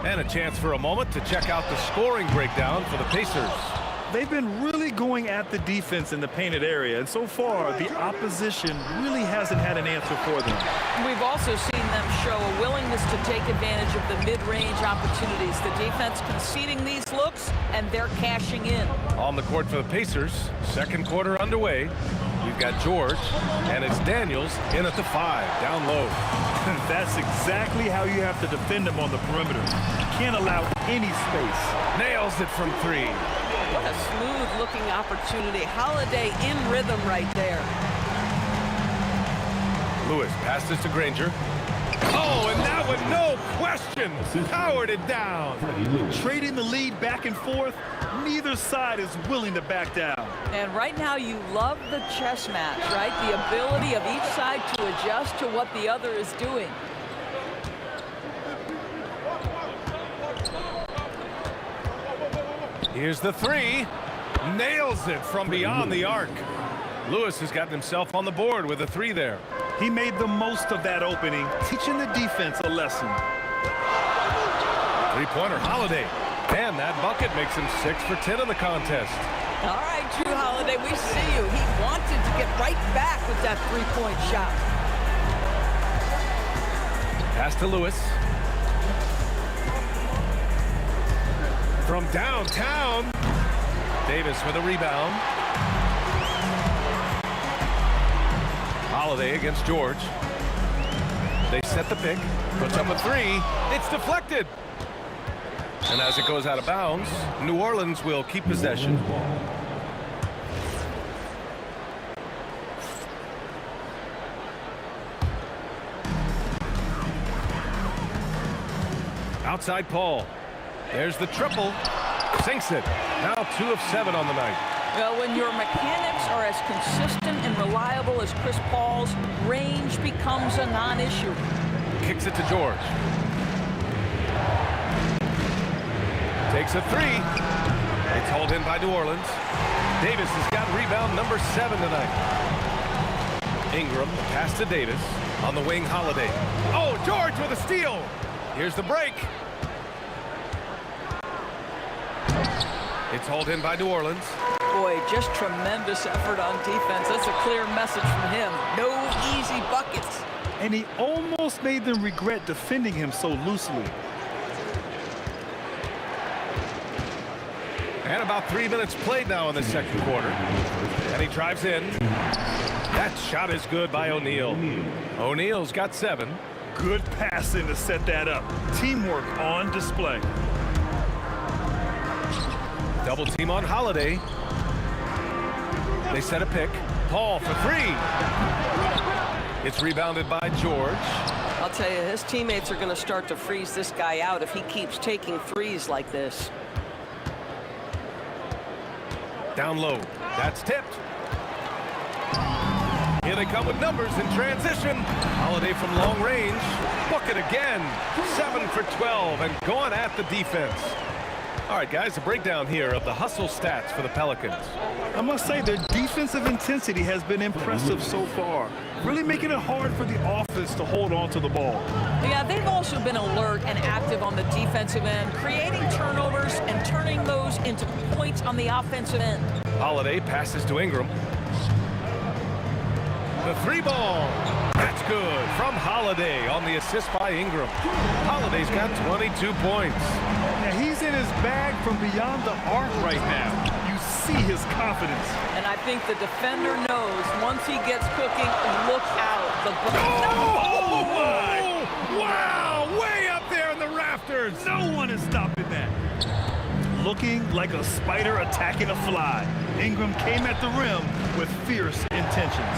And a chance for a moment to check out the scoring breakdown for the Pacers. They've been really going at the defense in the painted area, and so far the opposition really hasn't had an answer for them. We've also seen them show a willingness to take advantage of the mid-range opportunities. The defense conceding these looks, and they're cashing in. On the court for the Pacers, second quarter underway. We've got George, and it's Daniels in at the 5, down low. That's exactly how you have to defend him on the perimeter. You can't allow any space. Nails it from 3. What a smooth-looking opportunity. Holiday in rhythm right there. Lewis passes to Granger. Oh, and that one, no question, powered it down. Trading the lead back and forth, neither side is willing to back down. And right now you love the chess match, right? The ability of each side to adjust to what the other is doing. Here's the 3. Nails it from beyond the arc. Lewis has gotten himself on the board with a 3 there. He made the most of that opening, teaching the defense a lesson. Three-pointer Holiday. And that bucket makes him 6 for 10 in the contest. All right, Drew Holiday, we see you. He wanted to get right back with that three-point shot. Pass to Lewis. From downtown. Davis with a rebound. Holiday against George. They set the pick. Puts up a 3. It's deflected. And as it goes out of bounds, New Orleans will keep possession. Outside Paul. There's the triple. Sinks it. Now 2 of 7 on the night. Well, when your mechanics are as consistent and reliable as Chris Paul's, range becomes a non-issue. Kicks it to George. Takes a 3. It's hauled in by New Orleans. Davis has got rebound number 7 tonight. Ingram, the pass to Davis. On the wing, Holiday. Oh, George with a steal. Here's the break. It's hauled in by New Orleans. Boy, just tremendous effort on defense. That's a clear message from him. No easy buckets. And he almost made them regret defending him so loosely. And about 3 minutes played now in the second quarter. And he drives in. That shot is good by O'Neal. O'Neal's got 7. Good passing to set that up. Teamwork on display. Double team on Holiday. They set a pick. Paul for 3. It's rebounded by George. I'll tell you, his teammates are going to start to freeze this guy out if he keeps taking threes like this. Down low. That's tipped. Here they come with numbers in transition. Holiday from long range. Bucket again. 7 for 12 and going at the defense. All right, guys, a breakdown here of the hustle stats for the Pelicans. I must say their defensive intensity has been impressive so far, really making it hard for the offense to hold on to the ball. Yeah, they've also been alert and active on the defensive end, creating turnovers and turning those into points on the offensive end. Holiday passes to Ingram. The 3 ball. That's good from Holiday on the assist by Ingram. Holiday's got 22 points. Now he's in his bag from beyond the arc right now. You see his confidence. And I think the defender knows once he gets cooking, look out. Oh my! Wow! Way up there in the rafters. No one is stopping that. Looking like a spider attacking a fly. Ingram came at the rim with fierce intentions.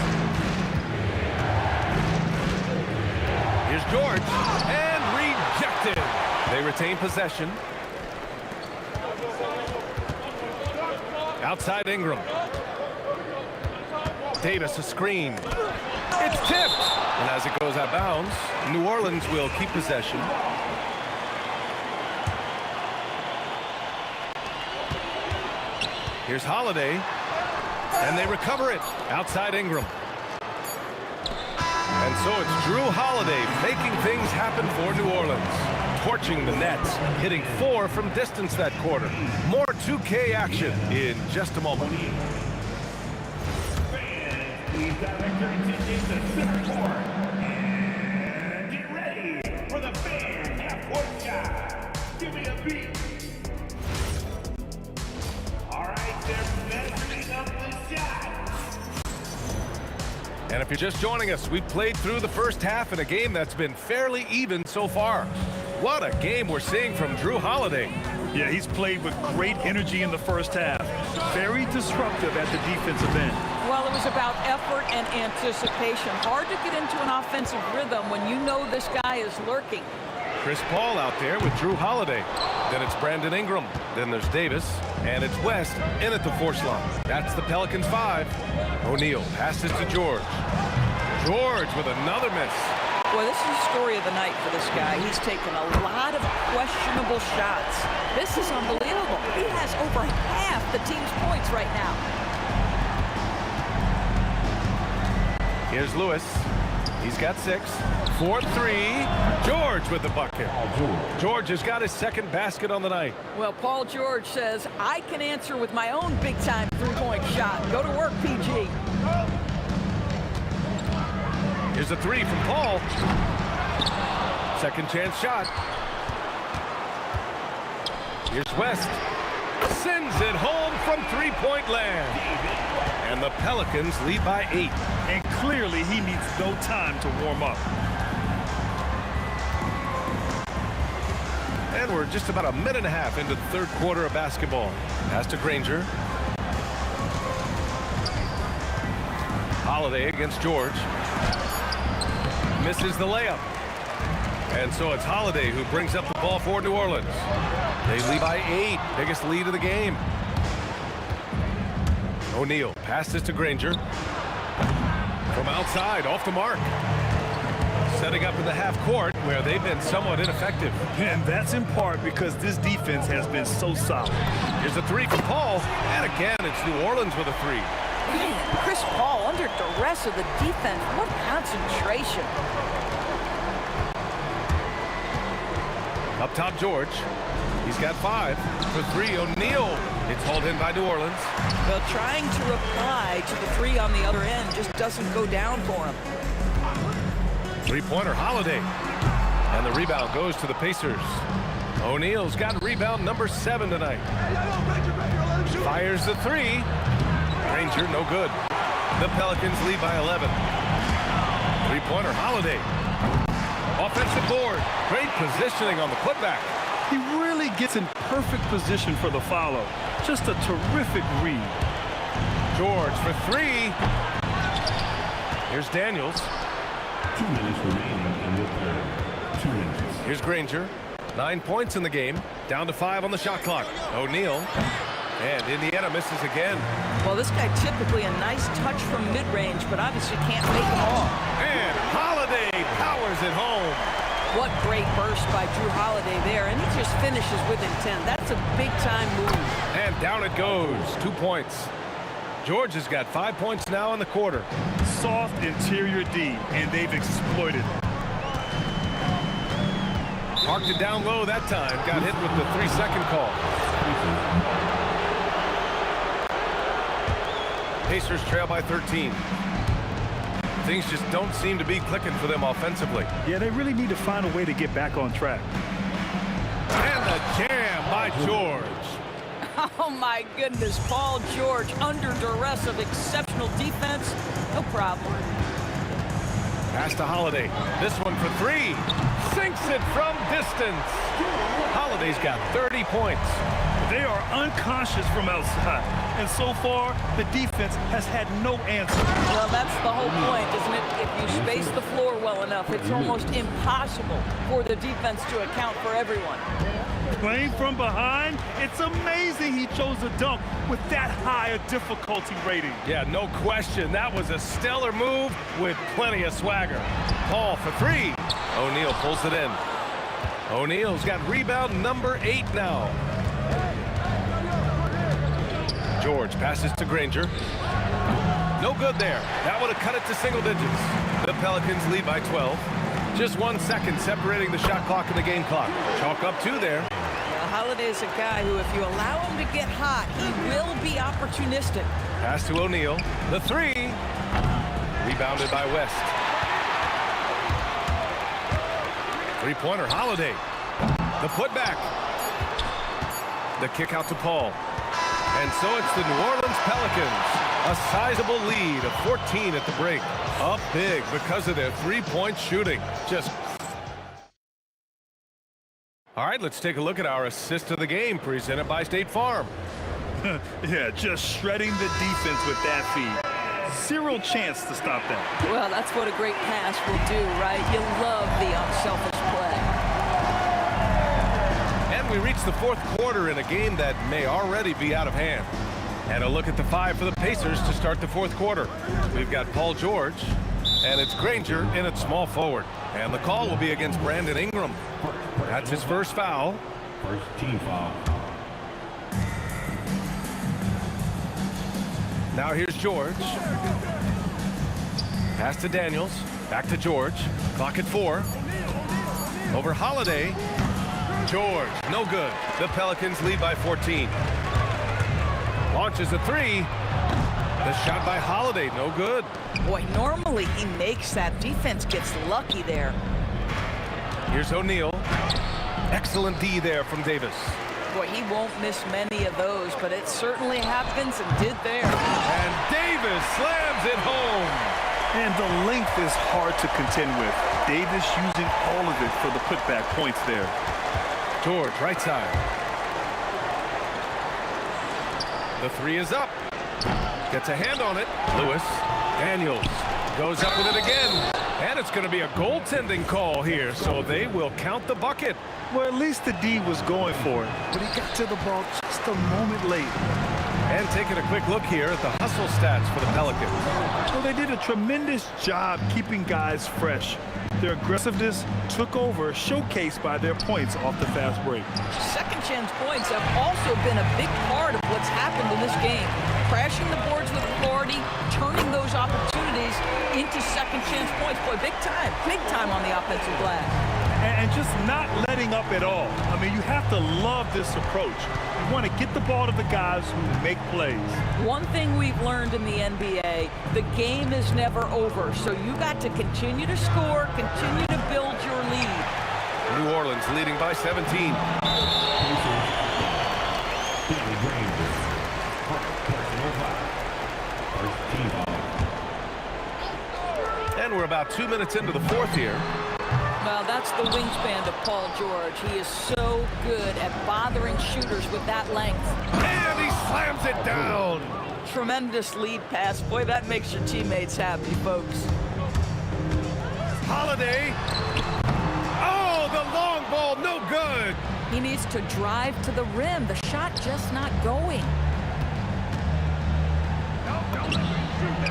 Here's George, and rejected. They retain possession. Outside Ingram. Davis a screen. It's tipped. And as it goes out of bounds, New Orleans will keep possession. Here's Holiday. And they recover it outside Ingram. And so it's Drew Holiday making things happen for New Orleans. Torching the Nets, hitting 4 from distance that quarter. More 2K action in just a moment. Please direct your attention to center court. And get ready for the fan half-court shot. Give me a beat. All right, they're measuring up the shot. And if you're just joining us, we've played through the first half in a game that's been fairly even so far. What a game we're seeing from Drew Holiday. Yeah, he's played with great energy in the first half. Very disruptive at the defensive end. Well, it was about effort and anticipation. Hard to get into an offensive rhythm when you know this guy is lurking. Chris Paul out there with Drew Holiday. Then it's Brandon Ingram. Then there's Davis. And it's West in at the force line. That's the Pelicans 5. O'Neal passes to George. George with another miss. Boy, this is the story of the night for this guy. He's taken a lot of questionable shots. This is unbelievable. He has over half the team's points right now. Here's Lewis. He's got 6. 4-3. George with the bucket. George has got his second basket on the night. Well, Paul George says, I can answer with my own big-time three-point shot. Go to work, PG. Here's a 3 from Paul. Second chance shot. Here's West. Sends it home from three-point land. And the Pelicans lead by 8. And clearly he needs no time to warm up. And we're just about a minute and a half into the third quarter of basketball. Pass to Granger. Holiday against George. Misses the layup. And so it's Holiday who brings up the ball for New Orleans. They lead by 8. Biggest lead of the game. O'Neal passes to Granger. From outside, off the mark. Setting up in the half court where they've been somewhat ineffective. And that's in part because this defense has been so solid. Here's a 3 from Paul. And again, it's New Orleans with a 3. Man, Chris Paul under duress of the defense. What concentration. Up top, George. He's got 5. For 3, O'Neal. It's hauled in by New Orleans. Well, trying to reply to the 3 on the other end just doesn't go down for him. Three-pointer, Holiday. And the rebound goes to the Pacers. O'Neal's got rebound number 7 tonight. Fires the 3. Granger, no good. The Pelicans lead by 11. Three-pointer, Holiday. Offensive board. Great positioning on the putback. He really gets in perfect position for the follow. Just a terrific read. George for 3. Here's Daniels. 2 minutes remaining in the third. 2 minutes. Here's Granger. 9 points in the game. Down to 5 on the shot clock. O'Neal. And Indiana misses again. Well, this guy typically a nice touch from mid-range, but obviously can't make them all. And Holiday powers it home. What great burst by Drew Holiday there, and he just finishes with intent. That's a big-time move. And down it goes. 2 points. George has got 5 points now in the quarter. Soft interior D, and they've exploited it. Parked it down low that time. Got hit with the 3-second call. Pacers trail by 13. Things just don't seem to be clicking for them offensively. Yeah, they really need to find a way to get back on track. And the jam by George. Oh, my goodness. Paul George under duress of exceptional defense. No problem. Pass to Holiday. This one for 3. Sinks it from distance. Holiday's got 30 points. They are unconscious from outside. And so far, the defense has had no answer. Well, that's the whole point, isn't it? If you space the floor well enough, it's almost impossible for the defense to account for everyone. Playing from behind, it's amazing he chose a dunk with that high a difficulty rating. Yeah, no question. That was a stellar move with plenty of swagger. Paul for three. O'Neal pulls it in. O'Neal's got rebound number 8 now. George passes to Granger. No good there. That would have cut it to single digits. The Pelicans lead by 12. Just 1 second separating the shot clock and the game clock. Chalk up 2 there. Holiday is a guy who, if you allow him to get hot, he will be opportunistic. Pass to O'Neal. The three. Rebounded by West. Three-pointer, Holiday. The putback. The kick out to Paul. And so it's the New Orleans Pelicans. A sizable lead of 14 at the break. Up big because of their three-point shooting. All right, let's take a look at our assist of the game presented by State Farm. Yeah, just shredding the defense with that feed. Zero chance to stop that. Well, that's what a great pass will do, right? You love the unselfish play. And we reach the fourth quarter in a game that may already be out of hand. And a look at the 5 for the Pacers to start the fourth quarter. We've got Paul George, and it's Granger in at small forward. And the call will be against Brandon Ingram. That's his first foul. First team foul. Now here's George. Pass to Daniels. Back to George. Clock at 4. Over Holiday. George, no good. The Pelicans lead by 14. Launches a 3. The shot by Holiday, no good. Boy, normally he makes that. Defense gets lucky there. Here's O'Neal. Excellent D there from Davis. Boy, he won't miss many of those, but it certainly happens and did there. And Davis slams it home. And the length is hard to contend with. Davis using all of it for the putback points there. George, right side. The 3 is up. Gets a hand on it. Lewis. Daniels goes up with it again. And it's going to be a goaltending call here, so they will count the bucket. Well, at least the D was going for it, but he got to the ball just a moment late. And taking a quick look here at the hustle stats for the Pelicans. Well, they did a tremendous job keeping guys fresh. Their aggressiveness took over, showcased by their points off the fast break. Second chance points have also been a big part of what's happened in this game. Crashing the boards with authority, turning those opportunities into second chance points. Boy, big time on the offensive glass. And just not letting up at all. I mean, you have to love this approach. You want to get the ball to the guys who make plays. One thing we've learned in the NBA, the game is never over. So you got to continue to score, continue to build your lead. New Orleans leading by 17. And we're about 2 minutes into the fourth here. Well, that's the wingspan of Paul George. He is so good at bothering shooters with that length. And he slams it down. Tremendous lead pass. Boy, that makes your teammates happy, folks. Holiday. Oh, the long ball, no good. He needs to drive to the rim. The shot just not going.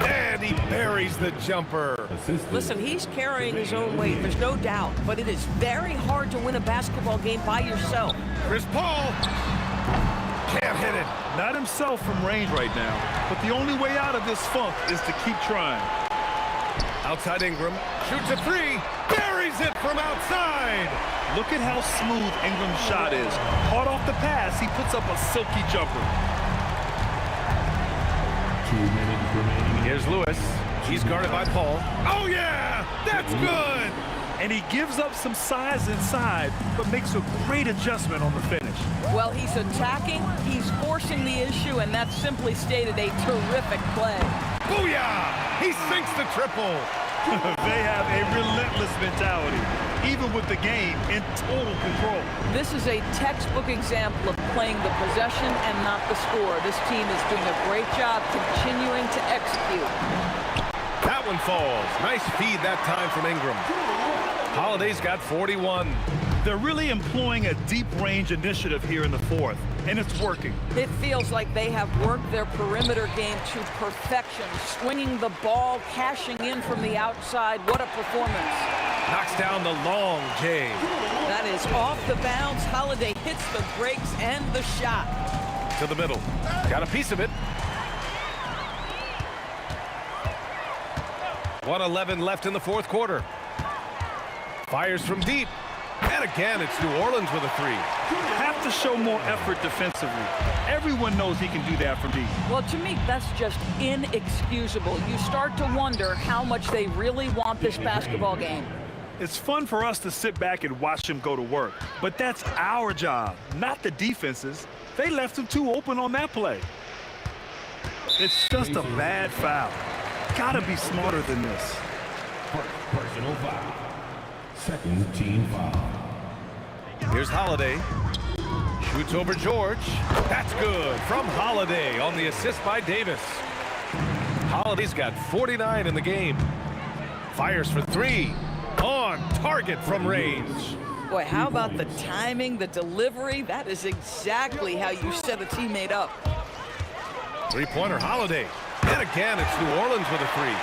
And he buries the jumper. Listen, he's carrying his own weight, there's no doubt, but it is very hard to win a basketball game by yourself. Chris Paul can't hit it. Not himself from range right now, but the only way out of this funk is to keep trying. Outside Ingram, shoots a 3, buries it from outside. Look at how smooth Ingram's shot is. Hard off the pass, he puts up a silky jumper. 2 minutes remaining. Here's Lewis. He's guarded by Paul. Oh, yeah! That's good! And he gives up some size inside, but makes a great adjustment on the finish. Well, he's attacking, he's forcing the issue, and that's simply stated a terrific play. Booyah! He sinks the triple. They have a relentless mentality, even with the game in total control. This is a textbook example of playing the possession and not the score. This team is doing a great job continuing to execute. That one falls. Nice feed that time from Ingram. Holiday's got 41. They're really employing a deep range initiative here in the fourth, and it's working. It feels like they have worked their perimeter game to perfection, swinging the ball, cashing in from the outside. What a performance. Knocks down the long J. That is off the bounce. Holiday hits the brakes and the shot. To the middle. Got a piece of it. 1:11 left in the fourth quarter. Fires from deep. And again, it's New Orleans with a three. Have to show more effort defensively. Everyone knows he can do that from deep. Well, to me, that's just inexcusable. You start to wonder how much they really want this basketball game. It's fun for us to sit back and watch him go to work, but that's our job, not the defense's. They left him too open on that play. It's just a bad foul. Gotta be smarter than this. Personal foul. Second team foul. Here's Holiday. Shoots over George. That's good from Holiday on the assist by Davis. Holiday's got 49 in the game. Fires for three. On target from range. Boy, how about the timing, the delivery? That is exactly how you set a teammate up. Three-pointer Holiday. And again, it's New Orleans with a three.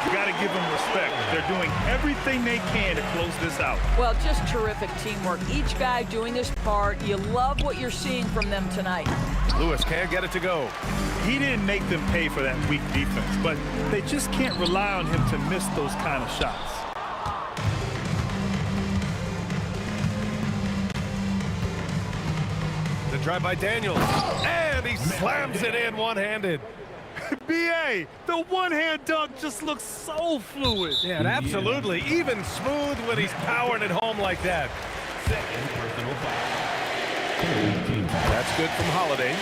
You got to give them respect. They're doing everything they can to close this out. Well, just terrific teamwork. Each guy doing his part. You love what you're seeing from them tonight. Lewis can't get it to go. He didn't make them pay for that weak defense, but they just can't rely on him to miss those kind of shots. The drive by Daniels. And he slams it in one-handed. B.A., the one-hand dunk just looks so fluid. Yeah, and absolutely. Even smooth when he's powering it home like that. Second personal foul. That's good from Holiday.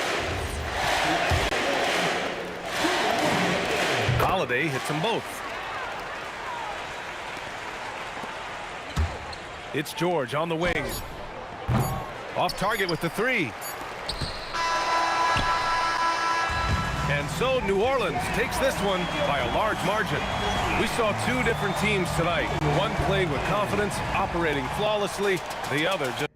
Holiday hits them both. It's George on the wing. Off target with the three. And so New Orleans takes this one by a large margin. We saw two different teams tonight. One playing with confidence, operating flawlessly. The other just...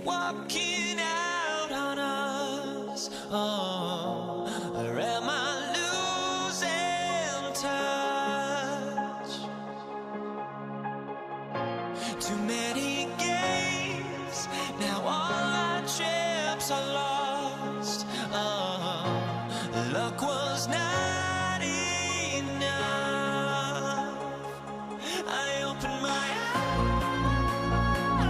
walking out on us? Or am I losing touch? Too many games, now all our chips are lost. Luck was not enough. I opened my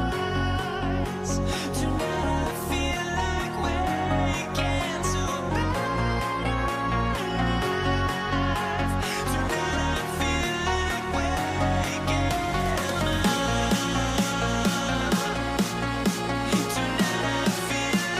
eyes. Tonight I feel like waking to life. Tonight I feel like waking up. Tonight I feel like waking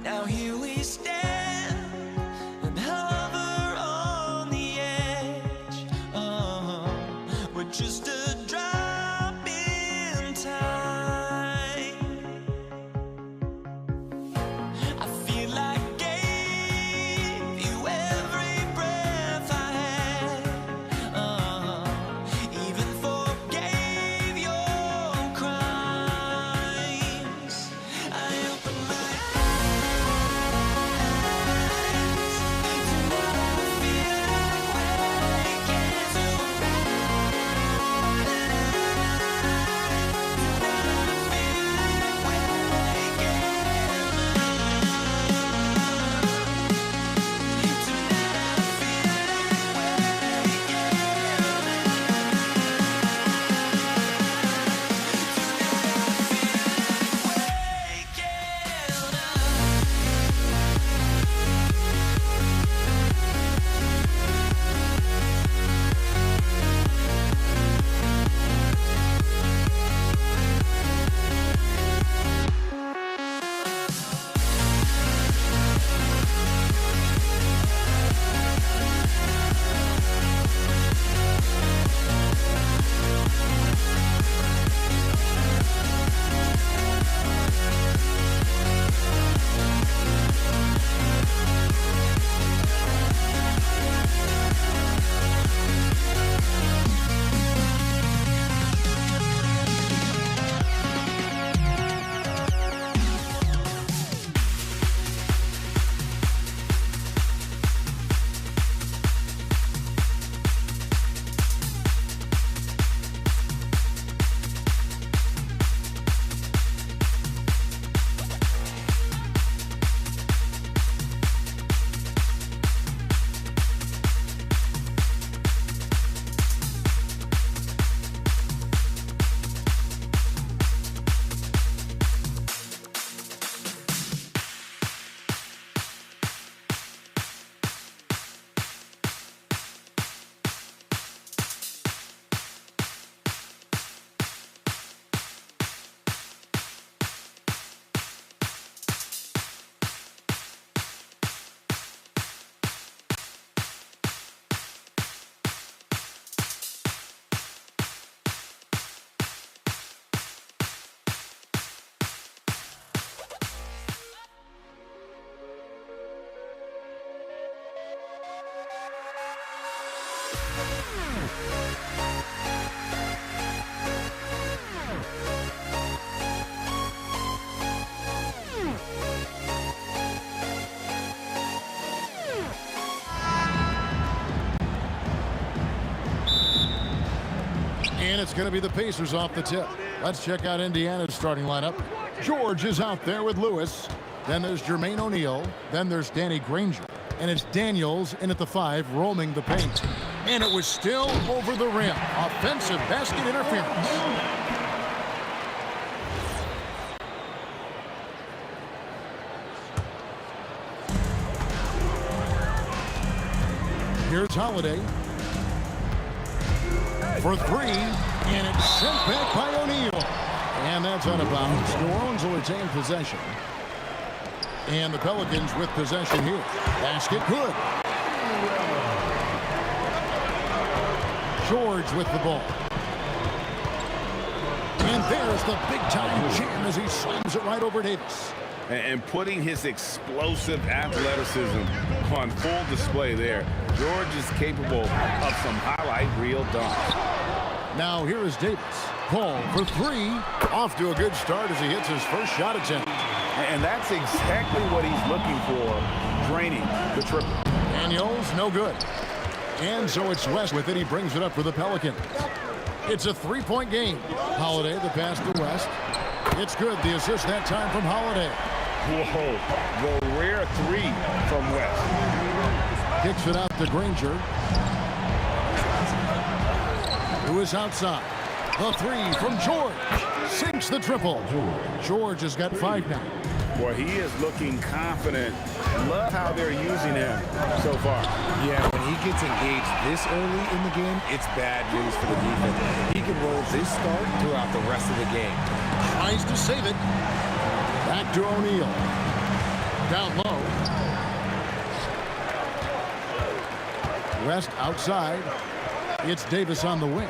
Now here we stand and hover on the edge. We're just a drop in time. I feel like gave you every breath I had. Even forgave your crimes. I opened my And it's going to be the Pacers off the tip. Let's check out Indiana's starting lineup. George is out there with Lewis. Then there's Jermaine O'Neal. Then there's Danny Granger. And it's Daniels in at the 5, roaming the paint. And it was still over the rim. Offensive basket interference. Here's Holiday. For three, and it's sent back by O'Neal. And that's out of bounds. New Orleans will retain possession. And the Pelicans with possession here. Basket good. George with the ball. And there's the big-time jam as he slams it right over Davis. And putting his explosive athleticism on full display there. George is capable of some highlight reel dunks. Now here is Davis. Paul for three. Off to a good start as he hits his first shot attempt. And that's exactly what he's looking for, draining the triple. Daniels, no good. And so it's West with it. He brings it up for the Pelicans. It's a three-point game. Holiday, the pass to West. It's good. The assist that time from Holiday. Whoa, the rare three from West. Kicks it out to Granger, who is outside. The three from George. Sinks the triple. George has got 5 now. Boy, he is looking confident. Love how they're using him so far. Yeah, when he gets engaged this early in the game, it's bad news for the defense. He can roll this start throughout the rest of the game. Tries to save it. Back to O'Neal. Down low. West outside. It's Davis on the wing.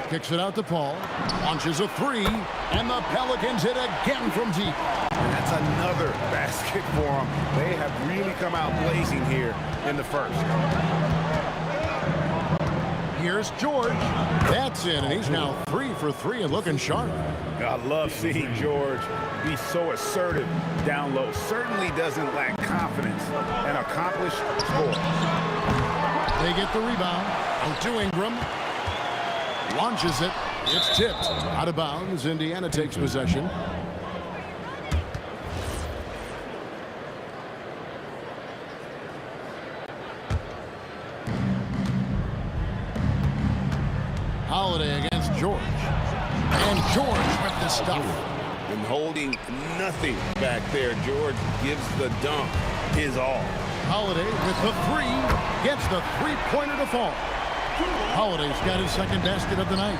Kicks it out to Paul. Launches a three. And the Pelicans hit again from deep. And that's another basket for them. They have really come out blazing here in the first. Here's George. That's in, and he's now 3 for 3 and looking sharp. I love seeing George be so assertive down low. Certainly doesn't lack confidence. An accomplished scorer. They get the rebound. To Ingram. Launches it. It's tipped. Out of bounds. Indiana takes possession. Holiday against George. And George with the stuff. And holding nothing back there. George gives the dunk his all. Holiday with the three. Gets the three-pointer to fall. Holiday's got his second basket of the night.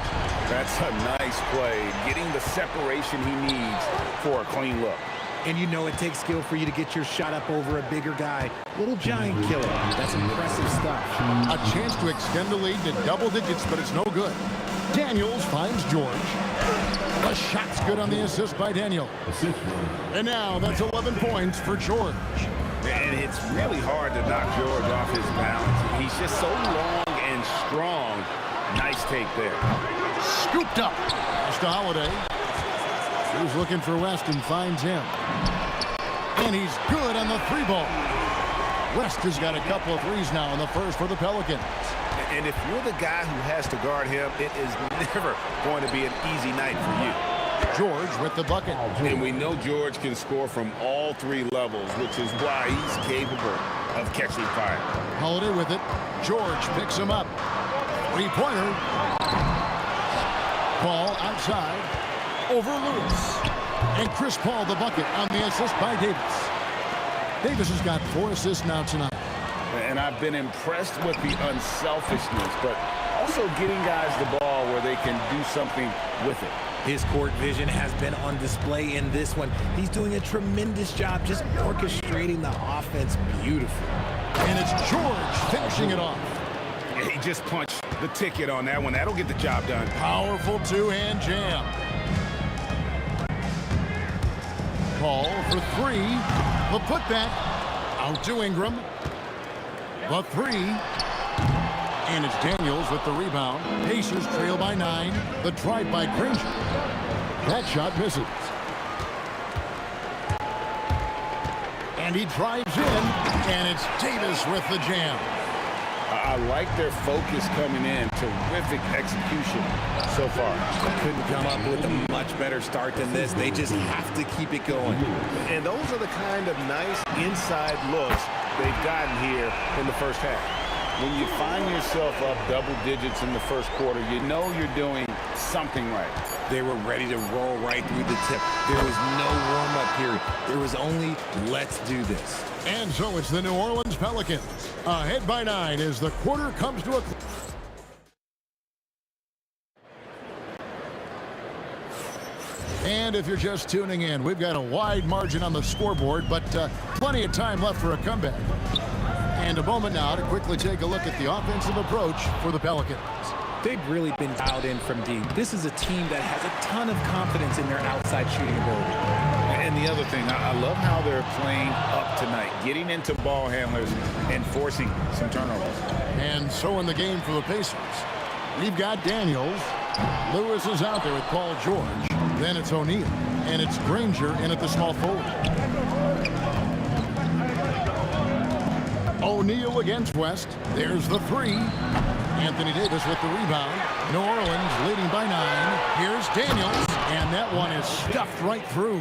That's a nice play. Getting the separation he needs for a clean look. And you know it takes skill for you to get your shot up over a bigger guy. Little giant killer. That's impressive stuff. A chance to extend the lead to double digits, but it's no good. Daniels finds George. The shot's good on the assist by Daniel. And now that's 11 points for George. And it's really hard to knock George off his balance. He's just so long and strong. Nice take there. Scooped up. Pass to Holiday. He's looking for West and finds him. And he's good on the three ball. West has got a couple of threes now in the first for the Pelicans. And if you're the guy who has to guard him, it is never going to be an easy night for you. George with the bucket. And we know George can score from all 3 levels, which is why he's capable of catching fire. Holiday with it. George picks him up. Three-pointer. Ball outside. Over Lewis. And Chris Paul the bucket on the assist by Davis. Davis has got 4 assists now tonight. And I've been impressed with the unselfishness, but also getting guys the ball where they can do something with it. His court vision has been on display in this one. He's doing a tremendous job just orchestrating the offense beautifully. And it's George finishing it off. Yeah, he just punched the ticket on that one. That'll get the job done. Powerful two-hand jam. Paul for 3. The putback. Out to Ingram. The 3. And it's Daniels with the rebound. Pacers trail by 9. The drive by Granger. That shot misses. And he drives in. And it's Davis with the jam. I like their focus coming in. Terrific execution so far. Couldn't come up with a much better start than this. They just have to keep it going. And those are the kind of nice inside looks they've gotten here in the first half. When you find yourself up double digits in the first quarter, you know you're doing something right. They were ready to roll right through the tip. There was no warm-up period. There was only, let's do this. And so it's the New Orleans Pelicans. Ahead by 9 as the quarter comes to a close. And if you're just tuning in, we've got a wide margin on the scoreboard, but plenty of time left for a comeback. And a moment now to quickly take a look at the offensive approach for the Pelicans. They've really been dialed in from deep. This is a team that has a ton of confidence in their outside shooting ability. And the other thing, I love how they're playing up tonight, getting into ball handlers and forcing some turnovers. And so in the game for the Pacers, we've got Daniels. Lewis is out there with Paul George. Then it's O'Neal. And it's Granger in at the small forward. O'Neal against West. There's the three. Anthony Davis with the rebound. New Orleans leading by 9. Here's Daniels. And that one is stuffed right through.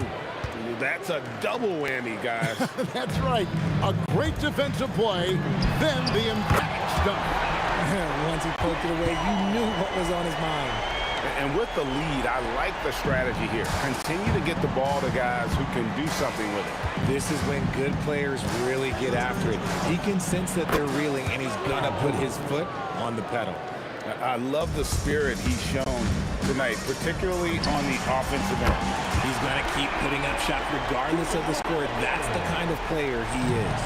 That's a double whammy, guys. That's right. A great defensive play. Then the emphatic stuff. Once he poked it away, you knew what was on his mind. And with the lead, I like the strategy here. Continue to get the ball to guys who can do something with it. This is when good players really get after it. He can sense that they're reeling, and he's going to put his foot on the pedal. I love the spirit he's shown tonight, particularly on the offensive end. He's going to keep putting up shots regardless of the score. That's the kind of player he is.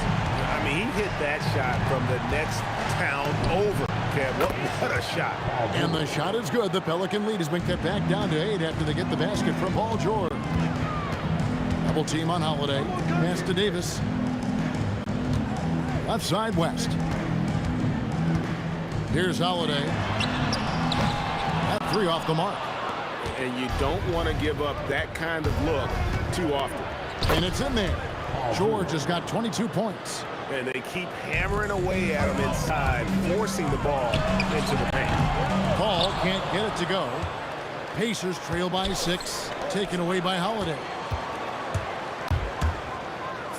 I mean, he hit that shot from the next town over. Kev, what a shot. And the shot is good. The Pelican lead has been cut back down to 8 after they get the basket from Paul George. Double team on Holiday. Pass to Davis. Left side West. Here's Holiday. That three off the mark. And you don't want to give up that kind of look too often. And it's in there. George has got 22 points. And they keep hammering away at him inside, forcing the ball into the paint. Paul can't get it to go. Pacers trail by 6, taken away by Holiday.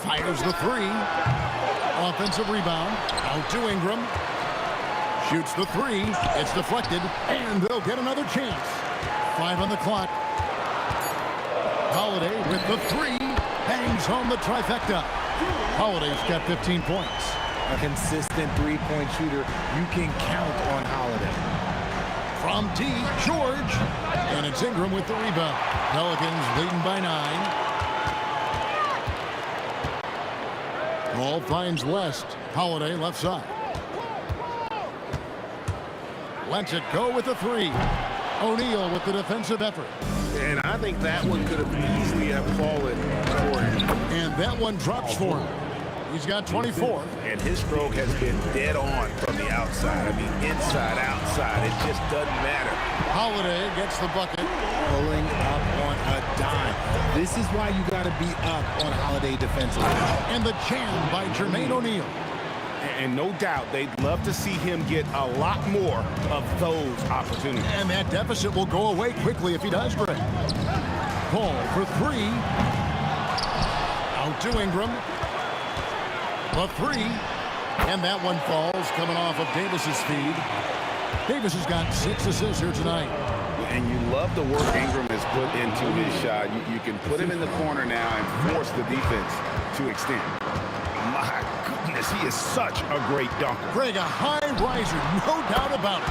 Fires the three. Offensive rebound. Out to Ingram. Shoots the three. It's deflected. And they'll get another chance. 5 on the clock. Holiday with the three. Hangs home the trifecta. Holiday's got 15 points. A consistent three-point shooter. You can count on Holiday. From deep, George. And it's Ingram with the rebound. Pelicans leading by 9. Ball finds West. Holiday left side. Lets it go with the three. O'Neal with the defensive effort. And I think that one could have easily have fallen for him. And that one drops for him. He's got 24. And his stroke has been dead on from the outside. I mean, inside, outside. It just doesn't matter. Holiday gets the bucket. Pulling up on a dime. This is why you got to be up on Holiday defensively. And the jam by Jermaine O'Neal. And no doubt they'd love to see him get a lot more of those opportunities. And that deficit will go away quickly if he does, Greg. Paul for three. Out to Ingram. The three. And that one falls coming off of Davis's feed. Davis has got 6 assists here tonight. And you love the work Ingram has put into his shot. You can put him in the corner now and force the defense to extend. My goodness, he is such a great dunker. Greg, a high riser, no doubt about it.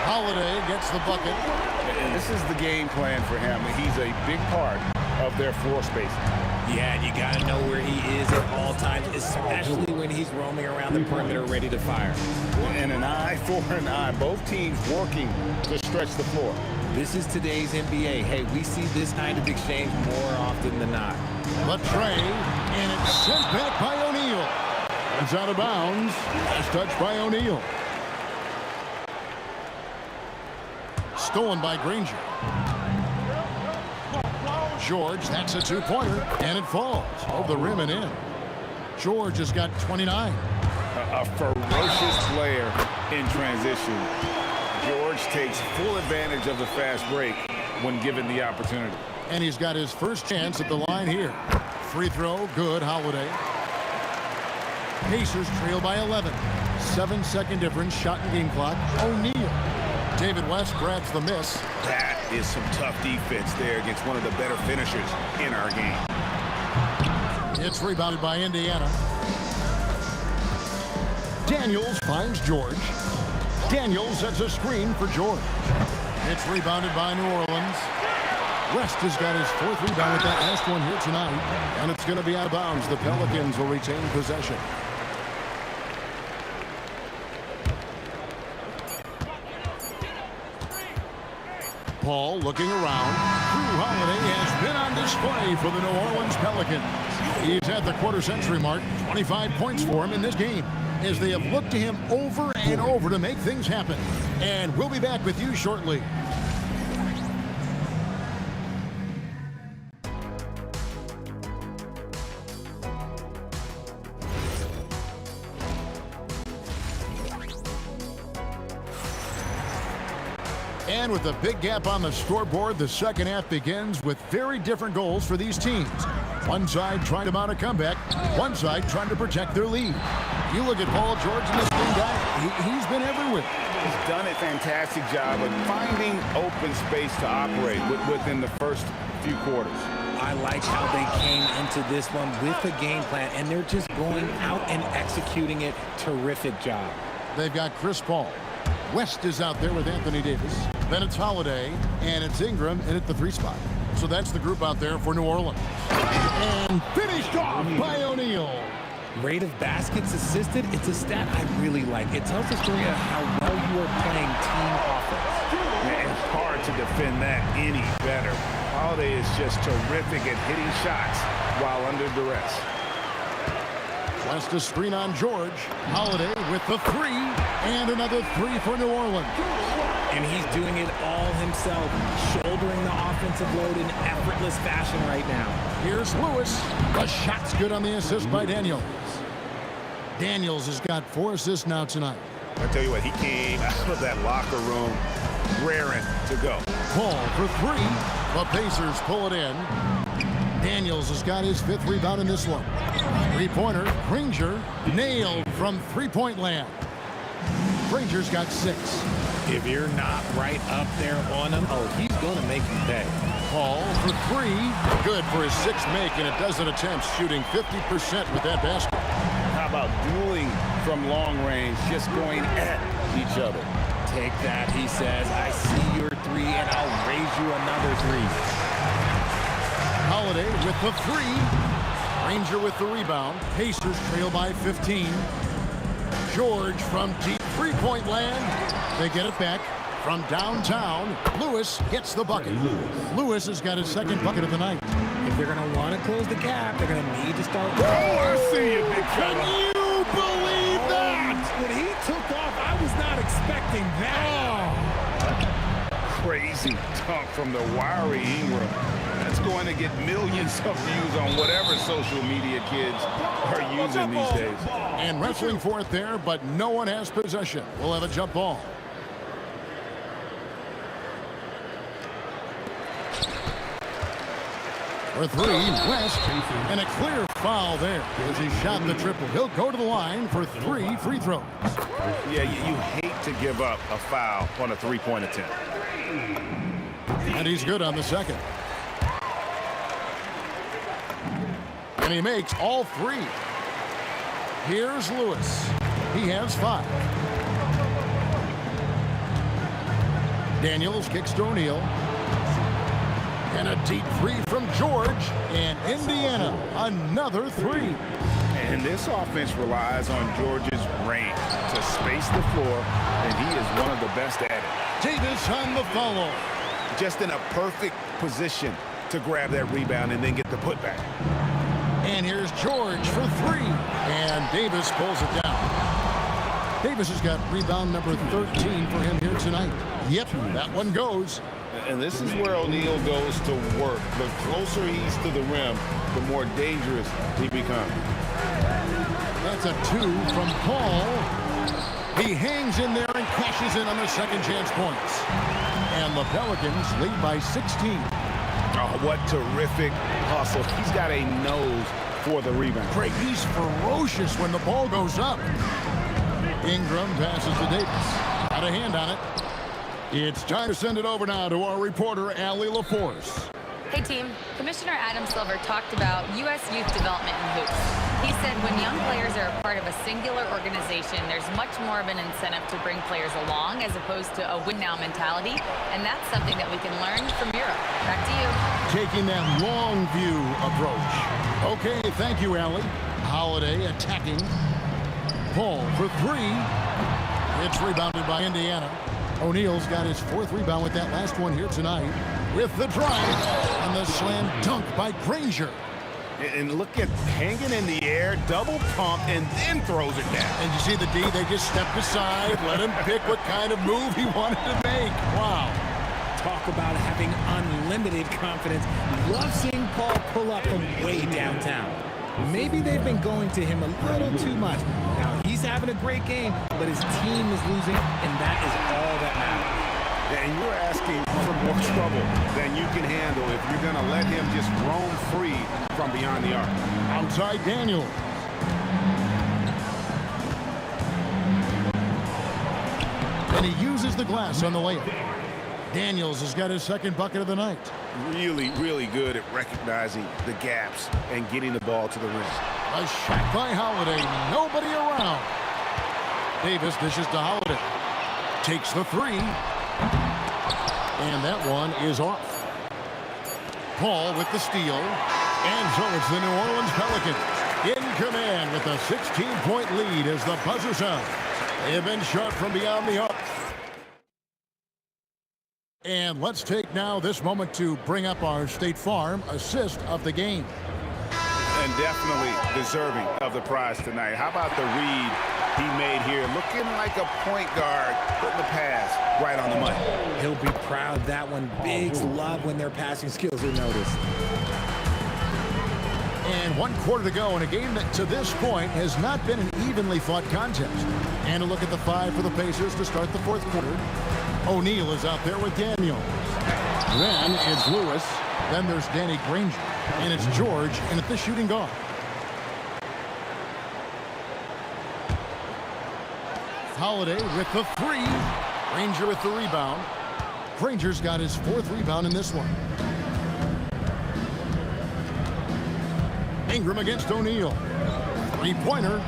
Holiday gets the bucket. And this is the game plan for him. He's a big part of their floor spacing. Yeah, and you got to know where he is at all times, especially when he's roaming around the perimeter ready to fire. And an eye for an eye. Both teams working to stretch the floor. This is today's NBA. Hey, we see this kind of exchange more often than not. The tray, and it's sent back by O'Neal. It's out of bounds. Last touch by O'Neal. Stolen by Granger. George, that's a two-pointer, and it falls over the rim and in. George has got 29. A ferocious player in transition. George takes full advantage of the fast break when given the opportunity. And he's got his first chance at the line here. Free throw, good, Holiday. Pacers trail by 11. 7-second difference, shot and game clock. O'Neal. David West grabs the miss. That is some tough defense there against one of the better finishers in our game. It's rebounded by Indiana. Daniels finds George. Daniels sets a screen for George. It's rebounded by New Orleans. West has got his 4th rebound with that last one here tonight. And it's going to be out of bounds. The Pelicans will retain possession. Paul looking around. Drew Holiday has been on display for the New Orleans Pelicans. He's at the quarter-century mark. 25 points for him in this game, as they have looked to him over and over to make things happen. And we'll be back with you shortly. And with a big gap on the scoreboard, the second half begins with very different goals for these teams. One side trying to mount a comeback, one side trying to protect their lead. You look at Paul George in this game, guy, he's been everywhere. He's done a fantastic job of finding open space to operate within the first few quarters. I like how they came into this one with a game plan, and they're just going out and executing it. Terrific job. They've got Chris Paul. West is out there with Anthony Davis. Then it's Holiday, and it's Ingram in at the 3 spot. So that's the group out there for New Orleans. And finished off by O'Neal. Rate of baskets assisted, it's a stat I really like. It tells a story of how well you are playing team offense. It's hard to defend that any better. Holiday is just terrific at hitting shots while under duress. West a screen on George. Holiday with the 3, and another 3 for New Orleans. And he's doing it all himself, shouldering the offensive load in effortless fashion right now. Here's Lewis. The shot's good on the assist by Daniels. Daniels has got 4 assists now tonight. I tell you what, he came out of that locker room raring to go. Paul for 3. The Pacers pull it in. Daniels has got his 5th rebound in this one. 3-pointer, Granger, nailed from 3-point land. Granger's got 6. If you're not right up there on him, oh, he's going to make you pay. Paul for 3. Good for his 6th make, and a dozen attempts, shooting 50% with that basket. How about dueling from long range, just going at each other? Take that, he says. I see your 3, and I'll raise you another 3. Holiday with the 3. Granger with the rebound. Pacers trail by 15. George from deep 3-point land. They get it back from downtown. Lewis gets the bucket. Lewis has got his 2nd bucket of the night. If they're going to want to close the gap, they're going to need to start. Oh, I see you, big fella. Can you believe that? When he took off, I was not expecting that. Crazy dunk from the wiry Ingram. That's going to get millions of views on whatever social media kids are using these days. And wrestling for it there, but no one has possession. We'll have a jump ball. For 3, West, and a clear foul there as he shot the triple. He'll go to the line for 3 free throws. Yeah, you hate to give up a foul on a 3-point attempt. And he's good on the 2nd. And he makes all 3. Here's Lewis. He has 5. Daniels kicks to O'Neal. And a deep 3 from George. And Indiana, another 3. And this offense relies on George's range to space the floor, and he is one of the best at it. Davis on the follow. Just in a perfect position to grab that rebound and then get the putback. And here's George for 3. And Davis pulls it down. Davis has got rebound number 13 for him here tonight. Yep, that one goes. And this is where O'Neal goes to work. The closer he's to the rim, the more dangerous he becomes. That's a 2 from Paul. He hangs in there and cashes in on the second chance points. And the Pelicans lead by 16. Oh, what terrific hustle. He's got a nose for the rebound. Craig, he's ferocious when the ball goes up. Ingram passes to Davis. Got a hand on it. It's time to send it over now to our reporter, Allie LaForce. Hey team, Commissioner Adam Silver talked about U.S. youth development in hoops. He said when young players are a part of a singular organization, there's much more of an incentive to bring players along as opposed to a win-now mentality, and that's something that we can learn from Europe. Back to you. Taking that long view approach. Okay, thank you, Allie. Holiday attacking. Paul for three. It's rebounded by Indiana. O'Neal's got his fourth rebound with that last one here tonight. With the drive and the slam dunk by Granger. And look at hanging in the air, double pump, and then throws it down. And you see the D, they just stepped aside, let him pick what kind of move he wanted to make. Wow. Talk about having unlimited confidence. Love seeing Paul pull up from way downtown. Maybe they've been going to him a little too much. Now, he's having a great game, but his team is losing, and that is all that matters. And you're asking for more trouble than you can handle if you're going to let him just roam free from beyond the arc. Outside Daniel. And he uses the glass on the layup. Daniels has got his second bucket of the night. Really, really good at recognizing the gaps and getting the ball to the rim. A shot by Holiday. Nobody around. Davis dishes to Holiday. Takes the three. And that one is off. Paul with the steal. And so it's the New Orleans Pelicans in command with a 16-point lead as the buzzer sounds. They have been shot from beyond the arc. And let's take now this moment to bring up our State Farm assist of the game. And definitely deserving of the prize tonight. How about the read he made here? Looking like a point guard, putting the pass right on the money. He'll be proud. That one. Bigs love when their passing skills are noticed. And 1 quarter to go in a game that to this point has not been an evenly fought contest. And a look at the five for the Pacers to start the fourth quarter. O'Neal is out there with Daniels. Then it's Lewis. Then there's Danny Granger. And it's George in at the shooting guard. Holiday with the three. Granger with the rebound. Granger's got his fourth rebound in this one. Ingram against O'Neal. Three-pointer.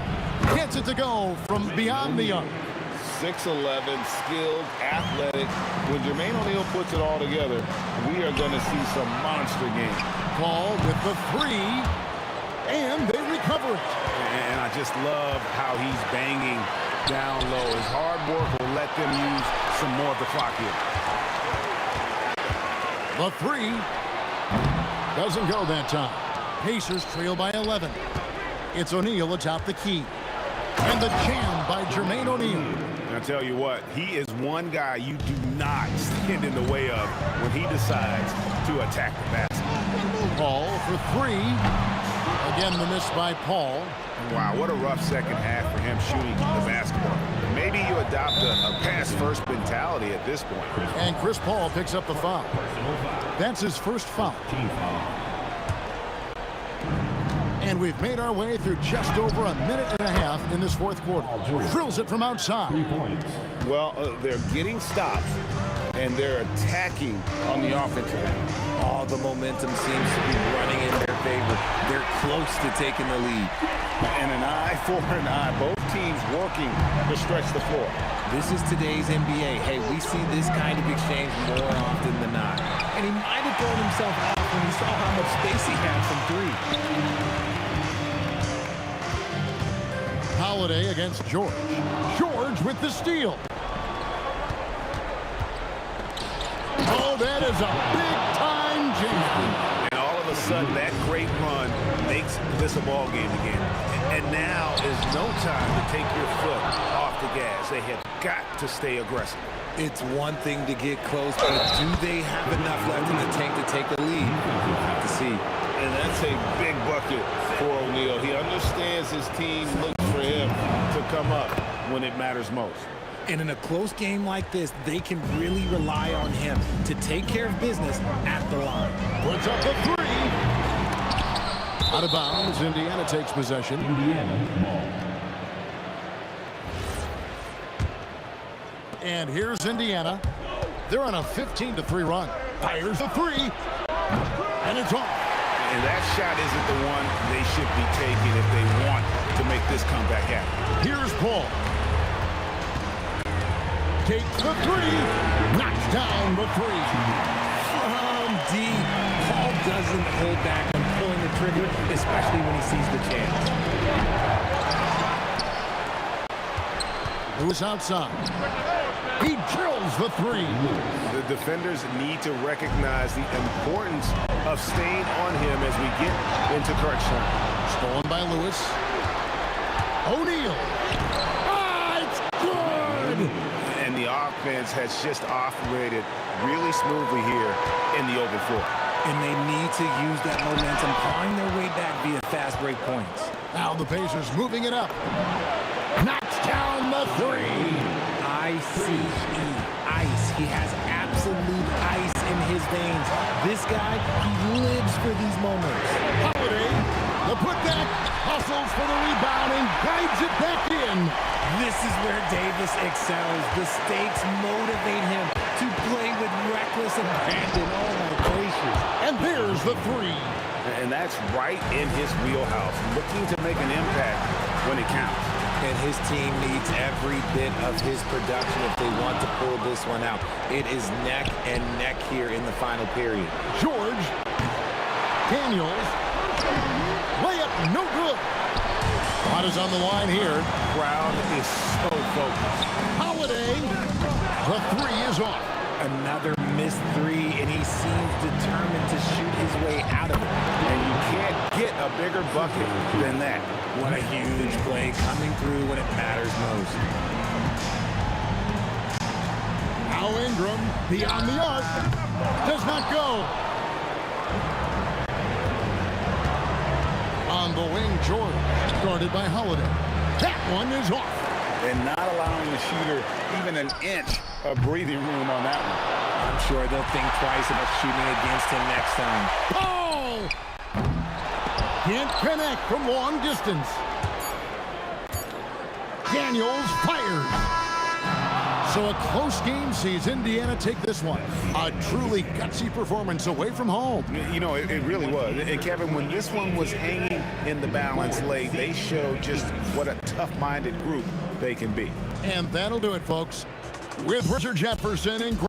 Gets it to go from beyond the arc. 6'11", skilled, athletic. When Jermaine O'Neal puts it all together, we are going to see some monster games. Paul with the three, and they recover it. And I just love how he's banging down low. His hard work will let them use some more of the clock here. The three doesn't go that time. Pacers trail by 11. It's O'Neal atop the key. And the jam by Jermaine O'Neal. I tell you what, he is one guy you do not stand in the way of when he decides to attack the basket. Paul for three. Again, the miss by Paul. Wow, what a rough second half for him shooting the basketball. Maybe you adopt a pass-first mentality at this point. And Chris Paul picks up the foul. That's his first foul. And we've made our way through just over a minute and a half in this fourth quarter. Drills it from outside. Well, they're getting stops, and they're attacking on the offensive end. All the momentum seems to be running in their favor. They're close to taking the lead. And an eye for an eye. Both teams working to stretch the floor. This is today's NBA. Hey, we see this kind of exchange more often than not. And he might have thrown himself off when he saw how much space he had from three. Holiday against George. George with the steal. Oh, that is a big-time jam. And all of a sudden, that great run makes this a ball game again. And now is no time to take your foot off the gas. They have got to stay aggressive. It's one thing to get close, but do they have enough left in the tank to take the lead? We'll have to see. And that's a big bucket for O'Neal. He understands his team looks for him to come up when it matters most. And in a close game like this, they can really rely on him to take care of business at the line. Puts up the three. Out of bounds, Indiana takes possession. And here's Indiana. They're on a 15-3 run. Fires a three, and it's off. And that shot isn't the one they should be taking if they want to make this comeback happen. Here's Paul. Takes the three, knocks down the three. From deep, Paul doesn't hold back on pulling the trigger, especially when he sees the chance. Lewis outside. He drills the three. The defenders need to recognize the importance of staying on him as we get into crunch time. Stolen by Lewis. O'Neal. Ah, it's good! And the offense has just operated really smoothly here in the open floor. And they need to use that momentum, clawing their way back via fast break points. Now the Pacers moving it up. Knocks down the three. I-C-E, ice. He has absolute ice in his veins. This guy, he lives for these moments. Holiday, the putback, hustles for the rebound and guides it back in. This is where Davis excels. The stakes motivate him to play with reckless abandon. Oh my gracious. And there's the three. And that's right in his wheelhouse, looking to make an impact when it counts. And his team needs every bit of his production if they want to pull this one out. It is neck and neck here in the final period. George. Daniels. Layup, no good. Shot is on the line here. Crowd is so focused. Holiday. The three is off. Another missed three, and he seems determined to shoot his way out of it. And you can't get a bigger bucket than that. What a huge play coming through when it matters most. Now Ingram, beyond the arc, does not go. On the wing, George, guarded by Holiday. That one is off. And not allowing the shooter even an inch of breathing room on that one. I'm sure they'll think twice about shooting against him next time. Oh! Can't connect from long distance. Daniels fires. So a close game sees Indiana take this one. A truly gutsy performance away from home. You know, it really was. And Kevin, when this one was hanging in the balance late, they showed just what a tough-minded group they can be. And that'll do it, folks. With Richard Jefferson and